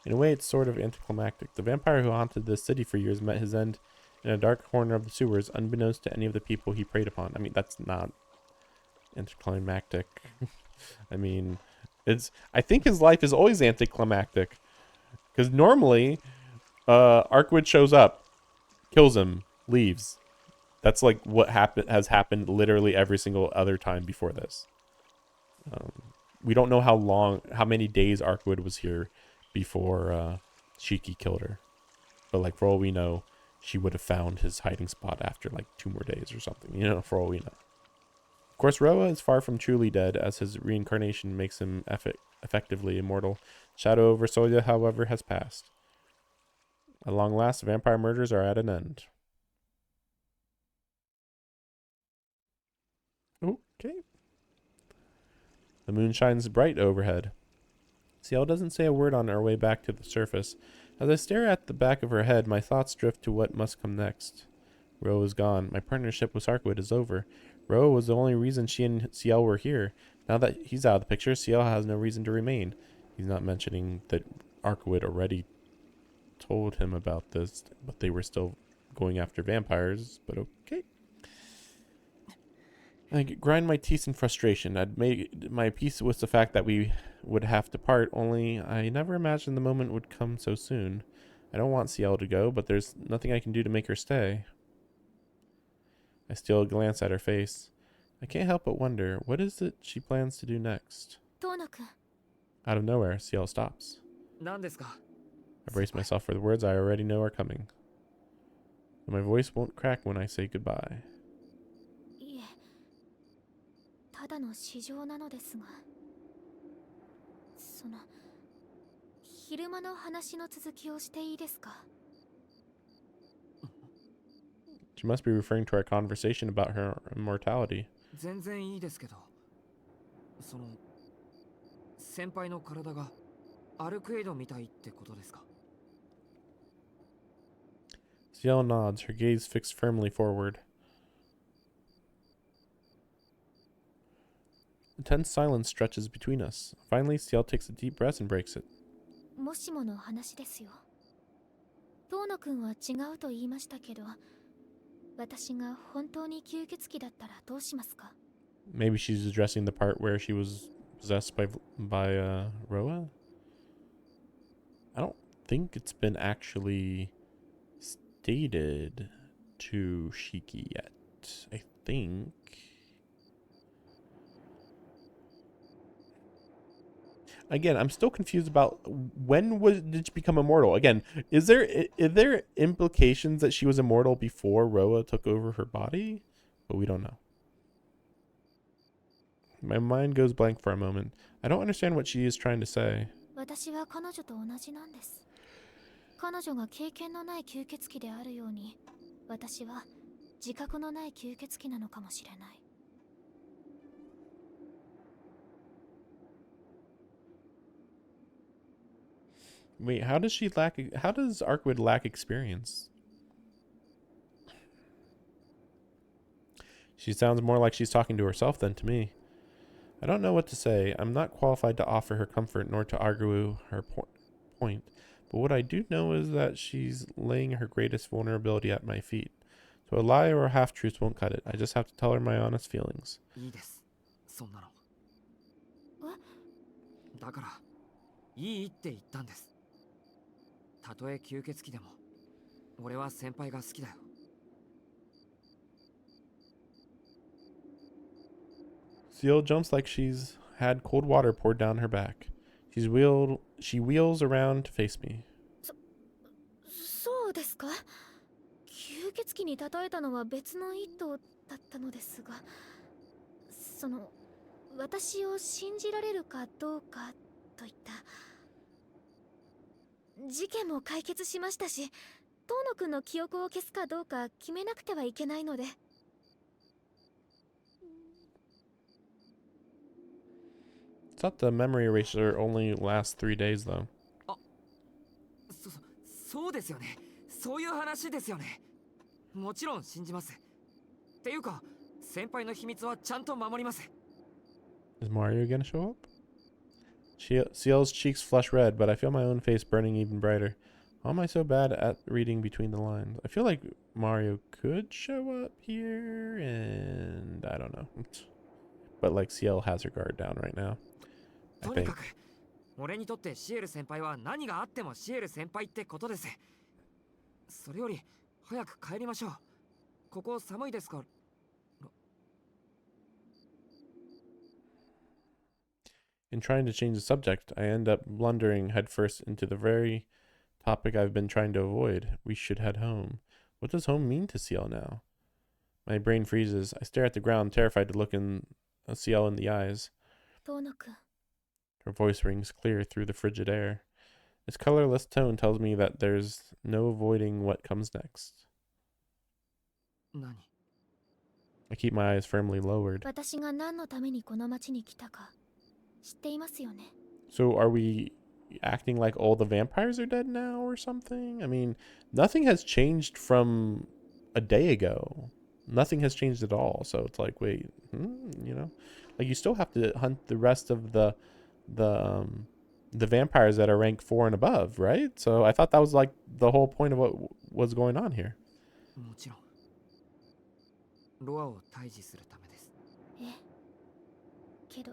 In a way, it's sort of anticlimactic. The vampire who haunted this city for years met his end in a dark corner of the sewers, unbeknownst to any of the people he preyed upon. I mean, that's not anticlimactic. I mean, I think his life is always anticlimactic. Because normally, Arkwood shows up, kills him, leaves. That's like what has happened literally every single other time before this. We don't know how many days Arkwood was here before Shiki killed her. But like for all we know, she would have found his hiding spot after like 2 more days or something, you know, for all we know. Of course, Roa is far from truly dead, as his reincarnation makes him effectively immortal. Shadow over Soya, however, has passed. At long last, vampire murders are at an end. Okay. The moon shines bright overhead. Ciel doesn't say a word on our way back to the surface. As I stare at the back of her head, my thoughts drift to what must come next. Roa is gone. My partnership with Arkwood is over. Roa was the only reason she and Ciel were here. Now that he's out of the picture, Ciel has no reason to remain. He's not mentioning that Arkwood already told him about this, but they were still going after vampires, but okay. I grind my teeth in frustration. I'd made my peace with the fact that we would have to part, only I never imagined the moment would come so soon. I don't want Ciel to go, but there's nothing I can do to make her stay. I steal a glance at her face. I can't help but wonder, what is it she plans to do next? 遠野くん。 Out of nowhere, Ciel stops. 何ですか? I brace myself for the words I already know are coming. But my voice won't crack when I say goodbye. いえ、ただの市場なのですが、その昼間の話の続きをしていいですか? She must be referring to our conversation about her immortality. 全然いいですけど、その先輩の体がアルクエイドみたいってことですか? Ciel nods, her gaze fixed firmly forward. A tense silence stretches between us. Finally, Ciel takes a deep breath and breaks it. もしもの話ですよ。遠野くんは違うと言いましたけど、私が本当に吸血鬼だったらどうしますか? Maybe she's addressing the part where she was possessed by Roa? I don't think it's been actually stated to Shiki yet. I think. Again, I'm still confused about did she become immortal? Again, is there implications that she was immortal before Roa took over her body? But we don't know. My mind goes blank for a moment. I don't understand what she is trying to say. 私は彼女と同じなんです。彼女が経験のない吸血鬼であるように、私は自覚のない吸血鬼なのかもしれない。Wait, how does Arkwood lack experience? She sounds more like she's talking to herself than to me. I don't know what to say. I'm not qualified to offer her comfort nor to argue her point. But what I do know is that she's laying her greatest vulnerability at my feet. So a lie or a half-truth won't cut it. I just have to tell her my honest feelings. いいです、そんなの。え？だからいいって言ったんです。たとえ吸血鬼でも俺は先輩が好きだよ。Ciel jumps like she's had cold water poured down her back. She wheels around to face me. そうですか？吸血鬼に例えたのは別の意図だったのですが、私を信じられるかどうかといった。事件も解決しましたし、遠野くんの記憶を消すかどうか決めなくてはいけないので。Thought the memory eraser only lasts 3 days though. そうですよね。そういう話ですよね。もちろん信じます。っていうか、先輩の秘密はちゃんと守ります。Is Mario gonna show up? Ciel's cheeks flush red, but I feel my own face burning even brighter. How am I so bad at reading between the lines? I feel like Mario could show up here, and I don't know. But like Ciel has her guard down right now. I とに think. かく、俺にとってシエル先輩は何があってもシエル先輩ってことです。それより早く帰りましょう。ここ寒いですか？ In trying to change the subject, I end up blundering headfirst into the very topic I've been trying to avoid. We should head home. What does home mean to Ciel now? My brain freezes. I stare at the ground, terrified to look Ciel in the eyes. 遠野くん。 Her voice rings clear through the frigid air. Its colorless tone tells me that there's no avoiding what comes next. 何？ I keep my eyes firmly lowered. 私が何のためにこの町に来たか知っていますよね。 So are we acting like all the vampires are dead now or something? I mean, nothing has changed from a day ago. Nothing has changed at all. So it's like, wait, you know, like you still have to hunt the rest of the vampires that are rank 4 and above, right? So I thought that was like the whole point of what was going on here. もちろん。ロアを退治するためです。ええ。けど、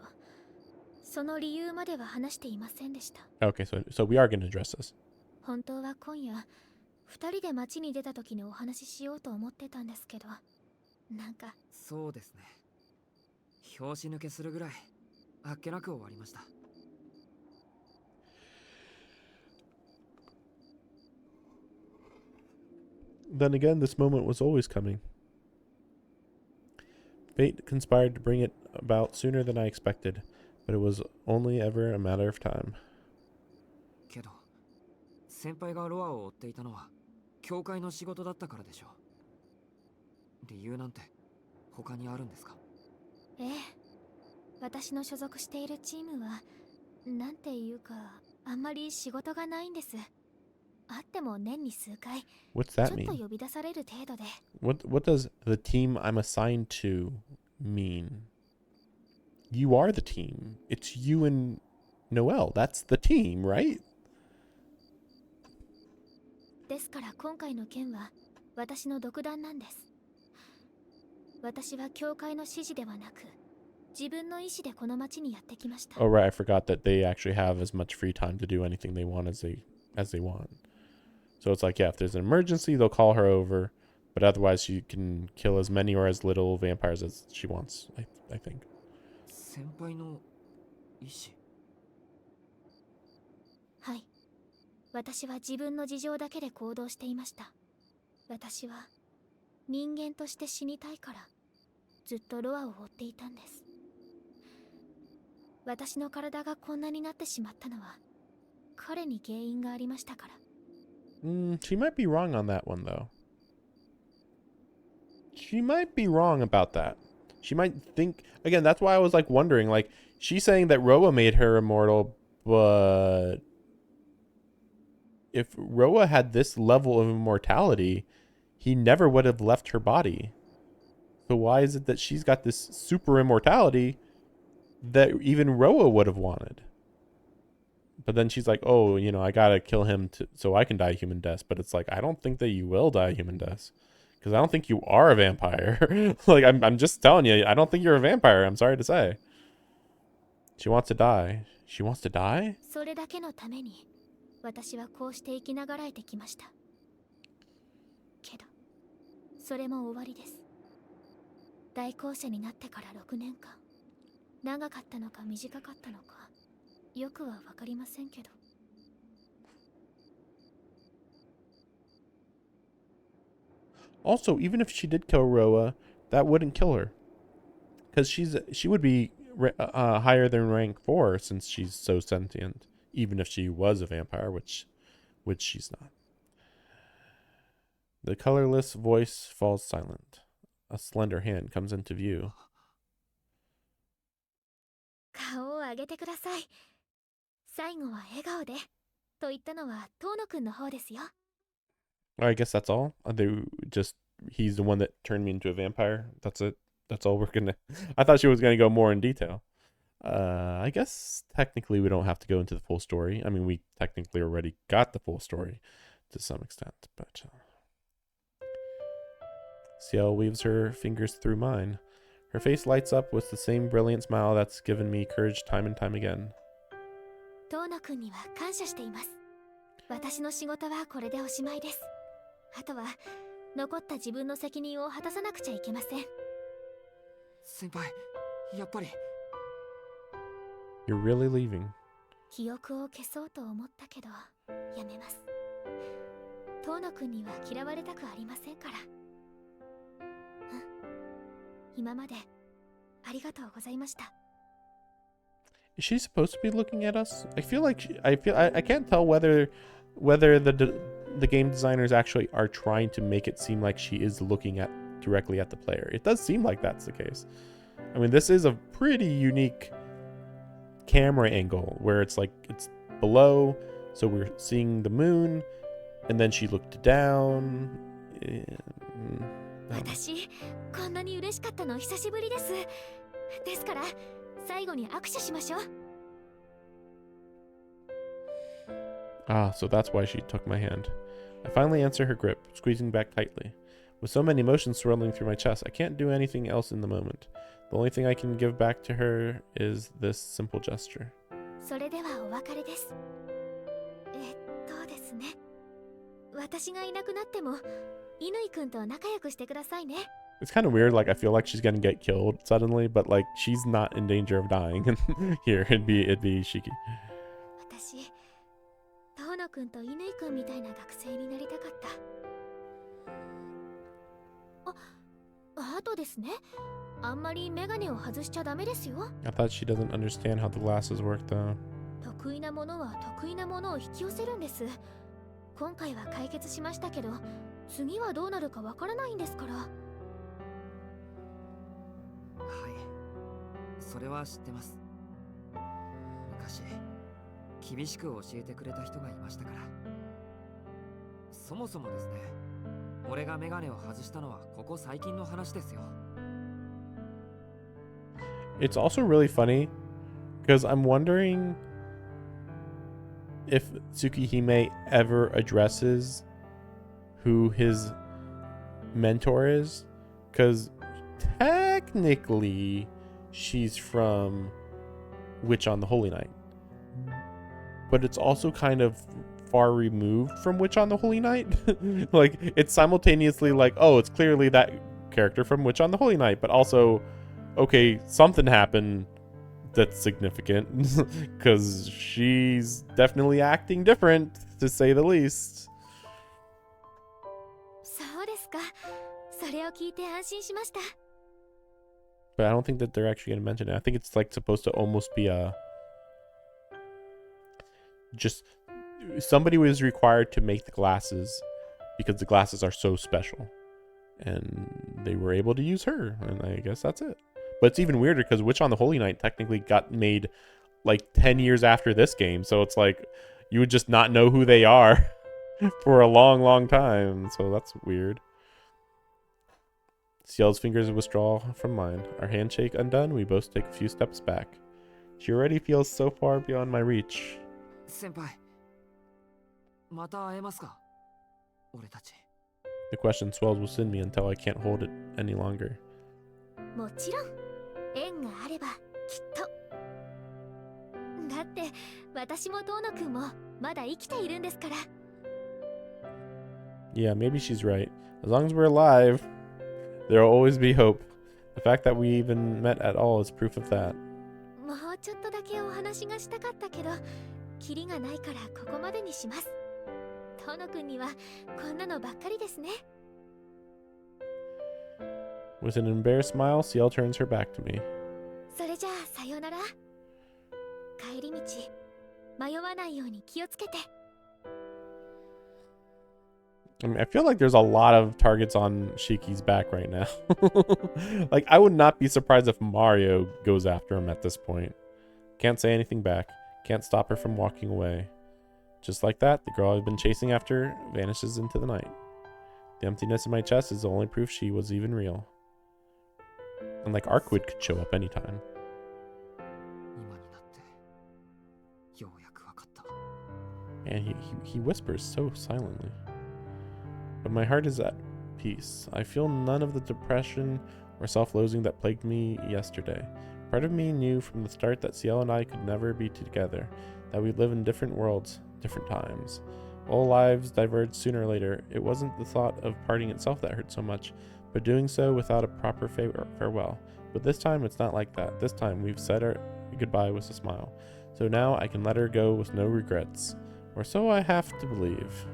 その理由までは話していませんでした。 Okay, so we are going to address this. 本当は今夜、二人で街に出た時にお話ししようと思ってたんですけど、なんか。そうですね。拍子抜けするぐらい、あっけなく終わりました。Then again, this moment was always coming. Fate conspired to bring it about sooner than I expected, but it was only ever a matter of time. けど、先輩がロアを追っていたのは、教会の仕事だったからでしょう。理由なんて、他にあるんですか？ええ。私の所属しているチームは、なんていうか、あんまり仕事がないんです。あっても年に数回、 What's ちょ that っ mean? と呼び出される程度で。What does the team I'm assigned to mean? You are the team. It's you and Noelle. That's the team, right? ですから今回の件は私の独断なんです。私は教会の指示ではなく、自分の意思でこの町にやってきました。 Oh, right. I forgot that they actually have as much free time to do anything they want as they want. So it's like, yeah, if there's an emergency, they'll call her over, but otherwise she can kill as many or as little vampires as she wants, I think. 先輩の意志？はい。私は自分の事情だけで行動していました。私は人間として死にたいからずっとロアを追っていたんです。私の体がこんなになってしまったのは彼に原因がありましたから。She might be wrong on that one, though. She might be wrong about that. She might think... Again, that's why I was, like, wondering. Like, she's saying that Roa made her immortal, but... if Roa had this level of immortality, he never would have left her body. So why is it that she's got this super immortality that even Roa would have wanted? But then she's like, oh, you know, I gotta kill him so I can die a human death. But it's like, I don't think that you will die a human death. Because I don't think you are a vampire. Like, I'm just telling you, I don't think you're a vampire. I'm sorry to say. She wants to die. She wants to die? それだけのために私はこうして生きながらえてきました。けどそれも終わりです。代行者になってから6年間、長かったのか短かったのかよくは分かりませんけど。Also, even if she did kill Roa, that wouldn't kill her. Because she would be higher than rank 4 since she's so sentient. Even if she was a vampire, which she's not. The colorless voice falls silent. A slender hand comes into view. 顔を上げてください。最後は笑顔で。と言ったのは遠野くんの方ですよ。I guess that's all. He's the one that turned me into a vampire. That's it. That's all we're gonna. I thought she was gonna go more in detail. I guess technically we don't have to go into the full story. I mean, we technically already got the full story to some extent, but Ciel weaves her fingers through mine. Her face lights up with the same brilliant smile that's given me courage time and time again. 遠野くんには感謝しています。私の仕事はこれでおしまいです。あとは残った自分の責任を果たさなくちゃいけません。先輩、やっぱり。You're really leaving. 記憶を消そうと思ったけどやめます。遠野くんには嫌われたくありませんから。今までありがとうございました。Is she supposed to be looking at us? I feel like I can't tell whether the game designers actually are trying to make it seem like she is looking directly at the player. It does seem like that's the case. I mean, this is a pretty unique camera angle where it's like it's below, so we're seeing the moon, and then she looked down. 私こんなに嬉しかったの久しぶりです。ですから最後に握手しましょう。Ah, so that's why she took my hand. I finally answer her grip, squeezing back tightly. With so many emotions swirling through my chest, I can't do anything else in the moment. The only thing I can give back to her is this simple gesture. それではお別れです。ですね。私がいなくなっても乾くんと仲良くしてくださいね。It's kind of weird, like I feel like she's gonna get killed suddenly, but like she's not in danger of dying. Here, it'd be Shiki. 私、遠野くんと乾くんみたいな学生になりたかった。あとですね。あんまりメガネを外しちゃダメですよ。I thought she doesn't understand how the glasses work though. 得意なものは得意なものを引き寄せるんです。今回は解決しましたけど、次はどうなるかわからないんですから。はい、それは知ってます。昔厳しく教えてくれた人がいましたから。そもそもですね、俺がメガネを外したのはここ最近の話ですよ。It's also really funny because I'm wondering if Tsukihime ever addresses who his mentor is, because technically she's from Witch on the Holy Night, but it's also kind of far removed from Witch on the Holy Night. Like it's simultaneously like, oh, it's clearly that character from Witch on the Holy Night, but also okay, something happened that's significant because she's definitely acting different, to say the least. そうですか。それを聞いて安心しました。But I don't think that they're actually going to mention it. I think it's like supposed to almost be just somebody was required to make the glasses because the glasses are so special, and they were able to use her, and I guess that's it. But it's even weirder because Witch on the Holy Night technically got made like 10 years after this game. So it's like you would just not know who they are. for a long, long time. So that's weird. Ciel's fingers withdraw from mine. Our handshake undone, we both take a few steps back. She already feels so far beyond my reach. 先輩、また会えますか俺たち。 The question swells within me until I can't hold it any longer. もちろん縁があればきっと。だって私も遠野くんもまだ生きているんですから。 Yeah, maybe she's right. As long as we're alive, there will always be hope. The fact that we even met at all is proof of that. もうちょっとだけお話がしたかったけど、キリがないからここまでにします。遠野くんにはこんなのばっかりですね。 With an embarrassed smile, Ciel turns her back to me. それじゃあさようなら。帰り道迷わないように気をつけて。 I mean, I feel like there's a lot of targets on Shiki's back right now. Like, I would not be surprised if Mario goes after him at this point. Can't say anything back. Can't stop her from walking away. Just like that, the girl I've been chasing after vanishes into the night. The emptiness in my chest is the only proof she was even real. And like, Arkwood could show up anytime. 今になってようやく分かった。 And he whispers so silently. But my heart is at peace. I feel none of the depression or self-loathing that plagued me yesterday. Part of me knew from the start that Ciel and I could never be together, that we'd live in different worlds, different times. All lives diverged sooner or later. It wasn't the thought of parting itself that hurt so much, but doing so without a proper farewell. But this time it's not like that. This time we've said our goodbye with a smile. So now I can let her go with no regrets. Or so I have to believe.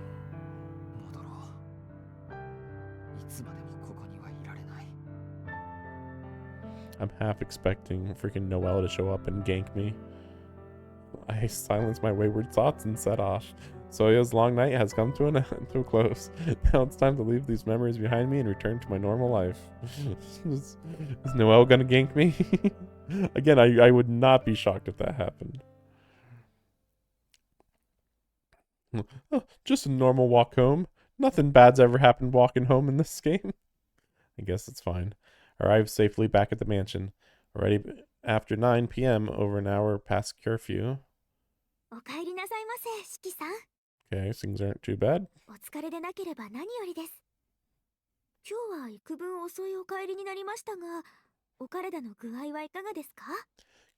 戻ろう。いつまでもここにはいられない。 I'm half expecting freaking Noelle to show up and gank me. I silence my wayward thoughts and set off. Soya's long night has come to a close. Now it's time to leave these memories behind me and return to my normal life. Is Noelle gonna gank me? Again, I would not be shocked if that happened. Oh, just a normal walk home. Nothing bad's ever happened walking home in this game. I guess it's fine. Arrived safely back at the mansion. Already after 9 p.m., over an hour past curfew. お帰りなさいませ、四季さん。 Okay, things aren't too bad. お疲れでなければ何よりです。今日は幾分遅いお帰りになりましたが、お体の具合はいかがですか？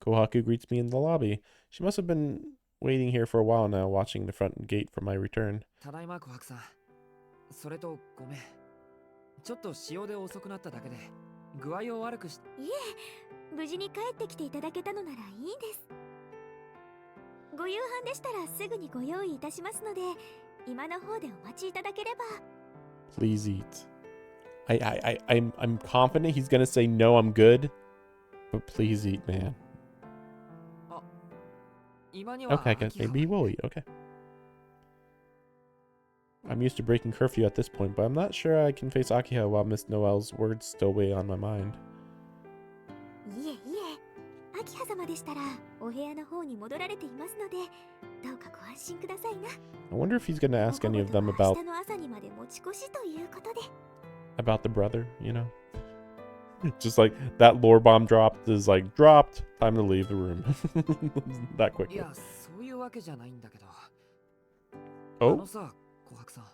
Kohaku greets me in the lobby. She must have been waiting here for a while now, watching the front gate for my return. ただいま琥珀さん。それとごめん。ちょっと潮で遅くなっただけで具合を悪くし。いえ、無事に帰ってきていただけたのならいいんです。ご夕飯でしたらすぐにご用意いたしますので、今の方でお待ちいただければ。 Please eat. I'm confident he's gonna say no, I'm good. But please eat, man. あ、今には Okay, maybe he will eat. Okay. I'm used to breaking curfew at this point, but I'm not sure I can face Akiha while Miss Noelle's words still weigh on my mind. いえいえ、秋葉様でしたらお部屋の方に戻られていますので、どうかご安心くださいな。 I wonder if he's gonna ask any of them 明 about 日の朝にまで持ち越しということで。 the brother, you know? Just like that lore bomb dropped is like dropped, time to leave the room. That い quickly. や、そういうわけじゃないんだけど。Oh? さ、琥珀さん。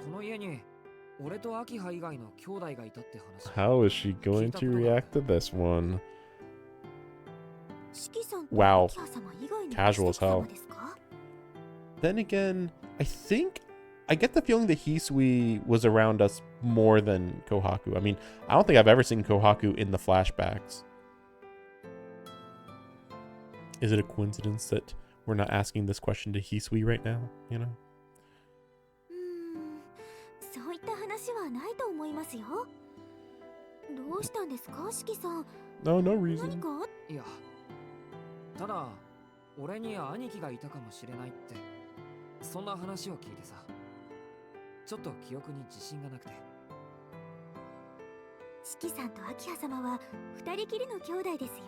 この家に俺と秋葉以外の兄弟がいたって話。 How is she going to react to this one? 四季さんと Wow. 秋葉様以外の Casual as hell. おですか？ Then again, I get the feeling that Hisui was around us more than Kohaku. I mean, I don't think I've ever seen Kohaku in the flashbacks. Is it a coincidence that we're not asking this question to Hisui right now, you know? そういった話はないと思いますよ。どうしたんですか、四季さん。 No 何 reason. か？いや、ただ俺に兄貴がいたかもしれないってそんな話を聞いてさ、ちょっと記憶に自信がなくて。四季さんと秋葉様は二人きりの兄弟ですよ。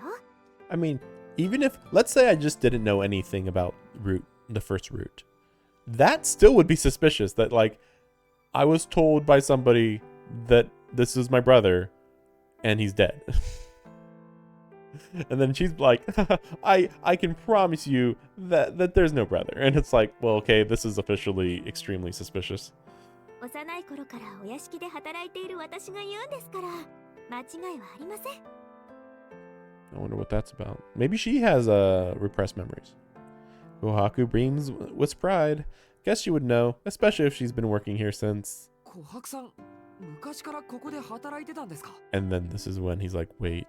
I mean, even if, let's say I just didn't know anything about the first route. that still would be suspicious. That, like, I was told by somebody that this is my brother and he's dead. And then she's like, I can promise you that there's no brother. And it's like, well, okay, this is officially extremely suspicious. 幼い頃からお屋敷で働いている私が言うんですから、間違いはありません。 I wonder what that's about. Maybe she has repressed memories. Kohaku beams with pride. Guess she would know, especially if she's been working here since. 琥珀さん、昔からここで働いてたんですか？ And then this is when he's like, wait,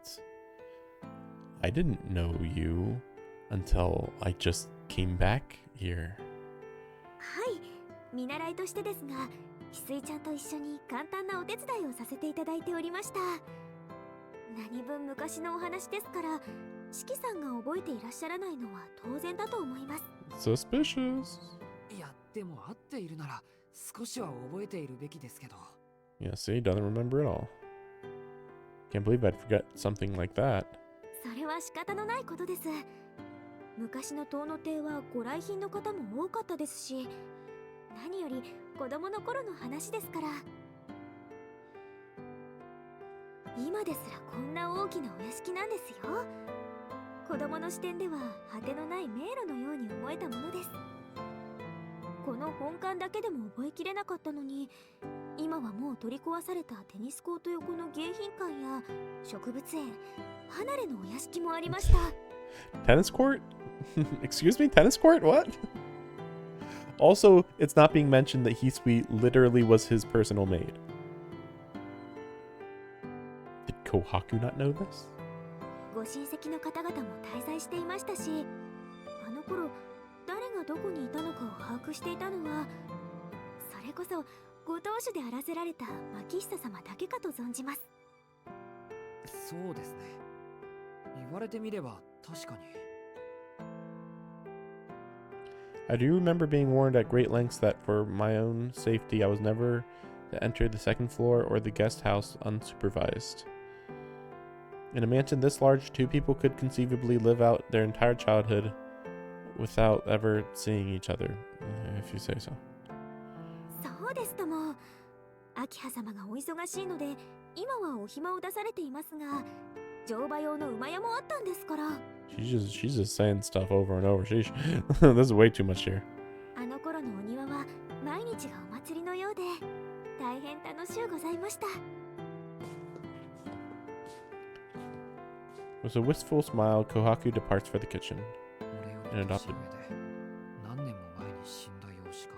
I didn't know you until I just came back here. はい、見習いとしてですが、翡翠ちゃんと一緒に簡単なお手伝いをさせていただいておりました。何分昔のお話ですから、四季さんが覚えていらっしゃらないのは当然だと思います。Suspicious. いや、でも会っているなら少しは覚えているべきですけど。 Yeah, see, doesn't remember at all. Can't believe I'd forget something like that. それは仕方のないことです。昔の遠野邸はご来賓の方も多かったですし、何より子供の頃の話ですから。今ですらこんな大きなお屋敷なんですよ。子供の視点では果てのない迷路のように思えたものです。この本館だけでも覚えきれなかったのに、今はもう取り壊されたテニスコート横の迎賓館や植物園、離れのお屋敷もありました。 Tennis court? Excuse me, tennis court? What? Also, it's not being mentioned that Hisui literally was his personal maid. Did Kohaku not know this? ご親戚の方々も滞在していましたし、あの頃誰がどこにいたのかを把握していたのは、それこそご当主であらせられた牧久様だけかと存じます。そうですね。言われてみれば確かに。 I do remember being warned at great lengths that for my own safety I was never to enter the second floor or the guest house unsupervised. In a mansion this large, two people could conceivably live out their entire childhood without ever seeing each other, if you say so. そうですとも。秋葉様がお忙しいので、今はお暇を出されていますが、乗馬用の馬屋もあったんですから。 She's just saying stuff over and over. Sheesh. This is way too much here. あの頃のお庭は毎日がお祭りのようで、大変楽しゅうございました。 With a wistful smile, Kohaku departs for the kitchen. 俺より年上で何年も前に死んだ養子か。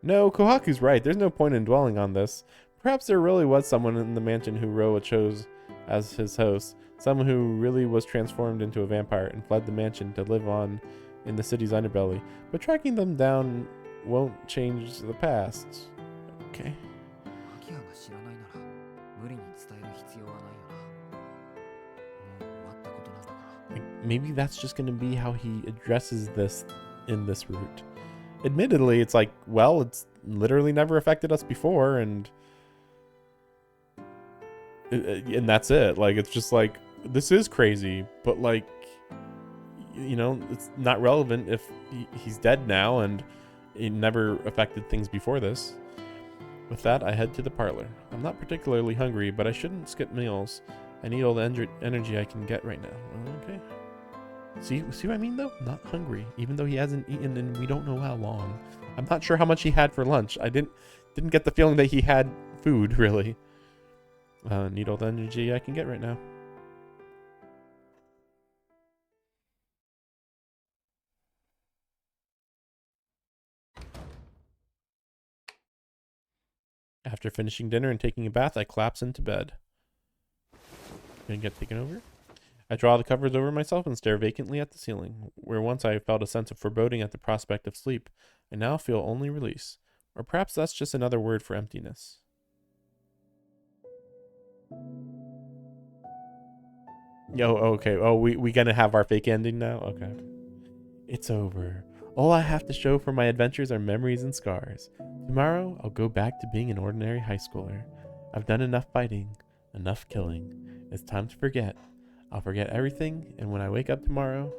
No, Kohaku's right. There's no point in dwelling on this. Perhaps there really was someone in the mansion who Roa chose as his host, someone who really was transformed into a vampire and fled the mansion to live on in the city's underbelly. But tracking them down won't change the past. Okay. 秋葉が知らないなら無理に伝える必要はないよな。もう終わったことなんだから。 Like, maybe that's just going to be how he addresses this in this route. Admittedly, it's like, well, it's literally never affected us before, and that's it. Like, it's just like, this is crazy, but like, you know, it's not relevant if he's dead now and it never affected things before this. With that, I head to the parlor. I'm not particularly hungry, but I shouldn't skip meals. I need all the energy I can get right now. Okay. See what I mean though? Not hungry, even though he hasn't eaten and we don't know how long. I'm not sure how much he had for lunch. I didn't get the feeling that he had food really. Need all the energy I can get right now. After finishing dinner and taking a bath, I collapse into bed. Gonna get taken over? I draw the covers over myself and stare vacantly at the ceiling. Where once I felt a sense of foreboding at the prospect of sleep, I now feel only release. Or perhaps that's just another word for emptiness. Yo, okay. Oh, we gonna have our fake ending now? Okay. It's over. All I have to show for my adventures are memories and scars. Tomorrow, I'll go back to being an ordinary high schooler. I've done enough fighting, enough killing. It's time to forget. I'll forget everything, and when I wake up tomorrow,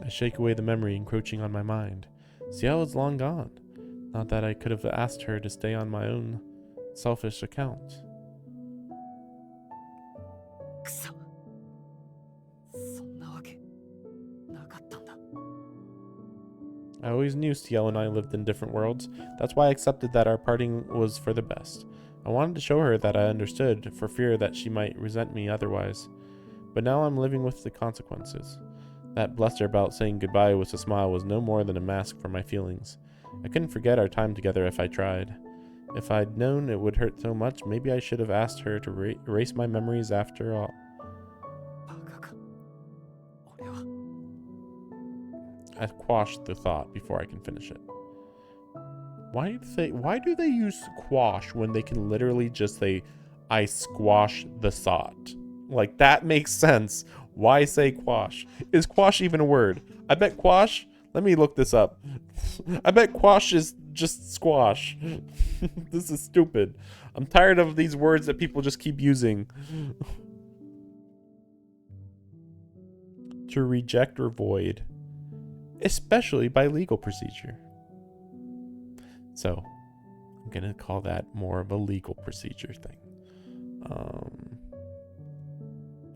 I shake away the memory encroaching on my mind. Ciel is long gone. Not that I could have asked her to stay on my own selfish account. くそ。そんなわけなかったんだ。 I always knew Ciel and I lived in different worlds. That's why I accepted that our parting was for the best. I wanted to show her that I understood, for fear that she might resent me otherwise. But now I'm living with the consequences. That bluster about saying goodbye with a smile was no more than a mask for my feelings. I couldn't forget our time together if I tried. If I'd known it would hurt so much, maybe I should have asked her to erase my memories after all. バカか。俺は。 I quashed the thought before I can finish it. Why do they use quash when they can literally just say, I squash the thought? Like, that makes sense. Why say quash? Is quash even a word? I bet quash, let me look this up. I bet quash is just squash. This is stupid. I'm tired of these words that people just keep using. To reject or void. Especially by legal procedure. So, I'm going to call that more of a legal procedure thing.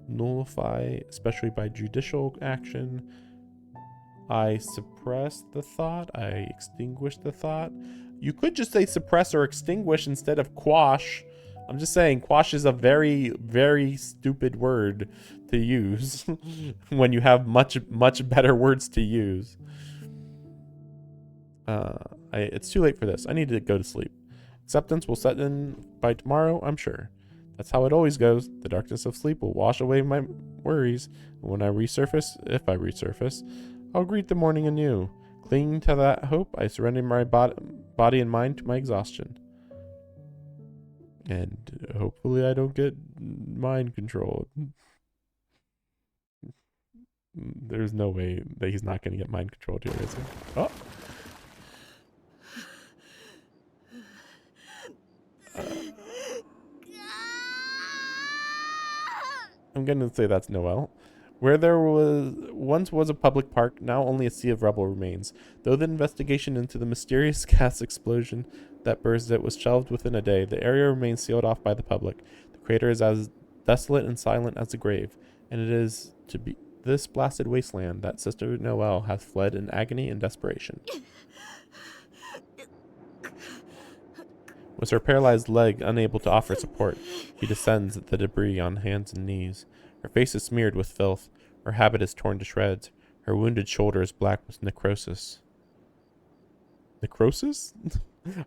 Nullify, especially by judicial action. I suppress the thought. I extinguish the thought. You could just say suppress or extinguish instead of quash. I'm just saying quash is a very, very stupid word to use when you have much better words to use. It's too late for this. I need to go to sleep. Acceptance will set in by tomorrow, I'm sure. That's how it always goes. The darkness of sleep will wash away my worries. And when I resurface, if I resurface, I'll greet the morning anew. Clinging to that hope, I surrender my body and mind to my exhaustion. And hopefully I don't get mind controlled. There's no way that he's not going to get mind controlled here, is he? Oh! I'm going to say that's Noelle. Where there once was a public park, now only a sea of rubble remains. Though the investigation into the mysterious gas explosion that burst it was shelved within a day, the area remains sealed off by the public. The crater is as desolate and silent as the grave, and it is to be this blasted wasteland that Sister Noelle has fled in agony and desperation. With her paralyzed leg unable to offer support, she descends the debris on hands and knees. Her face is smeared with filth. Her habit is torn to shreds. Her wounded shoulder is black with necrosis. Necrosis?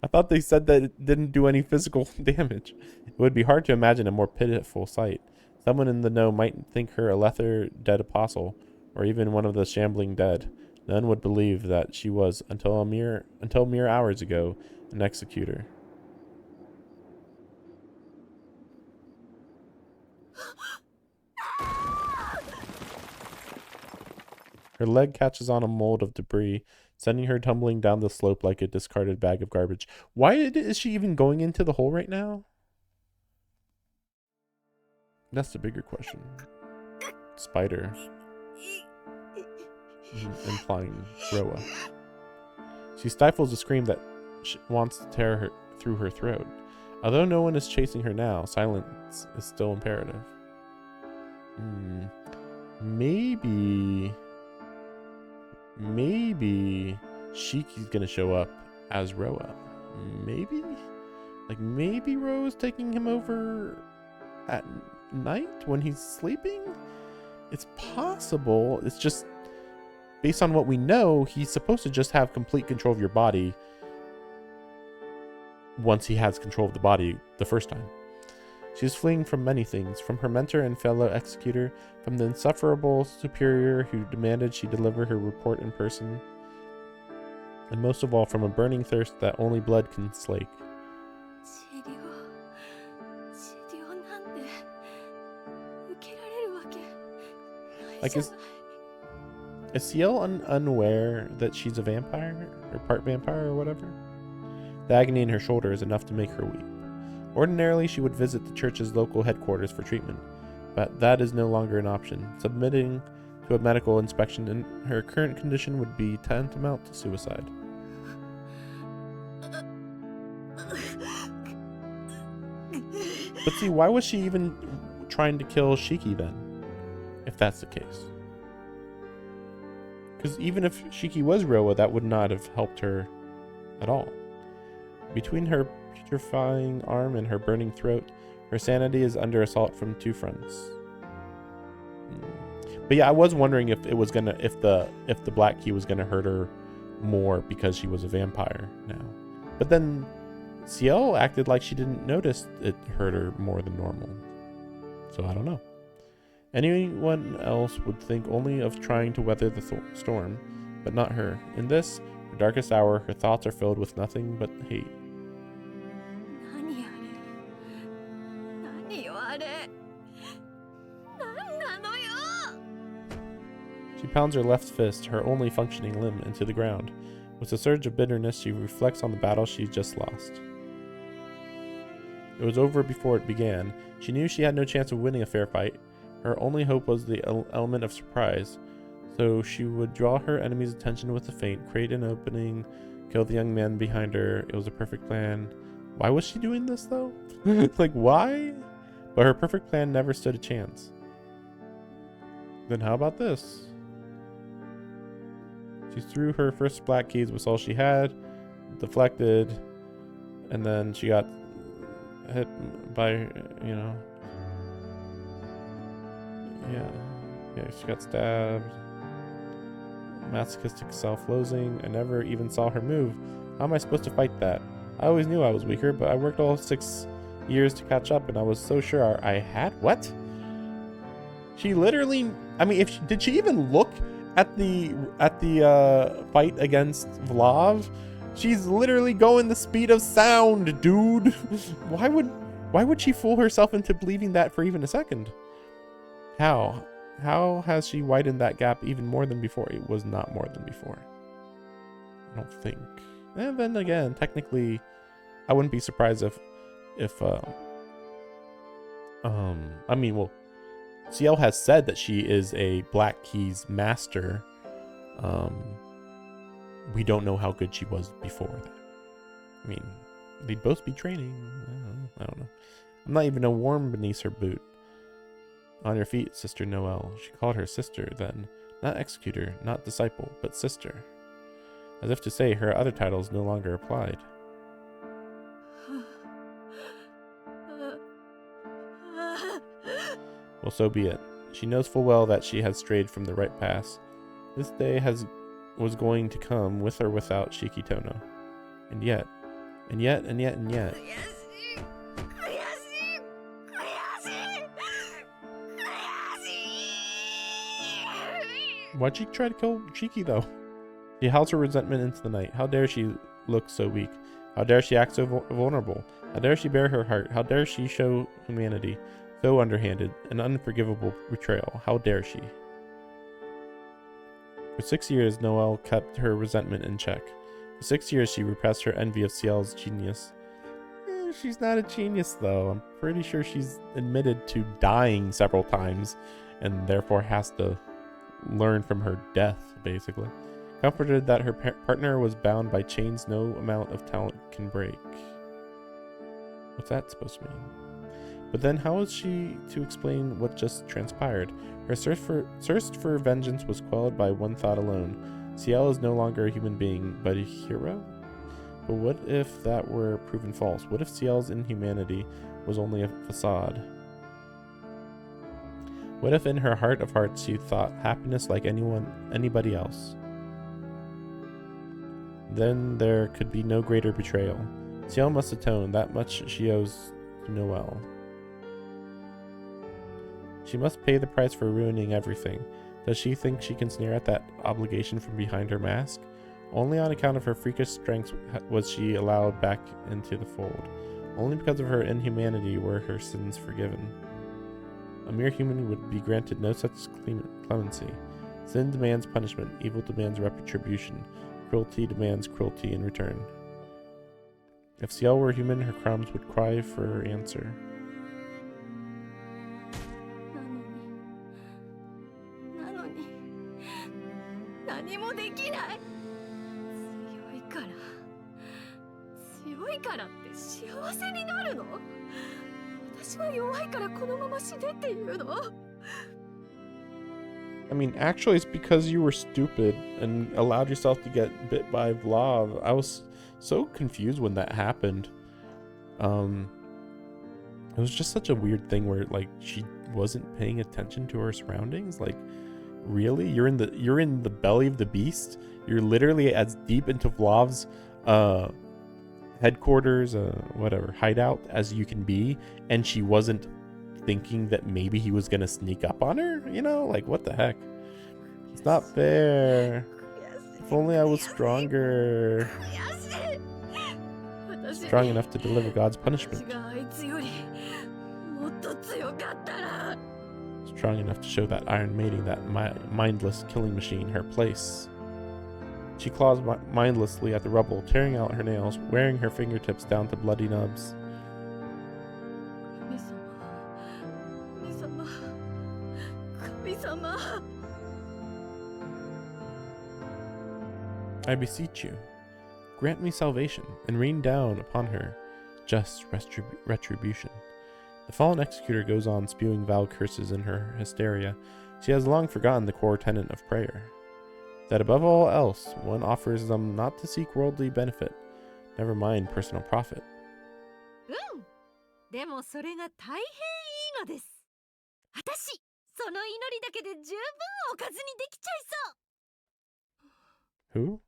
I thought they said that it didn't do any physical damage. It would be hard to imagine a more pitiful sight. Someone in the know might think her a lesser dead apostle, or even one of the shambling dead. None would believe that she was, until mere hours ago, an executor. Her leg catches on a mold of debris, sending her tumbling down the slope like a discarded bag of garbage. Why is she even going into the hole right now? That's the bigger question. Spider. Implying Roa. She stifles a scream that wants to tear her through her throat. Although no one is chasing her now, silence is still imperative. Maybe Shiki's gonna show up as Roa. Maybe? Like, maybe Roa's taking him over at night when he's sleeping? It's possible. It's just, based on what we know, he's supposed to just have complete control of your body once he has control of the body the first time. She is fleeing from many things, from her mentor and fellow executor, from the insufferable superior who demanded she deliver her report in person, and most of all from a burning thirst that only blood can slake. Like, is Ciel unaware that she's a vampire, or part vampire or whatever? The agony in her shoulder is enough to make her weep. Ordinarily, she would visit the church's local headquarters for treatment, But that is no longer an option. Submitting to a medical inspection in her current condition would be tantamount to suicide. But see, why was she even trying to kill Shiki then? If that's the case. Because even if Shiki was Roa, that would not have helped her at all. Between her putrefying arm and her burning throat, her sanity is under assault from two fronts. But yeah, I was wondering if it was gonna, if the black key was gonna hurt her more because she was a vampire now. But then Ciel acted like she didn't notice it hurt her more than normal. So I don't know. Anyone else would think only of trying to weather the storm, but not her. In this, her darkest hour, her thoughts are filled with nothing but hate. She pounds her left fist, her only functioning limb, into the ground. With a surge of bitterness, she reflects on the battle she just lost. It was over before it began. She knew she had no chance of winning a fair fight. Her only hope was the element of surprise. So she would draw her enemy's attention with a feint, create an opening, kill the young man behind her. It was a perfect plan. Why was she doing this, though? Like, why? But her perfect plan never stood a chance. Then how about this? She threw her first black keys with all she had, deflected, and then she got hit by, you know, yeah, she got stabbed. Masochistic self-loathing. I never even saw her move. How am I supposed to fight that? I always knew I was weaker, but I worked all 6 years to catch up, and I was so sure I had. What? She literally. I mean, did she even look at the fight against Vlav? She's literally going the speed of sound, dude. Why would she fool herself into believing that for even a second? How has she widened that gap even more than before? It was not more than before. I don't think. And then again, technically, I wouldn't be surprised if I mean, well, Ciel has said that she is a Black Keys master. We don't know how good she was before that. I mean, they'd both be training. I don't know. I'm not even a worm beneath her boot. On your feet, Sister Noelle. She called her sister then. Not executor, not disciple, but sister. As if to say her other titles no longer applied. Well, so be it. She knows full well that she has strayed from the right path. This day was going to come with or without Shikitono. And yet. Why'd she try to kill Shiki, though? She howls her resentment into the night. How dare she look so weak? How dare she act so vulnerable? How dare she bare her heart? How dare she show humanity? So underhanded, an unforgivable betrayal. How dare she? For 6 years, Noelle kept her resentment in check. For 6 years, she repressed her envy of Ciel's genius. She's not a genius, though. I'm pretty sure she's admitted to dying several times, and therefore has to learn from her death, basically. Comforted that her partner was bound by chains no amount of talent can break. What's that supposed to mean? But then how is she to explain what just transpired? Her thirst for vengeance was quelled by one thought alone. Ciel is no longer a human being, but a hero? But what if that were proven false? What if Ciel's inhumanity was only a facade? What if in her heart of hearts she thought happiness like anybody else? Then there could be no greater betrayal. Ciel must atone, that much she owes to Noelle. She must pay the price for ruining everything. Does she think she can sneer at that obligation from behind her mask? Only on account of her freakish strength was she allowed back into the fold. Only because of her inhumanity were her sins forgiven. A mere human would be granted no such clemency. Sin demands punishment, evil demands retribution, cruelty demands cruelty in return. If Ciel were human, her crimes would cry for answer. 強いからって幸せになるの？私は弱いからこのまま死ねっていうの？ I mean, actually, it's because you were stupid and allowed yourself to get bit by Vlav. I was so confused when that happened. It was just such a weird thing where like she wasn't paying attention to her surroundings. Like, really, you're in the belly of the beast. You're literally as deep into Vlav's headquarters, whatever hideout as you can be, and she wasn't thinking that maybe he was gonna sneak up on her. You know, like what the heck? It's not fair. If only I was stronger. Strong enough to deliver God's punishment. Strong enough to show that Iron Maiden, that mindless killing machine, her place. She claws mindlessly at the rubble, tearing out her nails, wearing her fingertips down to bloody nubs. I beseech you, grant me salvation, and rain down upon her just retribution. The fallen executor goes on spewing vile curses in her hysteria. She has long forgotten the core tenet of prayer, that above all else one offers them not to seek worldly benefit, never mind personal profit. でもそれが大変いいのです。私、その祈りだけで十分おかずにできちゃいそう。 Who?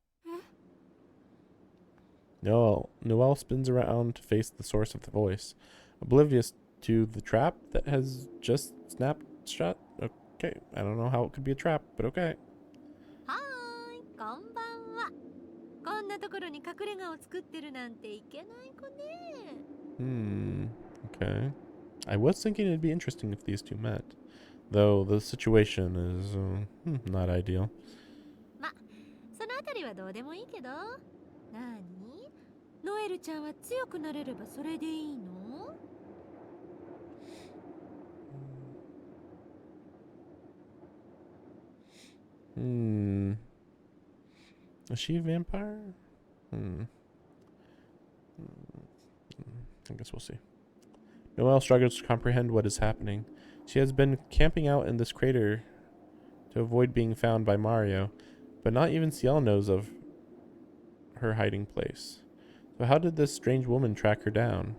Noelle spins around to face the source of the voice, oblivious to the trap that has just snapped shut. Okay, I don't know how it could be a trap, but okay. はーい、こんばんは。こんなところに隠れ家を作ってるなんていけない子ね。Okay. I was thinking it'd be interesting if these two met, though the situation is not ideal. ま、そのあたりはどうでもいいけど。なに？ノエルちゃんは強くなれればそれでいいの？Is she a vampire? I guess we'll see. Noelle struggles to comprehend what is happening. She has been camping out in this crater to avoid being found by Mario, but not even Ciel knows of her hiding place. So how did this strange woman track her down?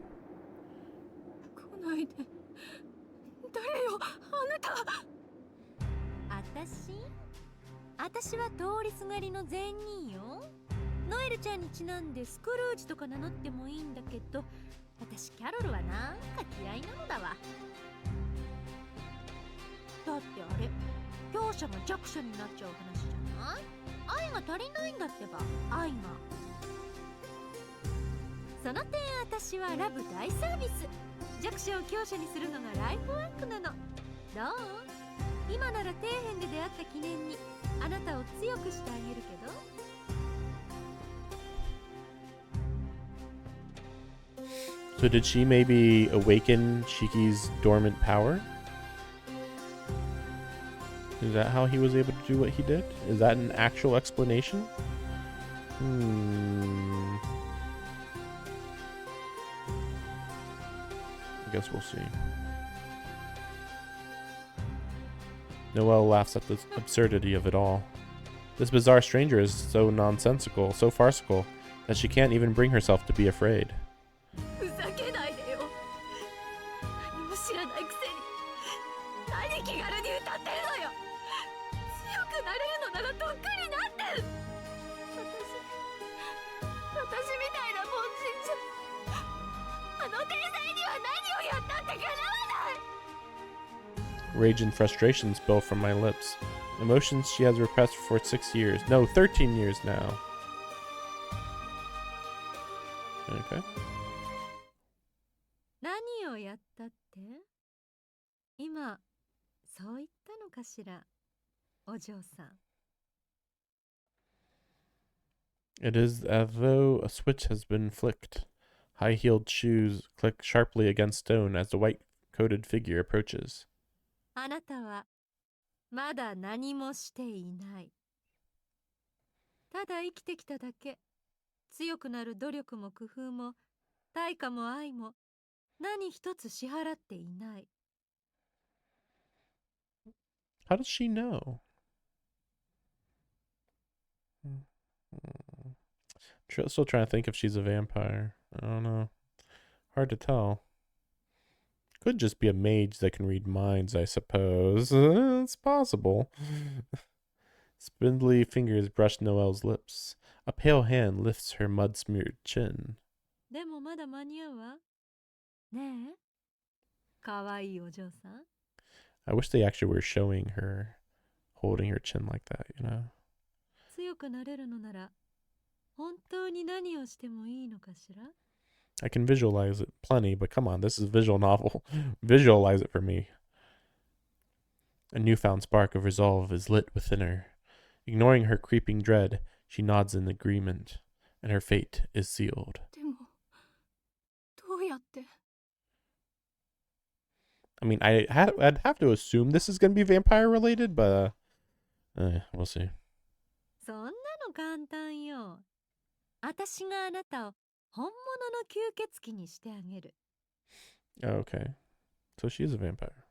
来ないで。誰よ、あなた。私は通りすがりの善人よ。ノエルちゃんにちなんでスクルージとか名乗ってもいいんだけど、私キャロルはなんか嫌いなのだわ。だってあれ、強者が弱者になっちゃう話じゃない？愛が足りないんだってば、愛が。その点私はラブ大サービス。弱者を強者にするのがライフワークなの。どう？今なら底辺で出会った記念にあなたを強くしてあげるけど。So did she maybe awaken Shiki's dormant power? Is that how he was able to do what he did? Is that an actual explanation? I guess we'll see. Noelle laughs at the absurdity of it all. This bizarre stranger is so nonsensical, so farcical, that she can't even bring herself to be afraid. ふざけないでよ。何も知らないくせに何気軽に歌ってるのよ。強くなれるのならとっくになって。私みたいな凡人じゃあの天才には何をやったってかなわない。 Rage and frustration spill from my lips. Emotions she has repressed for 6 years. No, 13 years now. Okay. 何をやったって？今そう言ったのかしら、お嬢さん。 It is as though a switch has been flicked. High-heeled shoes click sharply against stone as the white-coated figure approaches. あなたはまだ何もしていない。ただ生きてきただけ。強くなる努力も工夫も対価も愛も何一つ支払っていない。 How does she know? Still trying to think if she's a vampire. I don't know. Hard to tell. Could just be a mage that can read minds, I suppose. It's possible. Spindly fingers brush Noelle's lips. A pale hand lifts her mud-smeared chin. でもまだ間に合うわ。ねえ、かわいいお嬢さん。 I wish they actually were showing her holding her chin like that, you know? 強くなれるのなら本当に何をしてもいいのかしら。 I can visualize it plenty, but come on, this is a visual novel. Visualize it for me. A newfound spark of resolve is lit within her. Ignoring her creeping dread, she nods in agreement, and her fate is sealed. でもどうやって。 I mean, I'd have to assume this is going to be vampire related, but we'll see. そんなの簡単よ。私があなたを本物の吸血鬼にしてあげる。 Okay, so she is a vampire.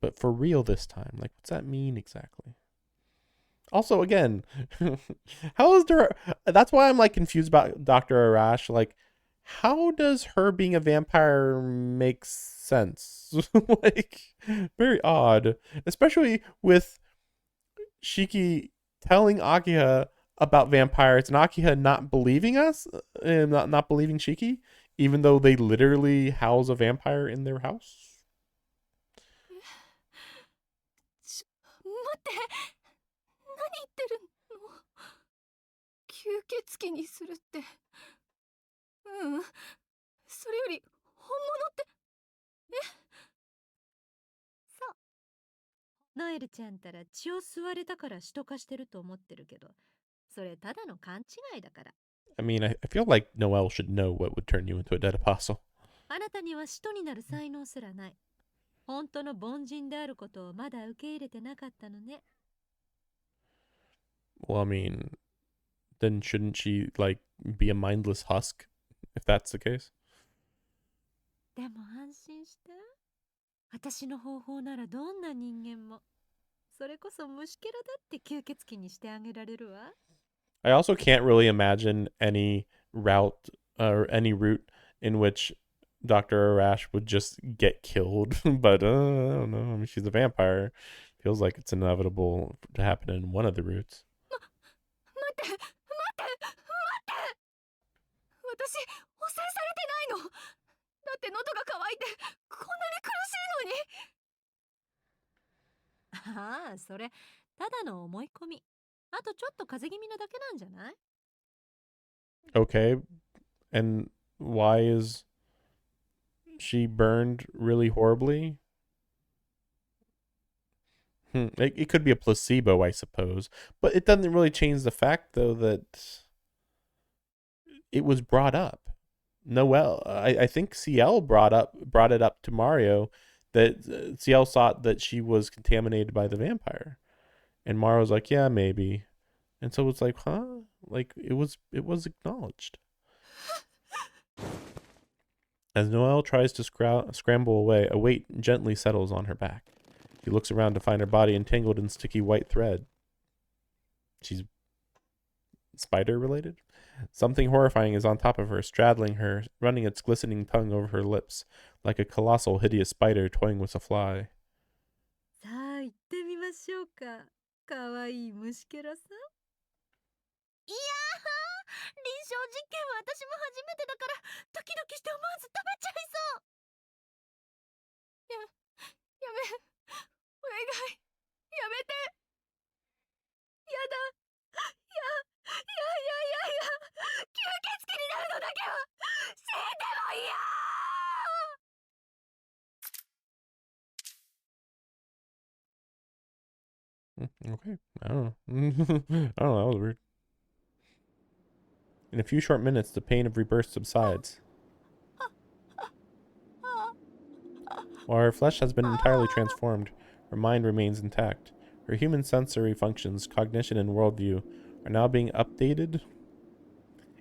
But for real this time, like, what's that mean exactly? Also, again, how is there? That's why I'm like confused about Dr. Arash. Like, how does her being a vampire make sense? Like, very odd, especially with Shiki telling Akiha about vampires and Akiha not believing us, and not believing Shiki, even though they literally house a vampire in their house. 待って、何言ってるの。吸血鬼にするって。それより本物って。そう。ノエルちゃんたら血を吸われたから使徒化してると思ってるけど、それただの勘違いだから。 I mean, I feel like Noelle should know what would turn you into a dead apostle. あなたには使徒になる才能すらない。本当の凡人であることをまだ受け入れてなかったのね。 Well, I mean, then shouldn't she, like, be a mindless husk, if that's the case? でも安心して。私の方法ならどんな人間も。それこそ虫けらだって吸血鬼にしてあげられるわ。 I also can't really imagine any route or any route in which Dr. Arash would just get killed. But I don't know. I mean, she's a vampire. Feels like it's inevitable to happen in one of the routes. 待って。私汚染されてないの。だって喉が渇いてこんなに苦しいのに。ああ、それただの思い込み。あとちょっと風邪気味なだけなんじゃない？ Okay. And why is she burned really horribly? It could be a placebo, I suppose. But it doesn't really change the fact, though, that it was brought up. Noelle, I think Ciel brought it up to Mario that Ciel thought that she was contaminated by the vampire. And Mario's like, yeah, maybe. And so it's like, huh? Like, it was acknowledged. As Noelle tries to scramble away, a weight gently settles on her back. She looks around to find her body entangled in sticky white thread. She's spider-related? Something horrifying is on top of her, straddling her, running its glistening tongue over her lips, like a colossal, hideous spider toying with a fly. さあ行ってみましょうか。かわいい虫けらさん。いやー、臨床実験は私も初めてだからドキドキして思わず食べちゃいそう。やめ、お願い、やめて。やだ、吸血鬼になるのだけは死んでもいいや。 Okay. I don't know. I don't know. That was weird. In a few short minutes, the pain of rebirth subsides. While her flesh has been entirely transformed, her mind remains intact. Her human sensory functions, cognition, and worldview are now being updated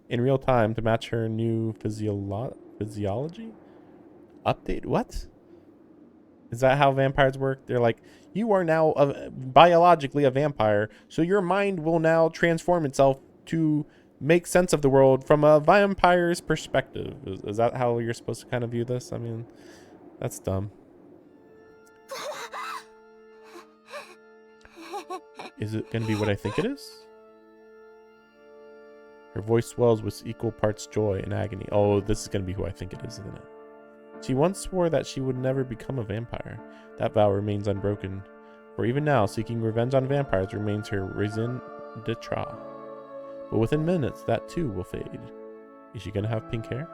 in real time to match her new physiology? Update? What? Is that how vampires work? They're like, you are now biologically a vampire, so your mind will now transform itself to make sense of the world from a vampire's perspective. Is that how you're supposed to kind of view this? I mean, that's dumb. Is it going to be what I think it is? Her voice swells with equal parts joy and agony. Oh, this is going to be who I think it is, isn't it? She once swore that she would never become a vampire. That vow remains unbroken. For even now, seeking revenge on vampires remains her raison d'etre. But within minutes, that too will fade. Is she going to have pink hair?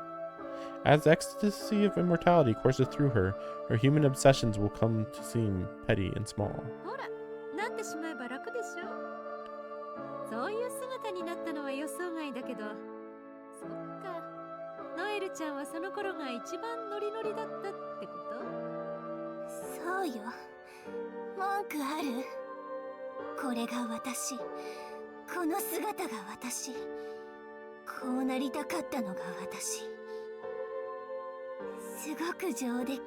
As the ecstasy of immortality courses through her, her human obsessions will come to seem petty and small. ほら、なってしまえば楽でしょ。そういう姿になったのは予想外だけど、そっか。ノエルちゃんはその頃が一番ノリノリだったってこと？そうよ。文句ある？これが私。この姿が私。こうなりたかったのが私。すごく上出来。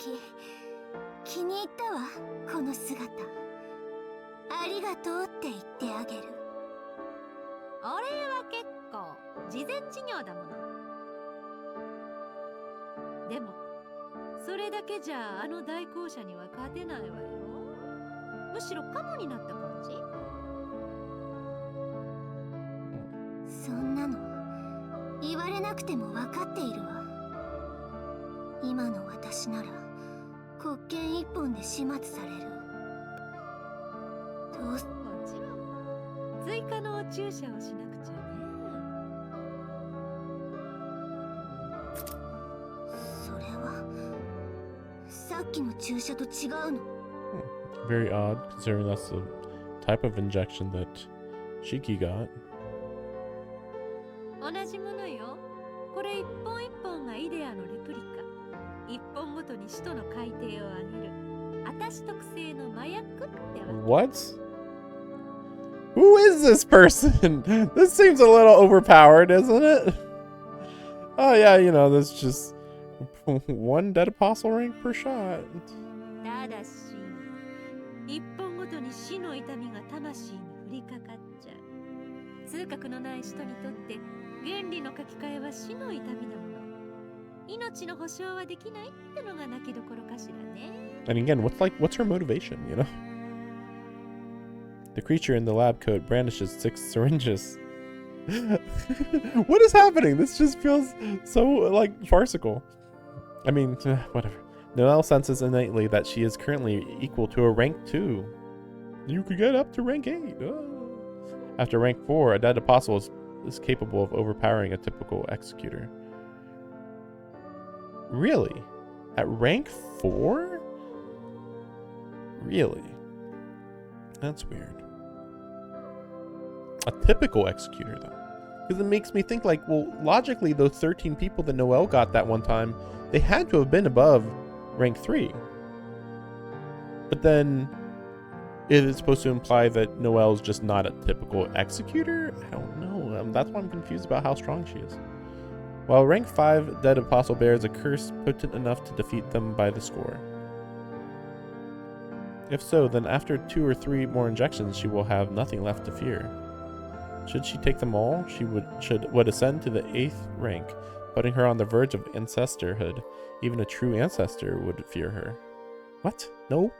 気に入ったわ、この姿。ありがとうって言ってあげる。俺は結構事前授業だもの。でもそれだけじゃあの大校舎には勝てないわよ。むしろカモになった感じ？そんなの言われなくても分かっているわ。今の私なら黒剣一本で始末される。どうすもちろん追加の注射をしなくちゃね。それはさっきの注射と違うの。Very odd, considering that's the type of injection that Shiki got. 同じものよ。これ一本一本がイデアのレプリカ。一本ごとに使徒の海底を上げる。私特製の麻薬ってわけ。 What? Who is this person? This seems a little overpowered, isn't it? Oh yeah, you know, that's just one dead apostle rank per shot. ただし、一本ごとに死の痛みが魂に降りかかっちゃう。痛覚のない人にとって原理の書き換えは死の痛みだもの。命の保証はできないってのが泣きどころかしらね。And again, what's her motivation, you know? The creature in the lab coat brandishes 6 syringes. What is happening? This just feels so, like, farcical. I mean, whatever. Noelle senses innately that she is currently equal to a rank 2. You could get up to rank 8. Oh. After rank 4, a dead apostle is capable of overpowering a typical executor. Really? At rank 4? Really? That's weird. A typical executor, though. Because it makes me think, like, well, logically, those 13 people that Noelle got that one time, they had to have been above rank 3. But then, is it supposed to imply that Noelle's just not a typical executor? I don't know. That's why I'm confused about how strong she is. While rank 5 dead apostle bears a curse potent enough to defeat them by the score. If so, then after 2 or 3 more injections, she will have nothing left to fear. Should she take them all, she would ascend to the 8th rank, putting her on the verge of ancestorhood. Even a true ancestor would fear her. What? No?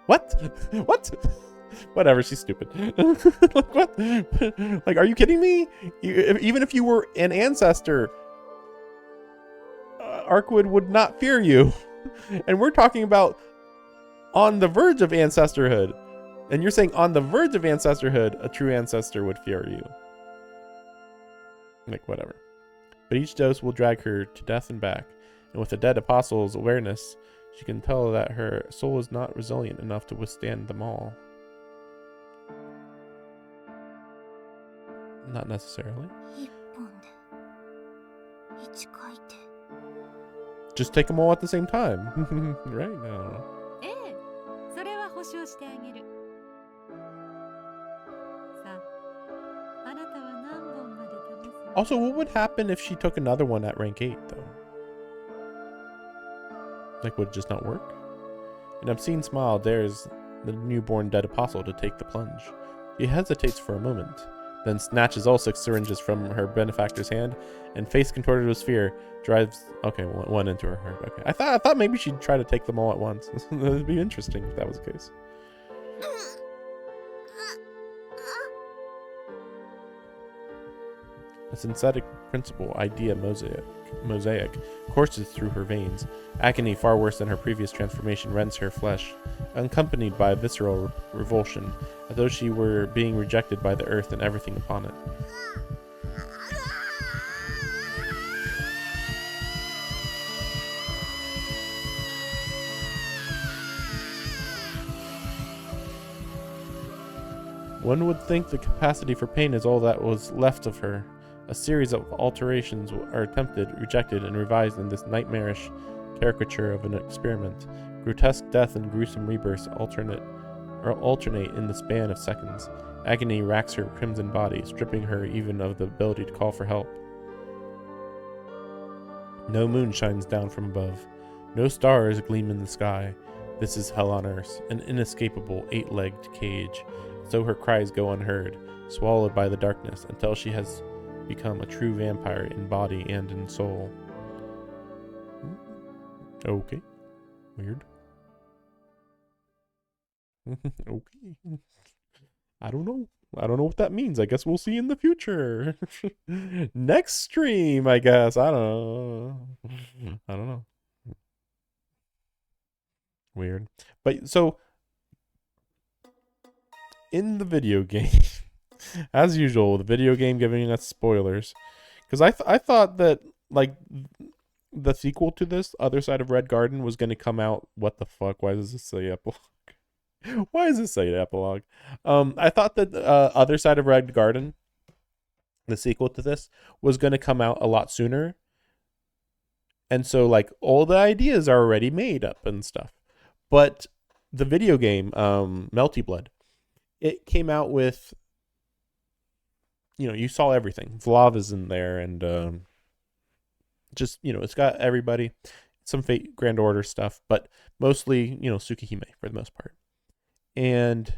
What? What? Whatever, she's stupid. Like, what? Like, are you kidding me? Even if you were an ancestor, Arkwood would not fear you. And we're talking about on the verge of ancestorhood. And you're saying on the verge of ancestorhood, a true ancestor would fear you. Like, whatever. But each dose will drag her to death and back. And with the dead apostle's awareness, she can tell that her soul is not resilient enough to withstand them all. Not necessarily. Just take them all at the same time. Right? No. ええ、それは保証してあげる。さあ、あなたは何本まで試すの？ Also, what would happen if she took another one at rank 8, though? Like, would it just not work? An obscene smile dares the newborn dead apostle to take the plunge. She hesitates for a moment, then snatches all 6 syringes from her benefactor's hand, and face contorted with fear, drives one into her heart. Okay, I thought maybe she'd try to take them all at once. That'd be interesting if that was the case. A synthetic principle, idea mosaic, courses through her veins. Agony far worse than her previous transformation rends her flesh, accompanied by visceral revulsion, as though she were being rejected by the earth and everything upon it. One would think the capacity for pain is all that was left of her. A series of alterations are attempted, rejected, and revised in this nightmarish caricature of an experiment. Grotesque death and gruesome rebirths alternate in the span of seconds. Agony racks her crimson body, stripping her even of the ability to call for help. No moon shines down from above. No stars gleam in the sky. This is hell on earth, an inescapable 8-legged cage. So her cries go unheard, swallowed by the darkness, until she has become a true vampire in body and in soul. Okay. Weird. Okay. I don't know. I don't know what that means. I guess we'll see in the future. Next stream, I guess. I don't know. I don't know. Weird. But so in the video game, as usual, the video game giving us spoilers, because I thought that like the sequel to this, Other Side of Red Garden, was going to come out. What the fuck? Why does this say epilogue? Why does it say epilogue? I thought that Other Side of Red Garden, the sequel to this, was going to come out a lot sooner, and so like all the ideas are already made up and stuff. But the video game, Melty Blood, it came out with, you saw everything. Vlav is in there, and just, it's got everybody, some Fate Grand Order stuff, but mostly, Tsukihime for the most part. And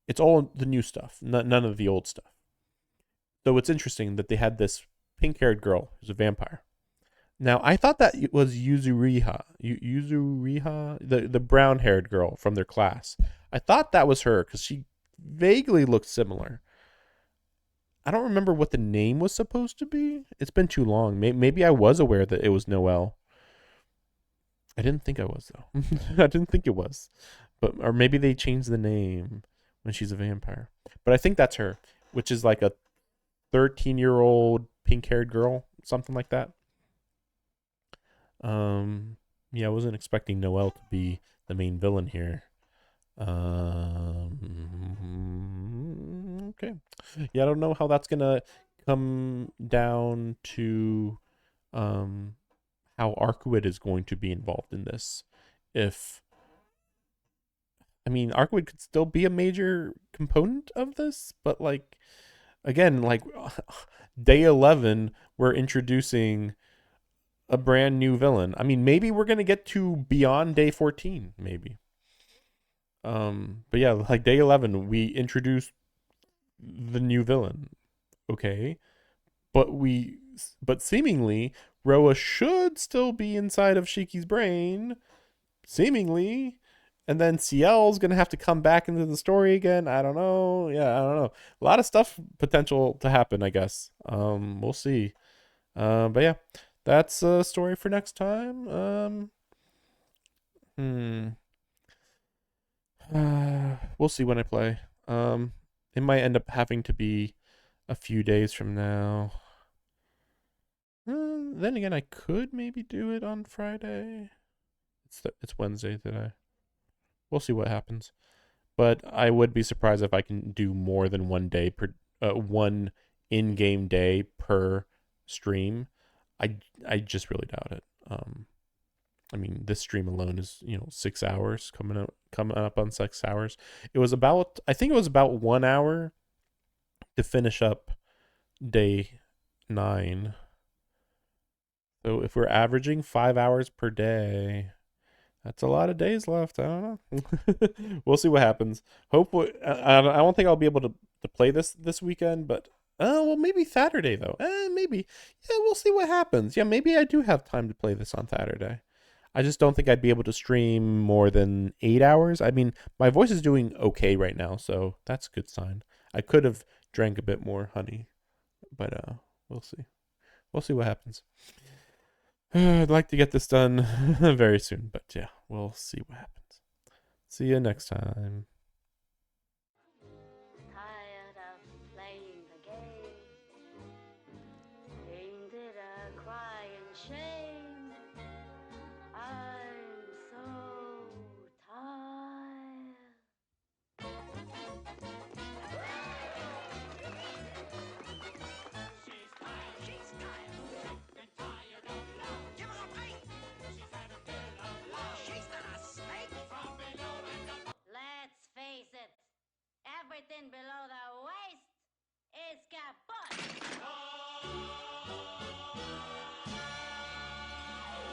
it's all the new stuff, none of the old stuff. So it's interesting that they had this pink-haired girl who's a vampire. Now, I thought that it was Yuzuriha, the brown-haired girl from their class. I thought that was her because she vaguely looked similar. I don't remember what the name was supposed to be. It's been too long. Maybe I was aware that it was Noelle. I didn't think I was, though. I didn't think it was. Or maybe they changed the name when she's a vampire. But I think that's her, which is like a 13-year-old pink-haired girl, something like that. Yeah, I wasn't expecting Noelle to be the main villain here. Okay. Yeah, I don't know how that's gonna come down to how Arkwood is going to be involved in this. Arkwood could still be a major component of this, but like, again, like day 11, we're introducing a brand new villain. Maybe we're gonna get to beyond day 14, maybe. But yeah, like day 11, we introduce the new villain. Okay. But seemingly, Roa should still be inside of Shiki's brain. Seemingly. And then Ciel's gonna have to come back into the story again. I don't know. Yeah, I don't know. A lot of stuff potential to happen, I guess. We'll see. But yeah, that's a story for next time. We'll see when I play. It might end up having to be a few days from now. Then again, I could maybe do it on Friday. It's Wednesday today. We'll see what happens. But I would be surprised if I can do more than one one in-game day per stream. I just really doubt it. This stream alone is 6 hours coming up on 6 hours. I think it was about 1 hour to finish up day 9. So if we're averaging 5 hours per day, that's a lot of days left. I don't know. We'll see what happens. Hopefully, I don't think I'll be able to play this weekend, but well, maybe Saturday though. Maybe. Yeah, we'll see what happens. Yeah, maybe I do have time to play this on Saturday. I just don't think I'd be able to stream more than 8 hours. I mean, my voice is doing okay right now, so that's a good sign. I could have drank a bit more honey, but we'll see. We'll see what happens. I'd like to get this done very soon, but yeah, we'll see what happens. See you next time.